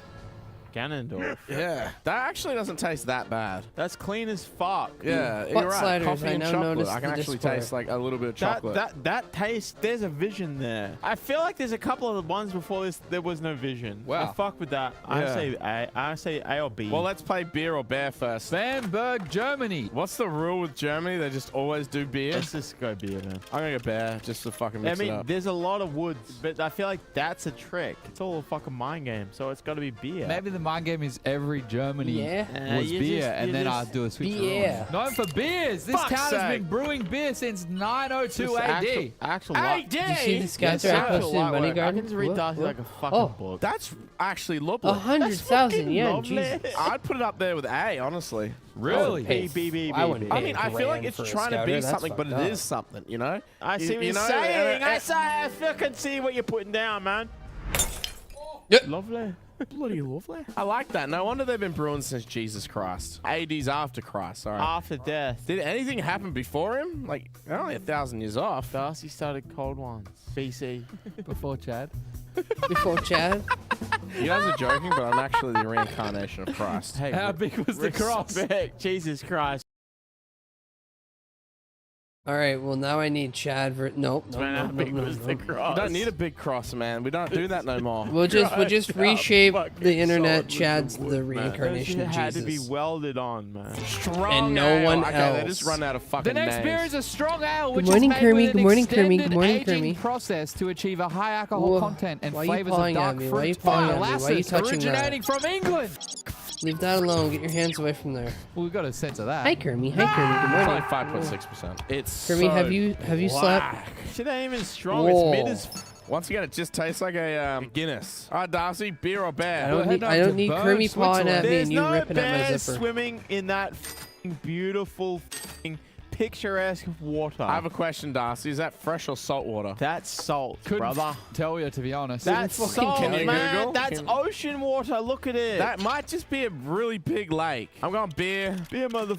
Ganondorf. Yeah, that actually doesn't taste that bad. That's clean as fuck. Yeah, Butt you're right. sliders, Coffee I and now chocolate. notice I can the actually display. taste like a little bit of chocolate. That taste, there's a vision there. I feel like there's a couple of the ones before this, there was no vision. Wow. I fuck with that. Yeah. I say A or B. Well, let's play beer or bear first. Bamberg, Germany. What's the rule with Germany? They just always do beer? Let's just go beer, man. I'm gonna go bear just to fucking mix it up. There's a lot of woods, but I feel like that's a trick. It's all a fucking mind game, so it's got to be beer. Maybe the mind game is every Germany was you beer, just- and you then just- I'll do a switch. Beer. Known for beers, this Fuck's town has sake. been brewing beer since 902 AD. Actual Did you see this guy Yes, that actual posted in light Bunny work. I Garden? can just read What? Darcy What? like a fucking Oh. book. That's actually lovely. 100,000 yen, lovely. Jesus. I'd put it up there with A, honestly. Really? Pay- B. I wouldn't I pay mean, a I feel like grand it's for a trying to scouter. be That's something, but fucked it up. is something, you know? I see what You you're know, saying. and- I fucking see what you're putting down, man. Yep. Lovely. Bloody lovely. I like that. No wonder they've been brewing since Jesus Christ. AD's after Christ, sorry. After death. Did anything happen before him? Like, they're only 1,000 years off. Darcy started cold ones. BC. Before Chad. Before Chad. You guys are joking, but I'm actually the reincarnation of Christ. Hey, How big was the cross? respect. Jesus Christ. All right, well, now I need Chad. Nope. Man, how big was the cross? We don't need a big cross, man. We don't do that no more. We'll just reshape fucking the internet. solid Chad's wood, the man. reincarnation That of shit had to be Jesus. welded on, man. Strong And no ale. one okay, else. They just run out of fucking The next names. beer is a strong ale, which morning, is made Kermie. with an Good morning, Kermie. extended Good morning, aging Kermie. process to achieve a high alcohol Whoa. content and Why are you flavors of pawing dark at me? Why are you fruit pawing and at me? Why are you molasses touching that? originating from England. Leave that alone. Get your hands away from there. Well, we've got to censor that. Hi, Kermie. Hi, Kermie. Good It's morning. only 5.6%. It's Kermie, so have you slept? black. Shit ain't even strong. Whoa. It's mid as Once again, it just tastes like a Guinness. All right, Darcy, beer or bear? I don't need Kermie pawing at me There's and you no ripping at my bears zipper. swimming in that f***ing beautiful f***ing picturesque water. I have a question, Darcy. Is that fresh or salt water? That's salt, Couldn't brother. tell you, to be honest. That's salt, Can you man. Google? That's ocean water. Look at it. That might just be a really big lake. I'm going beer. Beer, mother.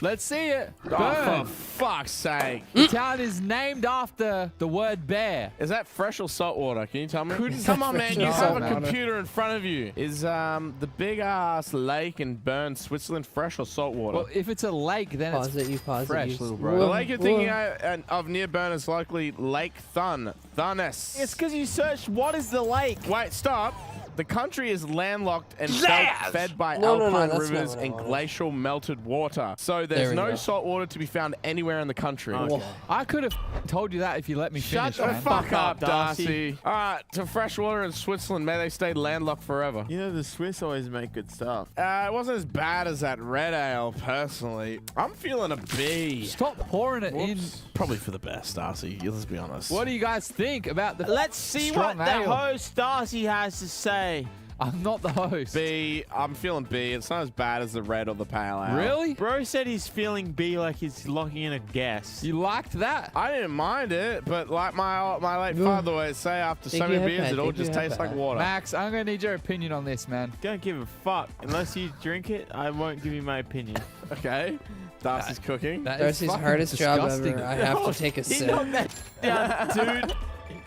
Let's see it. Oh, Burn. for fuck's sake. The town is named after the word bear. Is that fresh or salt water? Can you tell me? Couldn't Come on, man. You have a water. computer in front of you. Is the big ass lake in Bern, Switzerland, fresh or salt water? Well, if it's a lake, then Pause it's it, you pause fresh, it, you little the bro. lake you're thinking of near Bern is likely Lake Thun. Thunnes. It's because you searched what is the lake. Wait, stop. The country is landlocked and fed by No, alpine that's not rivers what I and wanted. glacial melted water. So There there's we no go. salt water to be found anywhere in the country. Okay. I could have told you that if you let me Shut finish, the man. Fuck up, Darcy. Darcy. All right, to freshwater in Switzerland, may they stay landlocked forever. You know, the Swiss always make good stuff. It wasn't as bad as that red ale, personally. I'm feeling a B. Stop pouring it in. Probably for the best, Darcy. Let's be honest. What do you guys think about the Let's see strong what the ale? host Darcy has to say. I'm not the host. B. I'm feeling B. It's not as bad as the red or the pale ale. Really? Bro said he's feeling B like he's locking in a guess. You liked that? I didn't mind it, but like my late father always say, after so many beers, it all just tastes like water. Max, I'm going to need your opinion on this, man. Don't give a fuck. Unless you drink it, I won't give you my opinion. Okay. Darcy's cooking. That is Darcy's fucking hardest job disgusting. ever. I have to take a He sip. knocked that down, dude.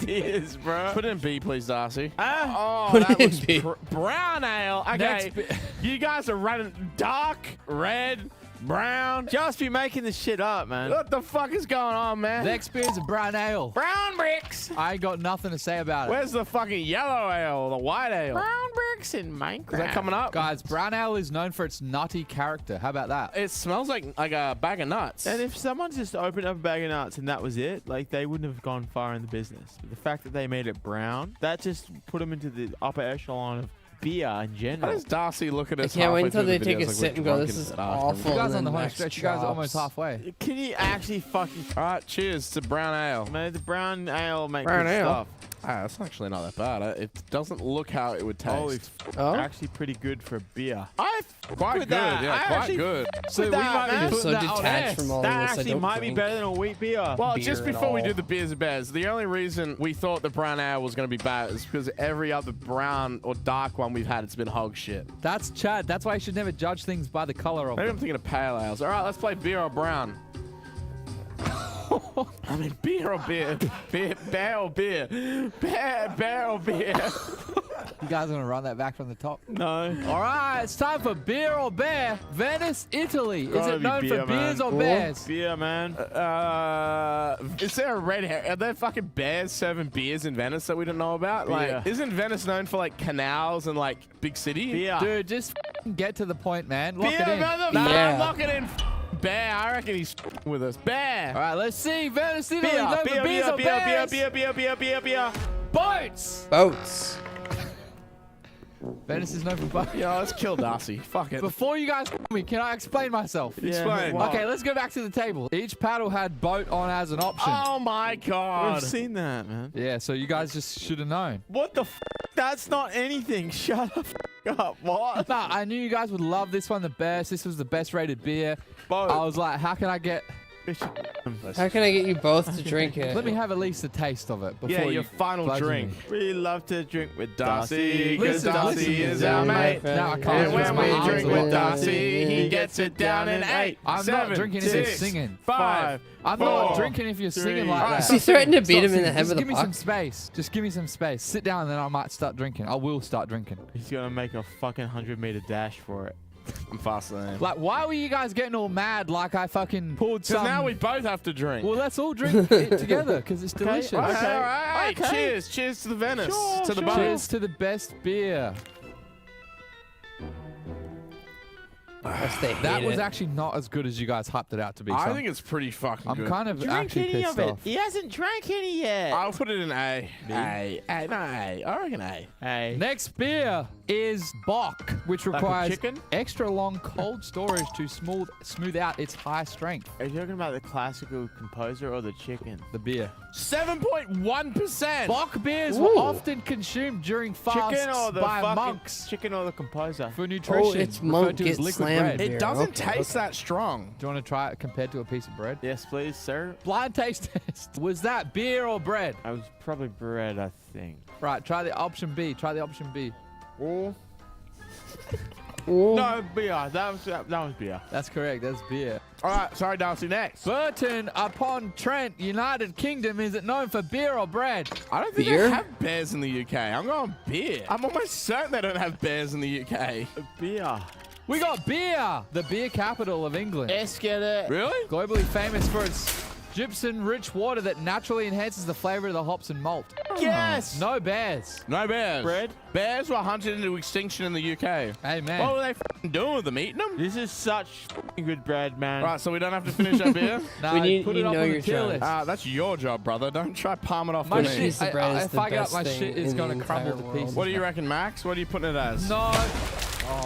It is, bro. Put it in B, please, Darcy. Ah. Oh, Put that it in was B. brown ale. Okay. Next You guys are running dark, red, brown. Just be making this shit up, man. What the fuck is going on, man? Next beer is a brown ale. Brown bricks. I ain't got nothing to say about it. Where's the fucking yellow ale or the white ale? Brown bricks in Minecraft. Is that coming up? Guys, brown ale is known for its nutty character. How about that? It smells like a bag of nuts. And if someone just opened up a bag of nuts and that was it, like, they wouldn't have gone far in the business. But the fact that they made it brown, that just put them into the upper echelon of beer in How general. does Darcy look at I us? can't wait halfway until through they the take a videos like sip we're and go, drunk this in is the bathroom? awful. You guys and on the then home Max stretch. You guys are almost drops. halfway. Can you actually fucking... All right, cheers to brown ale. Man, the brown ale makes Brown good ale. stuff. Ah, that's actually not that bad. It doesn't look how it would taste. Holy Oh? actually pretty good for beer. Quite with good, that. yeah, I quite actually good. So we that, might man. be I'm putting so that on detached S. from all That of this. I actually don't might drink. be better than a wheat beer. Well, beer just at before we all. do the beers and bears, the only reason we thought the brown ale was going to be bad is because every other brown or dark one we've had, it's been hog shit. That's Chad. That's why you should never judge things by the color of Maybe them. I'm thinking of pale ales. All right, let's play beer or brown. I mean, beer or beer? Bear or beer? Bear or beer? You guys want to run that back from the top? No. All right, it's time for beer or bear. Venice, Italy. Is Gotta it be known beer, for beers man. or bears? Beer, man. Is there a red hair? Are there fucking bears serving beers in Venice that we don't know about? Beer. Like, isn't Venice known for like canals and like big city? Beer. Dude, just get to the point, man. Lock Beer, it in. motherfucker. Nah, Yeah. lock it in. Bear. I reckon he's with us. Bear. All right, let's see. Venice, Italy. Beer, known for beer, beers beer, or beer, bears? beer. Boats. Boats. Venice is known for boats. Yo, let's kill Darcy. Fuck it. Before you guys me, can I explain myself? Explain. Okay, let's go back to the table. Each paddle had boat on as an option. Oh my god. We've seen that, man. Yeah, so you guys just should have known. What the f? That's not anything. Shut the f up. What? Nah, I knew you guys would love this one the best. This was the best rated beer. Boat. I was like, how can I get... How can I get you both to drink it? Let me have at least a taste of it before Yeah, you your final bludgeon drink. me. We love to drink with Darcy, Darcy. 'cause Listen, Darcy listen. is our mate. Now I can't And twist when my we arms drink a with lot. Darcy, he gets it down in 8. I'm not 7, drinking if you're 6, singing. 5. I'm not drinking if you're singing like that. He threatened to beat Stop him in the singing. head Just with a give me some puck. space. Just give me some space. Sit down and then I might start drinking. I will start drinking. He's gonna make a fucking 100-meter dash for it. I'm faster than him. Like, why were you guys getting all mad like I fucking pulled Because some... now we both have to drink. Well, let's all drink it together because it's delicious. Okay, all right. Okay. Cheers. Cheers to the Venice. Sure, to the sure. boat. Cheers to the best beer. That was actually not as good as you guys hyped it out to be. I so think it's pretty fucking I'm good. kind of Drink actually any pissed of it. off. He hasn't drank any yet. I'll put it in A. A. No, A. I reckon A. Hey. Next beer is Bock, which Like a requires chicken? extra long cold storage to smooth out its high strength. Are you talking about the classical composer or the chicken? The beer. 7.1%. Bock beers were often consumed during fasts Chicken or the by fucking monks chicken or the composer? for nutrition. Oh, it's referred monk. to as Get liquid slammed bread. beer. It doesn't Okay, taste that strong. Do you want to try it compared to a piece of bread? Yes, please, sir. Blind taste test. Was that beer or bread? I was probably bread, I think. Right, try the option B. Try the option B. Oh. No, beer. That was beer. That's correct. That's beer. All right, sorry, Darcy. Next. Burton upon Trent, United Kingdom. Is it known for beer or bread? I don't think they have bears in the UK. I'm going beer. I'm almost certain they don't have bears in the UK. Beer. We got beer, the beer capital of England. Let's get it. Really? Globally famous for its gypsum-rich water that naturally enhances the flavor of the hops and malt. Yes. No bears. No bears. Bread. Bears were hunted into extinction in the UK. Hey, man. What were they f***ing doing with them? Eating them? This is such good bread, man. Right, so we don't have to finish our beer? No, put it up know on your the tier job. list. That's your job, brother. Don't try palm it off My to me. shit, if I get up my shit, it's going to crumble to pieces. What do you reckon, Max? What are you putting it as? No.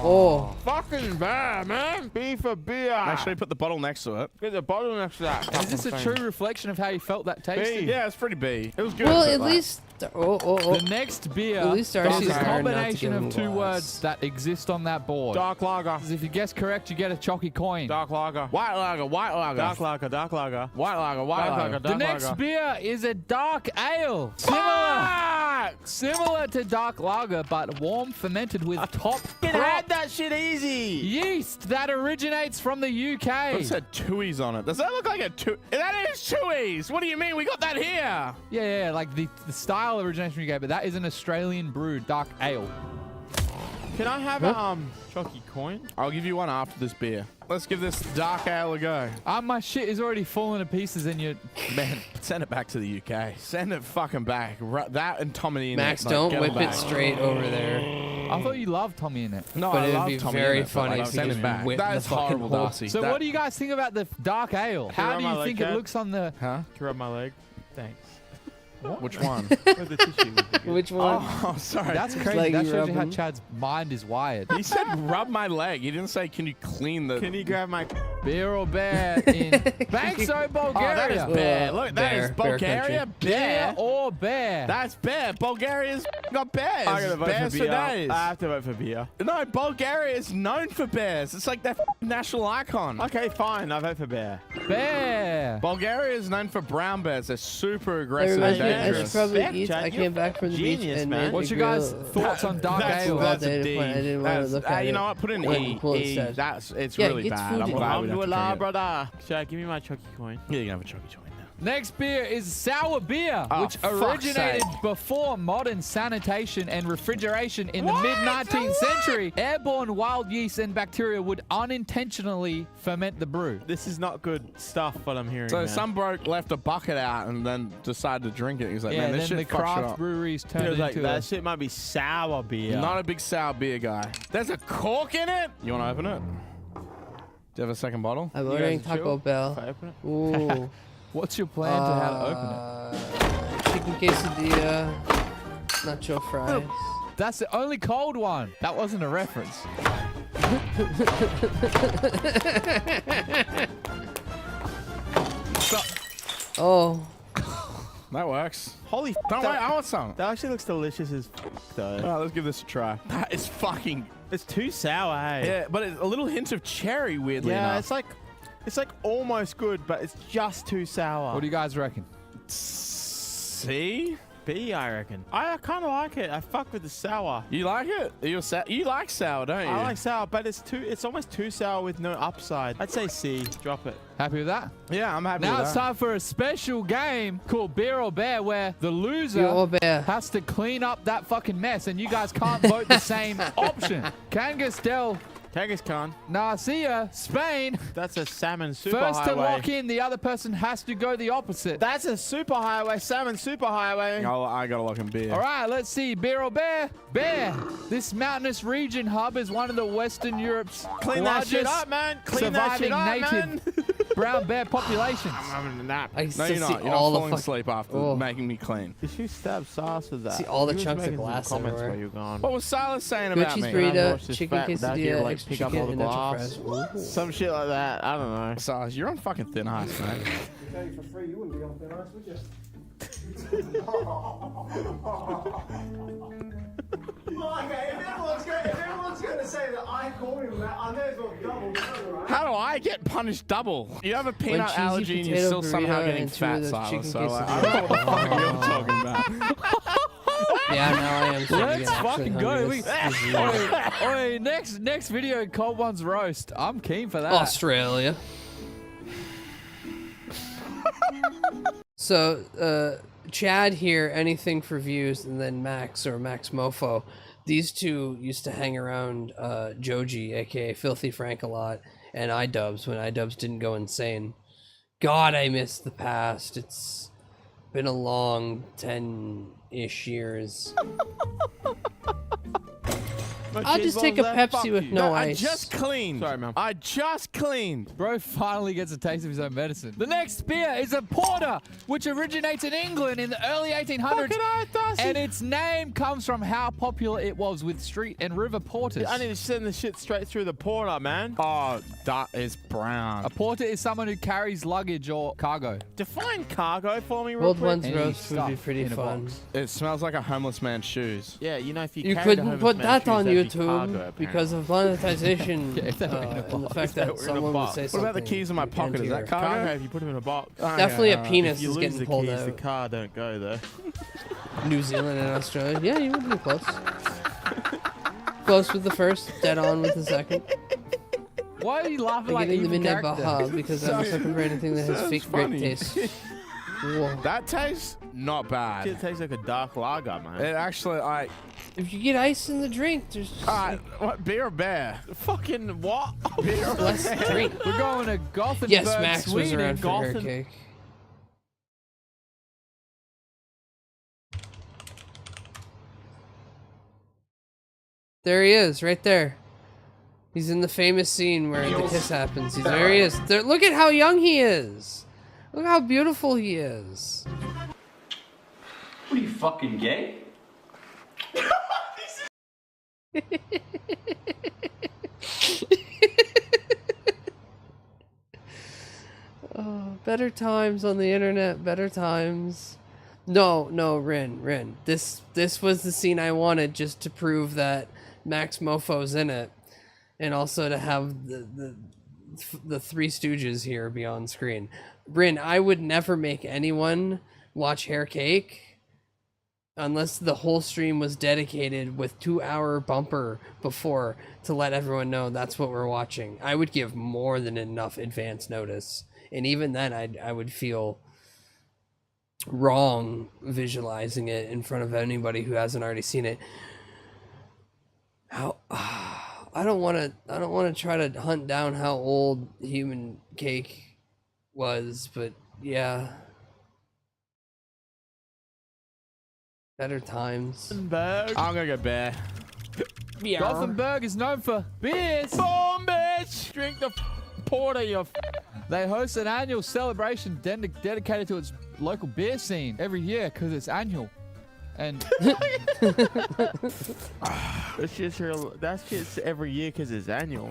Oh. Fucking bad, man. B for beer. Make sure you put the bottle next to it. Get the bottle next to that. And is this a true reflection of how you felt that tasted? Yeah, it's pretty B. It was good. Well, at least. The next beer At least Darcy's is a hard not to combination give him of two glass. words that exist on that board. Dark lager. If you guess correct, you get a chalky coin. Dark lager. White lager, white lager. Dark lager. Dark lager. White lager, white lager. The next beer is a dark ale. Similar to dark lager, but warm, fermented with top Can crop have that shit easy. yeast that originates from the UK. It said Tui's on it. Does that look like a Tui? That is Tui's. What do you mean? We got that here. Yeah, like the style originates from the UK, but that is an Australian brewed dark ale. Can I have a chalky coin? I'll give you one after this beer. Let's give this dark ale a go. My shit is already falling to pieces and you... Man, send it back to the UK. Send it fucking back. That and Tommy in Max, it. Like, don't get whip them it back. straight over there. I thought you loved Tommy in it. No, But I it'd love be Tommy very in it, but, funny like, if you send just it back. whip That the is fucking horrible, whole- Darcy. So what do you guys think about the dark ale? How rub do my you leg, think it Chad? looks on the... Huh? Can you rub my leg? Thanks. Which one? With the tissue. would be good. Which one? Oh, sorry. That's crazy. Like That you shows you how rubbing? Chad's mind is wired. He said rub my leg. He didn't say, can you clean the... Can you grab my... Beer or bear in Bankso, Bulgaria. Oh, that is bear. Look, that Bear. is Bear Bulgaria. country. Beer or bear? That's bear. Bulgaria's got bears. I gotta vote Bears for for beer. days. I have to vote for beer. No, Bulgaria is known for bears. It's like their national icon. Okay, fine. I vote for bear. Bear. Bulgaria is known for brown bears. They're super aggressive Everybody, and I should dangerous. probably Fact eat. check, I came back from the beach genius, and man. made What's the your guys' grill. thoughts on dark ale? That's I a didn't want to look at you it. know what? Put in Went E. cool E. instead. It's Yeah, really get bad. food I'm in. glad we don't have to drink it. brother. Shall I give me my chalky coin? Yeah, you can have a chunky joint now. Next beer is sour beer, Oh, which fuck's originated sake. before modern sanitation and refrigeration in the mid-19th century. Airborne wild yeast and bacteria would unintentionally ferment the brew. This is not good stuff, what I'm hearing. So man. some bloke left a bucket out and then decided to drink it. He's like, Yeah, man, this then the shit fucks shit craft up. breweries He turned was like, into that shit might be sour beer. Not a big sour beer guy. There's a cork in it. You want to open it? Do you have a second bottle? I'm You ordering guys Taco chill? Bell. If I open it? Ooh. What's your plan to how to open it? Chicken quesadilla, nacho fries. That's the only cold one. That wasn't a reference. Oh. That works. Holy Don't wait, I want some. That actually looks delicious as though. All right, let's give this a try. That is fucking... It's too sour, hey? Yeah, but it's a little hint of cherry, weirdly Yeah, enough. it's like almost good, but it's just too sour. What do you guys reckon? C? B, I reckon. I kind of like it. I fuck with the sour. You like it? You like sour, don't you? I like sour, but it's almost too sour with no upside. I'd say C. Drop it. Happy with that? Yeah, I'm happy Now with it's that. time for a special game called Beer or Bear, where the loser Beer or bear. has to clean up that fucking mess, and you guys can't vote the same option. Kangas del Kangas Khan. Narcia, Spain. That's a salmon superhighway. First to lock in, the other person has to go the opposite. That's a superhighway, salmon superhighway. I gotta lock in beer. All right, let's see. Beer or bear? Bear. This mountainous region hub is one of the Western Europe's Clean that largest shit up, man. Clean that surviving shit up, native man. brown bear populations. I'm having a nap. I No, still you're see not. You're not all falling the asleep after Oh. making me clean. Did you stab sauce with that? See all the You was chunks of making some glass comments everywhere. while you were gone. What was Silas saying Good about cheese me? burrito, Watch this chicken fat without here, quesadilla, like, extra pick up chicken, all the and nacho glass. fries. Ooh. Some shit like that. I don't know. Silas, you're on fucking thin ice, man. Tell you for free, you wouldn't be on thin ice, would you? Okay, if everyone's going to say that I called him that, I may as well double down, right? How do I get punished double? You have a peanut cheesy allergy and you're potato still somehow burrito getting and two fat, of those Silas. chicken So I quesadillas. don't know what the fuck you're talking about. Yeah, now I am. Let's fucking go. Oi, next video, Cold One's roast. I'm keen for that. Australia. So, Chad here, anything for views, and then Max or Max Mofo. These two used to hang around Joji, aka Filthy Frank, a lot, and iDubbbz when iDubbbz didn't go insane. God, I miss the past. It's been a long 10-ish years. I'll just take a Pepsi with no ice. I just cleaned. Sorry, man. I just cleaned. Bro finally gets a taste of his own medicine. The next beer is a porter, which originates in England in the early 1800s. And its name comes from how popular it was with street and river porters. I need to send the shit straight through the porter, man. Oh, that is brown. A porter is someone who carries luggage or cargo. Define cargo for me real Old quick. One's roast would be pretty fun. It smells like a homeless man's shoes. Yeah, you know, if you You carried a couldn't homeless put man's that shoes, on that'd be YouTube cargo, apparently. because of monetization Yeah, if they were in a and the box. fact If they that were in a someone would box. say What something. about the keys in my pocket? Is that anti-air. cargo? If you put them in a box. Definitely a penis If you is lose getting the pulled keys, the out. car don't go there. New Zealand and Australia. Yeah, you would be close. Close with the first, dead on with the second. Why are you laughing I'm like getting the evil Midnight character? Baja because I'm looking for anything that has Sounds fake grape funny. taste. Whoa. That tastes not bad. It tastes like a dark lager, man. It actually, If you get ice in the drink, there's just what, beer or bear? Fucking what? Beer or less bear? drink. We're going to Gothenburg, Yes, Max was Sweden. around for hair Gothen- cake. There he is, right there. He's in the famous scene where the kiss happens. There he is. There, look at how young he is. Look how beautiful he is. What are you, fucking gay? Oh, better times on the internet, better times. No, Rin. This was the scene I wanted just to prove that Max Mofo's in it, and also to have the Three Stooges here be on screen. Rin, I would never make anyone watch Hair Cake unless the whole stream was dedicated with 2-hour bumper before to let everyone know that's what we're watching. I would give more than enough advance notice. And even then, I would feel wrong visualizing it in front of anybody who hasn't already seen it. How I don't want to try to hunt down how old Human Cake was, but yeah, better times. I'm gonna go bear. Yeah. Gothenburg is known for beers. Boom, bitch! Drink the porter, you. They host an annual celebration dedicated to its local beer scene every year because it's annual. And That's just every year because it's annual.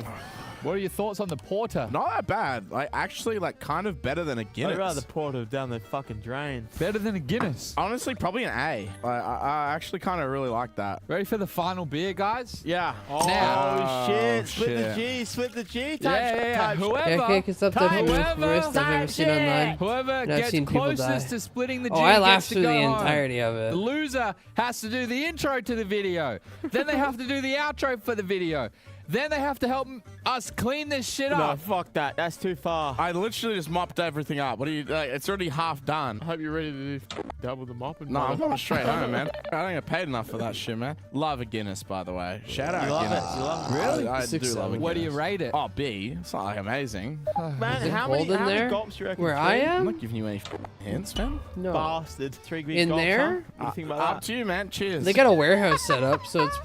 What are your thoughts on the porter? Not that bad. Like, actually, like, kind of better than a Guinness. I'd rather porter down the fucking drain. Better than a Guinness. Honestly, probably an A. I actually kind of really like that. Ready for the final beer, guys? Yeah. Oh, Now. shit. shit. Split the G. Yeah. Hair Cake is up there for the worst I've ever seen online. Whoever And I've gets seen people closest die. to splitting the G Oh, I gets laughed to through go the home. entirety of it. The loser has to do the intro to the video. Then they have to do the outro for the video. Then they have to help us clean this shit No, up. fuck that. That's too far. I literally just mopped everything up. What do you? Like, it's already half done. I hope you're ready to do double the mopping. No, I'm going straight home, man. I don't get paid enough for that shit, man. Love a Guinness, by the way. Shout out You love Guinness. it. You love it. Really? I do love it. Where do you rate it? Oh, B. It's not like amazing. Man, Is it how cold many in there? gulps do you reckon? Where I Three? I'm am? not giving you any hints, man. No. Bastard. 3 big In gulps, there? Huh? What do you think about Up that? to you, man. Cheers. They got a warehouse set up, so it's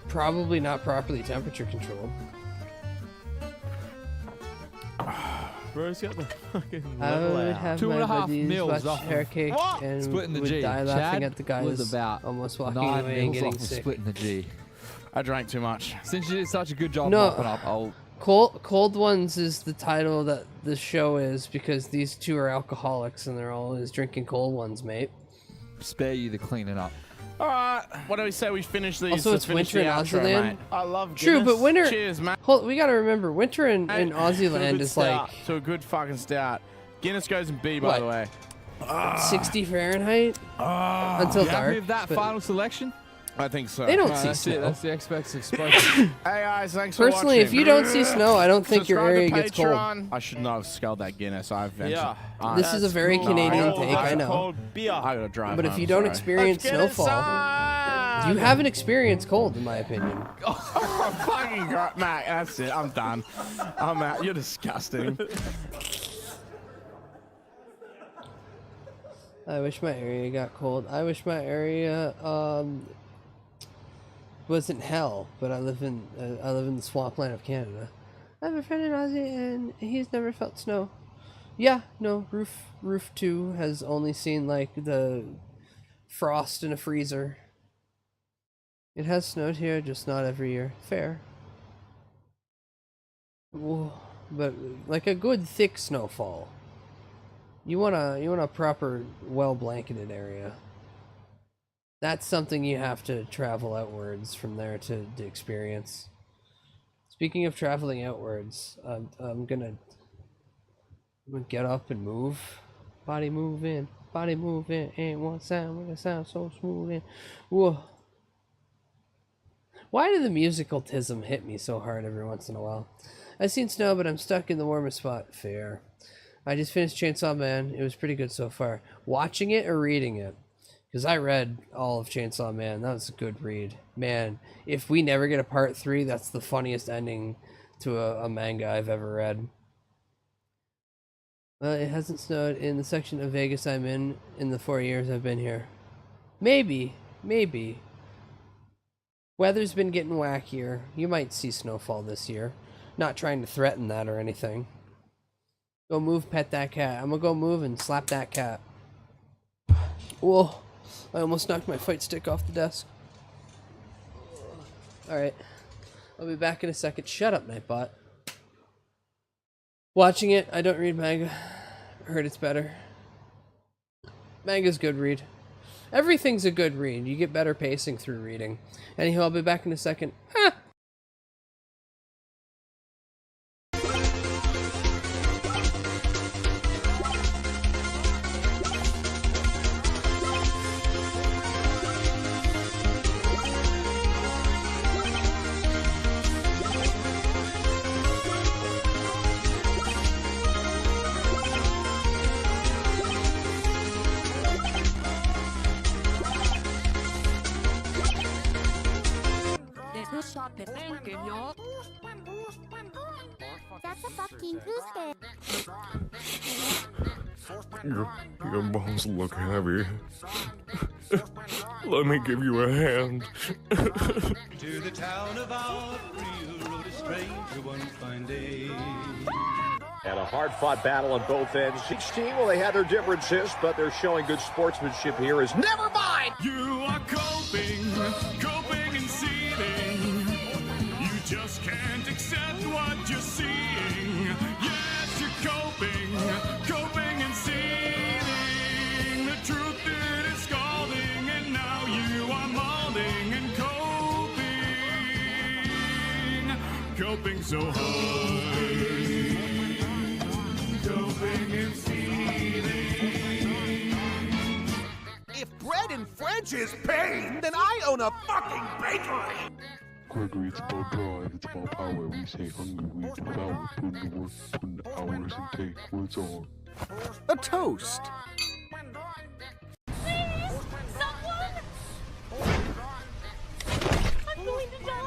probably not properly temperature controlled. Bro's got the fucking I level would out. have 2.5 my buddies mils watch off Hair of- Cake What? and Splitting the would G. die laughing Chad at the guys was about almost walking 9 away and mils getting off of sick. splitting the G. I drank too much. Since you did such a good job No. mopping up, I'll... Cold Ones is the title that the show is because these two are alcoholics and they're always drinking cold ones, mate. spare you the cleaning up. All right, what do we say we finish these? Also, it's winter in Aussieland. I love True, Guinness. but winter. Cheers, man. We gotta remember, winter in Aussieland is like to a good fucking start. Guinness goes in B, by the way. 60 Fahrenheit until You happy dark. with that but final selection? I think so. They don't No, see that's snow. it. That's the experts exposure. Hey guys, thanks for Personally, watching. if you don't see snow, I don't think your Subscribe to area gets cold. Patreon. I should not have sculled that Guinness. I've ventured. Yeah. This is a very Canadian take, I know. Cold beer. I gotta drive. But if home, you don't sorry. experience snowfall, you haven't experienced cold, in my opinion. Oh, fucking God, Matt, that's it. I'm done. I'm out. You're disgusting. I wish my area got cold. I wish my area wasn't hell, but I live in the swampland of Canada. I have a friend in Aussie, and he's never felt snow. Yeah, no, roof 2 has only seen like the frost in a freezer. It has snowed here, just not every year. Fair. Whoa, but like a good thick snowfall. You want a proper, well-blanketed area. That's something you have to travel outwards from there to experience. Speaking of traveling outwards, I'm gonna get up and move. Body move in, ain't one sound, make it sound so smooth in. Whoa. Why did the musicaltism hit me so hard every once in a while? I've seen snow, but I'm stuck in the warmest spot. Fair. I just finished Chainsaw Man. It was pretty good so far. Watching it or reading it? Because I read all of Chainsaw Man. That was a good read. Man, if we never get a part 3, that's the funniest ending to a manga I've ever read. It hasn't snowed in the section of Vegas I'm in the 4 years I've been here. Maybe. Weather's been getting wackier. You might see snowfall this year. Not trying to threaten that or anything. Go move, pet that cat. I'm gonna go move and slap that cat. Whoa. I almost knocked my fight stick off the desk. Alright. I'll be back in a second. Shut up, Nightbot. Watching it, I don't read manga. Heard it's better. Manga's good read. Everything's a good read. You get better pacing through reading. Anyhow, I'll be back in a second. That's a fucking Tuesday. Your balls look heavy. Let me give you a hand. To the town of Outfield rode a stranger one fine day. And a hard-fought battle on both ends. Each team, well, they had their differences, but they're showing good sportsmanship here. Is never mind. You are coping and seething. You just can't accept what you're seeing. Yes, you're coping and seething. The truth it is scalding, and now you are molding and coping so hard. Coping and seething. If bread and French is pain, then I own a fucking bakery. Gregory, it's about drive, it's about power. We say hungry, we devour. Put in the work, put in the hours, and take what's on. A toast. Please, someone! I'm going to die.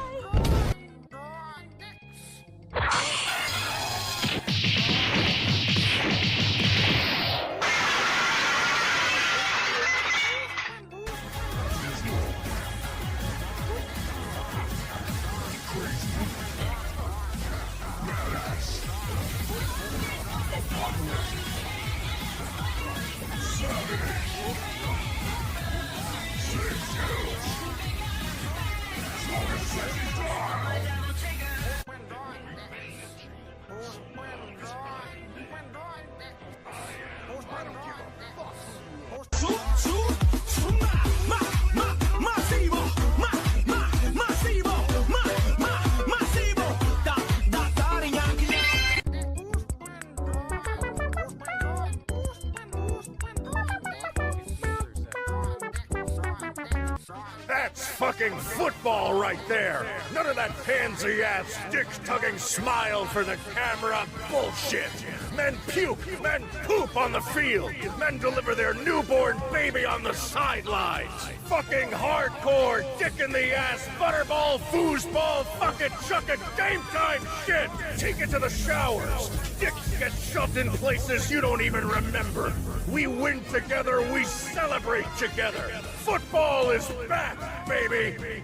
That's fucking football right there. None of that pansy-ass, dick-tugging smile for the camera bullshit. Men puke, men poop on the field. Men deliver their newborn baby on the sidelines. Fucking hardcore, dick-in-the-ass, butterball, foosball, fucking chuck-it, game time shit. Take it to the showers. Dicks get shoved in places you don't even remember. We win together, we celebrate together. Football is back, baby.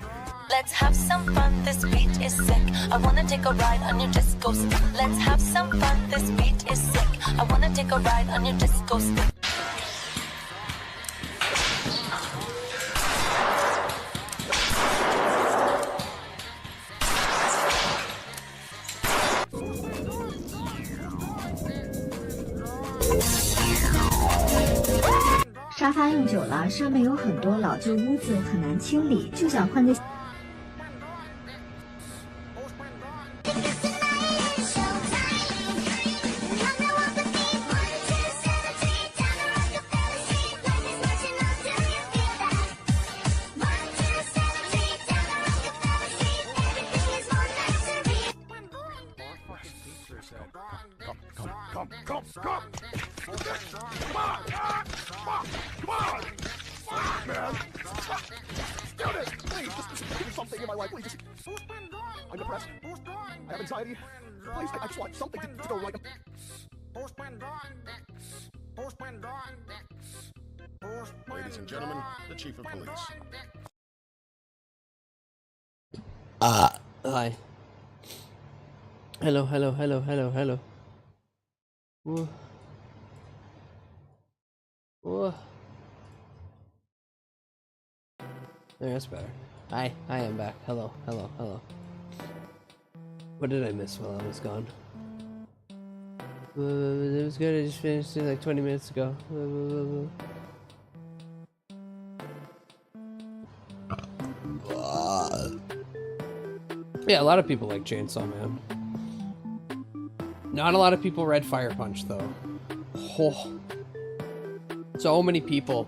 Let's have some fun, this beat is sick. I wanna take a ride on your disco stick. Let's have some fun, this beat is sick. I wanna take a ride on your disco stick.沙发用久了，上面有很多老旧污渍，很难清理，就想换个。I'm depressed. I have anxiety. Please, I just want something to go right. Ladies and gentlemen, the chief of police. Hi. Hello, hello, hello, hello, hello. Whoa. Whoa. There, that's better. Hi, I am back. Hello, hello, hello. What did I miss while I was gone? It was good. I just finished it like 20 minutes ago. Yeah, a lot of people like Chainsaw Man. Not a lot of people read Fire Punch though. Oh. So many people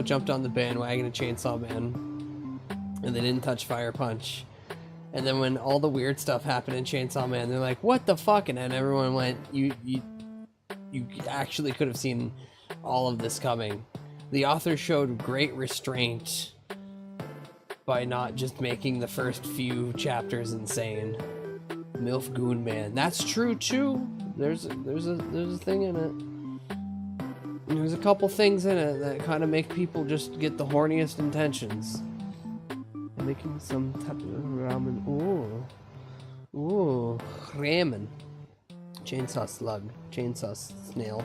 jumped on the bandwagon of Chainsaw Man, and they didn't touch Fire Punch. And then when all the weird stuff happened in Chainsaw Man, they're like, "What the fuck?" And then everyone went, "You actually could have seen all of this coming." The author showed great restraint by not just making the first few chapters insane. MILF Goon Man. That's true too. There's a thing in it. There's a couple things in it that kind of make people just get the horniest intentions. Making some type of ramen. Ooh, ramen. Chainsaw slug. Chainsaw snail.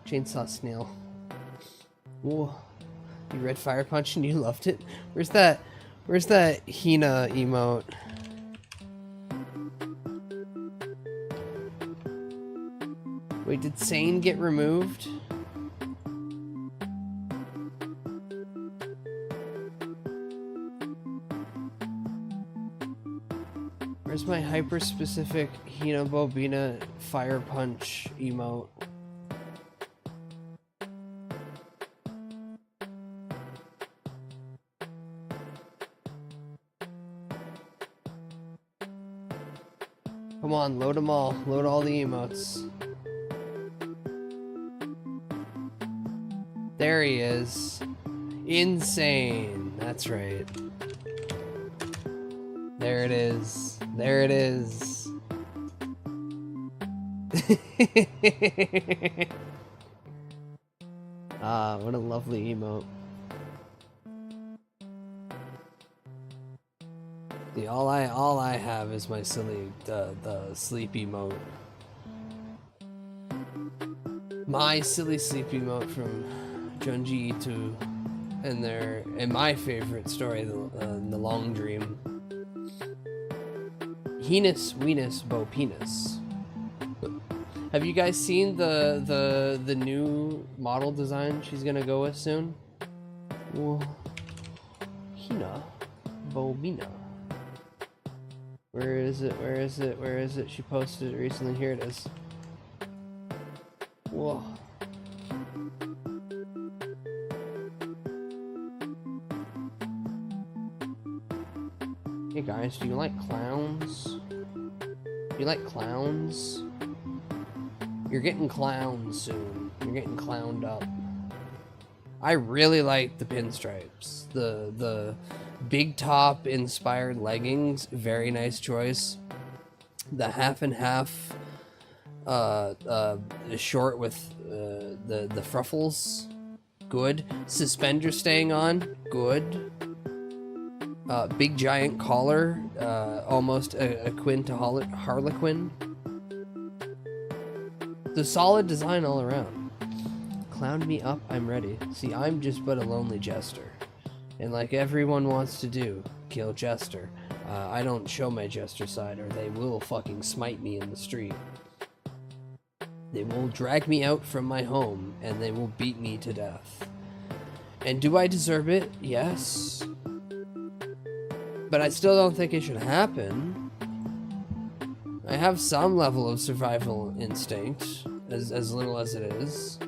Chainsaw snail. Ooh, you read Fire Punch and you loved it. Where's that Hina emote? Wait, did Sane get removed? Where's my hyper-specific Hina Bobina Fire Punch emote? Come on, load them all. Load all the emotes. There he is. Insane. That's right. There it is. There it is. Ah, what a lovely emote. The all I have is my silly the sleep emote. My silly sleep emote from Junji Ito and my favorite story, the Long Dream. Henus Venus Bo Penis. Have you guys seen the new model design she's gonna go with soon? Well, Hina Bobina. Where is it? Where is it? Where is it? She posted it recently. Here it is. Whoa. Hey guys, do you like clowns? Do you like clowns? You're getting clowns soon. You're getting clowned up. I really like the pinstripes. The big top inspired leggings, very nice choice. The half and half short with the fruffles, good. Suspenders staying on, good. Big giant collar, almost akin to Harlequin. The solid design all around. Clown me up, I'm ready. See, I'm just but a lonely jester. And like everyone wants to do, kill Jester. I don't show my jester side or they will fucking smite me in the street. They will drag me out from my home and they will beat me to death. And do I deserve it? Yes. But I still don't think it should happen. I have some level of survival instinct, as little as it is.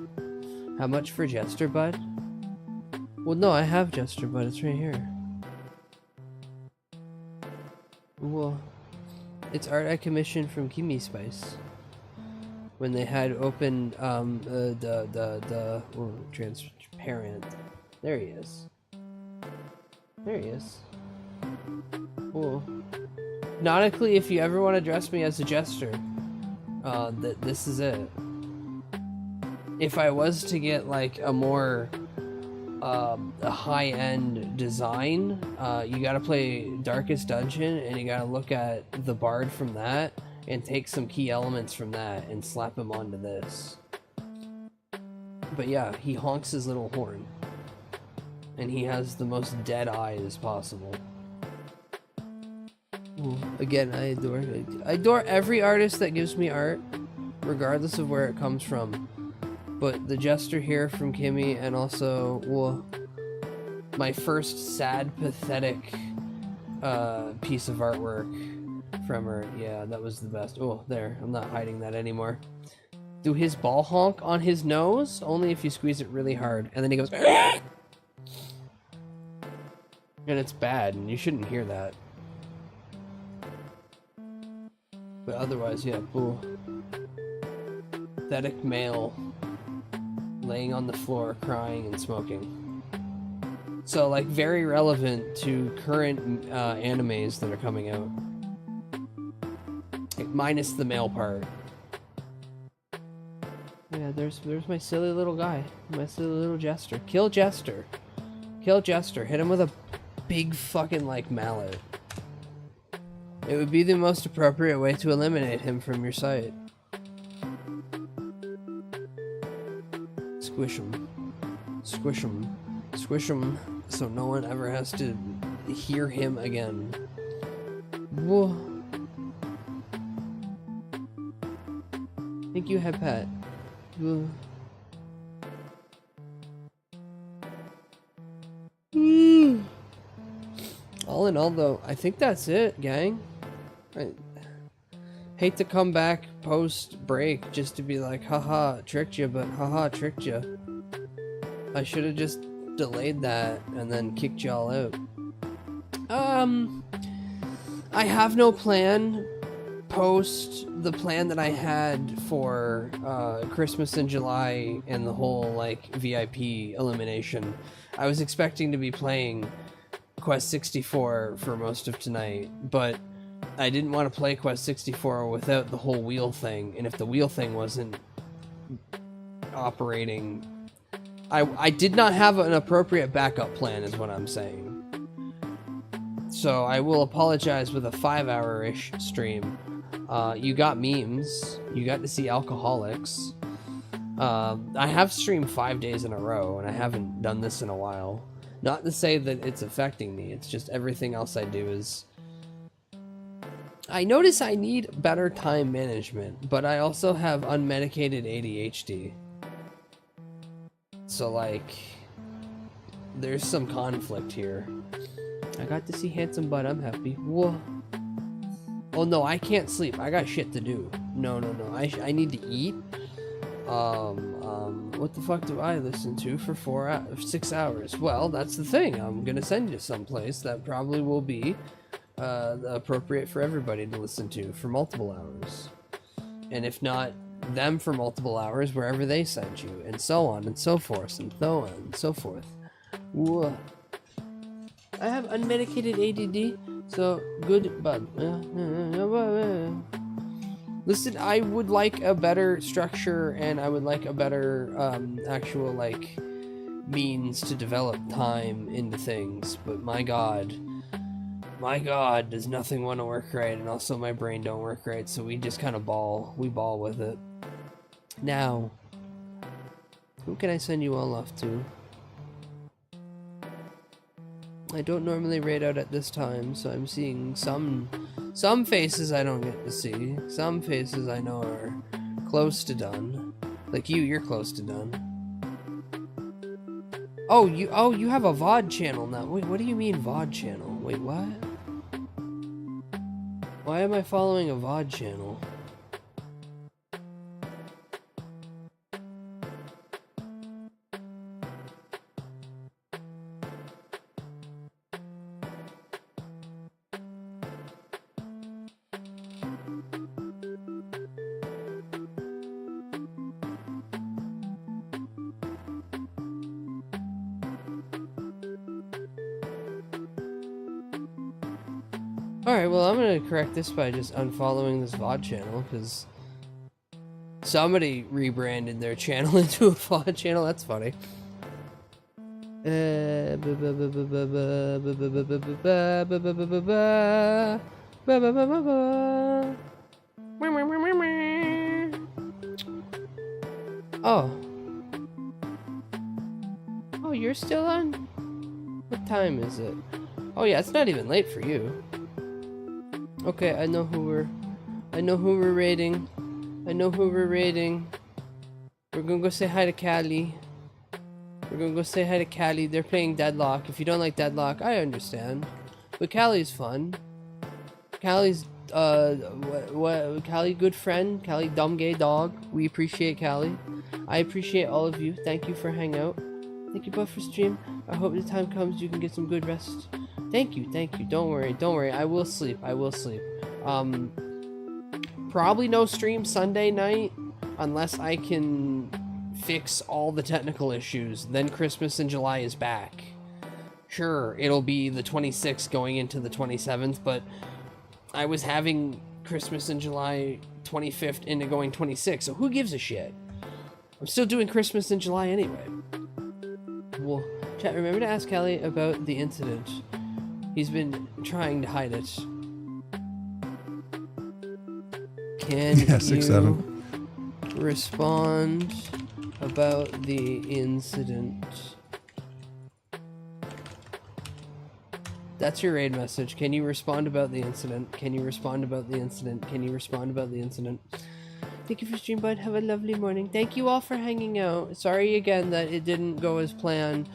How much for Jester Bud? Well, no, I have Jester Bud. It's right here. Well, it's art I commissioned from Kimmy Spice when they had opened transparent. There he is. There he is. Cool. Nautically, if you ever want to dress me as a jester, this is it. If I was to get like a more a high-end design, you gotta play Darkest Dungeon and you gotta look at the bard from that and take some key elements from that and slap him onto this. But yeah, he honks his little horn and he has the most dead eyes possible. Ooh, again, I adore every artist that gives me art, regardless of where it comes from. But the Jester here from Kimmy, and also, well, my first sad, pathetic piece of artwork from her. Yeah, that was the best. Oh, there. I'm not hiding that anymore. Do his ball honk on his nose? Only if you squeeze it really hard. And then he goes... And it's bad, and you shouldn't hear that. But otherwise, yeah, cool. Pathetic male. Laying on the floor, crying and smoking. So, like, very relevant to current animes that are coming out. Like, minus the male part. Yeah, there's my silly little guy. My silly little Jester. Kill Jester. Kill Jester. Hit him with a big fucking, like, mallet. It would be the most appropriate way to eliminate him from your sight. Squish him. Squish him. Squish him so no one ever has to hear him again. Whoa. Thank you, Head Pat. Whoa. All in all, though, I think that's it, gang. I hate to come back post-break just to be like, haha, tricked you, but haha, tricked you. I should have just delayed that and then kicked y'all out. I have no plan post the plan that I had for Christmas in July and the whole, like, VIP elimination. I was expecting to be playing Quest 64 for most of tonight, but I didn't want to play Quest 64 without the whole wheel thing, and if the wheel thing wasn't operating, I did not have an appropriate backup plan is what I'm saying. So I will apologize with a 5-hour-ish stream. You got memes, you got to see alcoholics. I have streamed 5 days in a row, and I haven't done this in a while. Not to say that it's affecting me, it's just everything else I do is... I notice I need better time management, but I also have unmedicated ADHD. So, like, there's some conflict here. I got to see Handsome Bud, I'm happy. Whoa. Oh no, I can't sleep. I got shit to do. No. I need to eat. What the fuck do I listen to for 6 hours? Well, that's the thing. I'm gonna send you someplace that probably will be appropriate for everybody to listen to for multiple hours. And if not them for multiple hours, wherever they sent you, and so on and so forth, and so on and so forth. Whoa. I have unmedicated ADD, so good, but listen, I would like a better structure, and I would like a better actual like means to develop time into things. But my God, does nothing want to work right, and also my brain don't work right. So we just kind of ball with it. Now, who can I send you all off to? I don't normally raid out at this time, so I'm seeing some faces I don't get to see. Some faces I know are close to done. Like you're close to done. Oh, you have a VOD channel now. Wait, what do you mean VOD channel? Wait, what? Why am I following a VOD channel? Alright, well, I'm gonna correct this by just unfollowing this VOD channel, because somebody rebranded their channel into a VOD channel. That's funny. Oh. Oh, you're still on? What time is it? Oh yeah, it's not even late for you. Okay, I know who we're raiding. We're gonna go say hi to Callie. They're playing Deadlock. If you don't like Deadlock, I understand. But Callie's fun. Callie's Callie good friend. Callie dumb gay dog. We appreciate Callie. I appreciate all of you. Thank you for hanging out. Thank you both for stream. I hope the time comes you can get some good rest. Thank you. Don't worry. I will sleep. Probably no stream Sunday night unless I can fix all the technical issues. Then Christmas in July is back. Sure, it'll be the 26th going into the 27th, but I was having Christmas in July 25th into going 26th, so who gives a shit? I'm still doing Christmas in July anyway. Well, chat, remember to ask Callie about the incident. He's been trying to hide it. Can you respond about the incident? That's your raid message. Can you respond about the incident? Thank you for stream, bud. Have a lovely morning. Thank you all for hanging out. Sorry again that it didn't go as planned.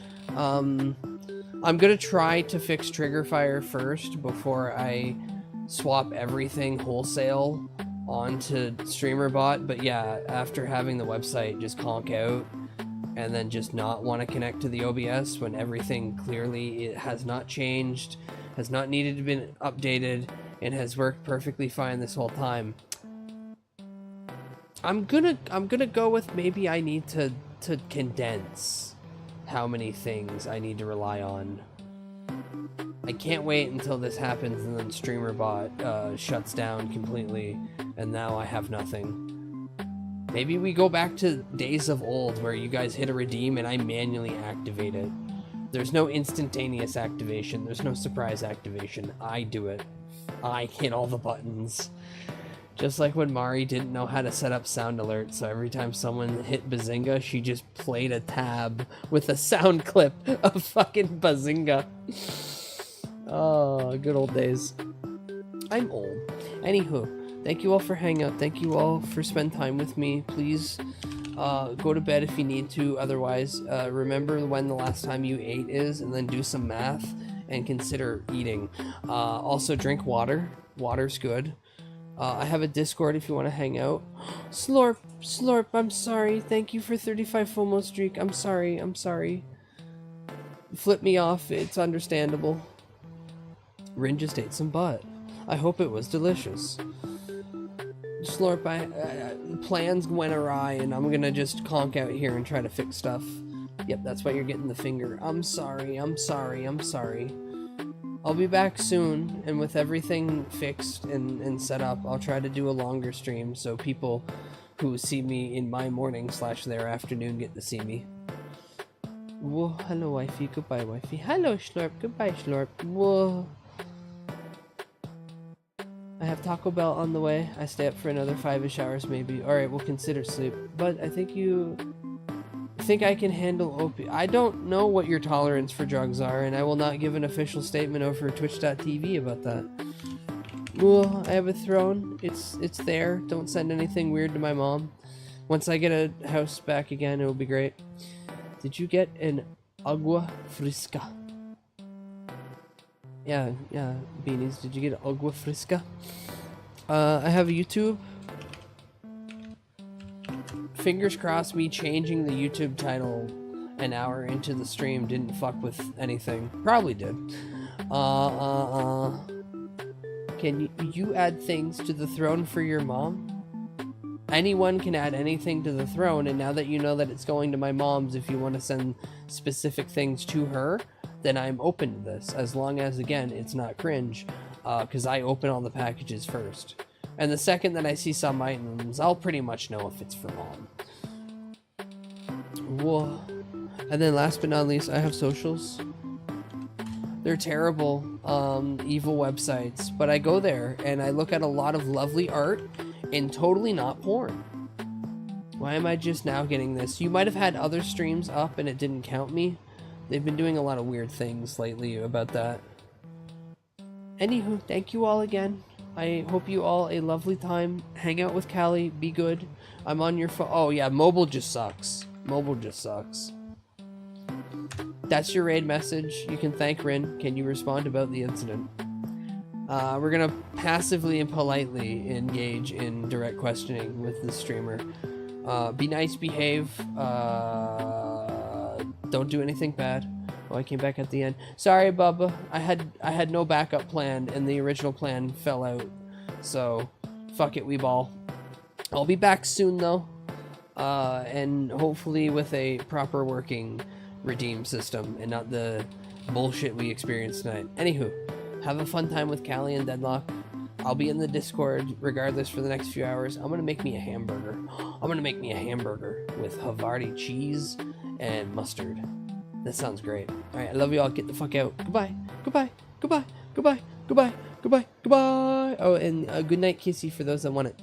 I'm gonna try to fix trigger fire first before I swap everything wholesale onto StreamerBot. But yeah, after having the website just conk out and then just not want to connect to the OBS when everything clearly it has not changed, has not needed to be updated, and has worked perfectly fine this whole time. I'm gonna go with maybe I need to condense how many things I need to rely on. I can't wait until this happens and then StreamerBot shuts down completely and now I have nothing. Maybe we go back to days of old where you guys hit a redeem and I manually activate it. There's no instantaneous activation. There's no surprise activation. I do it. I hit all the buttons. Just like when Mari didn't know how to set up sound alerts, so every time someone hit Bazinga, she just played a tab with a sound clip of fucking Bazinga. Oh, good old days. I'm old. Anywho, thank you all for hanging out. Thank you all for spending time with me. Please go to bed if you need to. Otherwise, remember when the last time you ate is, and then do some math and consider eating. Also, drink water. Water's good. I have a Discord if you want to hang out. Slurp, I'm sorry. Thank you for 35 FOMO streak. I'm sorry. Flip me off. It's understandable. Rin just ate some butt. I hope it was delicious. Slurp, plans went awry, and I'm gonna just conk out here and try to fix stuff. Yep, that's why you're getting the finger. I'm sorry, I'm sorry, I'm sorry. I'll be back soon, and with everything fixed and set up, I'll try to do a longer stream so people who see me in my morning / their afternoon get to see me. Whoa, hello wifey, goodbye wifey. Hello Slurp, goodbye Slurp. Whoa. I have Taco Bell on the way. I stay up for another 5-ish hours maybe. Alright, we'll consider sleep. But I think I can handle opium. I don't know what your tolerance for drugs are, and I will not give an official statement over twitch.tv about that. Well, I have a throne. It's there. Don't send anything weird to my mom. Once I get a house back again, it will be great. Did you get an agua fresca? Yeah, beanies. Did you get agua fresca? I have YouTube. Fingers crossed me changing the YouTube title an hour into the stream didn't fuck with anything. Probably did. Can you add things to the throne for your mom? Anyone can add anything to the throne, and now that you know that it's going to my mom's, if you want to send specific things to her, then I'm open to this, as long as, again, it's not cringe, because I open all the packages first. And the second that I see some items, I'll pretty much know if it's for mom. Whoa. And then last but not least, I have socials. They're terrible, evil websites, but I go there and I look at a lot of lovely art and totally not porn. Why am I just now getting this? You might have had other streams up and it didn't count me. They've been doing a lot of weird things lately about that. Anywho, thank you all again. I hope you all a lovely time. Hang out with Callie. Be good. I'm on your phone. Oh yeah, mobile just sucks. Mobile just sucks. That's your raid message. You can thank Rin. Can you respond about the incident? We're gonna passively and politely engage in direct questioning with the streamer. Be nice, behave. Don't do anything bad. Oh, I came back at the end. Sorry, Bubba. I had no backup plan, and the original plan fell out. So, fuck it, we ball. I'll be back soon, though. And hopefully with a proper working redeem system, and not the bullshit we experienced tonight. Anywho, have a fun time with Callie and Deadlock. I'll be in the Discord regardless for the next few hours. I'm gonna make me a hamburger. I'm gonna make me a hamburger with Havarti cheese and mustard. That sounds great. Alright, I love you all. Get the fuck out. Goodbye. Goodbye. Goodbye. Goodbye. Goodbye. Goodbye. Goodbye. Oh, and a good night kissy for those that want it.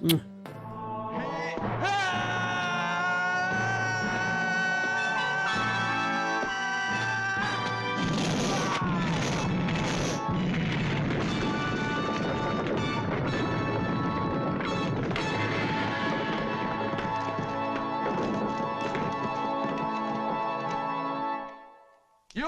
You're